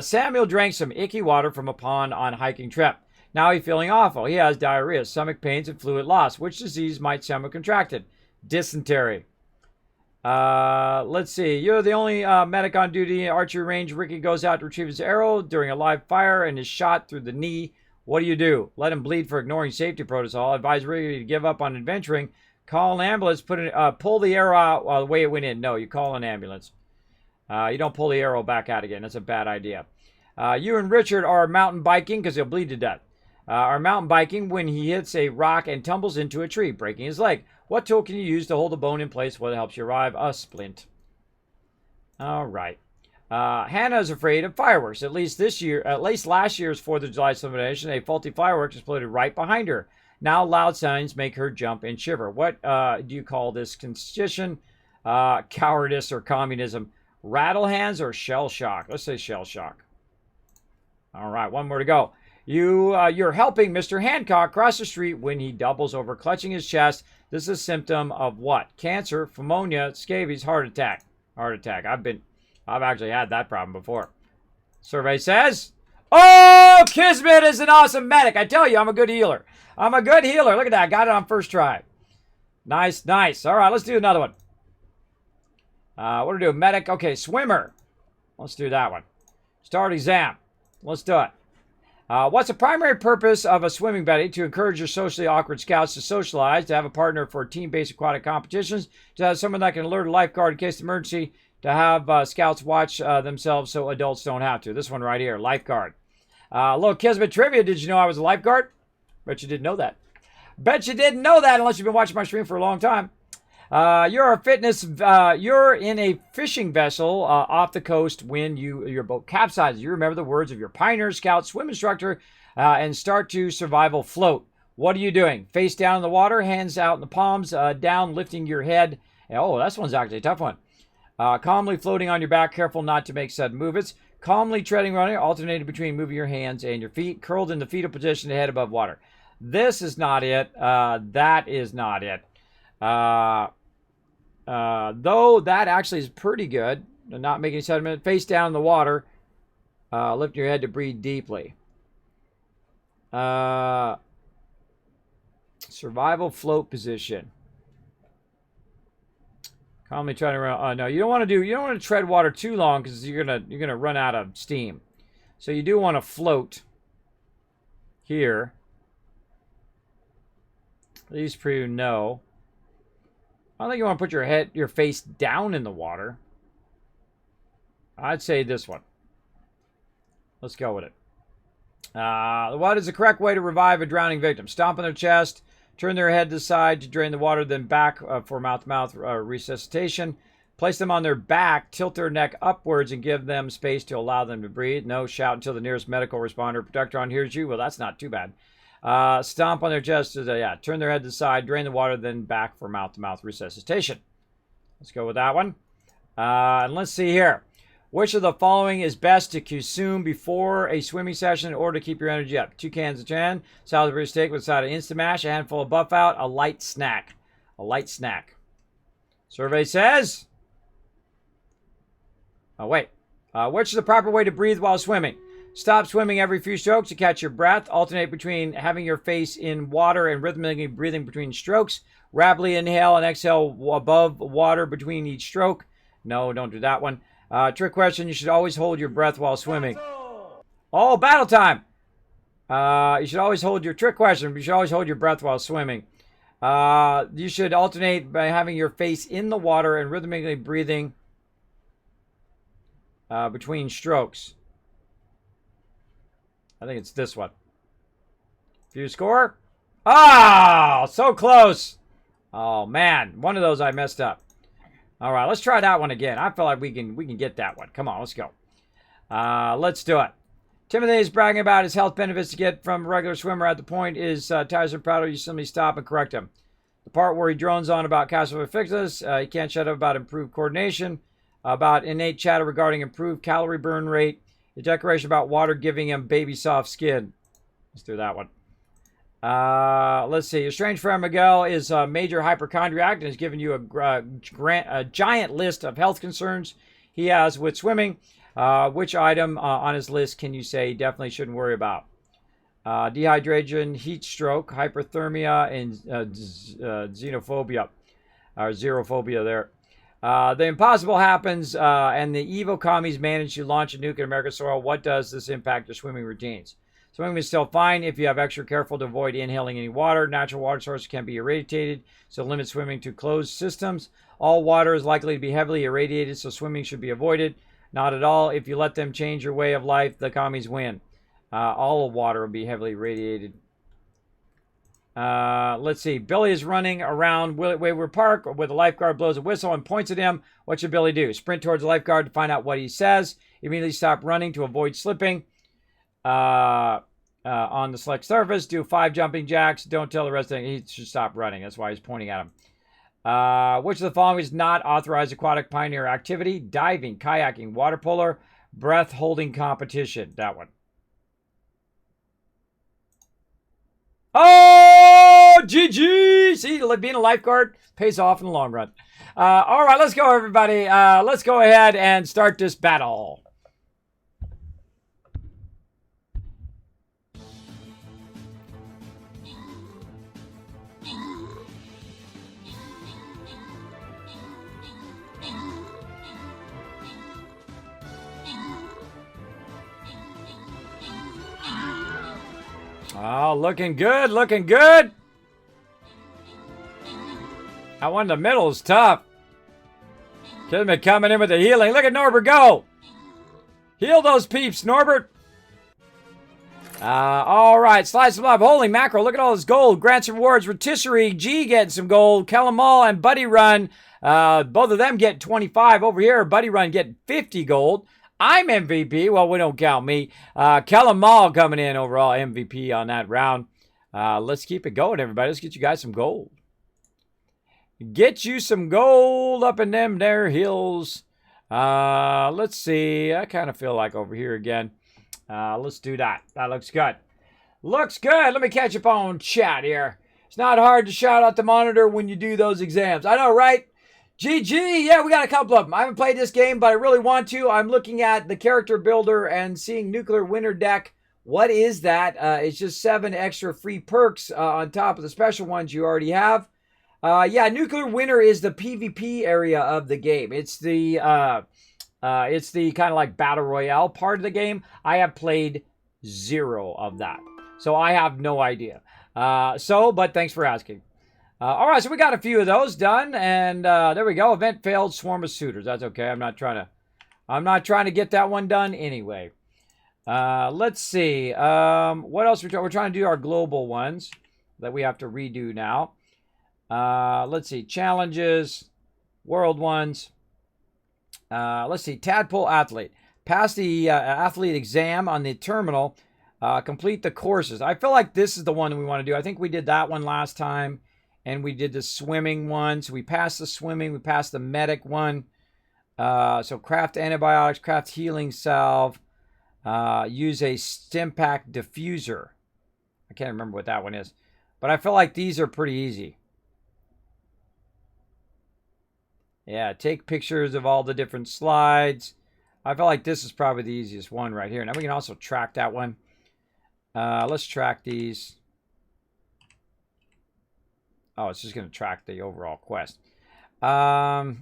Speaker 1: Samuel drank some icky water from a pond on a hiking trip. Now he's feeling awful. He has diarrhea, stomach pains, and fluid loss. Which disease might Samuel contracted? Dysentery. Let's see. You're the only medic on duty. Archery range. Ricky goes out to retrieve his arrow during a live fire and is shot through the knee. What do? Let him bleed for ignoring safety protocol. Advise Ricky to give up on adventuring. Call an ambulance. Pull the arrow out the way it went in. No, you call an ambulance. You don't pull the arrow back out again. That's a bad idea. You and Richard are mountain biking because he'll bleed to death. Are mountain biking when he hits a rock and tumbles into a tree, breaking his leg. What tool can you use to hold the bone in place while it helps you arrive? A splint. All right. Hannah is afraid of fireworks. At least last year's 4th of July celebration, a faulty firework exploded right behind her. Now loud sounds make her jump and shiver. What do you call this condition? Cowardice or communism? Rattle hands or shell shock? Let's say shell shock. All right, one more to go. You're helping Mr. Hancock cross the street when he doubles over, clutching his chest. This is a symptom of what? Cancer, pneumonia, scabies, heart attack. Heart attack. I've actually had that problem before. Survey says, oh, Kismet is an awesome medic. I tell you, I'm a good healer. I'm a good healer. Look at that. Got it on first try. Nice, nice. All right, let's do another one. What do we do? Medic. Okay, swimmer. Let's do that one. Start exam. Let's do it. What's the primary purpose of a swimming buddy? To encourage your socially awkward scouts to socialize, to have a partner for team-based aquatic competitions, to have someone that can alert a lifeguard in case of emergency, to have scouts watch themselves so adults don't have to. This one right here, lifeguard. Little Kismet trivia. Did you know I was a lifeguard? Bet you didn't know that. Bet you didn't know that unless you've been watching my stream for a long time. You're in a fishing vessel off the coast when your boat capsizes. You remember the words of your pioneer, scout, swim instructor, and start to survival float. What are you doing? Face down in the water, hands out in the palms, down, lifting your head. Oh, this one's actually a tough one. Calmly floating on your back, careful not to make sudden movements. Calmly treading, running, alternating between moving your hands and your feet, curled in the fetal position, head above water. This is not it. That is not it. Though that actually is pretty good. Not making sediment. Face down in the water. Lift your head to breathe deeply. Survival float position. Calmly trying to run. No, you don't want to tread water too long because you're gonna run out of steam. So you do want to float here. These for you know. I don't think you want to put your face down in the water. I'd say this one. Let's go with it. What is the correct way to revive a drowning victim? Stomp on their chest, turn their head to the side to drain the water, then back for mouth-to-mouth resuscitation. Place them on their back, tilt their neck upwards, and give them space to allow them to breathe. No, shout until the nearest medical responder or protectron hears you. Well, that's not too bad. Stomp on their chest. Turn their head to the side, drain the water, then back for mouth-to-mouth resuscitation. Let's go with that one. And let's see here. Which of the following is best to consume before a swimming session in order to keep your energy up? 2 cans of gin, Salisbury steak with a side of Instamash, a handful of Buff Out, a light snack. A light snack. Survey says... Oh, wait. Which is the proper way to breathe while swimming? Stop swimming every few strokes to catch your breath. Alternate between having your face in water and rhythmically breathing between strokes. Rapidly inhale and exhale above water between each stroke. No, don't do that one. Trick question, you should always hold your breath while swimming. Oh, battle time! You should always hold your trick question. You should always hold your breath while swimming. You should alternate by having your face in the water and rhythmically breathing between strokes. I think it's this one. Do you score? Oh, so close. Oh, man. One of those I messed up. All right, let's try that one again. I feel like we can get that one. Come on, let's go. Let's do it. Timothy is bragging about his health benefits to get from a regular swimmer. At the point is Tyson Prado. You simply stop and correct him. The part where he drones on about Castle Fixes, he can't shut up about improved coordination, about innate chatter regarding improved calorie burn rate, the declaration about water giving him baby soft skin. Let's do that one. Let's see. Your strange friend Miguel is a major hypochondriac and has given you a giant list of health concerns he has with swimming. Which item on his list can you say definitely shouldn't worry about? Dehydration, heat stroke, hyperthermia, and xenophobia. Or xerophobia there. The impossible happens, and the evil commies manage to launch a nuke in America's soil. What does this impact your swimming routines? Swimming is still fine if you have extra careful to avoid inhaling any water. Natural water sources can be irradiated, so limit swimming to closed systems. All water is likely to be heavily irradiated, so swimming should be avoided. Not at all. If you let them change your way of life, the commies win. All water will be heavily irradiated. Let's see. Billy is running around Wayward Park where the lifeguard blows a whistle and points at him. What should Billy do? Sprint towards the lifeguard to find out what he says. Immediately stop running to avoid slipping. On the select surface, do 5 jumping jacks. Don't tell the rest of them he should stop running. That's why he's pointing at him. Which of the following is not authorized aquatic pioneer activity? Diving, kayaking, water polo, breath holding competition. That one. Oh, GG! See, being a lifeguard pays off in the long run. All right, let's go, everybody. Let's go ahead and start this battle. Oh, looking good, looking good. That one in the middle is tough. Kismet coming in with the healing. Look at Norbert go. Heal those peeps, Norbert. All right, slice of love. Holy mackerel, look at all this gold. Grants and rewards. Rotisserie G getting some gold. Kellam and Buddy Run, both of them get 25. Over here, Buddy Run getting 50 gold. I'm MVP. Well, we don't count me. Kellam coming in overall MVP on that round. Let's keep it going, everybody. Let's get you guys some gold. Get you some gold up in them there hills. Let's see. I kind of feel like over here again. Let's do that. That looks good. Looks good. Let me catch up on chat here. It's not hard to shout out the monitor when you do those exams. I know, right? GG. Yeah, we got a couple of them. I haven't played this game, but I really want to. I'm looking at the character builder and seeing Nuclear Winter deck. What is that? It's just 7 extra free perks on top of the special ones you already have. Yeah, Nuclear Winter is the PvP area of the game. It's the kind of like Battle Royale part of the game. I have played 0 of that. So I have no idea. But thanks for asking. All right, so we got a few of those done. And there we go. Event failed, swarm of suitors. That's okay. I'm not trying to get that one done anyway. Let's see. What else? We're trying to do our global ones that we have to redo now. Let's see. Challenges. World ones. Let's see. Tadpole Athlete. Pass the athlete exam on the terminal. Complete the courses. I feel like this is the one that we want to do. I think we did that one last time. And we did the swimming one. So we passed the swimming. We passed the medic one. So craft antibiotics. Craft healing salve. Use a Stimpack diffuser. I can't remember what that one is. But I feel like these are pretty easy. Yeah, take pictures of all the different slides. I feel like this is probably the easiest one right here. Now we can also track that one. Let's track these. Oh, it's just going to track the overall quest. Yeah,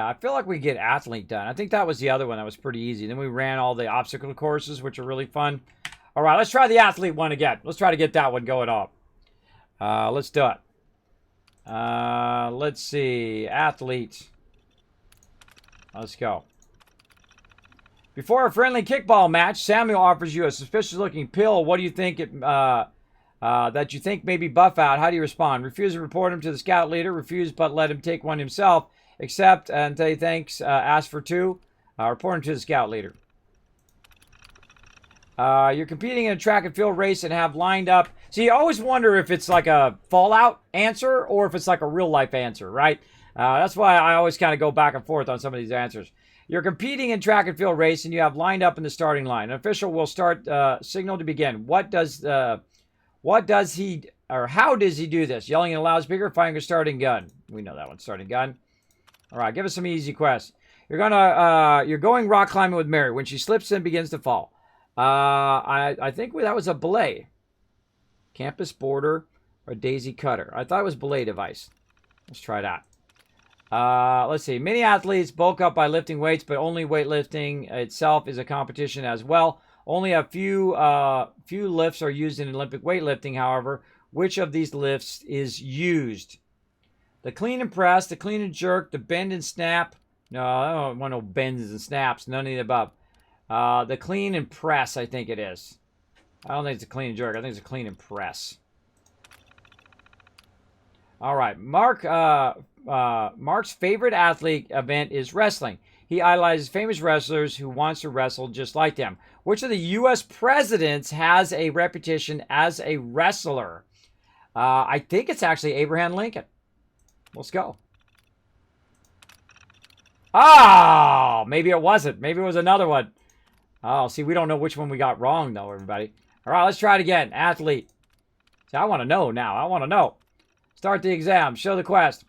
Speaker 1: I feel like we get athlete done. I think that was the other one that was pretty easy. Then we ran all the obstacle courses, which are really fun. All right, let's try the athlete one again. Let's try to get that one going off. Let's do it. Let's see. Athlete. Let's go. Before a friendly kickball match, Samuel offers you a suspicious-looking pill. What do you think that you think may be buff out? How do you respond? Refuse to report him to the scout leader. Refuse, but let him take one himself. Accept and say thanks. Ask for 2. Report him to the scout leader. You're competing in a track and field race and have lined up. So you always wonder if it's like a Fallout answer or if it's like a real life answer, right? That's why I always kind of go back and forth on some of these answers. You're competing in track and field race and you have lined up in the starting line. An official will start signal to begin. How does he do this? Yelling in a loudspeaker, firing a starting gun. We know that one, starting gun. All right, give us some easy quests. You're going rock climbing with Mary. When she slips and begins to fall. I think that was a belay. Campus border or daisy cutter. I thought it was belay device. Let's try that. Let's see. Many athletes bulk up by lifting weights, but only weightlifting itself is a competition as well. Only a few lifts are used in Olympic weightlifting, however. Which of these lifts is used? The clean and press, the clean and jerk, the bend and snap. No, I don't want no bends and snaps. None of the above. The clean and press, I think it is. I don't think it's a clean and jerk. I think it's a clean and press. All right. Mark's favorite athlete event is wrestling. He idolizes famous wrestlers who wants to wrestle just like them. Which of the U.S. presidents has a reputation as a wrestler? I think it's actually Abraham Lincoln. Let's go. Oh, maybe it wasn't. Maybe it was another one. Oh, see, we don't know which one we got wrong, though, everybody. All right, let's try it again. Athlete. See, I want to know now. I want to know. Start the exam. Show the quest.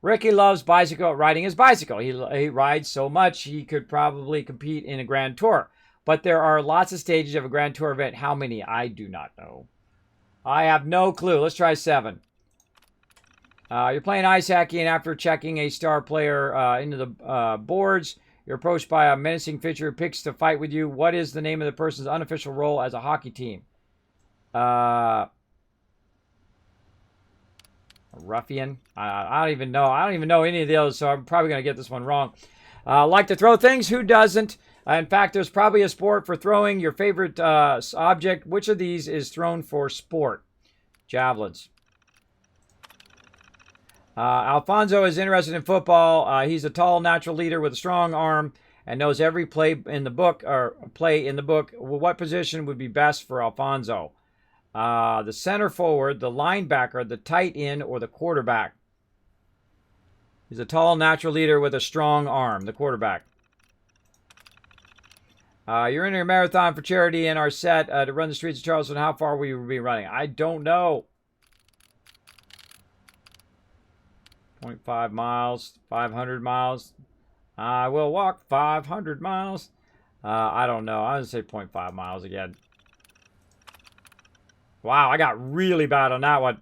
Speaker 1: Ricky loves riding his bicycle. He rides so much he could probably compete in a Grand Tour. But there are lots of stages of a Grand Tour event. How many? I do not know. I have no clue. Let's try 7. You're playing ice hockey, and after checking a star player into the boards, you're approached by a menacing figure who picks to fight with you. What is the name of the person's unofficial role as a hockey team? A ruffian? I don't even know. I don't even know any of those, so I'm probably going to get this one wrong. Like to throw things? Who doesn't? In fact, there's probably a sport for throwing your favorite object. Which of these is thrown for sport? Javelins. Alfonso is interested in football. He's a tall, natural leader with a strong arm and knows every play in the book. Well, what position would be best for Alfonso? The center forward, the linebacker, the tight end, or the quarterback? He's a tall, natural leader with a strong arm. The quarterback. You're in your marathon for charity and are set to run the streets of Charleston. How far will you be running? I don't know. 0.5 miles, 500 miles. I will walk 500 miles. I don't know. I'm going to say 0.5 miles again. Wow, I got really bad on that one.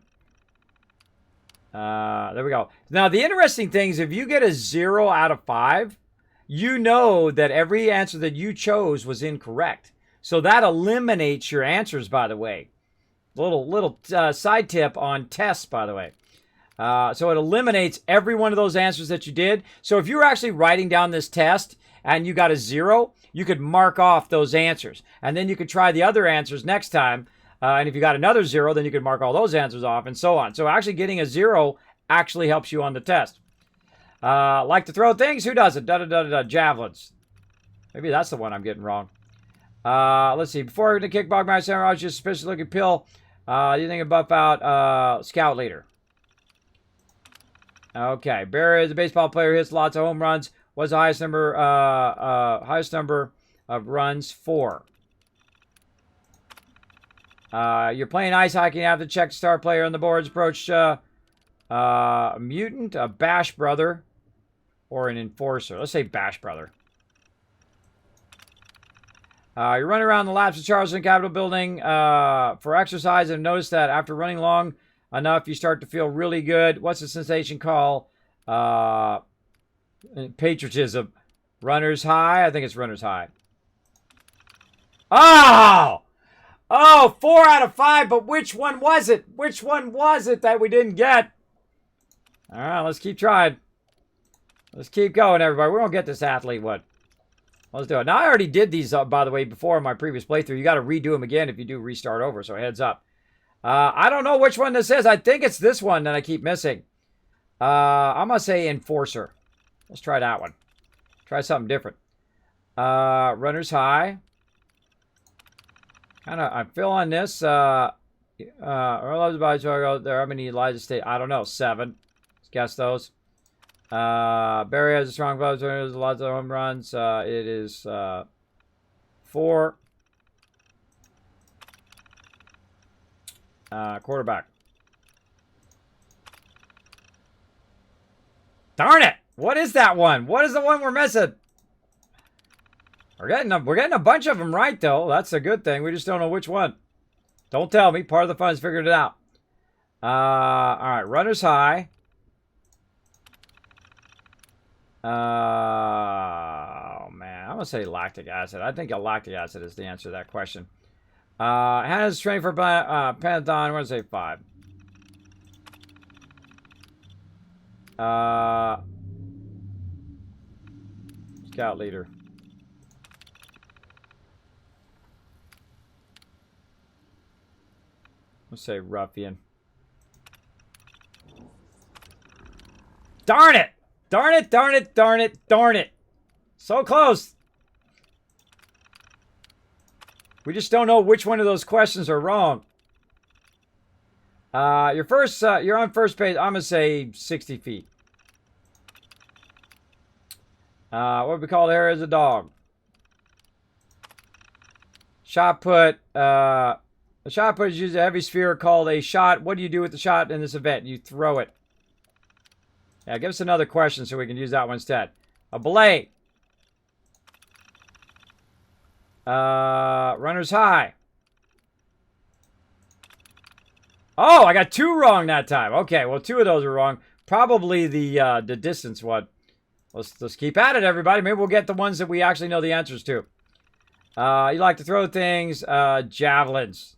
Speaker 1: There we go. Now, the interesting thing is if you get a 0 out of 5, you know that every answer that you chose was incorrect. So that eliminates your answers, by the way. Little side tip on tests, by the way. So it eliminates every one of those answers that you did. So if you were actually writing down this test and you got a 0, you could mark off those answers. And then you could try the other answers next time. And if you got another 0, then you could mark all those answers off and so on. So actually getting a 0 actually helps you on the test. Like to throw things? Who doesn't? Javelins. Maybe that's the one I'm getting wrong. Let's see. Before the kickball match, I was just suspicious looking pill. You think buff out scout leader. Okay. Barry is a baseball player, hits lots of home runs. What's the highest number of runs? 4. You're playing ice hockey and have to check the star player on the boards. Approach a mutant, a bash brother, or an enforcer. Let's say bash brother. You're running around the laps of Charleston Capitol building for exercise and notice that after running long enough, you start to feel really good. What's the sensation called? Patriotism. Runner's high? I think it's runner's high. Oh! Oh, 4 out of 5, but which one was it? Which one was it that we didn't get? All right, let's keep trying. Let's keep going, everybody. We're going to get this athlete one. Let's do it. Now, I already did these, by the way, before in my previous playthrough. You got to redo them again if you do restart over, so heads up. I don't know which one this is. I think it's this one that I keep missing. I'm going to say enforcer. Let's try that one. Try something different. Runner's high. I feel on this. How many Elijah State? I don't know. 7. Let's guess those. Barry has a strong club. There's lots of home runs. It is 4. Quarterback. Darn it! What is that one? What is the one we're missing? We're getting a bunch of them right, though. That's a good thing. We just don't know which one. Don't tell me. Part of the fun is figuring it out. All right. Runner's high. Oh, man. I'm going to say lactic acid. I think lactic acid is the answer to that question. Hannah's training for Panathon. I'm going to say 5. Scout leader. Let's say ruffian. Darn it! Darn it, darn it, darn it, darn it. So close. We just don't know which one of those questions are wrong. You're on first page. I'm going to say 60 feet. What would we call there as a dog? Shot put. A shot put is used a heavy sphere called a shot. What do you do with the shot in this event? You throw it. Yeah, give us another question so we can use that one instead. A belay. Runner's high. Oh, I got 2 wrong that time. Okay, well, 2 of those are wrong. Probably the distance one. Let's keep at it, everybody. Maybe we'll get the ones that we actually know the answers to. You like to throw things. Javelins.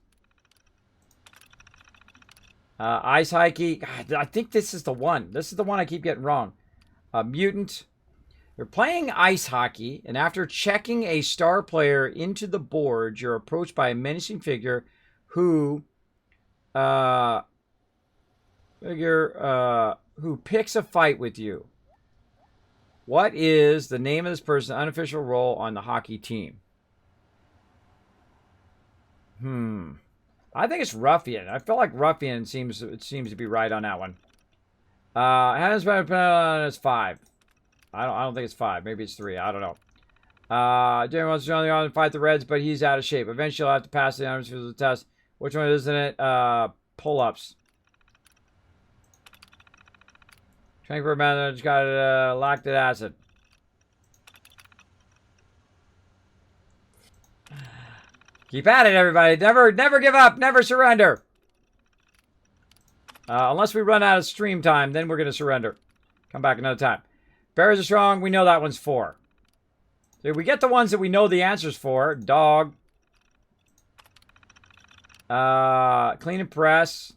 Speaker 1: Ice hockey. God, I think this is the one. This is the one I keep getting wrong. Mutant. They're playing ice hockey, and after checking a star player into the board, you're approached by a menacing figure who picks a fight with you. What is the name of this person's unofficial role on the hockey team? I think it's Ruffian. I feel like Ruffian seems to be right on that one. Has been it's 5. I don't think it's 5. Maybe it's 3. I don't know. Jerry wants to join the army and fight the Reds, but he's out of shape. Eventually, he'll have to pass the arms physical test. Which one isn't it? Pull-ups. Training for a man that's got lactic acid. Keep at it, everybody. Never give up. Never surrender. Unless we run out of stream time, then we're going to surrender. Come back another time. Bears are strong. We know that one's 4. So we get the ones that we know the answers for. Dog. Clean and press.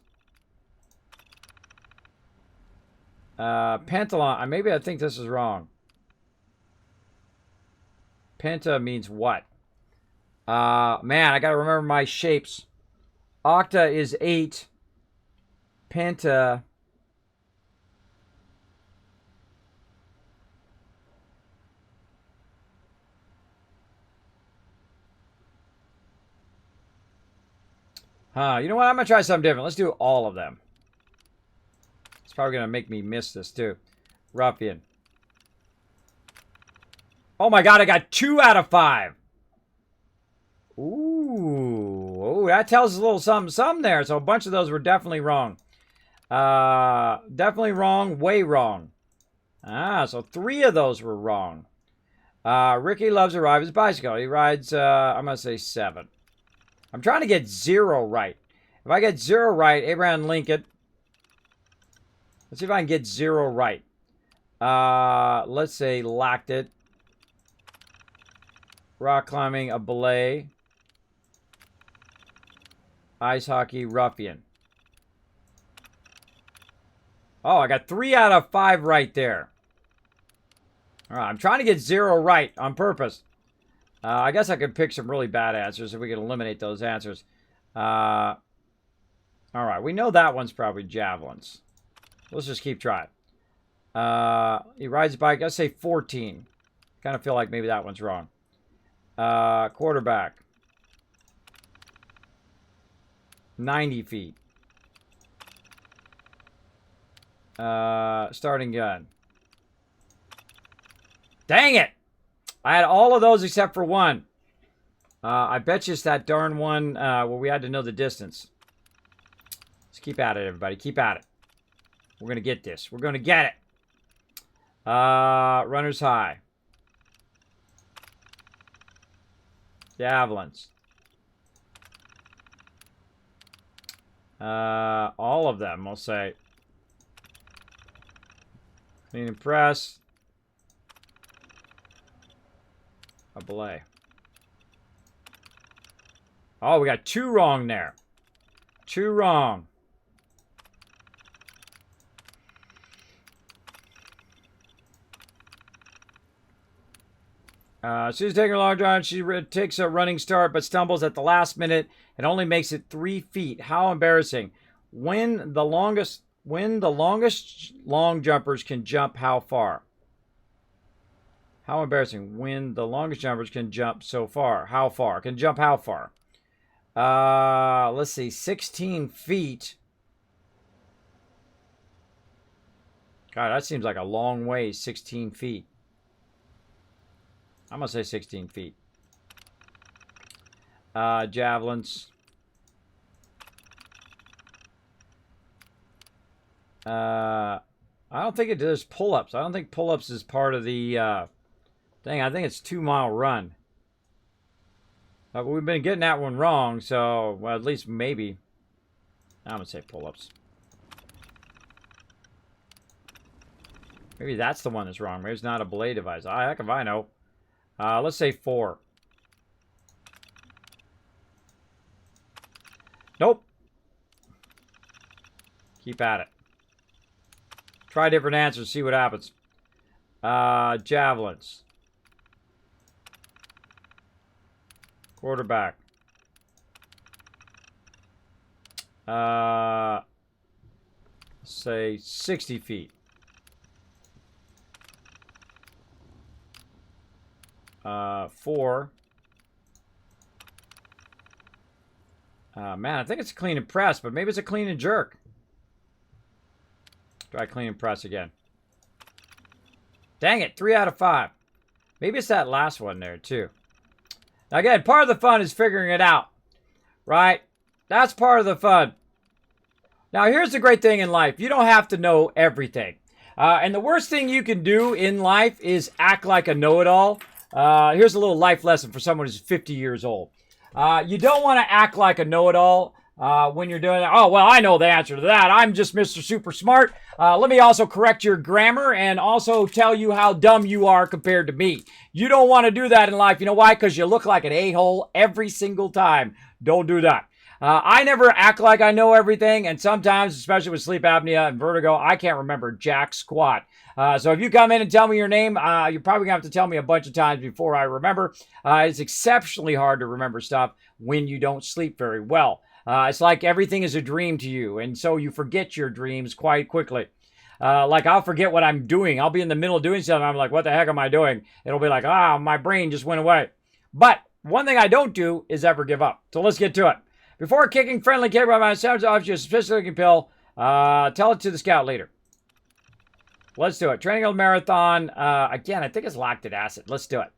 Speaker 1: Pentalon. Maybe I think this is wrong. Penta means what? Man, I gotta remember my shapes. Octa is 8. Penta. You know what? I'm gonna try something different. Let's do all of them. It's probably gonna make me miss this too. Ruffian. Oh my god, I got 2 out of 5. Ooh, that tells us a little something there. So a bunch of those were definitely wrong. Definitely wrong, way wrong. So 3 of those were wrong. Ricky loves to ride his bicycle. He rides, I'm going to say 7. I'm trying to get 0 right. If I get 0 right, Abraham Lincoln. Let's see if I can get 0 right. Let's say lactate. Rock climbing, a belay. Ice hockey, Ruffian. Oh, I got 3 out of 5 right there. All right, I'm trying to get 0 right on purpose. I guess I could pick some really bad answers if we could eliminate those answers. All right, we know that one's probably javelins. Let's just keep trying. He rides a bike. Let's say 14. Kind of feel like maybe that one's wrong. Quarterback. 90 feet. Starting gun. Dang it! I had all of those except for one. I bet you it's that darn one where we had to know the distance. Let's keep at it, everybody. Keep at it. We're going to get this. We're going to get it. Runner's high. Javelins. All of them, we'll say. Clean and press. A belay. Oh, we got 2 wrong there. 2 wrong. She's taking a long drive. She takes a running start, but stumbles at the last minute and only makes it 3 feet. How embarrassing! When the longest long jumpers can jump how far? How embarrassing! When the longest jumpers can jump so far, how far? Can jump how far? Let's see, 16 feet. God, that seems like a long way. 16 feet. I'm going to say 16 feet. Javelins. I don't think it does pull-ups. I don't think pull-ups is part of the thing. I think it's 2-mile run. But we've been getting that one wrong, so, well, at least maybe. I'm going to say pull-ups. Maybe that's the one that's wrong. Maybe it's not a belay device. Heck if I know. Let's say 4. Nope. Keep at it. Try different answers, see what happens. Javelins. Quarterback. Say 60 feet. 4. Man, I think it's a clean and press, but maybe it's a clean and jerk. Try clean and press again. Dang it, 3 out of 5. Maybe it's that last one there, too. Now, again, part of the fun is figuring it out, right? That's part of the fun. Now, here's the great thing in life. You don't have to know everything. And the worst thing you can do in life is act like a know-it-all. Here's a little life lesson for someone who's 50 years old. You don't want to act like a know-it-all when you're doing it. Oh, well, I know the answer to that. I'm just Mr. Super Smart. Let me also correct your grammar and also tell you how dumb you are compared to me. You don't want to do that in life. You know why? Because you look like an a-hole every single time. Don't do that. I never act like I know everything, and sometimes, especially with sleep apnea and vertigo, I can't remember jack squat. So if you come in and tell me your name, you're probably going to have to tell me a bunch of times before I remember. It's exceptionally hard to remember stuff when you don't sleep very well. It's like everything is a dream to you, and so you forget your dreams quite quickly. Like, I'll forget what I'm doing. I'll be in the middle of doing something. I'm like, what the heck am I doing? It'll be like, my brain just went away. But one thing I don't do is ever give up. So let's get to it. Before kicking friendly kick by myself, off you a specific pill, tell it to the scout leader. Let's do it. Training a marathon. Again, I think it's lactic acid. Let's do it.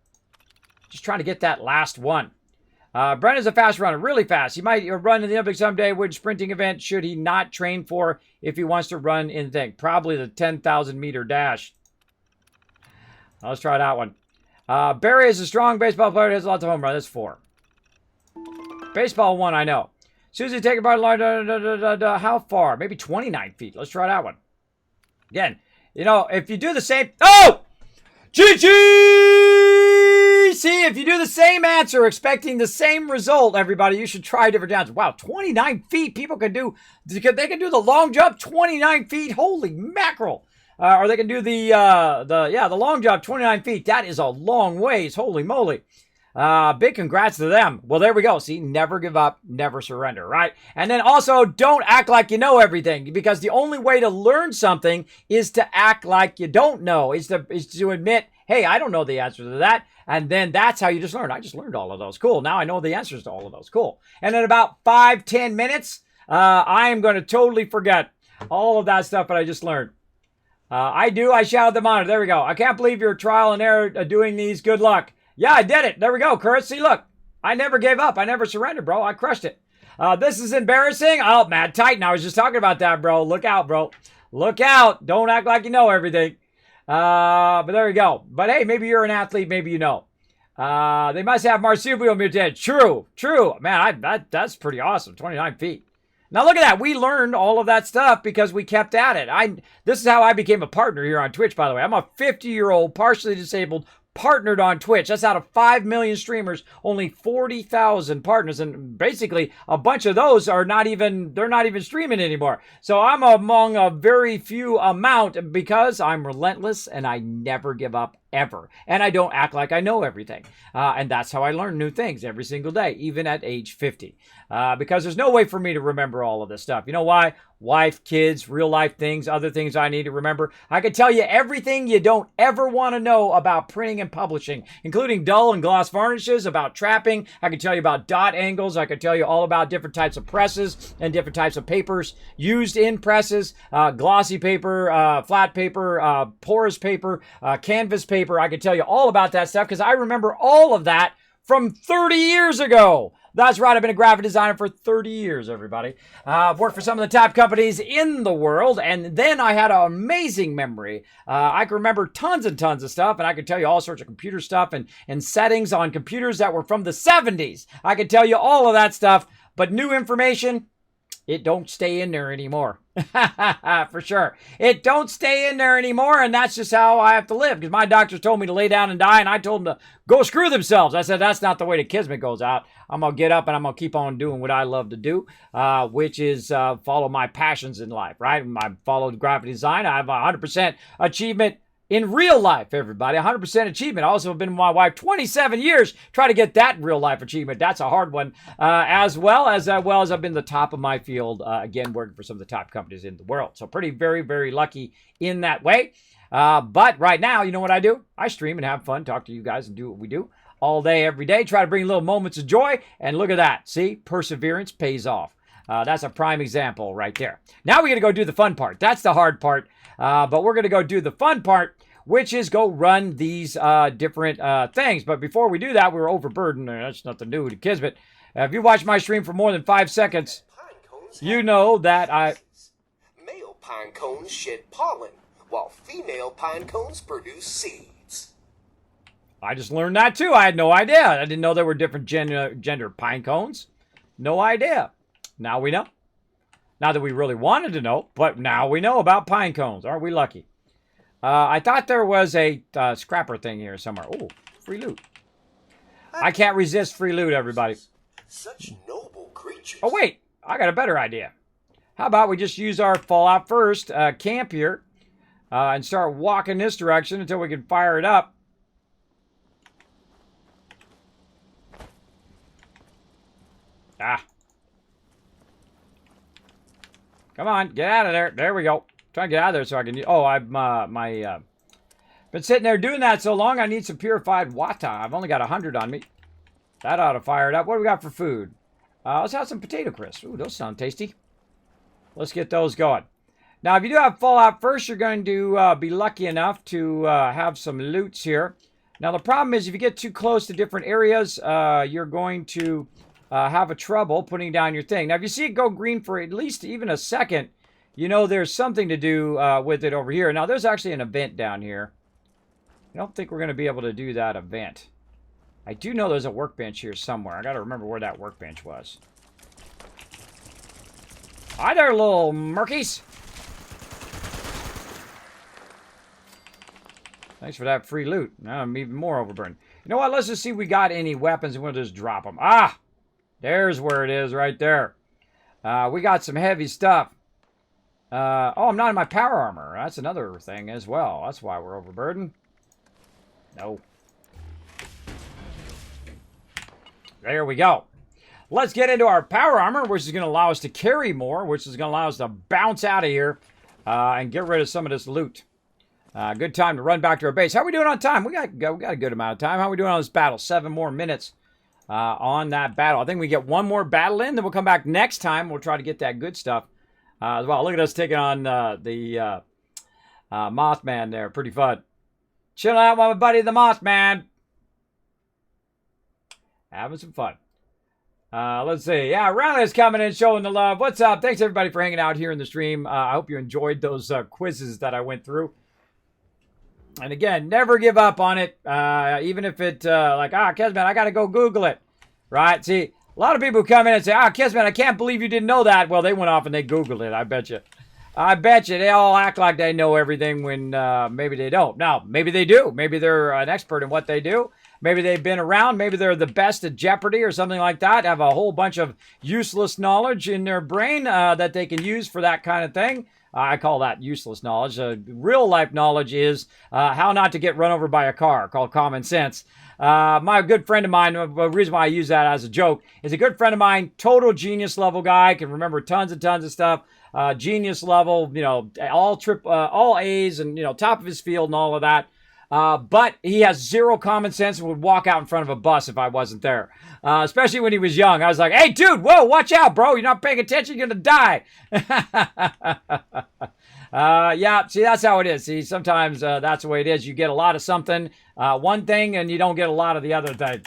Speaker 1: Just trying to get that last one. Brendan's a fast runner, really fast. He might run in the Olympics someday. Which sprinting event should he not train for if he wants to run in the thing? Probably the 10,000 meter dash. Let's try that one. Barry is a strong baseball player. He has lots of home runs. That's 4. Baseball 1, I know. Susie, take a part how far? Maybe 29 feet. Let's try that one. Again, you know, if you do the same... Oh! GG! See, if you do the same answer, expecting the same result, everybody, you should try different answers. Wow, 29 feet. People can do... They can do the long jump 29 feet. Holy mackerel. Or they can do the long jump 29 feet. That is a long ways. Holy moly. Big congrats to them. Well, there we go. See, never give up, never surrender, right? And then also, don't act like you know everything, because the only way to learn something is to act like you don't know, is to admit, hey, I don't know the answer to that. And then that's how you just learn. I just learned all of those. Cool. Now I know the answers to all of those. Cool. And in about 5-10 minutes, I am going to totally forget all of that stuff that I just learned. I shouted the monitor. There we go. I can't believe your trial and error doing these. Good luck. Yeah, I did it. There we go, Kurt. See, look. I never gave up. I never surrendered, bro. I crushed it. This is embarrassing. Oh, Mad Titan. I was just talking about that, bro. Look out, bro. Look out. Don't act like you know everything. But there we go. But hey, maybe you're an athlete. Maybe you know. They must have marsupial mutant. True. Man, that's pretty awesome. 29 feet. Now look at that. We learned all of that stuff because we kept at it. This is how I became a partner here on Twitch, by the way. I'm a 50-year-old, partially disabled, partnered on Twitch. That's out of 5 million streamers, only 40,000 partners, and basically a bunch of those are not even streaming anymore. So I'm among a very few amount because I'm relentless and I never give up ever. And I don't act like I know everything. And that's how I learn new things every single day, even at age 50. Because there's no way for me to remember all of this stuff. You know why? Wife, kids, real life things, other things I need to remember. I could tell you everything you don't ever want to know about printing and publishing, including dull and gloss varnishes, about trapping. I could tell you about dot angles. I could tell you all about different types of presses and different types of papers used in presses, glossy paper, flat paper, porous paper, canvas paper. I could tell you all about that stuff because I remember all of that from 30 years ago. That's right. I've been a graphic designer for 30 years, everybody. I've worked for some of the top companies in the world, and then I had an amazing memory. I can remember tons and tons of stuff, and I could tell you all sorts of computer stuff and settings on computers that were from the 70s. I could tell you all of that stuff, but new information, it don't stay in there anymore. For sure. It don't stay in there anymore, and that's just how I have to live, because my doctors told me to lay down and die, and I told them to go screw themselves. I said, that's not the way the Kismet goes out. I'm going to get up, and I'm going to keep on doing what I love to do, which is follow my passions in life, right? I followed graphic design. I have 100% achievement in real life, everybody. 100% achievement. Also been with my wife 27 years. Try to get that real life achievement. That's a hard one. As well as I've been the top of my field, again, working for some of the top companies in the world. So pretty, very, very lucky in that way. But right now, you know what I do? I stream and have fun, talk to you guys and do what we do all day, every day. Try to bring little moments of joy. And look at that. See, perseverance pays off. That's a prime example right there. Now we're going to go do the fun part. That's the hard part. But we're going to go do the fun part, which is go run these different things. But before we do that, we're overburdened. That's nothing new to Kismet. If you watch my stream for more than 5 seconds, you know that
Speaker 15: Male pine cones shed pollen, while female pine cones produce seeds.
Speaker 1: I just learned that too. I had no idea. I didn't know there were different gender pine cones. No idea. Now we know. Not that we really wanted to know, but now we know about pine cones. Aren't we lucky? I thought there was a scrapper thing here somewhere. Oh, free loot. I can't resist free loot, everybody.
Speaker 15: Such noble creatures.
Speaker 1: Oh, wait. I got a better idea. How about we just use our Fallout First camp here and start walking this direction until we can fire it up. Ah. Come on, get out of there. There we go. Trying to get out of there so I can... Oh, I've been sitting there doing that so long, I need some purified water. I've only got 100 on me. That ought to fire it up. What do we got for food? Let's have some potato crisps. Ooh, those sound tasty. Let's get those going. Now, if you do have Fallout First, you're going to be lucky enough to have some loots here. Now, the problem is if you get too close to different areas, you're going to have a trouble putting down your thing. Now, if you see it go green for at least even a second, you know there's something to do with it over here. Now, there's actually an event down here. I don't think we're going to be able to do that event. I do know there's a workbench here somewhere. I got to remember where that workbench was. Hi there, little murkies. Thanks for that free loot. Now I'm even more overburdened. You know what? Let's just see if we got any weapons and we'll just drop them. Ah! There's where it is right there. We got some heavy stuff. Oh, I'm not in my power armor. That's another thing as well. That's why we're overburdened. No. There we go. Let's get into our power armor, which is going to allow us to carry more, which is going to allow us to bounce out of here and get rid of some of this loot. Good time to run back to our base. How are we doing on time? We got a good amount of time. How are we doing on this battle? 7 more minutes on that battle. I think we get one more battle in, then we'll come back next time. We'll try to get that good stuff as well. Look at us taking on the Mothman there. Pretty fun. Chilling out with my buddy, the Mothman. Having some fun. Let's see. Yeah, Riley's coming in, showing the love. What's up? Thanks, everybody, for hanging out here in the stream. I hope you enjoyed those quizzes that I went through. And again, never give up on it. Even if it, Kismet, I got to go Google it. Right? See, a lot of people come in and say, Kismet, I can't believe you didn't know that. Well, they went off and they Googled it, I bet you. I bet you they all act like they know everything when maybe they don't. Now, maybe they do. Maybe they're an expert in what they do. Maybe they've been around. Maybe they're the best at Jeopardy or something like that. Have a whole bunch of useless knowledge in their brain that they can use for that kind of thing. I call that useless knowledge. Real life knowledge is how not to get run over by a car, called common sense. My good friend of mine, the reason why I use that as a joke, is a good friend of mine, total genius level guy, can remember tons and tons of stuff. Genius level, you know, all A's and, you know, top of his field and all of that. But he has zero common sense and would walk out in front of a bus if I wasn't there. Especially when he was young. I was like, hey, dude, whoa, watch out, bro. You're not paying attention. You're going to die. Yeah, see, that's how it is. See, sometimes that's the way it is. You get a lot of something, one thing, and you don't get a lot of the other thing.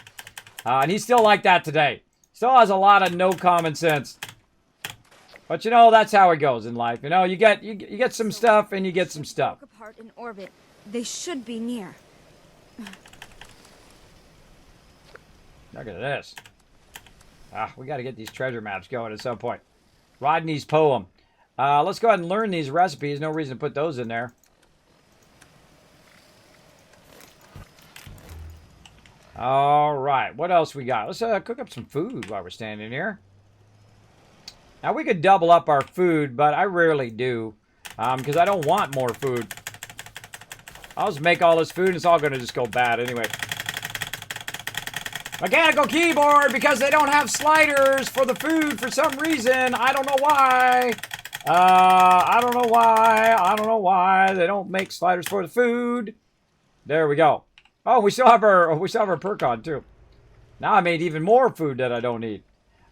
Speaker 1: And he's still like that today. Still has a lot of no common sense. But, you know, that's how it goes in life. You know, you get some stuff and you get some stuff.
Speaker 2: Apart in orbit. They should be near.
Speaker 1: Look at this. We got to get these treasure maps going at some point. Rodney's poem. Let's go ahead and learn these recipes. No reason to put those in there. All right. What else we got? Let's cook up some food while we're standing here. Now, we could double up our food, but I rarely do because I don't want more food. I'll just make all this food and it's all going to just go bad anyway. Mechanical keyboard, because they don't have sliders for the food for some reason. I don't know why. I don't know why. I don't know why they don't make sliders for the food. There we go. Oh, we still have our perk on too. Now I made even more food that I don't need.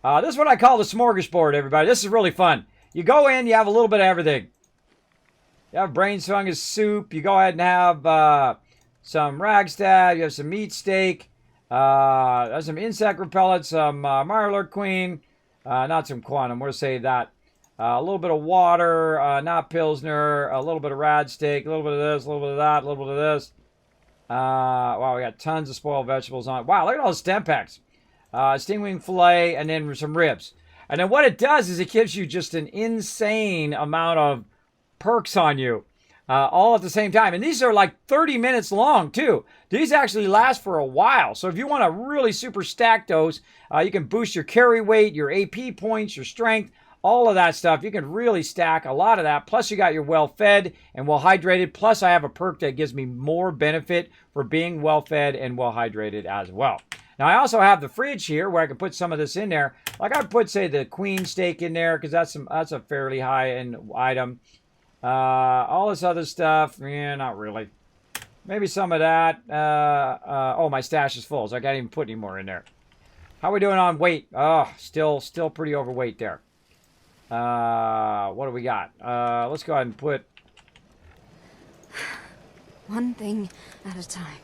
Speaker 1: This is what I call the smorgasbord, everybody. This is really fun. You go in, you have a little bit of everything. You have brain fungus soup. You go ahead and have some ragstag. You have some meat steak. There's some insect repellent, some Mirelurk Queen. Not some quantum. We'll save that. A little bit of water, not Pilsner. A little bit of rad steak. A little bit of this, a little bit of that, a little bit of this. Wow, we got tons of spoiled vegetables on it. Wow, look at all the stem packs. Stingwing fillet, and then some ribs. And then what it does is it gives you just an insane amount of perks on you. All at the same time. And these are like 30 minutes long, too. These actually last for a while. So if you want to really super stack those, you can boost your carry weight, your AP points, your strength, all of that stuff. You can really stack a lot of that. Plus, you got your well-fed and well-hydrated. Plus, I have a perk that gives me more benefit for being well-fed and well-hydrated as well. Now, I also have the fridge here where I can put some of this in there. Like I'd put, say, the queen steak in there because that's a fairly high-end item. All this other stuff, not really. Maybe some of that. Oh, my stash is full, so I can't even put any more in there. How are we doing on weight? Oh, still pretty overweight there. What do we got? Let's go ahead and put...
Speaker 2: One thing at a time.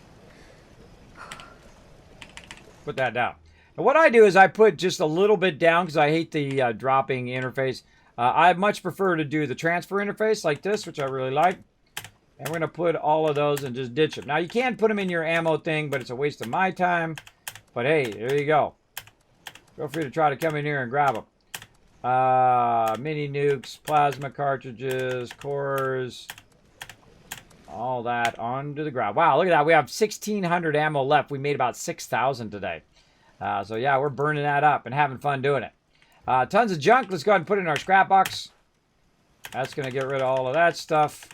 Speaker 1: Put that down. And what I do is I put just a little bit down because I hate the dropping interface. I much prefer to do the transfer interface like this, which I really like. And we're going to put all of those and just ditch them. Now, you can put them in your ammo thing, but it's a waste of my time. But hey, there you go. Feel free to try to come in here and grab them. Mini nukes, plasma cartridges, cores, all that onto the ground. Wow, look at that. We have 1,600 ammo left. We made about 6,000 today. So yeah, we're burning that up and having fun doing it. Tons of junk. Let's go ahead and put it in our scrap box. That's going to get rid of all of that stuff.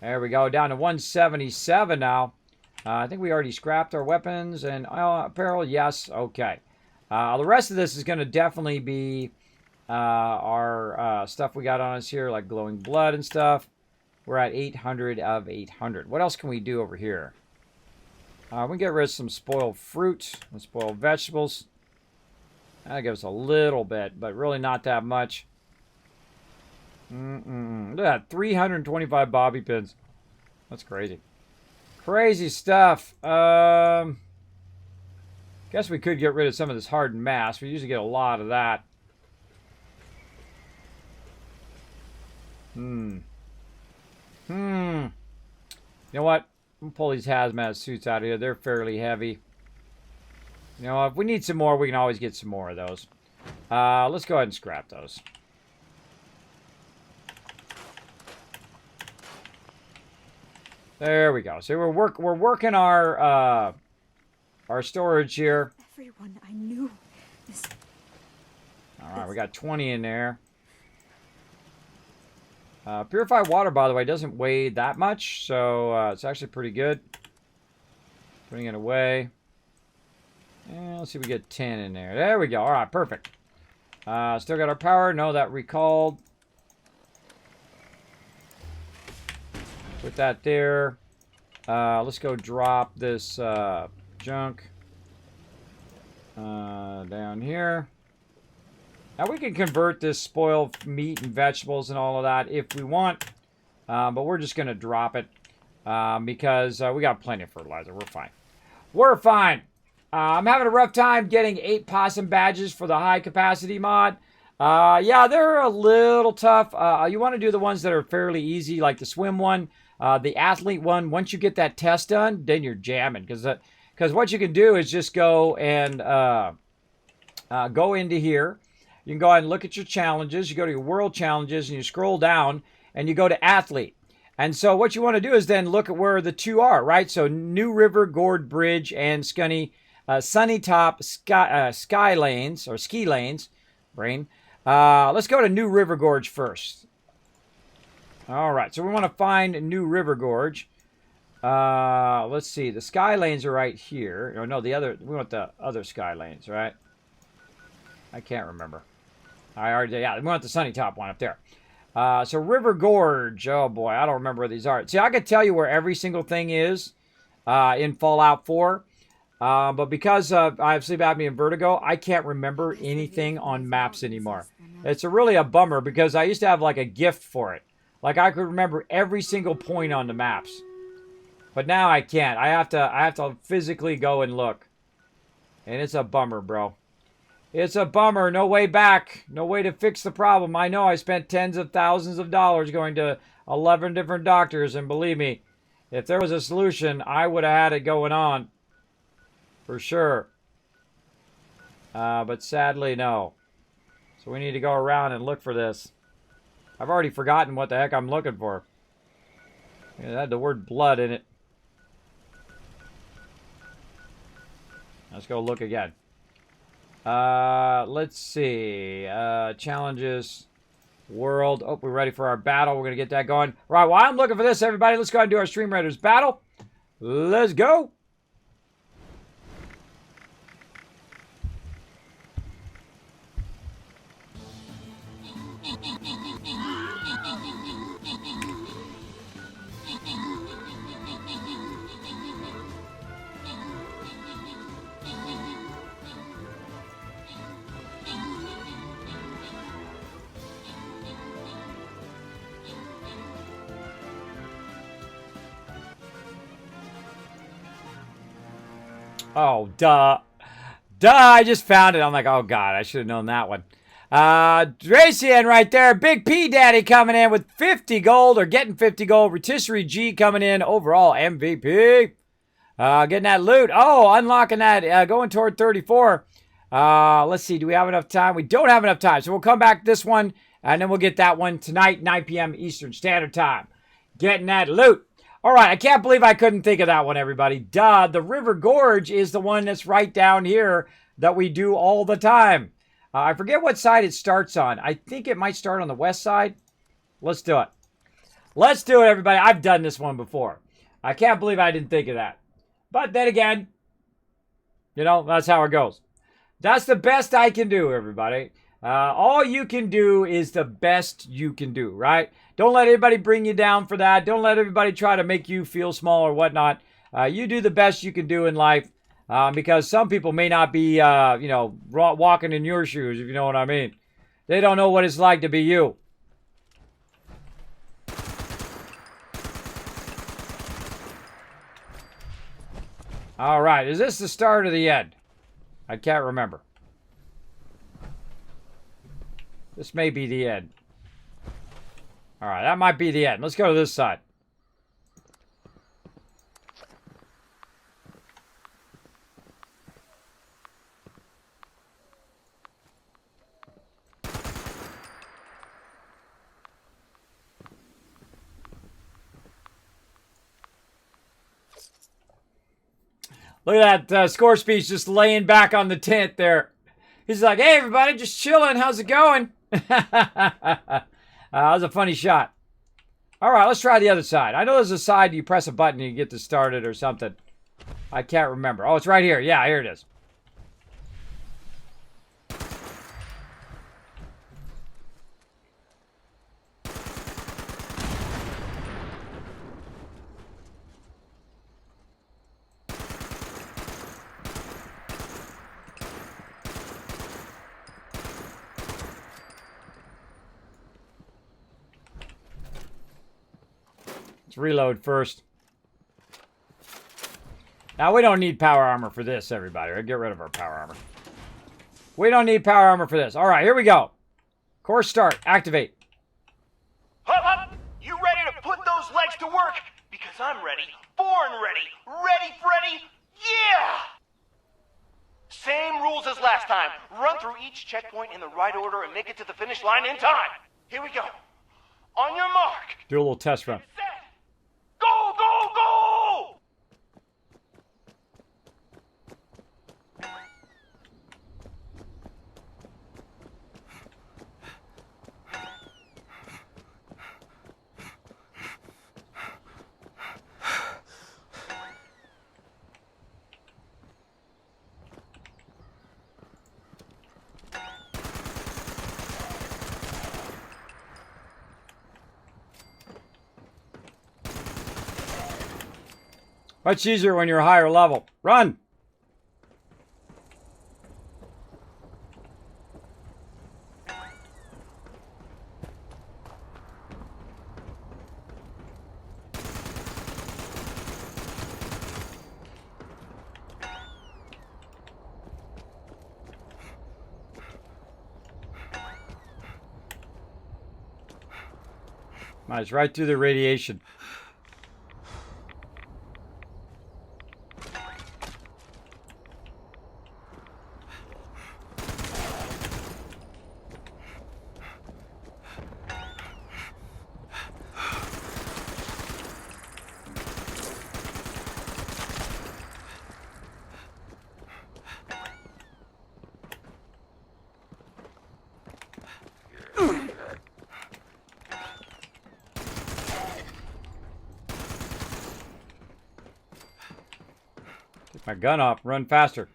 Speaker 1: There we go. Down to 177 now. I think we already scrapped our weapons and apparel. Yes. Okay. The rest of this is going to definitely be our stuff we got on us here, like glowing blood and stuff. We're at 800 of 800. What else can we do over here? We can get rid of some spoiled fruit and spoiled vegetables. That'll give us a little bit, but really not that much. Look at that, 325 bobby pins. That's crazy. Crazy stuff. Guess we could get rid of some of this hardened mass. We usually get a lot of that. You know what? I'm gonna pull these hazmat suits out of here. They're fairly heavy. You know, if we need some more, we can always get some more of those. Let's go ahead and scrap those. There we go. So we're working our storage here.
Speaker 2: Everyone I knew is...
Speaker 1: All right, we got 20 in there. Purified water, by the way, doesn't weigh that much, so it's actually pretty good. Putting it away. And let's see if we get 10 in there. There we go. All right, perfect. Still got our power. No, that recalled. Put that there. Let's go drop this junk down here. Now we can convert this spoiled meat and vegetables and all of that if we want, but we're just going to drop it because we got plenty of fertilizer. We're fine. We're fine. I'm having a rough time getting 8 possum badges for the high capacity mod. Yeah, they're a little tough. You want to do the ones that are fairly easy, like the swim one, the athlete one. Once you get that test done, then you're jamming because what you can do is just go and go into here. You can go ahead and look at your challenges. You go to your world challenges and you scroll down and you go to athlete. And so what you want to do is then look at where the two are, right? So New River, Gourd Bridge, and Sunny Top Sky Lanes, or Ski Lanes, brain. Let's go to New River Gorge first. All right, so we want to find New River Gorge. Let's see. The sky lanes are right here. Or no, we want the other sky lanes, right? I can't remember. Yeah, we want the sunny top one up there. So River Gorge. Oh boy, I don't remember where these are. See, I could tell you where every single thing is in Fallout 4. But because I have sleep apnea and vertigo, I can't remember anything on maps anymore. It's really a bummer because I used to have like a gift for it. Like I could remember every single point on the maps. But now I can't. I have to physically go and look. And it's a bummer, bro. It's a bummer. No way back. No way to fix the problem. I know I spent tens of thousands of dollars going to 11 different doctors. And believe me, if there was a solution, I would have had it going on. For sure. But sadly, no. So we need to go around and look for this. I've already forgotten what the heck I'm looking for. It had the word blood in it. Let's go look again. Let's see. Challenges. World. Oh, we're ready for our battle. We're going to get that going. All right, while I'm looking for this, everybody, let's go ahead and do our Stream Raiders battle. Let's go. Oh, duh. Duh, I just found it. I'm like, oh, God, I should have known that one. Dracian right there. Big P Daddy coming in with 50 gold, or getting 50 gold. Rotisserie G coming in, overall MVP. Getting that loot. Oh, unlocking that, going toward 34. Let's see, do we have enough time? We don't have enough time, so we'll come back this one, and then we'll get that one tonight, 9 p.m. Eastern Standard Time. Getting that loot. All right, I can't believe I couldn't think of that one, everybody. Duh, the River Gorge is the one that's right down here that we do all the time. I forget what side it starts on. I think it might start on the west side. Let's do it. Let's do it, everybody. I've done this one before. I can't believe I didn't think of that. But then again, you know, that's how it goes. That's the best I can do, everybody. All you can do is the best you can do, right? Don't let anybody bring you down for that. Don't let everybody try to make you feel small or whatnot. You do the best you can do in life, because some people may not be, you know, walking in your shoes, if you know what I mean. They don't know what it's like to be you. All right, is this the start or the end? I can't remember. This may be the end. All right, that might be the end. Let's go to this side. Look at that score speech just laying back on the tent there. He's like, hey, everybody, just chilling. How's it going? That was a funny shot. All right, let's try the other side. I know there's a side you press a button and you get this started or something. I can't remember. Oh, it's right here. Yeah, here it is. Reload first. Now, we don't need power armor for this, everybody. Right? Get rid of our power armor. We don't need power armor for this. All right, here we go. Course start. Activate.
Speaker 8: Hup, hup. You ready to put those legs to work? Because I'm ready. Born ready. Ready, Freddy? Yeah! Same rules as last time. Run through each checkpoint in the right order and make it to the finish line in time. Here we go. On your mark.
Speaker 1: Do a little test run.
Speaker 8: Go, go, go!
Speaker 1: Much easier when you're a higher level. Run! Nice, right through the radiation. Take my gun off. Run faster.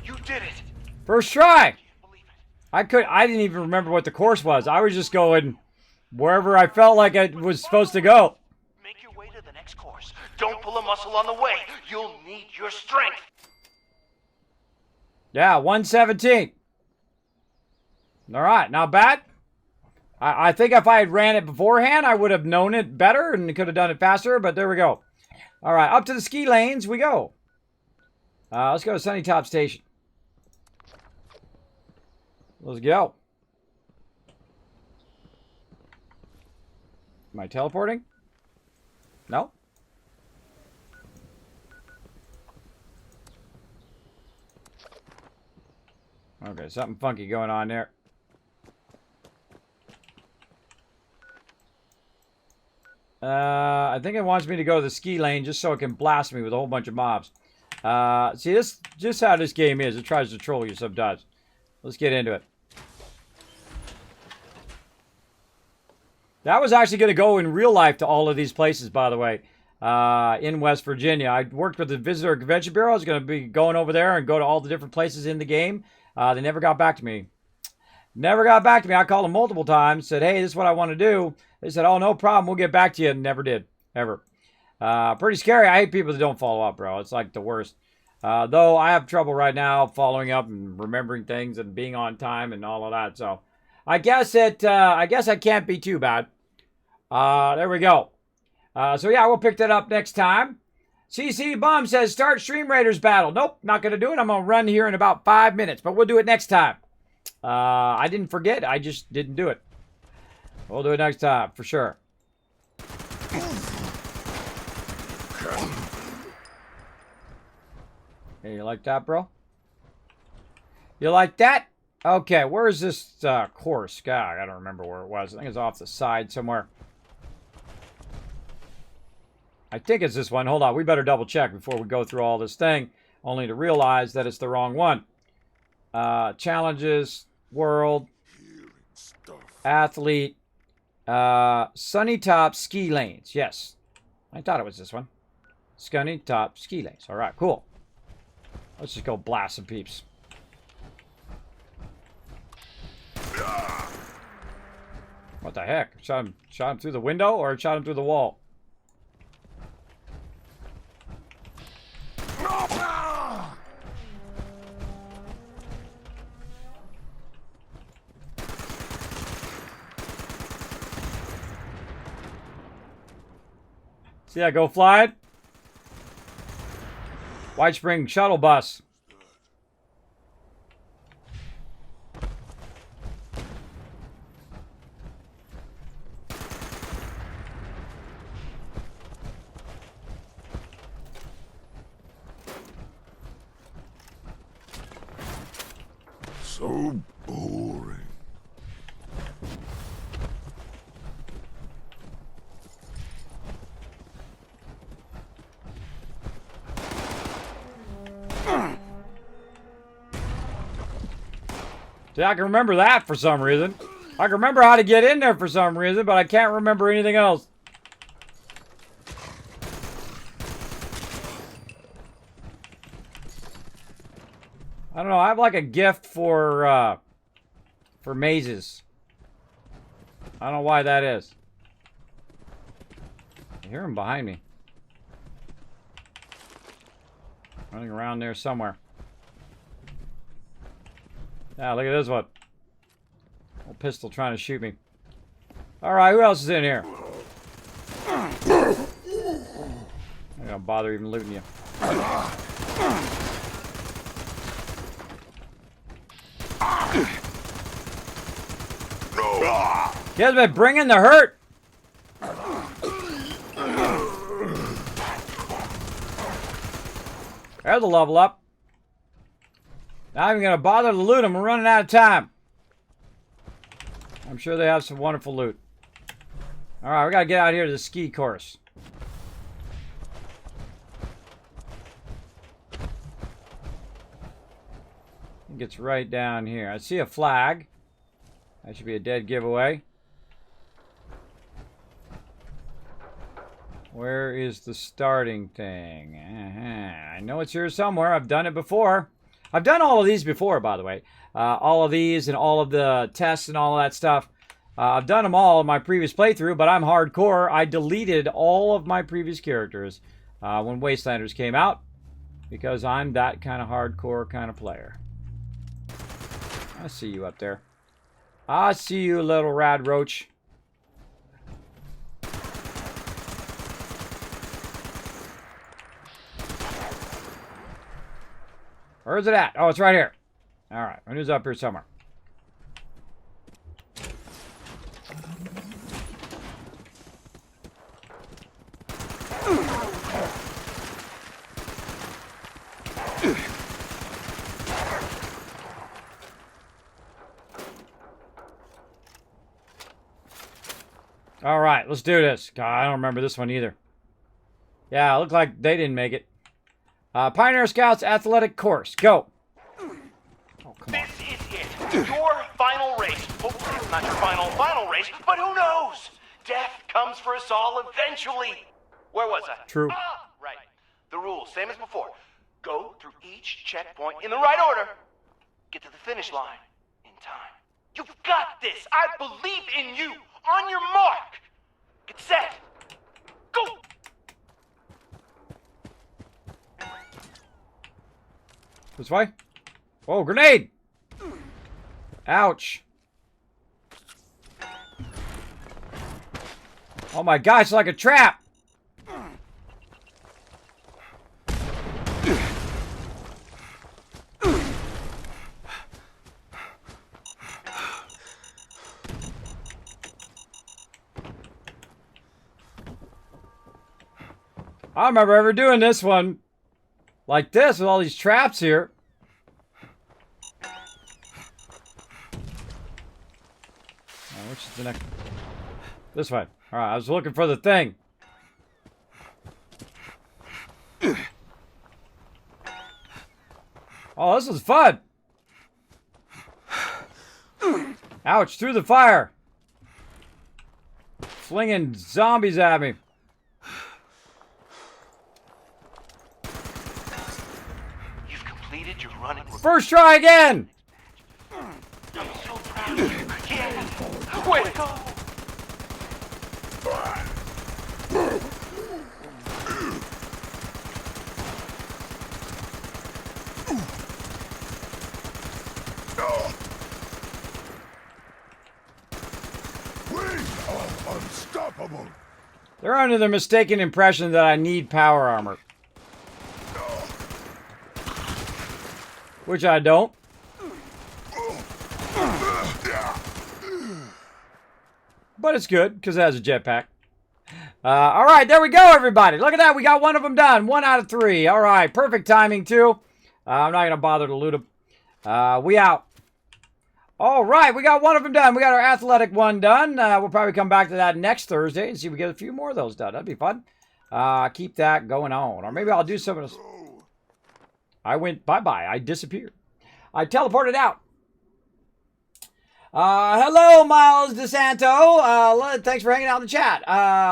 Speaker 8: You did it!
Speaker 1: First try! I didn't even remember what the course was. I was just going wherever I felt like I was supposed to go.
Speaker 8: Make your way to the next course. Don't pull a muscle on the way. You'll need your strength.
Speaker 1: Yeah, 117. All right, not bad. I think if I had ran it beforehand, I would have known it better and could have done it faster, but there we go. All right, up to the ski lanes we go. Let's go to Sunny Top Station. Let's go. Am I teleporting? No? Okay, something funky going on there. I think it wants me to go to the ski lane just so it can blast me with a whole bunch of mobs. See, this just how this game is. It tries to troll you sometimes. Let's get into it. That was actually going to go in real life to all of these places, by the way, in West Virginia. I worked with the Visitor Convention Bureau. I was going to be going over there and go to all the different places in the game. They never got back to me. Never got back to me. I called them multiple times, said, hey, this is what I want to do. They said, oh, no problem. We'll get back to you. And never did. Ever. Pretty scary. I hate people that don't follow up, bro. It's like the worst. Though I have trouble right now following up and remembering things and being on time and all of that. So I guess I can't be too bad. There we go. So yeah, we'll pick that up next time. CC Bum says, start Stream Raiders battle. Nope, not going to do it. I'm going to run here in about 5 minutes, but we'll do it next time. I didn't forget. I just didn't do it. We'll do it next time, for sure. Hey, you like that, bro? You like that? Okay, where is this course? God, I don't remember where it was. I think it's off the side somewhere. I think it's this one. Hold on, we better double check before we go through all this thing, only to realize that it's the wrong one. Challenges, world, athlete, Sunny Top Ski Lanes. Yes, I thought it was this one. Sunny Top Ski Lanes. All right, cool. Let's just go blast some peeps. What the heck? Shot him through the window or shot him through the wall? See that go flying? White Spring shuttle bus.
Speaker 16: So boring.
Speaker 1: See, I can remember that for some reason. I can remember how to get in there for some reason, but I can't remember anything else. I don't know. I have like a gift for mazes. I don't know why that is. I hear him behind me. Running around there somewhere. Yeah, look at this one. Old pistol trying to shoot me. Alright, who else is in here? I'm not gonna bother even looting you. Kismet, bring in the hurt! There's a level up. Not even gonna bother to loot them. We're running out of time. I'm sure they have some wonderful loot. Alright, we gotta get out here to the ski course. I think it's right down here. I see a flag. That should be a dead giveaway. Where is the starting thing? I know it's here somewhere. I've done it before. I've done all of these before, by the way. All of these and all of the tests and all of that stuff. I've done them all in my previous playthrough, but I'm hardcore. I deleted all of my previous characters when Wastelanders came out because I'm that kind of hardcore kind of player. I see you up there. I see you, little rad roach. Where's it at? Oh, it's right here. Alright, I knew it was up here somewhere. Alright, let's do this. God, I don't remember this one either. Yeah, it looked like they didn't make it. Pioneer Scouts Athletic Course. Go. Oh, come on.
Speaker 16: This is it. Your final race. Hopefully it's not your final race, but who knows? Death comes for us all eventually. Where was I?
Speaker 1: True.
Speaker 16: Ah, right. The rules, same as before. Go through each checkpoint in the right order. Get to the finish line in time. You've got this. I believe in you. On your mark. Get set. Go.
Speaker 1: This way? Oh, grenade! Ouch. Oh my gosh, it's like a trap! I don't remember ever doing this one like this with all these traps here. Which is the next? This way. Alright, I was looking for the thing. Oh, this was fun. Ouch, through the fire. Flinging zombies at me.
Speaker 16: You've completed your running.
Speaker 1: First try again.
Speaker 16: I'm so proud of you. Yeah. Way to go.
Speaker 7: Unstoppable.
Speaker 1: They're under the mistaken impression that I need power armor. Which I don't. But it's good, because it has a jetpack. Alright, there we go, everybody. Look at that, we got one of them done. 1 out of 3. Alright, perfect timing, too. I'm not going to bother to loot them. We out. Alright, we got one of them done. We got our athletic one done. We'll probably come back to that next Thursday and see if we get a few more of those done. That'd be fun. Keep that going on. Or maybe I'll do some of this. I went bye-bye. I disappeared. I teleported out. Hello, Miles DeSanto. Thanks for hanging out in the chat.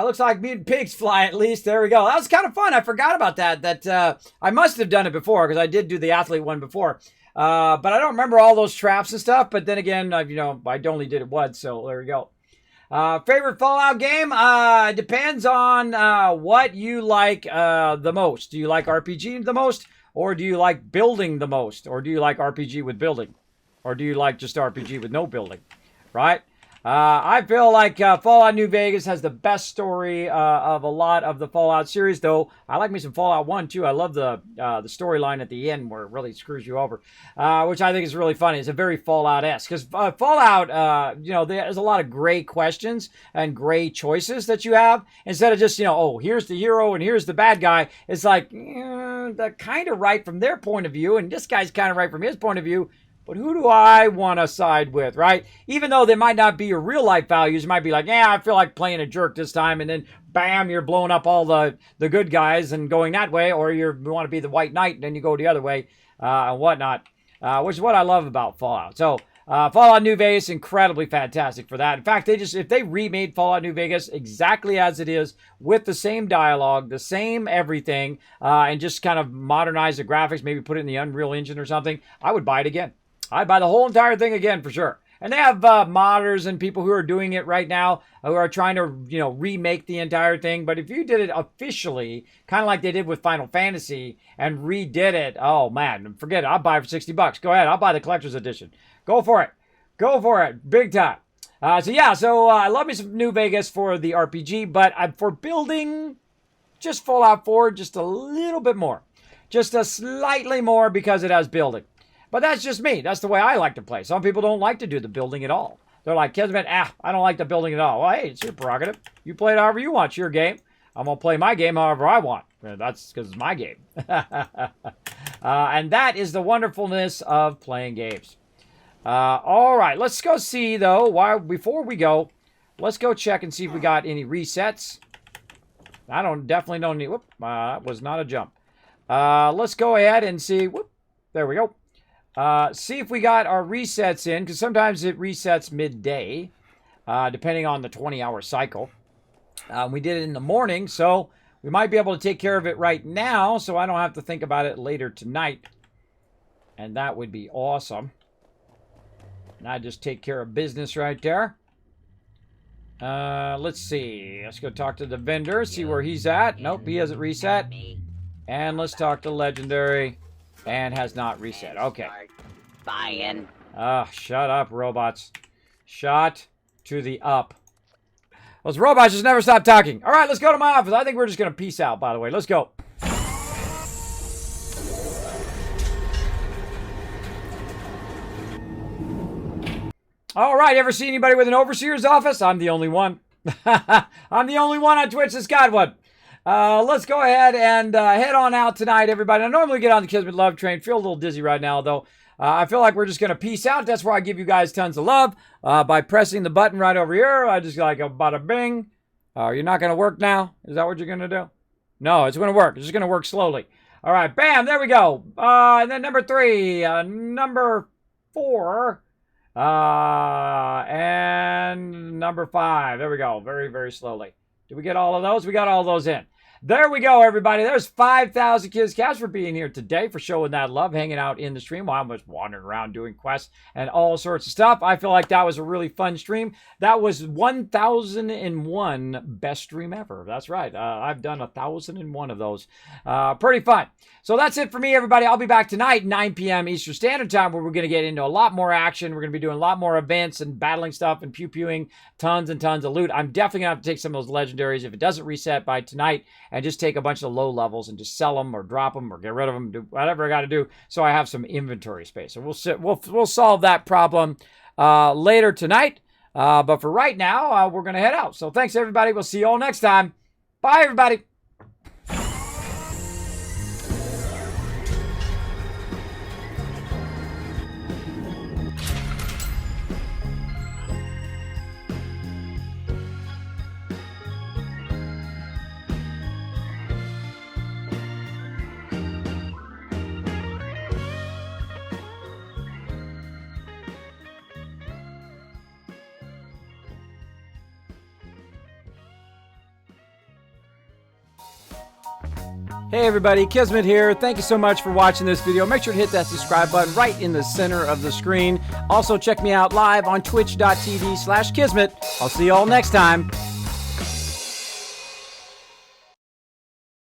Speaker 1: Looks like mutant pigs fly at least. There we go. That was kind of fun. I forgot about that. I must have done it before because I did do the athlete one before. But I don't remember all those traps and stuff. But then again, I only did it once, so there we go. Favorite Fallout game? Depends on what you like the most. Do you like RPG the most? Or do you like building the most? Or do you like RPG with building? Or do you like just RPG with no building? Right? I feel like Fallout New Vegas has the best story of a lot of the Fallout series, though I like me some Fallout 1, too. I love the storyline at the end where it really screws you over, which I think is really funny. It's a very Fallout-esque, because Fallout, there's a lot of gray questions and gray choices that you have. Instead of just, here's the hero and here's the bad guy. It's like, they're kind of right from their point of view, and this guy's kind of right from his point of view. But who do I want to side with, right? Even though they might not be your real life values, you might be like, I feel like playing a jerk this time. And then, bam, you're blowing up all the good guys and going that way. Or you want to be the white knight and then you go the other way and whatnot, which is what I love about Fallout. So Fallout New Vegas, incredibly fantastic for that. In fact, if they remade Fallout New Vegas exactly as it is with the same dialogue, the same everything, and just kind of modernize the graphics, maybe put it in the Unreal Engine or something, I would buy it again. I'd buy the whole entire thing again for sure. And they have modders and people who are doing it right now who are trying to, remake the entire thing. But if you did it officially, kind of like they did with Final Fantasy and redid it, oh man, forget it. I'll buy it for $60. Go ahead. I'll buy the collector's edition. Go for it. Go for it. Big time. So I love me some New Vegas for the RPG, but for building, just Fallout 4, just a little bit more. Just a slightly more because it has building. But that's just me. That's the way I like to play. Some people don't like to do the building at all. They're like, Kismet, I don't like the building at all. Well, hey, it's your prerogative. You play it however you want. It's your game. I'm going to play my game however I want. That's because it's my game. And that is the wonderfulness of playing games. All right, let's go see, though, before we go, let's go check and see if we got any resets. Definitely don't need, that was not a jump. Let's go ahead and see, there we go. See if we got our resets in, because sometimes it resets midday, depending on the 20-hour cycle. We did it in the morning, so we might be able to take care of it right now, so I don't have to think about it later tonight. And that would be awesome. And I just take care of business right there. Let's see. Let's go talk to the vendor, see where he's at. Nope, he hasn't reset. And let's talk to Legendary. And has not reset. Okay.
Speaker 3: Buy-in.
Speaker 1: Shut up, robots. Shut to the up. Those robots just never stop talking. All right, let's go to my office. I think we're just going to peace out, by the way. Let's go. All right, ever see anybody with an overseer's office? I'm the only one. I'm the only one on Twitch that's got one. Let's go ahead and head on out tonight, everybody. I normally get on the Kismet Love Train. Feel a little dizzy right now, though. I feel like we're just going to peace out. That's where I give you guys tons of love by pressing the button right over here. I just like a bada bing. You're not going to work now? Is that what you're going to do? No, it's going to work. It's just going to work slowly. All right, bam, there we go. And then number 3, number 4, and number 5. There we go. Very, very slowly. Did we get all of those? We got all those in. There we go, everybody. There's 5,000 Kids Cats for being here today, for showing that love, hanging out in the stream while I'm just wandering around doing quests and all sorts of stuff. I feel like that was a really fun stream. That was 1001 best stream ever. That's right. I've done 1001 of those. Pretty fun. So that's it for me, everybody. I'll be back tonight, 9 p.m. Eastern Standard Time, where we're going to get into a lot more action. We're going to be doing a lot more events and battling stuff and pew-pewing tons and tons of loot. I'm definitely going to have to take some of those legendaries if it doesn't reset by tonight, and just take a bunch of low levels and just sell them or drop them or get rid of them, do whatever I got to do so I have some inventory space. So we'll solve that problem later tonight. But for right now, we're going to head out. So thanks, everybody. We'll see you all next time. Bye, everybody. Hey everybody, Kismet here. Thank you so much for watching this video. Make sure to hit that subscribe button right in the center of the screen. Also check me out live on twitch.tv/Kismet. I'll see you all next time.